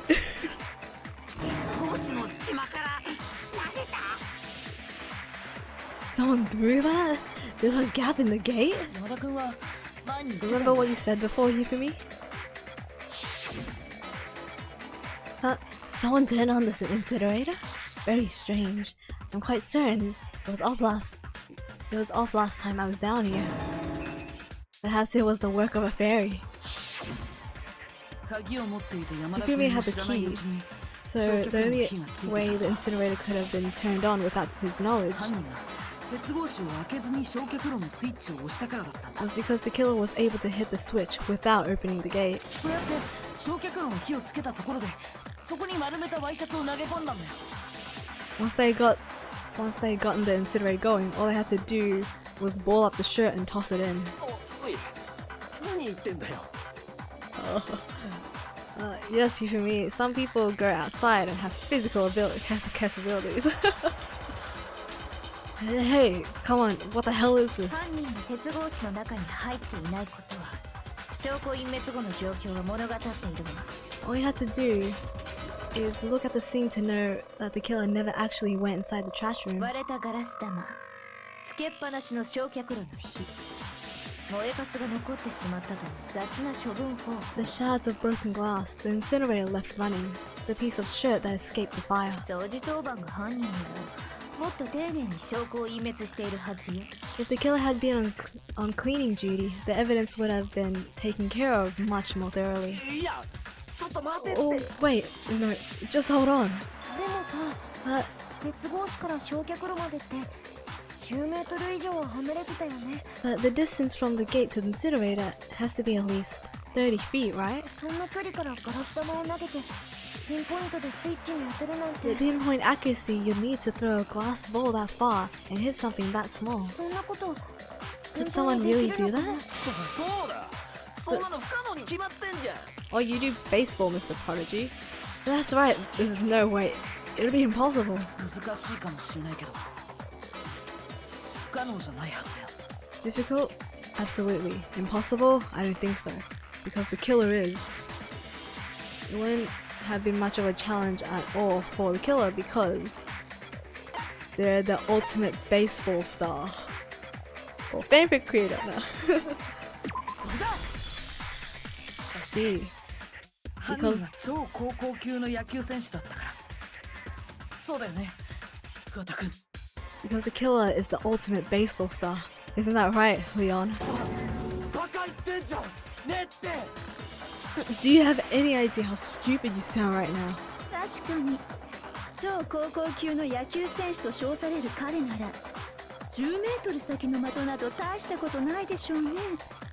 少しの隙間から投げた。 Someone threw that? Through a gap in the gate? 山田君は前に言ってたん Remember だ。 what you said before, Yufumi? Huh? Someone turned on this incinerator? Very strange. I'm quite certain it was off last time I was down here. Perhaps it was the work of a fairy. 鍵を持っていた山田 Yufumi 君 had の the 知らない key, うちに so 焼 the 却炉の only 火がついて way た the incinerator could have been turned on without his knowledge 犯人が鉄格子を開けずに焼却炉のスイッチを押したからだったんだ。 was because the killer was able to hit the switch without opening the gate. そうやって焼却炉の火をつけたところでそこに丸めたワイシャツを投げ込んだんだよ。 Once they gotten the incinerator going, all they had to do was ball up the shirt and toss it in. おい、何言ってんだよ。Yes, Yufumi, some people go outside and have physical capabilities. Hey, come on, what the hell is this? 犯人が鉄格子の中に入っていないことは証拠隠滅後の状況が物語っているわ。 All you had to do is look at the scene to know that the killer never actually went inside the trash room. 割れたガラス玉、つけっぱなしの焼却炉の火、燃えかすが残ってしまったという雑な処分方法。 The shards of broken glass, the incinerator left running, the piece of shirt that escaped the fire. 掃除当番が犯人ならもっと丁寧に証拠を隠滅しているはずよ。 If the killer had been on cleaning duty, the evidence would have been taken care of much more thoroughly. いや、ちょっと待てって。 Oh, wait, no, just hold on. でもさ、鉄格子から焼却炉までって10メートル以上は離れてたよね。 But the distance from the gate to the incinerator has to be at least 30 feet, right? そんな距離からガラス玉を投げてピンポイントでスイッチに当てるなんて。 The pinpoint accuracy you'd need to throw a glass ball that far and hit something that small. そんなこと Could someone really do that? そうだ。そんなの不可能に決まってんじゃん。 Oh, you do baseball, Mr. Prodigy. That's right, there's no way. It'll be impossible. 難しいかもしれないけど不可能じゃないはずだよ。 Difficult? Absolutely. Impossible? I don't think so. Because the killer is. It wouldn't have been much of a challenge at all for the killer because they're the ultimate baseball star. Or fanfic creator now. これだ。 I see. 犯人は超高校級の野球選手だったから。そうだよね、桑田君。 Because the killer is the ultimate baseball star. Isn't that right, Leon? バカ言ってんじゃん。ねって。 Do you have any idea how stupid you sound right now? 確かに超高校級の野球選手と称される彼なら10メートル先の的など大したことないでしょうね。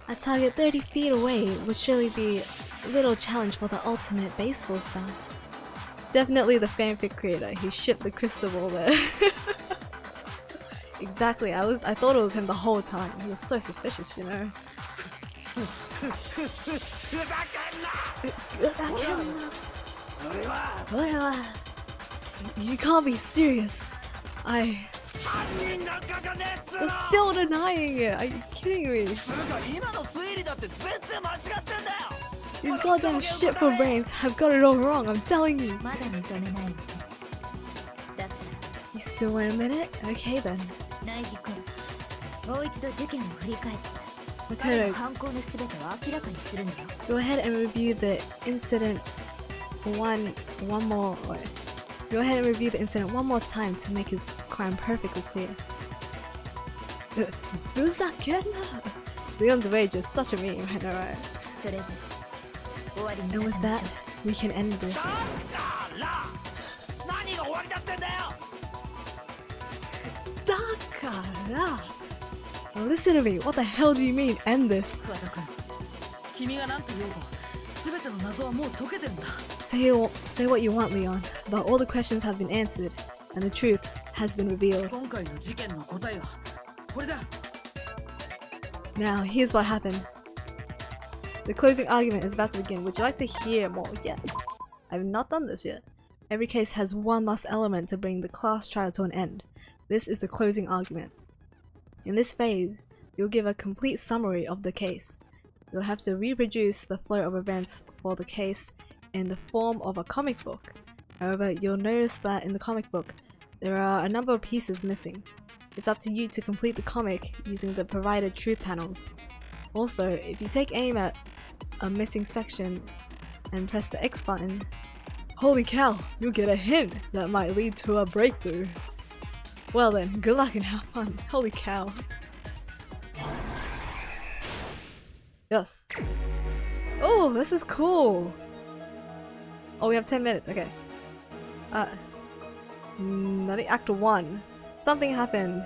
A target 30 feet away would surely be a little challenge for the ultimate baseball star. Definitely the fanfic creator. He shipped the crystal ball there. Exactly. I thought it was him the whole time. He was so suspicious, you know. You can't be serious. You're still denying it. Are you kidding me? These goddamn shitful brains have got it all wrong. I'm telling you. You still won't admit it? Okay then. Okay, go ahead and review the incident one more time to make his crime perfectly clear. Leon's rage is such a meme, I know, right? And with that, we can end this. Dakara! Listen to me, what the hell do you mean, end this? Say what you want, Leon, but all the questions have been answered, and the truth has been revealed. Now, here's what happened. The closing argument is about to begin. Would you like to hear more? Yes. I have not done this yet. Every case has one last element to bring the class trial to an end. This is the closing argument. In this phase, you'll give a complete summary of the case. You'll have to reproduce the flow of events for the case in the form of a comic book. However, you'll notice that in the comic book, there are a number of pieces missing. It's up to you to complete the comic using the provided truth panels. Also, if you take aim at a missing section and press the X button, holy cow, you'll get a hint that might lead to a breakthrough. Well then, good luck and have fun. Holy cow. Yes. Oh, this is cool. Oh, we have 10 minutes, okay. Act 1. Something happened.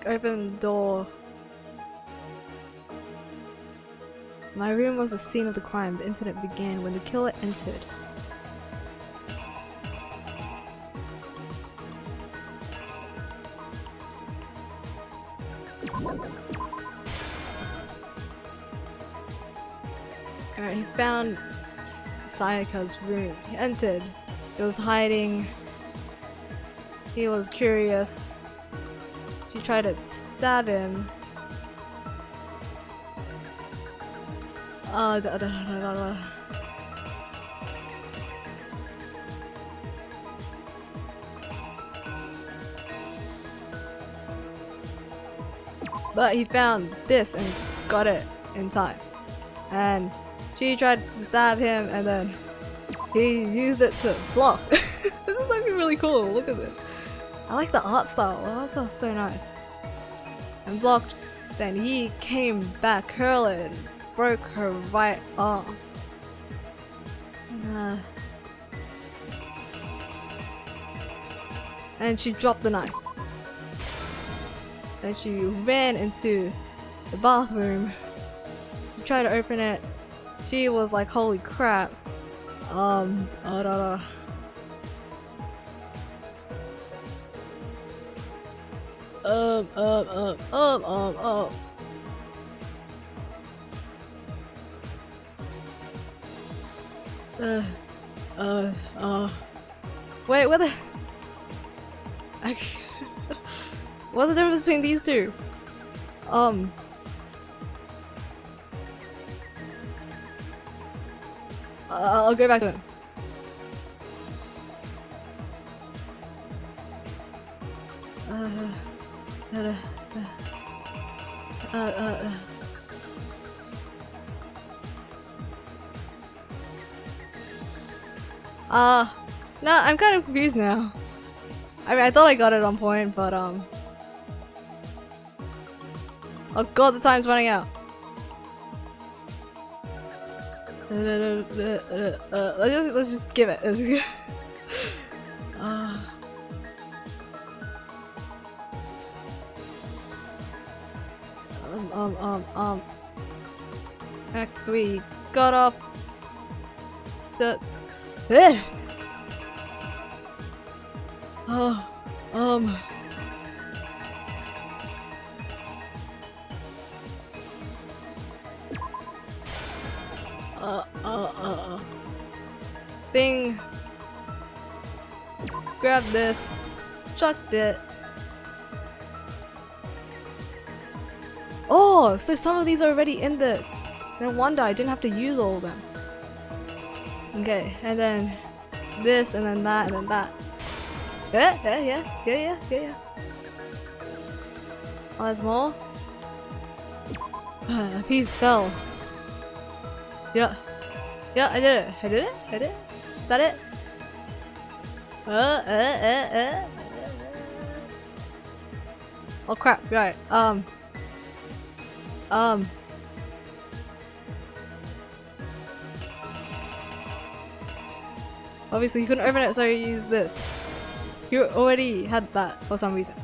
Open door. My room was the scene of the crime. The incident began when the killer entered. Alright, he found Sayaka's room. He entered. It was hiding. He was curious. She tried to stab him. But he found this and got it in time. And she tried to stab him and then he used it to block. This is actually really cool. Look at this. I like the art style. The art style is so nice. And blocked. Then he came back hurling. Broke her right arm. And she dropped the knife. Then she ran into the bathroom. She tried to open it. She was like, holy crap. Wait, what the? What's the difference between these two? I'll go back to him. No, I'm kind of confused now. I mean, I thought I got it on point, but oh god, the time's running out. Let's just skip it. Act 3. Got up. Eh. Thing. Grab this. Chucked it. Oh, so some of these are already in the... No wonder I didn't have to use all of them. Okay, and then this, and then that, and then that. Yeah. Oh, there's more? A piece fell. Yeah, I did it. Is that it? Oh crap, right, obviously you couldn't open it, so you use this. You already had that for some reason.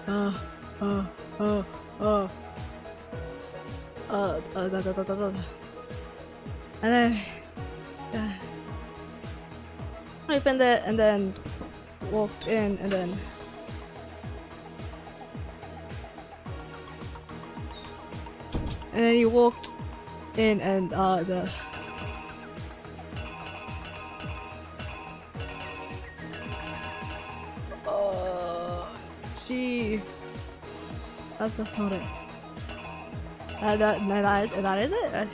And then opened it and then walked in and then you walked in and gee, that's not it. That is it.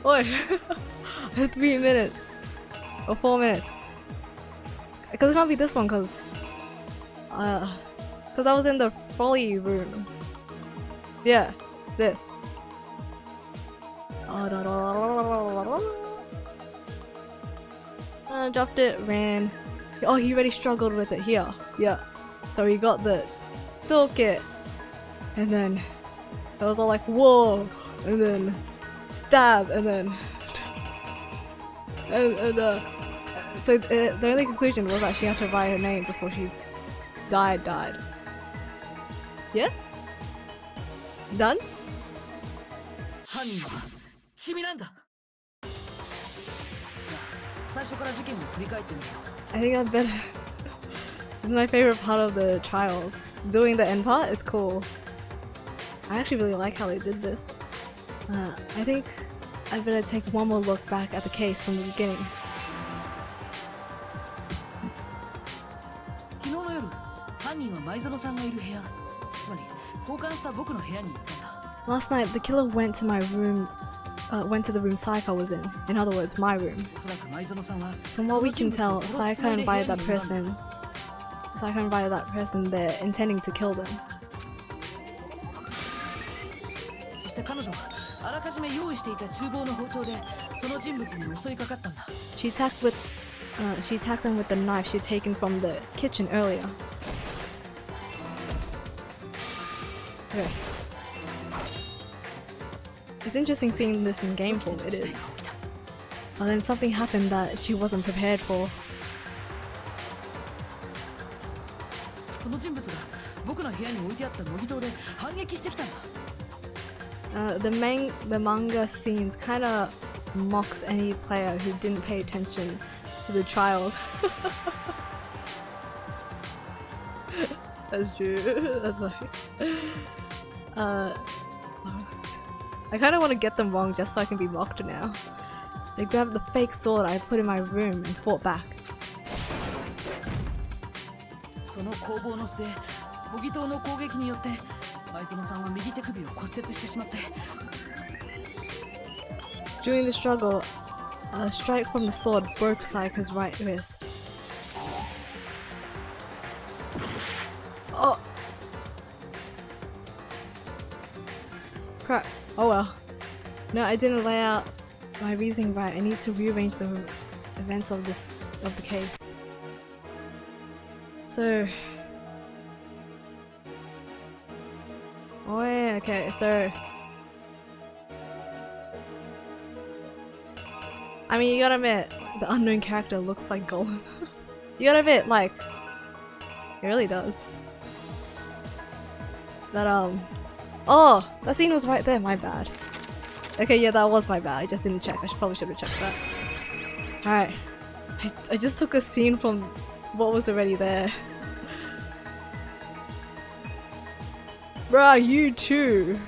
Oi, 3 minutes or 4 minutes. Because it can't be this one, because I was in the folly room. Yeah, this. Dropped it, ran. Oh, he already struggled with it here. Yeah. So he got the toolkit, and then it was all like whoa, and then stab, and then so the only conclusion was that she had to write her name before she died. Yeah? Done? I think I better. This is my favorite part of the trials. Doing the end part is cool. I actually really like how they did this. I think I'd better take one more look back at the case from the beginning. Last night, the killer went to my room. Went to the room Sayaka was in. In other words, my room. From what we can tell, Sayaka invited that person there, intending to kill them. She attacked them with the knife she'd taken from the kitchen earlier. Okay. It's interesting seeing this in game form, it is. And then something happened that she wasn't prepared for. The manga scenes kinda mocks any player who didn't pay attention to the trials. That's true. That's funny. I kinda wanna get them wrong just so I can be mocked now. They grabbed the fake sword I put in my room and fought back. During the struggle, a strike from the sword broke Sayaka's right wrist. Oh! Crap. Oh well. No, I didn't lay out my reasoning right. I need to rearrange the events of the case. So... Oh yeah, okay, so... I mean, you gotta admit, the unknown character looks like Golem. You gotta admit, like, it really does. That, oh! That scene was right there, my bad. Okay, yeah, that was my bad. I just didn't check. Probably should have checked that. Alright. I just took a scene from what was already there. Bruh, you too!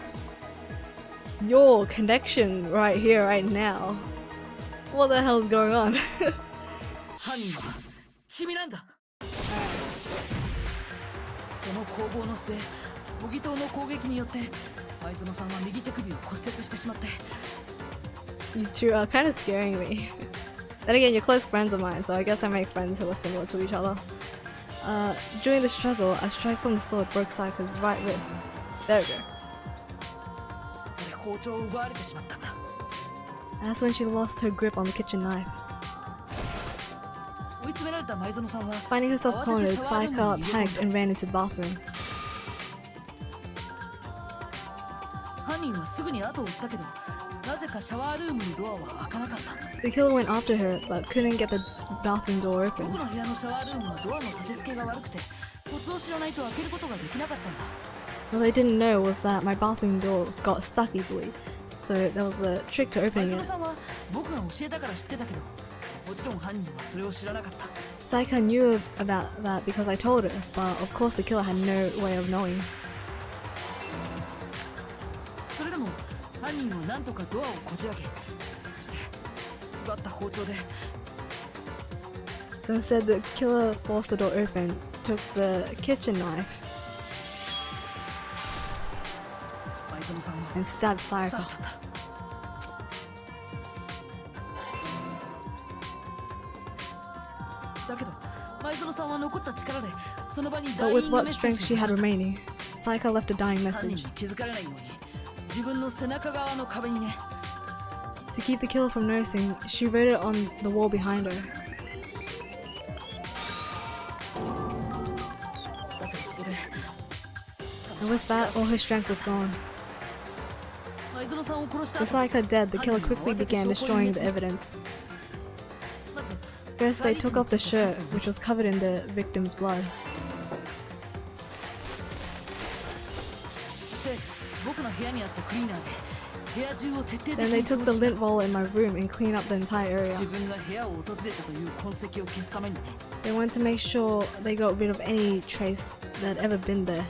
Your connection right here, right now. What the hell is going on? 犯人は君なんだ。その攻防の末、模擬刀の攻撃によって前園さんは右手首を骨折してしまって。You two are kind of scaring me. Then again, you're close friends of mine, so I guess I make friends who are similar to each other. During the struggle, a strike from the sword broke Saika's right wrist. There we go. そこで包丁を奪われてしまったんだ。That's when she lost her grip on the kitchen knife. 追い詰められた前園さんは Finding herself cornered, Saika panicked and ran into the bathroom. 犯人はすぐに後を追ったけど、なぜかシャワールームのドアは開かなかった。 The killer went after her, but couldn't get the bathroom door 僕 open. の部屋のシャワールームはドアの立て付けが悪くて、コツを知らないと開けることができなかったんだ。 What they didn't know was that my bathroom door got stuck easily, so there was a trick to 前 opening 園 it. さんは僕が教えたから知ってたけど、もちろん犯人はそれを知らなかった。 Saika knew about that because I told her, but of course the killer had no way of knowing. それでも犯人は何とかドアをこじ開け、そして奪った包丁で So instead, the killer forced the door open, took the kitchen knife, 前園さんを and stabbed 刺 Saika. したんだ。だけど前園さんは残った力でその場に But ダイ with イング what メッセー strength ジ she を had 残した。 remaining, Saika left a dying 犯人 message に気づかれないように自分の背中側の壁にね。 to keep the killer from noticing. She wrote it on the wall behind her. だけどそこで And with that, all her strength was gone. 前園さんを殺した With 後、 Saika dead, the killer quickly began destroying the evidence. まず First, they took off the shirt, which was covered in the victim's blood. そして僕の部屋にあったクリーナーで部屋中を徹底的 Then they に took 掃 the 除した。 lint roller in my room and cleaned up the entire area. 自分が部屋を訪れたという痕跡を消すためにね。 They wanted to make sure they got rid of any trace that had ever been there.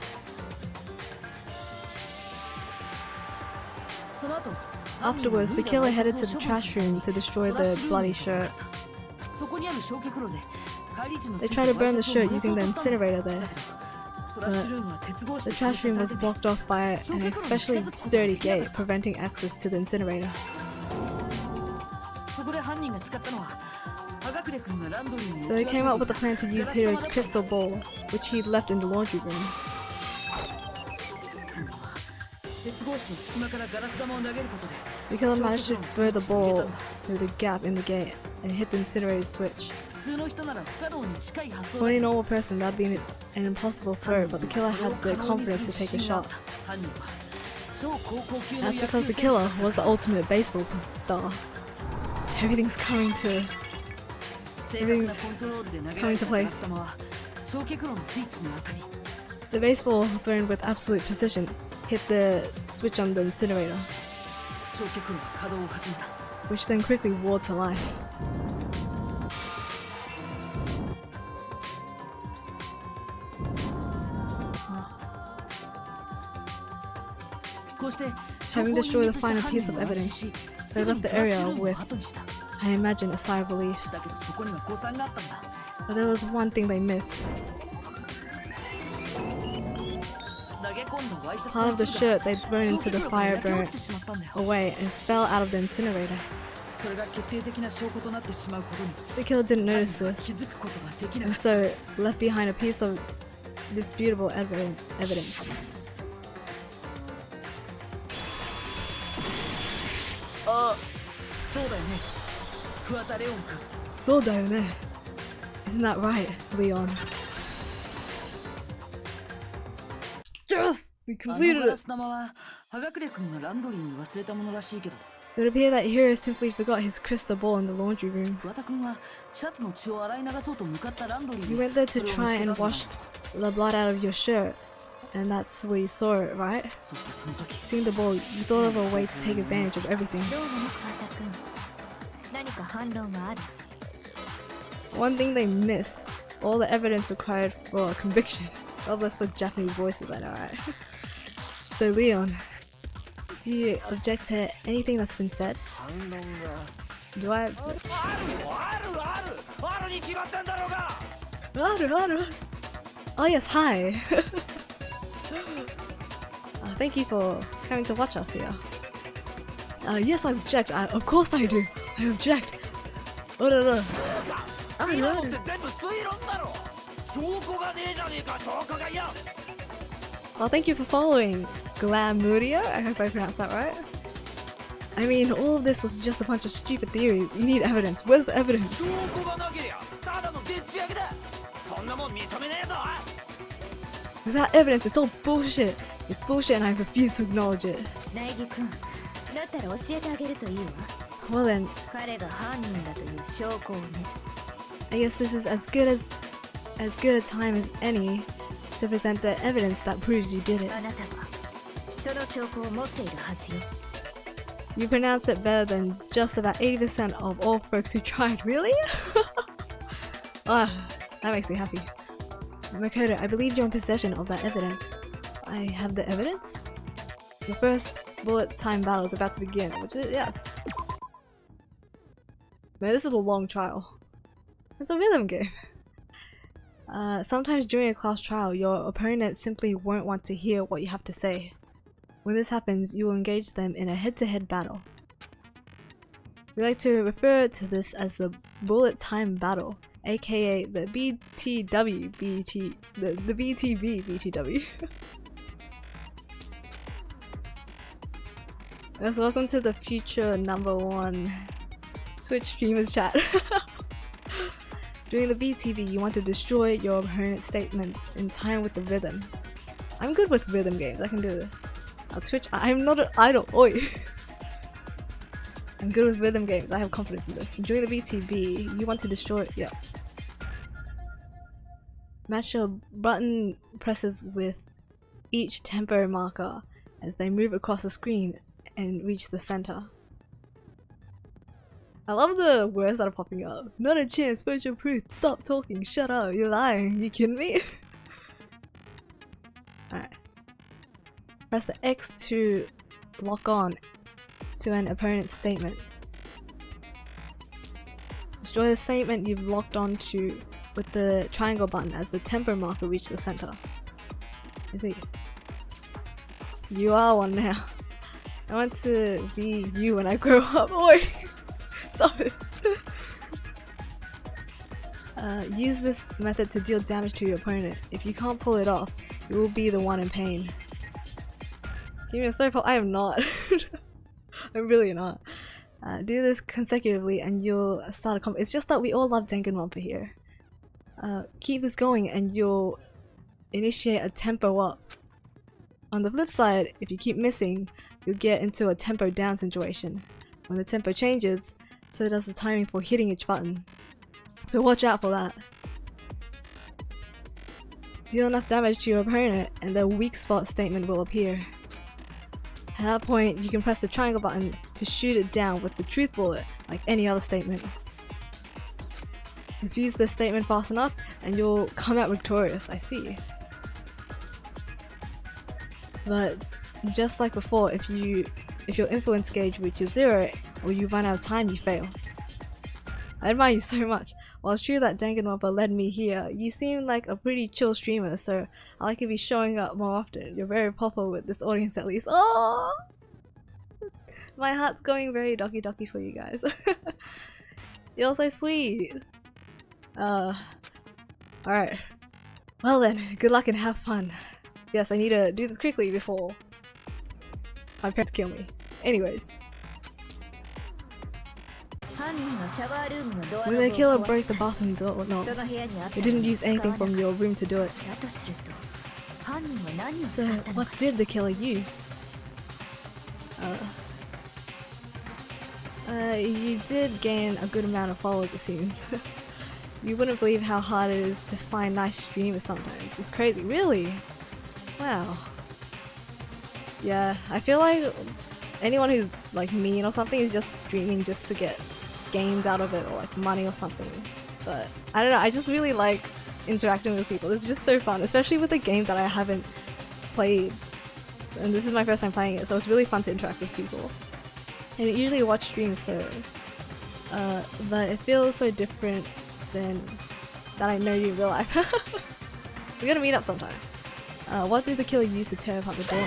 その後 Afterwards, the killer headed to the trash room to destroy the bloody shirt. そこにある焼却炉で帰り地の They tried to burn the shirt using the incinerator there, フラッシュルームは鉄格子 the で trash 閉 room 鎖 was されてて blocked off by an especially sturdy gate preventing access to the incinerator. そこで犯人が使ったのは葉隠れ君がランドリーに So they came up with a plan to use Hiro's crystal ball, which he'd left in the laundry room. 鉄格子の隙間からガラス玉を投げることで The killer managed to throw the ball through the gap in the gate and hit the incinerator switch. 普通の人なら不可能に近い発想 For any normal person, that'd be an impossible throw, but the killer had the confidence to take a shot. 犯人は超高校級の That's 野 because 球 the 選手 killer was the ultimate baseball star. Everything's coming to 正確なコントロールで投げられ coming た to ガラ place. ス玉は焼却炉のスイッチに当たり The baseball, thrown with absolute precision, hit the switch on the incinerator, 焼却炉は稼働を始めた。 which then quickly roared to life. こうして Having destroyed the final piece of evidence, they left the area with, I imagine, a sigh of relief. だけどそこには誤算があったんだ。 But there was one thing they missed. 投げ込んだワイシャツ Part の of the 一部が shirt they'd thrown into the 焼却炉から fire 焼け落 burnt ちてしまったんだよ。 away and fell out of the incinerator. それが決定的な証拠となってしまうことに The killer didn't notice 気 this, づくことができな and かった。 so left behind a piece of disputable evidence. ああ、そうだよね。桑田レオン君。 So darn. Isn't that right, Leon? Yes! We あの completed ガラ it! ス玉は葉隠れ君がランドリーに忘れたものらしいけど、It would appear that Hiro simply forgot his crystal ball in the laundry room. He went there to try and wash the blood out of your shirt, and that's where you saw it, right? Seeing the ball, you thought of a way to take advantage of everything. One thing they missed, all the evidence required for a conviction. God bless for Japanese voices, I know, right? So Leon, do you object to anything that's been said? Do I? Oh yes, hi! Thank you for coming to watch us here. Yes, I object. Of course I do. I object. Oh no no. Oh no. Well, thank you for following Glamuria. I hope I pronounced that right. I mean, all of this was just a bunch of stupid theories. You need evidence. Where's the evidence? Without evidence, it's all bullshit. It's bullshit and I refuse to acknowledge it. Well then, I guess this is as good a time as any to present the evidence that proves you did it. You pronounced it better than just about 80% of all folks who tried. Really? Ah, that makes me happy. Makoto, I believe you're in possession of that evidence. I have the evidence? The first bullet time battle is about to begin, which is, yes. Man, this is a long trial. It's a rhythm game. Sometimes during a class trial, your opponent simply won't want to hear what you have to say. When this happens, you will engage them in a head-to-head battle. We like to refer to this as the bullet time battle, aka the BTW BT, the BTB BTW. Yes, welcome to the future #1 Twitch streamers chat. During the BTB, you want to destroy your opponent's statements in time with the rhythm. I'm good with rhythm games, I can do this. I'm not an idol, oi! I'm good with rhythm games, I have confidence in this. During the BTB, you want to destroy it, yeah. Match your button presses with each tempo marker as they move across the screen and reach the center. I love the words that are popping up. Not a chance, virtual proof, stop talking, shut up, you're lying, you kidding me? Alright. Press the X to lock on to an opponent's statement. Destroy the statement you've locked on to with the triangle button as the tempo marker reaches the center. Is he? You are one now. I want to be you when I grow up. Oi! Stop it! Use this method to deal damage to your opponent. If you can't pull it off, you will be the one in pain. Give me a circle. I am not. I'm really not. Do this consecutively and you'll start a comp. It's just that we all love Danganronpa here. Keep this going and you'll initiate a tempo up. On the flip side, if you keep missing, you'll get into a tempo down situation. When the tempo changes, so does the timing for hitting each button. So watch out for that. Deal enough damage to your opponent and the weak spot statement will appear. At that point, you can press the triangle button to shoot it down with the truth bullet, like any other statement. Infuse the statement fast enough and you'll come out victorious, I see. But just like before, if your influence gauge reaches 0 or you run out of time, you fail. I admire you so much. While it's true that Danganronpa led me here, you seem like a pretty chill streamer, so I like to be showing up more often. You're very popular with this audience at least. Oh, my heart's going very doki doki for you guys. You're so sweet. Alright. Well then, good luck and have fun. Yes, I need to do this quickly before my parents kill me. Anyways. When the killer broke the bathroom door, no, they didn't use anything from your room to do it. So, what did the killer use? You did gain a good amount of followers, it seems. You wouldn't believe how hard it is to find nice streamers sometimes. It's crazy. Really? Wow. Yeah, I feel like anyone who's like mean or something is just streaming just to get gains out of it or like money or something. But I don't know, I just really like interacting with people. It's just so fun, especially with a game that I haven't played. And this is my first time playing it, so it's really fun to interact with people. I don't usually watch streams, so but it feels so different than that I know you in real life. We're gonna meet up sometime. What did the killer use to tear apart the door?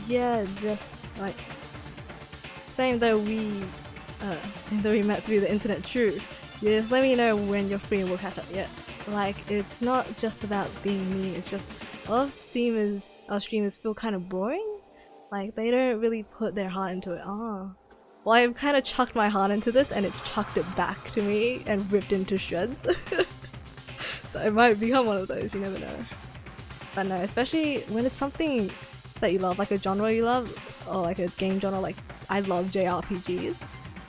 Yeah, just like same though we met through the internet. True. You just let me know when you're free and we'll catch up. Yeah. Like it's not just about being mean. It's just a lot of streamers feel kind of boring. Like they don't really put their heart into it. Oh. Well, I've kind of chucked my heart into this and it chucked it back to me and ripped into shreds. So it might become one of those, you never know. But no, especially when it's something that you love, like a genre you love, or like a game genre, like I love JRPGs.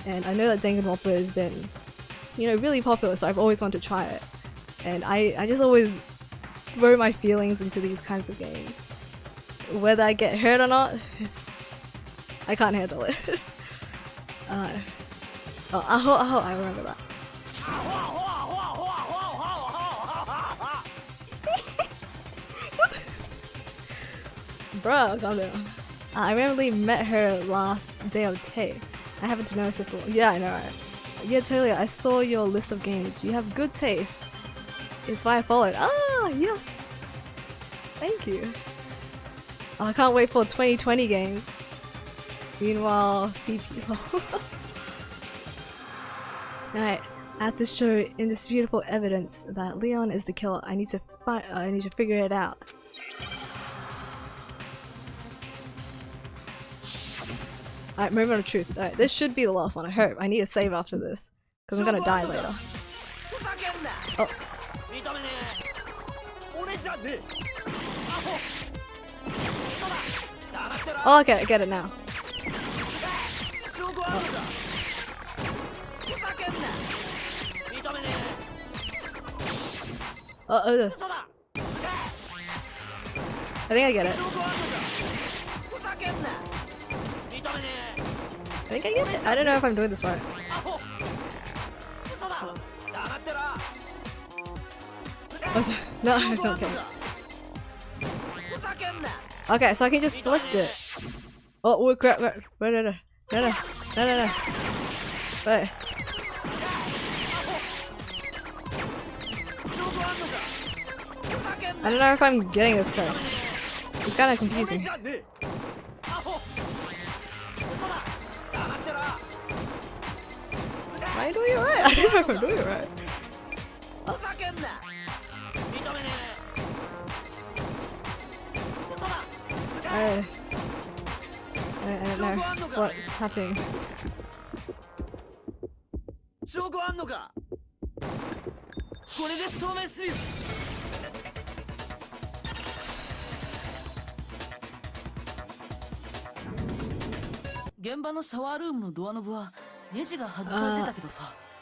And I know that Danganronpa has been, you know, really popular, so I've always wanted to try it. And I just always throw my feelings into these kinds of games. Whether I get hurt or not, I can't handle it. Aho, I remember that. Bro, calm down. I randomly met her last day of Tay. I happen to know sister. Yeah, I know, right? Yeah, totally. I saw your list of games. You have good taste. It's why I followed. Ah, yes. Thank you. Oh, I can't wait for 2020 games. Meanwhile, CP. Alright, I have to show indisputable evidence that Leon is the killer. I need to figure it out. Alright, moment of truth. Alright, this should be the last one, I hope. I need to save after this, because I'm gonna die later. Oh. Oh, okay, I get it now. Oh. I think I get it. I think I get it? I don't know if I'm doing this right. Oh, sorry. No, okay. Okay, so I can just select it. Oh, crap, no. Wait. I don't know if I'm getting this correct. It's kind of confusing. Am I doing it right? I don't know if I'm doing it right. I don't know what's happening.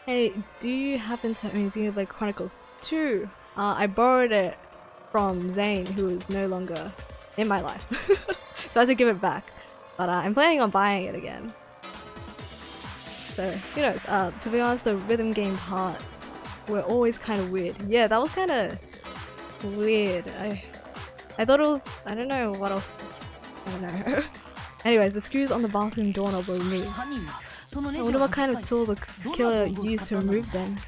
Hey, do you happen to own Xenoblade Chronicles 2? I borrowed it from Zane, who is no longer in my life. So I had to give it back. But I'm planning on buying it again. So, who knows? To be honest, the rhythm game parts were always kind of weird. Yeah, that was kind of weird. I thought it was... I don't know what else... I don't know. Anyways, the screws on the bathroom doorknob were removed. I wonder what kind of tool the killer used to remove them.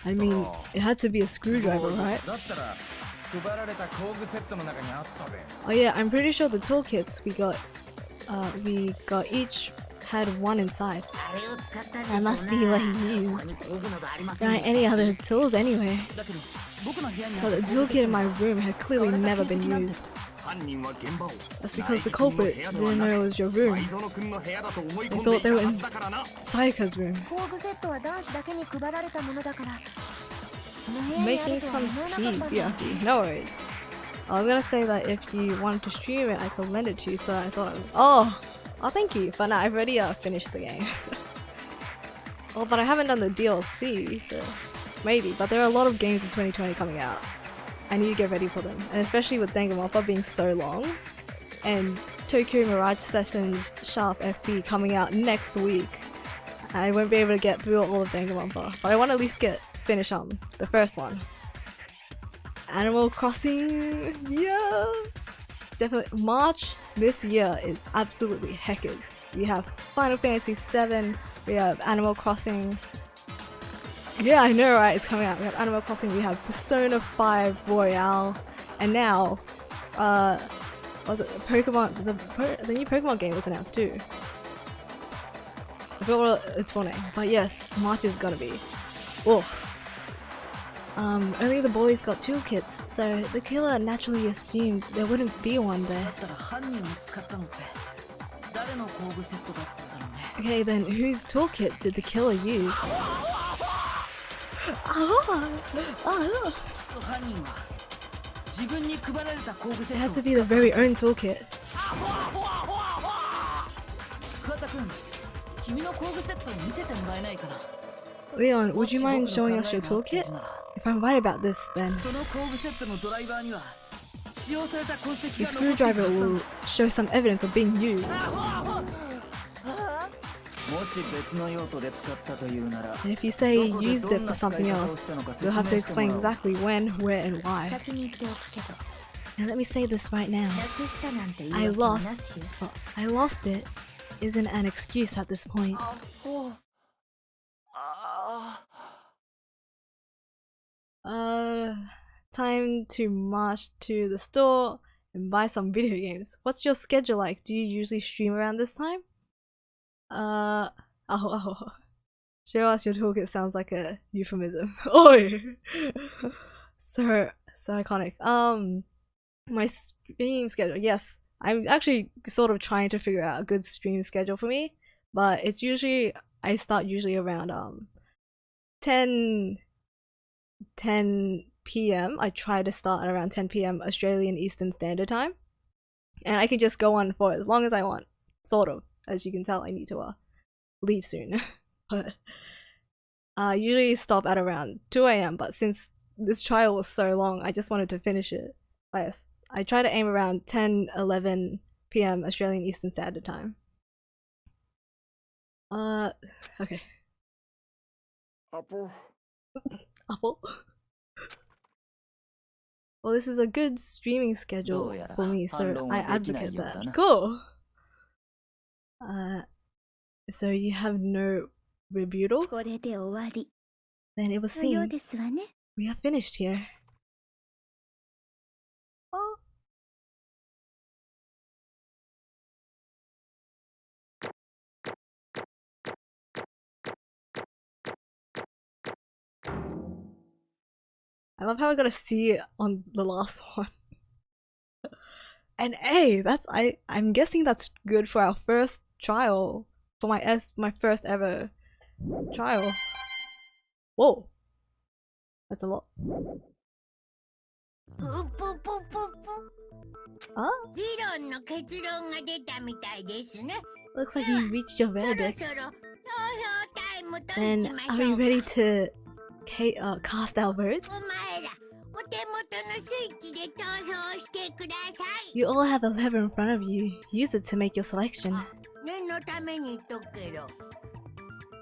I mean, it had to be a screwdriver, right? Oh yeah, I'm pretty sure the toolkits we got each had one inside. That must be what he used. There aren't any other tools anyway. But the toolkit in my room had clearly never been used. That's because the culprit didn't know it was your room. They thought they were in Sayaka's room. Making some tea, yeah, no worries. I was gonna say that if you wanted to stream it, I could lend it to you, so I thought, oh, thank you. But no, I've already finished the game. Oh, but I haven't done the DLC, so maybe. But there are a lot of games in 2020 coming out. I need to get ready for them, and especially with Danganronpa being so long, and Tokyo Mirage Sessions Sharp FP coming out next week. I won't be able to get through all of Danganronpa, but I want to at least finish the first one. Animal Crossing, yeah, definitely. March this year is absolutely heckers. We have Final Fantasy VII, we have Animal Crossing. Yeah, I know, right? It's coming out. We have Animal Crossing, we have Persona 5 Royale, and now, was it Pokemon? The new Pokemon game was announced too. I forgot what its full name, but yes, March is gonna be. Ugh. Only the boys got toolkits, so the killer naturally assumed there wouldn't be one there. Okay, then whose toolkit did the killer use? It had to be the very own toolkit. Leon, would you mind showing us your toolkit? If I'm right about this, then the screwdriver will show some evidence of being used. And if you say you used it for something else, you'll have to explain exactly when, where, and why. And let me say this right now. I lost it isn't an excuse at this point. Time to march to the store and buy some video games. What's your schedule like? Do you usually stream around this time? Show us your toolkit sounds like a euphemism. Oi! So iconic. My stream schedule. Yes, I'm actually sort of trying to figure out a good stream schedule for me, but it's usually I start usually around 10 p.m. I try to start at around 10 p.m. Australian Eastern Standard Time, and I can just go on for as long as I want. Sort of. As you can tell, I need to leave soon, but usually stop at around 2 a.m. But since this trial was so long, I just wanted to finish it. Yes, I try to aim around 10-11 p.m. Australian Eastern Standard Time. Okay. Apple. Well, this is a good streaming schedule for me, so I advocate that. Cool. So you have no rebuttal? Then it was seen. We are finished here. Oh. I love how I got to see it on the last one. And hey, I'm guessing that's good for our first trial. For my first ever trial. Whoa. That's a lot. Huh? Looks like you reached your verdict. Then are we ready to cast our votes? You all have a lever in front of you. Use it to make your selection.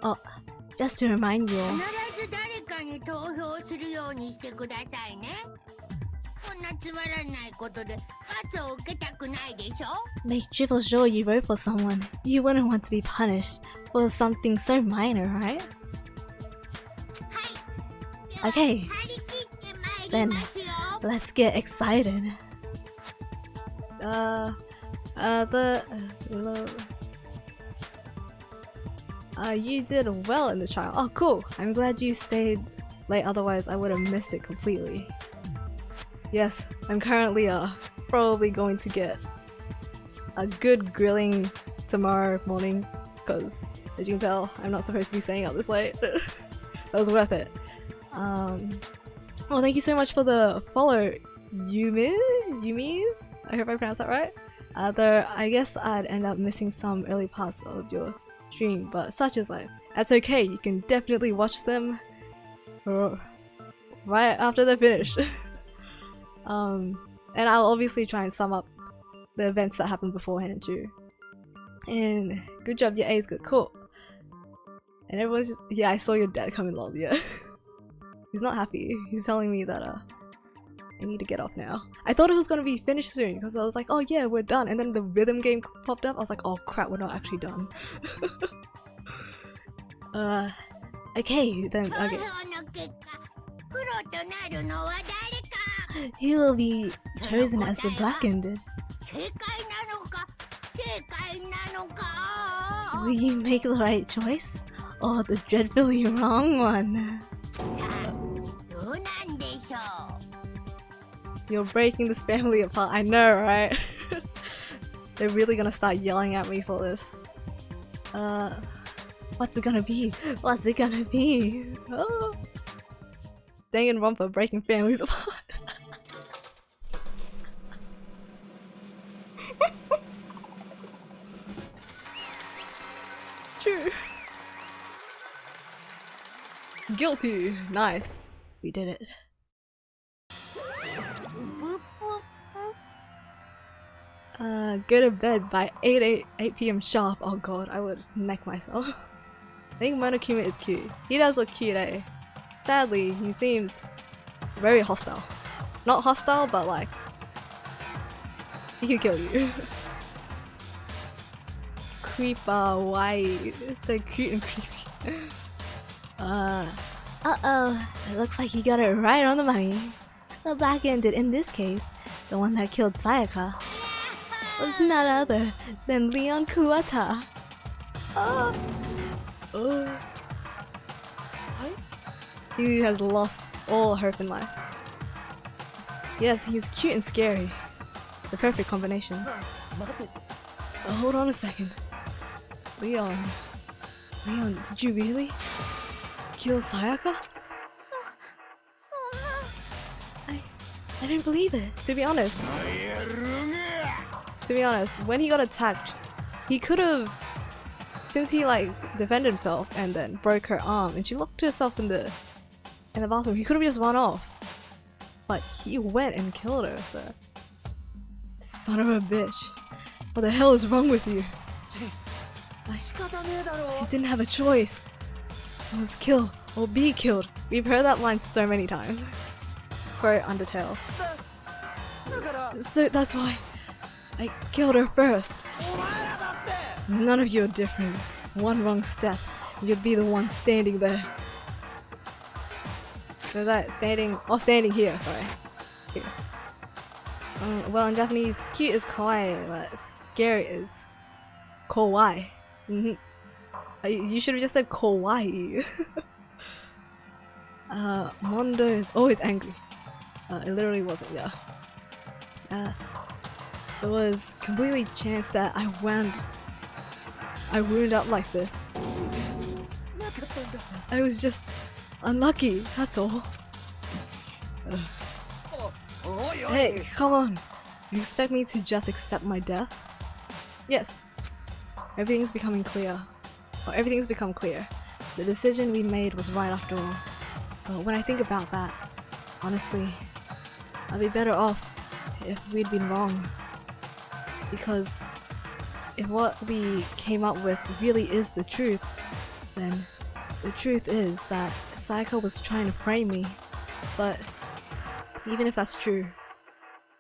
Oh, just to remind you all. Make triple sure you vote for someone. You wouldn't want to be punished for something so minor, right? Okay, then let's get excited. You did well in the trial. Oh, cool. I'm glad you stayed late, otherwise I would have missed it completely. Yes, I'm currently probably going to get a good grilling tomorrow morning, because as you can tell, I'm not supposed to be staying up this late. That was worth it. Well, thank you so much for the follow, Yumin. Yumi's? I hope I pronounced that right. Though I guess I'd end up missing some early parts of your stream, but such is life. That's okay, you can definitely watch them right after they're finished. And I'll obviously try and sum up the events that happened beforehand too. And good job, your A is good, cool. And everyone's just, yeah, I saw your dad come in lol, yeah. He's not happy. He's telling me that I need to get off now. I thought it was gonna be finished soon because I was like, oh yeah, we're done. And then the rhythm game popped up. I was like, oh crap, we're not actually done. Okay, then, okay. You will be chosen as the black-ended. Will you make the right choice? Or the dreadfully wrong one? You're breaking this family apart, I know, right? They're really gonna start yelling at me for this. What's it gonna be? What's it gonna be? Oh. Danganronpa breaking families apart. True. Guilty. Nice. We did it. Go to bed by 8 p.m. sharp. Oh god, I would neck myself. I think Monokuma is cute. He does look cute, eh? Sadly, he seems very hostile. Not hostile, but like he can kill you. Creeper, why? So cute and creepy. Uh-oh. It looks like you got it right on the money. The black-ended in this case, the one that killed Sayaka, was none other than Leon Kuwata. He has lost all hope in life. Yes, he's cute and scary. The perfect combination. Hold on a second. Leon, did you really kill Sayaka? I don't believe it. To be honest, when he got attacked, he could have, since he like defended himself and then broke her arm, and she locked herself in the bathroom. He could have just run off, but he went and killed her. So, son of a bitch, what the hell is wrong with you? I didn't have a choice. I was kill or be killed. We've heard that line so many times. Quote Undertale. So that's why I killed her first. None of you are different. One wrong step, you'd be the one standing there. So that standing here, sorry. Here. Well, in Japanese, cute is kawaii, but scary is kawaii. You should have just said kawaii. Mondo is always angry. It literally wasn't, yeah. It was completely chance that I wound up like this. I was just unlucky, that's all. Hey, come on. You expect me to just accept my death? Yes. Everything's becoming clear. Or everything's become clear. The decision we made was right after all. But when I think about that, honestly, I'd be better off if we'd been wrong. Because if what we came up with really is the truth, then the truth is that Sayaka was trying to frame me. But even if that's true,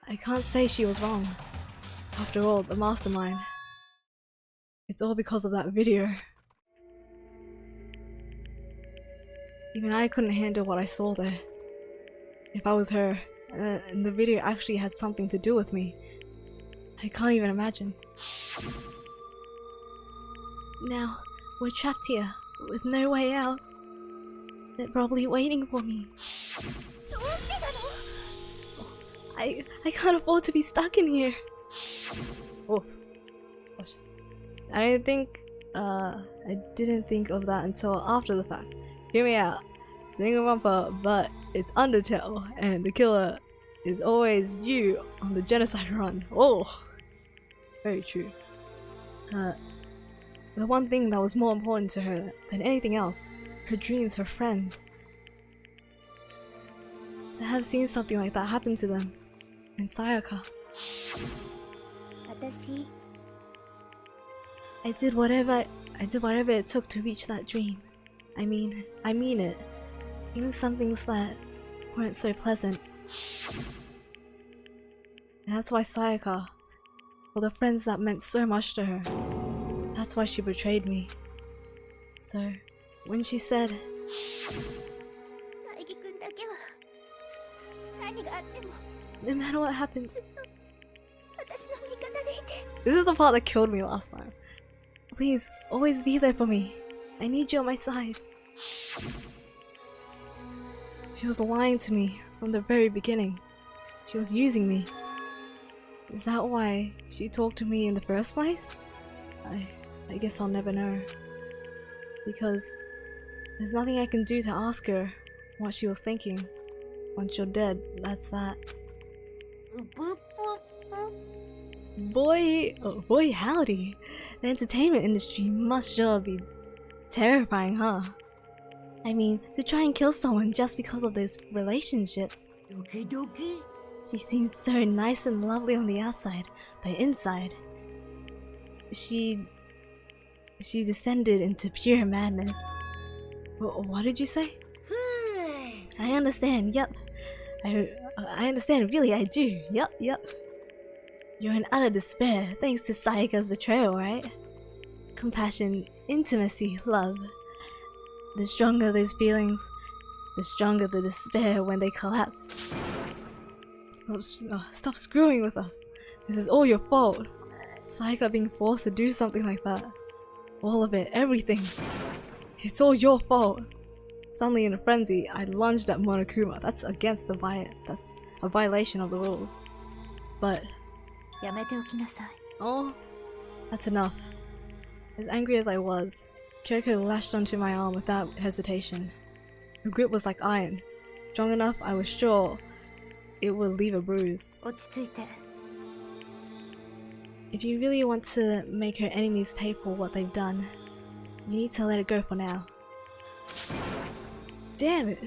I can't say she was wrong. After all, the mastermind. It's all because of that video. Even I couldn't handle what I saw there. If I was her, and the video actually had something to do with me, I can't even imagine. Now, we're trapped here, with no way out. They're probably waiting for me. I can't afford to be stuck in here. Oh. I didn't think of that until after the fact. Hear me out. Danganronpa, but it's Undertale, and the killer is always you on the genocide run. Oh, very true. The one thing that was more important to her than anything else, her dreams, her friends. To have seen something like that happen to them, and Sayaka. I did whatever it took to reach that dream. I mean it. Even some things that weren't so pleasant. And that's why Sayaka, for the friends that meant so much to her, that's why she betrayed me. So, when she said, no matter what happens, this is the part that killed me last time. Please, always be there for me. I need you on my side. She was lying to me from the very beginning. She was using me. Is that why she talked to me in the first place? I guess I'll never know. Because there's nothing I can do to ask her what she was thinking. Once you're dead, that's that. Boy howdy. The entertainment industry must sure be terrifying, huh? I mean, to try and kill someone just because of those relationships. She seems so nice and lovely on the outside, but inside, she descended into pure madness. What did you say? I understand, yep. I understand, really, I do. Yep. You're in utter despair thanks to Sayaka's betrayal, right? Compassion, intimacy, love. The stronger those feelings, the stronger the despair when they collapse. Stop screwing with us. This is all your fault. Sayaka being forced to do something like that. All of it, everything. It's all your fault. Suddenly in a frenzy, I lunged at Monokuma. That's against the that's a violation of the rules. But... oh, that's enough. As angry as I was, Kyoko lashed onto my arm without hesitation. Her grip was like iron. Strong enough, I was sure it would leave a bruise. If you really want to make her enemies pay for what they've done, you need to let it go for now. Damn it!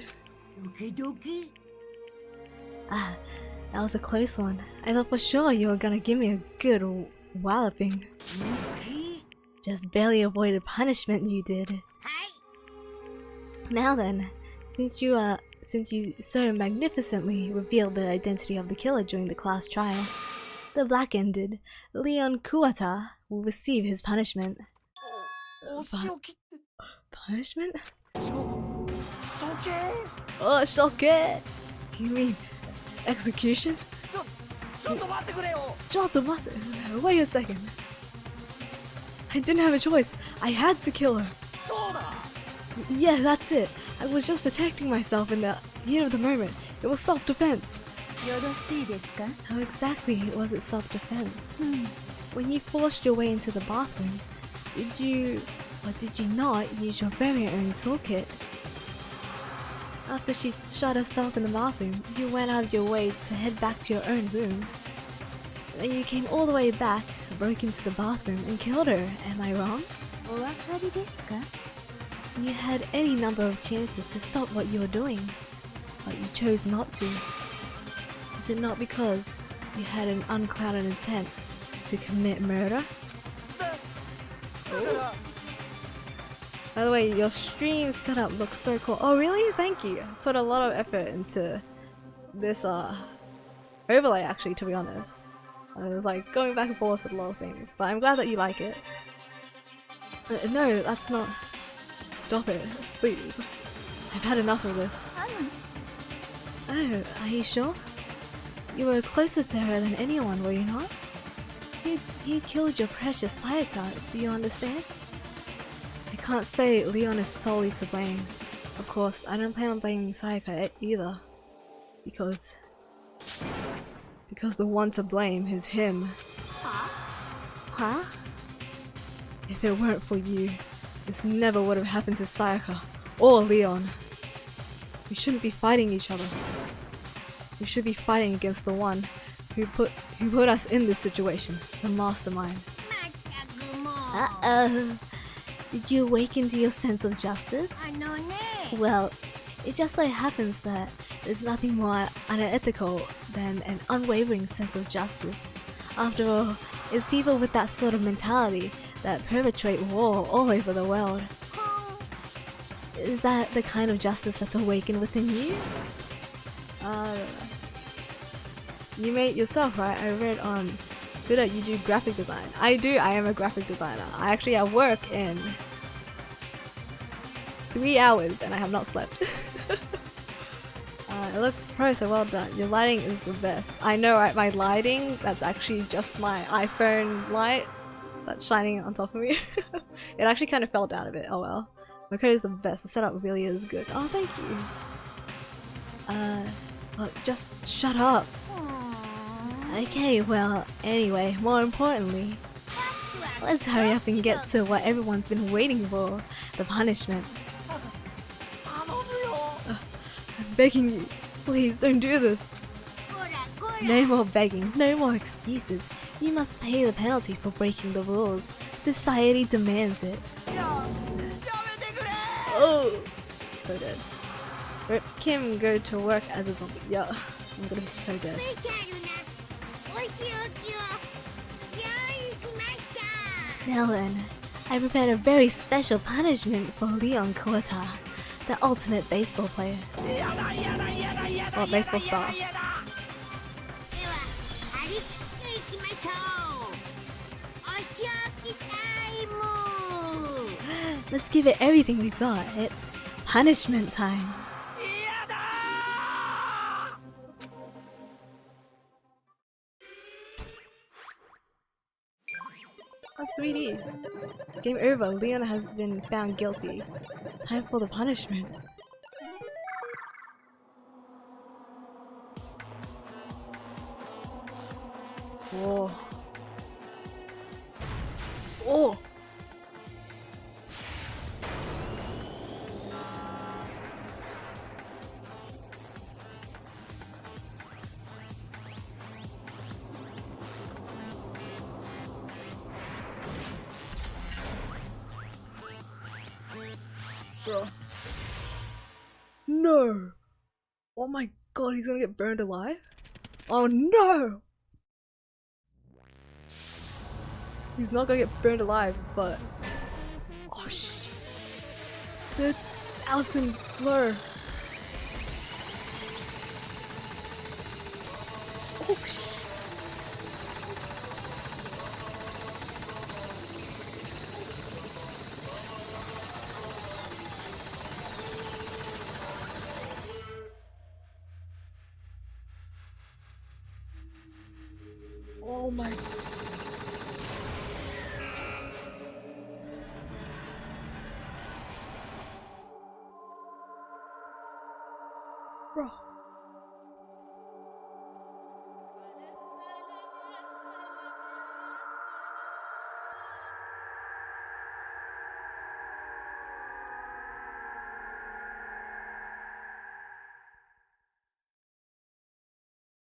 Ah, that was a close one. I thought for sure you were gonna give me a good walloping. Just barely avoided punishment, you did. Now then, since you so magnificently revealed the identity of the killer during the class trial, the black-ended Leon Kuwata will receive his punishment. Punishment? Oh, shoke! You mean execution? Wait a second. I didn't have a choice. I had to kill her. Yeah, that's it. I was just protecting myself in the heat of the moment. It was self-defense. How exactly was it self-defense? When you forced your way into the bathroom, did you or did you not use your very own toolkit? After she shot herself in the bathroom, you went out of your way to head back to your own room. Then you came all the way back, broke into the bathroom and killed her, am I wrong? You had any number of chances to stop what you were doing, but you chose not to. Is it not because you had an unclouded intent to commit murder? Oh. By the way, your stream setup looks so cool. Oh really? Thank you. I put a lot of effort into this overlay actually, to be honest. I was like going back and forth with a lot of things, but I'm glad that you like it. No, that's not... Stop it, please. I've had enough of this. Oh, are you sure? You were closer to her than anyone, were you not? He killed your precious Sayaka, do you understand? I can't say Leon is solely to blame. Of course, I don't plan on blaming Sayaka either. Because the one to blame is him. Huh? If it weren't for you, this never would have happened to Sayaka or Leon. We shouldn't be fighting each other. We should be fighting against the one who put us in this situation, the mastermind. Uh-oh. Did you awaken to your sense of justice? Well, it just so happens that there's nothing more unethical than an unwavering sense of justice. After all, it's people with that sort of mentality that perpetrate war all over the world. Is that the kind of justice that's awakened within you? You made it yourself, right? I read on Twitter you do graphic design. I am a graphic designer. I actually have work in 3 hours and I have not slept. It looks pro, so well done. Your lighting is the best. I know, right? My lighting, that's actually just my iPhone light that's shining on top of me. It actually kind of fell down a bit. Oh well. My code is the best. The setup really is good. Oh, thank you. Look, just shut up. Okay, well, anyway, more importantly, let's hurry up and get to what everyone's been waiting for, the punishment. I'm begging you, please don't do this. No more begging, no more excuses. You must pay the penalty for breaking the rules. Society demands it. Oh, so dead. Rip Kim go to work as a zombie. Yeah, I'm gonna be so dead. Now then, I prepared a very special punishment for Leon Corta, the ultimate baseball player. Oh, baseball star. Let's give it everything we've got. It's punishment time. That's 3D. Game over. Leon has been found guilty. Time for the punishment. Whoa. Oh! Bro. No! Oh my god, he's gonna get burned alive? Oh no! He's not gonna get burned alive, but... Oh shit. The Alston blur. Oh shit. Oh my. Bro.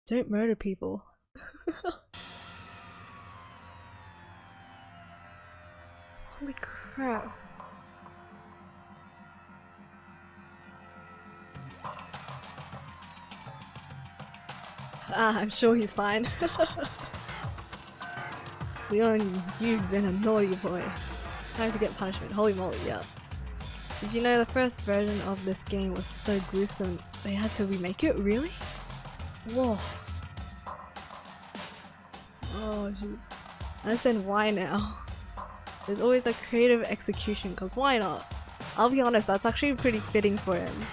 Don't murder people. Holy crap. I'm sure he's fine. Leon, you've been a naughty boy. Time to get punishment. Holy moly, yeah. Did you know the first version of this game was so gruesome they had to remake it? Really? Whoa. Oh jeez. I understand why now. There's always a creative execution, cause why not? I'll be honest, that's actually pretty fitting for him.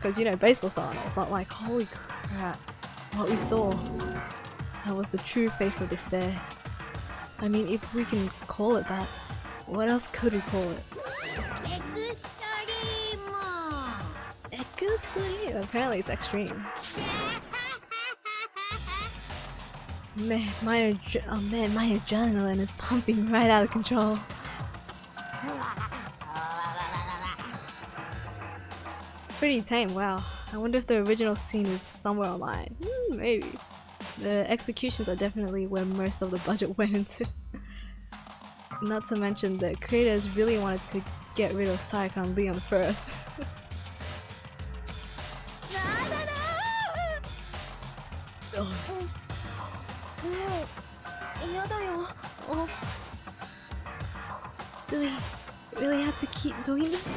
Cause you know, baseball style and all, but like, holy crap. What we saw, that was the true face of despair. I mean, if we can call it that, what else could we call it? Extreme. Apparently it's extreme. Man, my adrenaline is pumping right out of control. Pretty tame, wow. I wonder if the original scene is somewhere online. Maybe. The executions are definitely where most of the budget went into. Not to mention the creators really wanted to get rid of Sayaka and Leon first. Oh. Do we really have to keep doing this?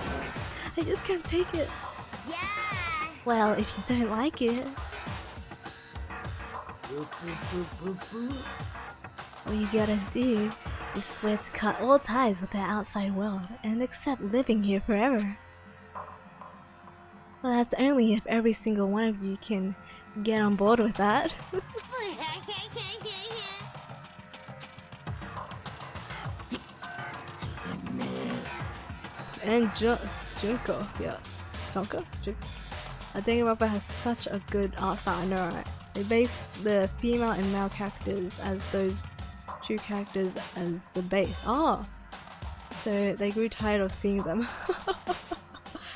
I just can't take it. Yeah. Well, if you don't like it, all you gotta do is swear to cut all ties with the outside world and accept living here forever. Well, that's only if every single one of you can get on board with that. And Junko, yeah. Junko? Danganronpa has such a good art style, I know, right? They base the female and male characters as those two characters as the base. Oh! So they grew tired of seeing them.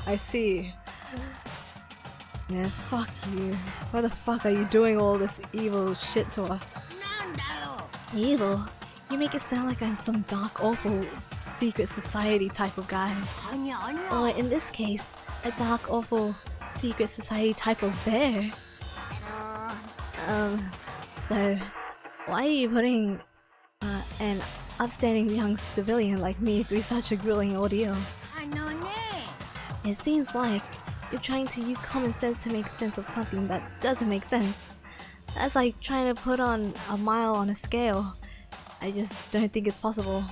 I see. Man, fuck you. Why the fuck are you doing all this evil shit to us? Evil? You make it sound like I'm some dark, awful secret society type of guy. Or in this case, a dark, awful secret society type of bear. So why are you putting an upstanding young civilian like me through such a grueling ordeal? It seems like you're trying to use common sense to make sense of something that doesn't make sense. That's like trying to put on a mile on a scale. I just don't think it's possible.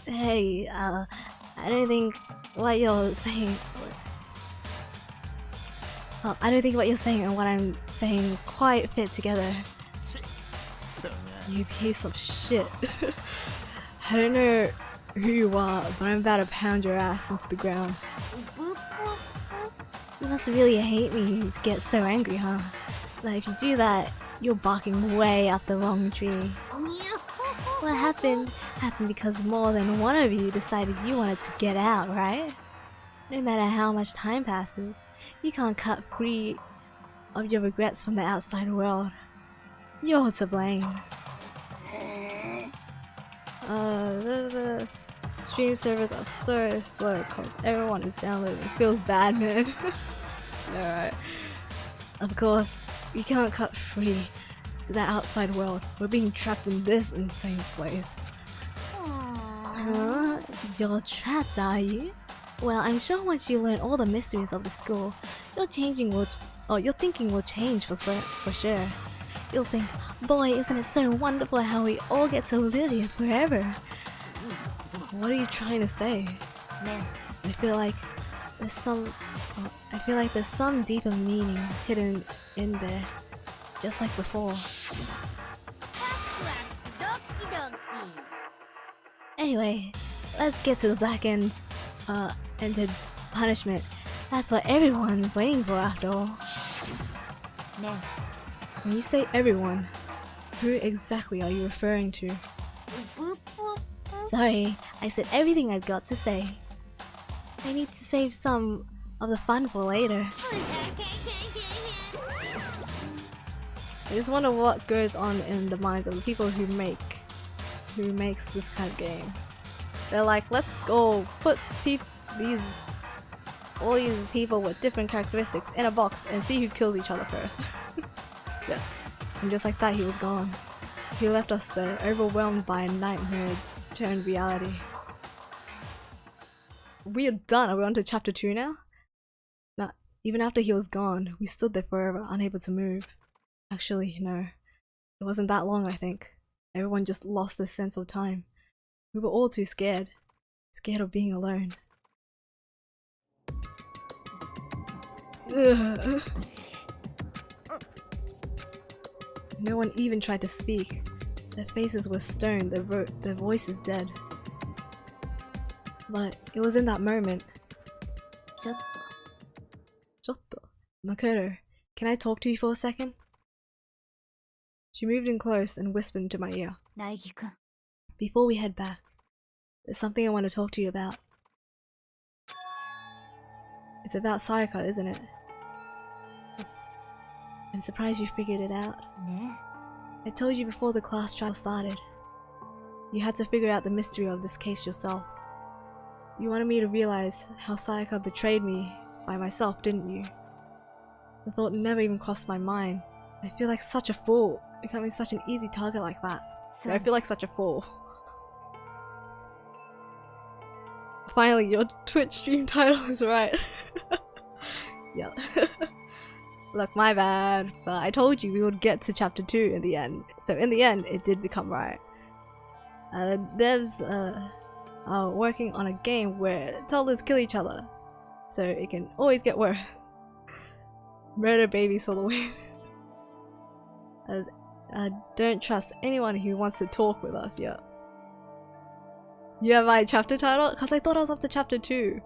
Hey, I don't think what you're saying... I don't think what you're saying and what I'm saying quite fit together. You piece of shit. I don't know who you are, but I'm about to pound your ass into the ground. You must really hate me to get so angry, huh? But if you do that, you're barking way up the wrong tree. What happened because more than one of you decided you wanted to get out, right? No matter how much time passes, you can't cut free of your regrets from the outside world. You're to blame. The stream servers are so slow because everyone is downloading. It feels bad, man. Alright. Of course, you can't cut free to the outside world. We're being trapped in this insane place. Huh? You're trapped, are you? Well, I'm sure once you learn all the mysteries of the school, your thinking will change for sure. You'll think, boy, isn't it so wonderful how we all get to live here forever? What are you trying to say? I feel like there's some deeper meaning hidden in there, just like before. Anyway, let's get to the black ended punishment. That's what everyone's waiting for after all. When you say everyone, who exactly are you referring to? Sorry, I said everything I've got to say. I need to save some of the fun for later. I just wonder what goes on in the minds of the people who makes this kind of game. They're like, let's go put all these people with different characteristics in a box and see who kills each other first. Yeah. And just like that, he was gone. He left us there, overwhelmed by a nightmare turned reality. We are done. Are we on to chapter 2 now? Nah, even after he was gone, we stood there forever, unable to move. Actually, no. It wasn't that long, I think. Everyone just lost the sense of time. We were all too scared. Scared of being alone. Ugh. No one even tried to speak. Their faces were stone, their voices dead. But it was in that moment. Chotto. Makoto, can I talk to you for a second? She moved in close and whispered into my ear. Naegi-kun. Before we head back, there's something I want to talk to you about. It's about Sayaka, isn't it? I'm surprised you figured it out. I told you before the class trial started. You had to figure out the mystery of this case yourself. You wanted me to realize how Sayaka betrayed me by myself, didn't you? The thought never even crossed my mind. I feel like such a fool, becoming such an easy target like that. So I feel like such a fool. Finally, your Twitch stream title is right. Yeah. Look, my bad, but I told you we would get to chapter 2 in the end. So in the end, it did become right. Devs are working on a game where toddlers kill each other, so it can always get worse. Murder babies for the win. Don't trust anyone who wants to talk with us yet. Yeah, my chapter title? Because I thought I was up to chapter 2.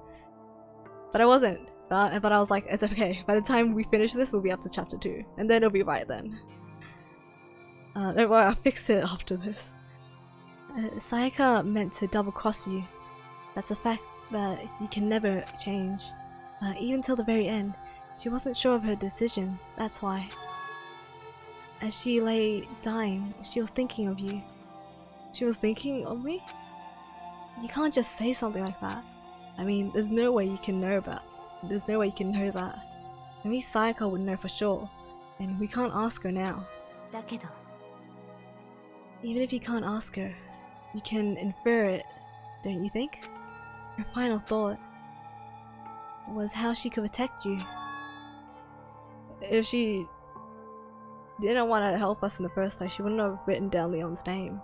But I wasn't. But I was like, it's okay. By the time we finish this, we'll be up to chapter 2. And then it'll be right then. Don't worry, I'll fix it after this. Sayaka meant to double-cross you. That's a fact that you can never change. Even till the very end, she wasn't sure of her decision, that's why. As she lay dying, she was thinking of you. She was thinking of me? You can't just say something like that. I mean, there's no way you can know that. Only Sayaka would know for sure, and we can't ask her now. Even if you can't ask her, you can infer it, don't you think? Her final thought was how she could protect you. If she didn't want to help us in the first place, she wouldn't have written down Leon's name.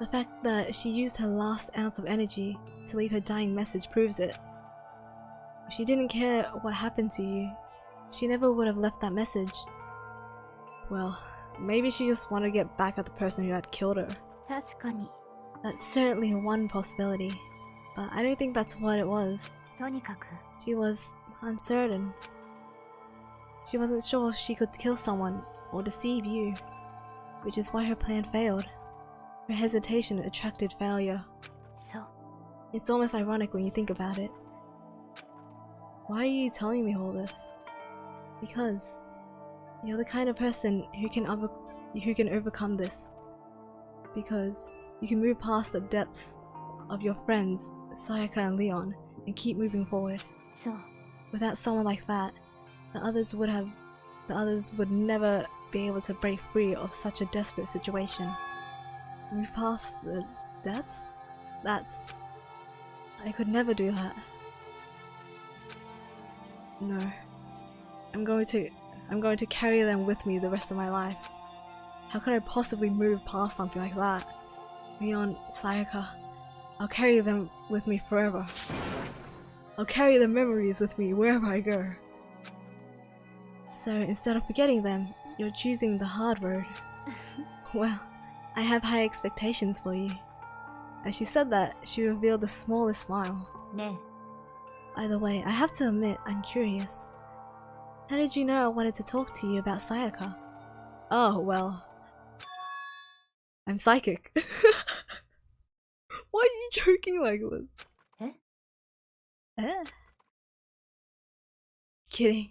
The fact that she used her last ounce of energy to leave her dying message proves it. If she didn't care what happened to you, she never would have left that message. Well, maybe she just wanted to get back at the person who had killed her. That's certainly one possibility, but I don't think that's what it was. She was uncertain. She wasn't sure if she could kill someone or deceive you, which is why her plan failed. Her hesitation attracted failure. It's almost ironic when you think about it. Why are you telling me all this? Because you're the kind of person who can overcome this. Because you can move past the depths of your friends, Sayaka and Leon, and keep moving forward. Without someone like that, the others would never be able to break free of such a desperate situation. Move past the depths? I could never do that. No. I'm going to carry them with me the rest of my life. How could I possibly move past something like that? Leon, Sayaka, I'll carry them with me forever. I'll carry the memories with me wherever I go. So instead of forgetting them, you're choosing the hard road. Well, I have high expectations for you. As she said that, she revealed the smallest smile. Either way, I have to admit, I'm curious. How did you know I wanted to talk to you about Sayaka? Oh, well, I'm psychic. Why are you joking like this? Kidding.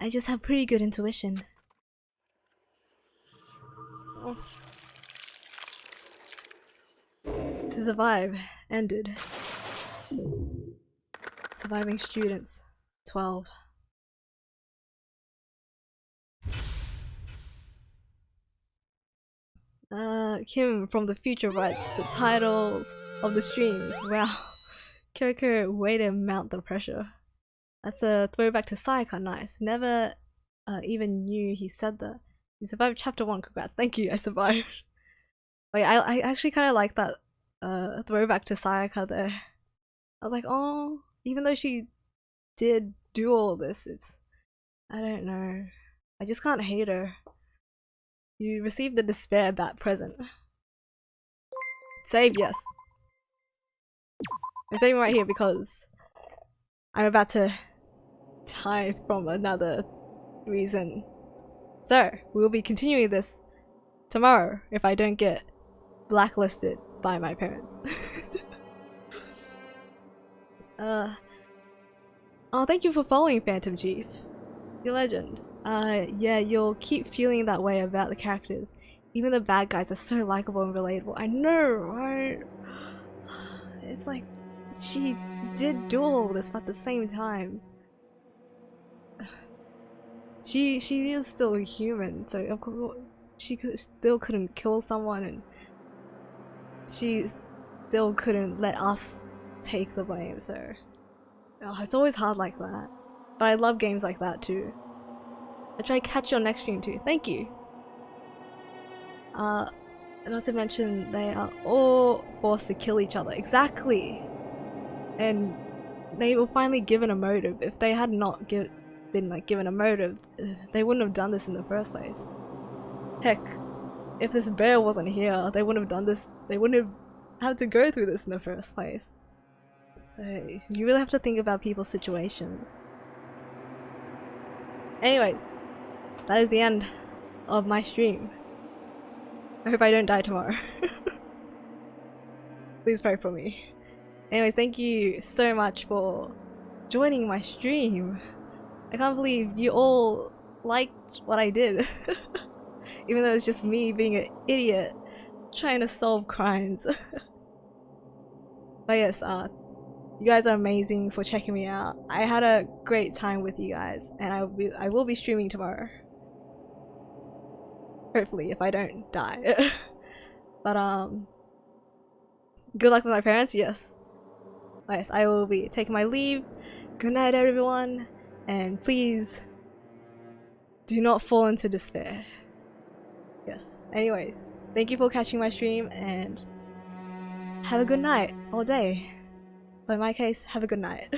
I just have pretty good intuition. Oh. To survive ended. Surviving students 12. Kim from the future writes the titles of the streams. Wow. Kyoko, way to mount the pressure. That's a throwback to Sayaka, nice. Never even knew he said that. You survived chapter 1, congrats. Thank you, I survived. Wait, I actually kind of like that throwback to Sayaka there. I was like, oh, even though she did do all this, I don't know. I just can't hate her. You received the despair bat present. Save, yes. I'm saving right here because I'm about to die from another reason. So, we'll be continuing this tomorrow if I don't get blacklisted by my parents. Oh, thank you for following, Phantom Chief. You're a legend. Yeah, you'll keep feeling that way about the characters. Even the bad guys are so likable and relatable. I know, right? It's like she did do all this, but at the same time, she is still human. So of course she still couldn't kill someone, and she still couldn't let us take the blame. So it's always hard like that. But I love games like that too. I try to catch your next stream too. Thank you. Not to mention they are all forced to kill each other. Exactly. And they were finally given a motive. If they had not been like given a motive, they wouldn't have done this in the first place. Heck, if this bear wasn't here, they wouldn't have done this. They wouldn't have had to go through this in the first place. So you really have to think about people's situations. Anyways, that is the end of my stream. I hope I don't die tomorrow. Please pray for me. Anyways, thank you so much for joining my stream. I can't believe you all liked what I did. Even though it's just me being an idiot trying to solve crimes. But yes, you guys are amazing for checking me out. I had a great time with you guys, and I will be streaming tomorrow. Hopefully, if I don't die. But good luck with my parents, yes. Yes, I will be taking my leave. Good night, everyone, and please do not fall into despair. Yes. Anyways, thank you for catching my stream, and have a good night or day. But in my case, have a good night.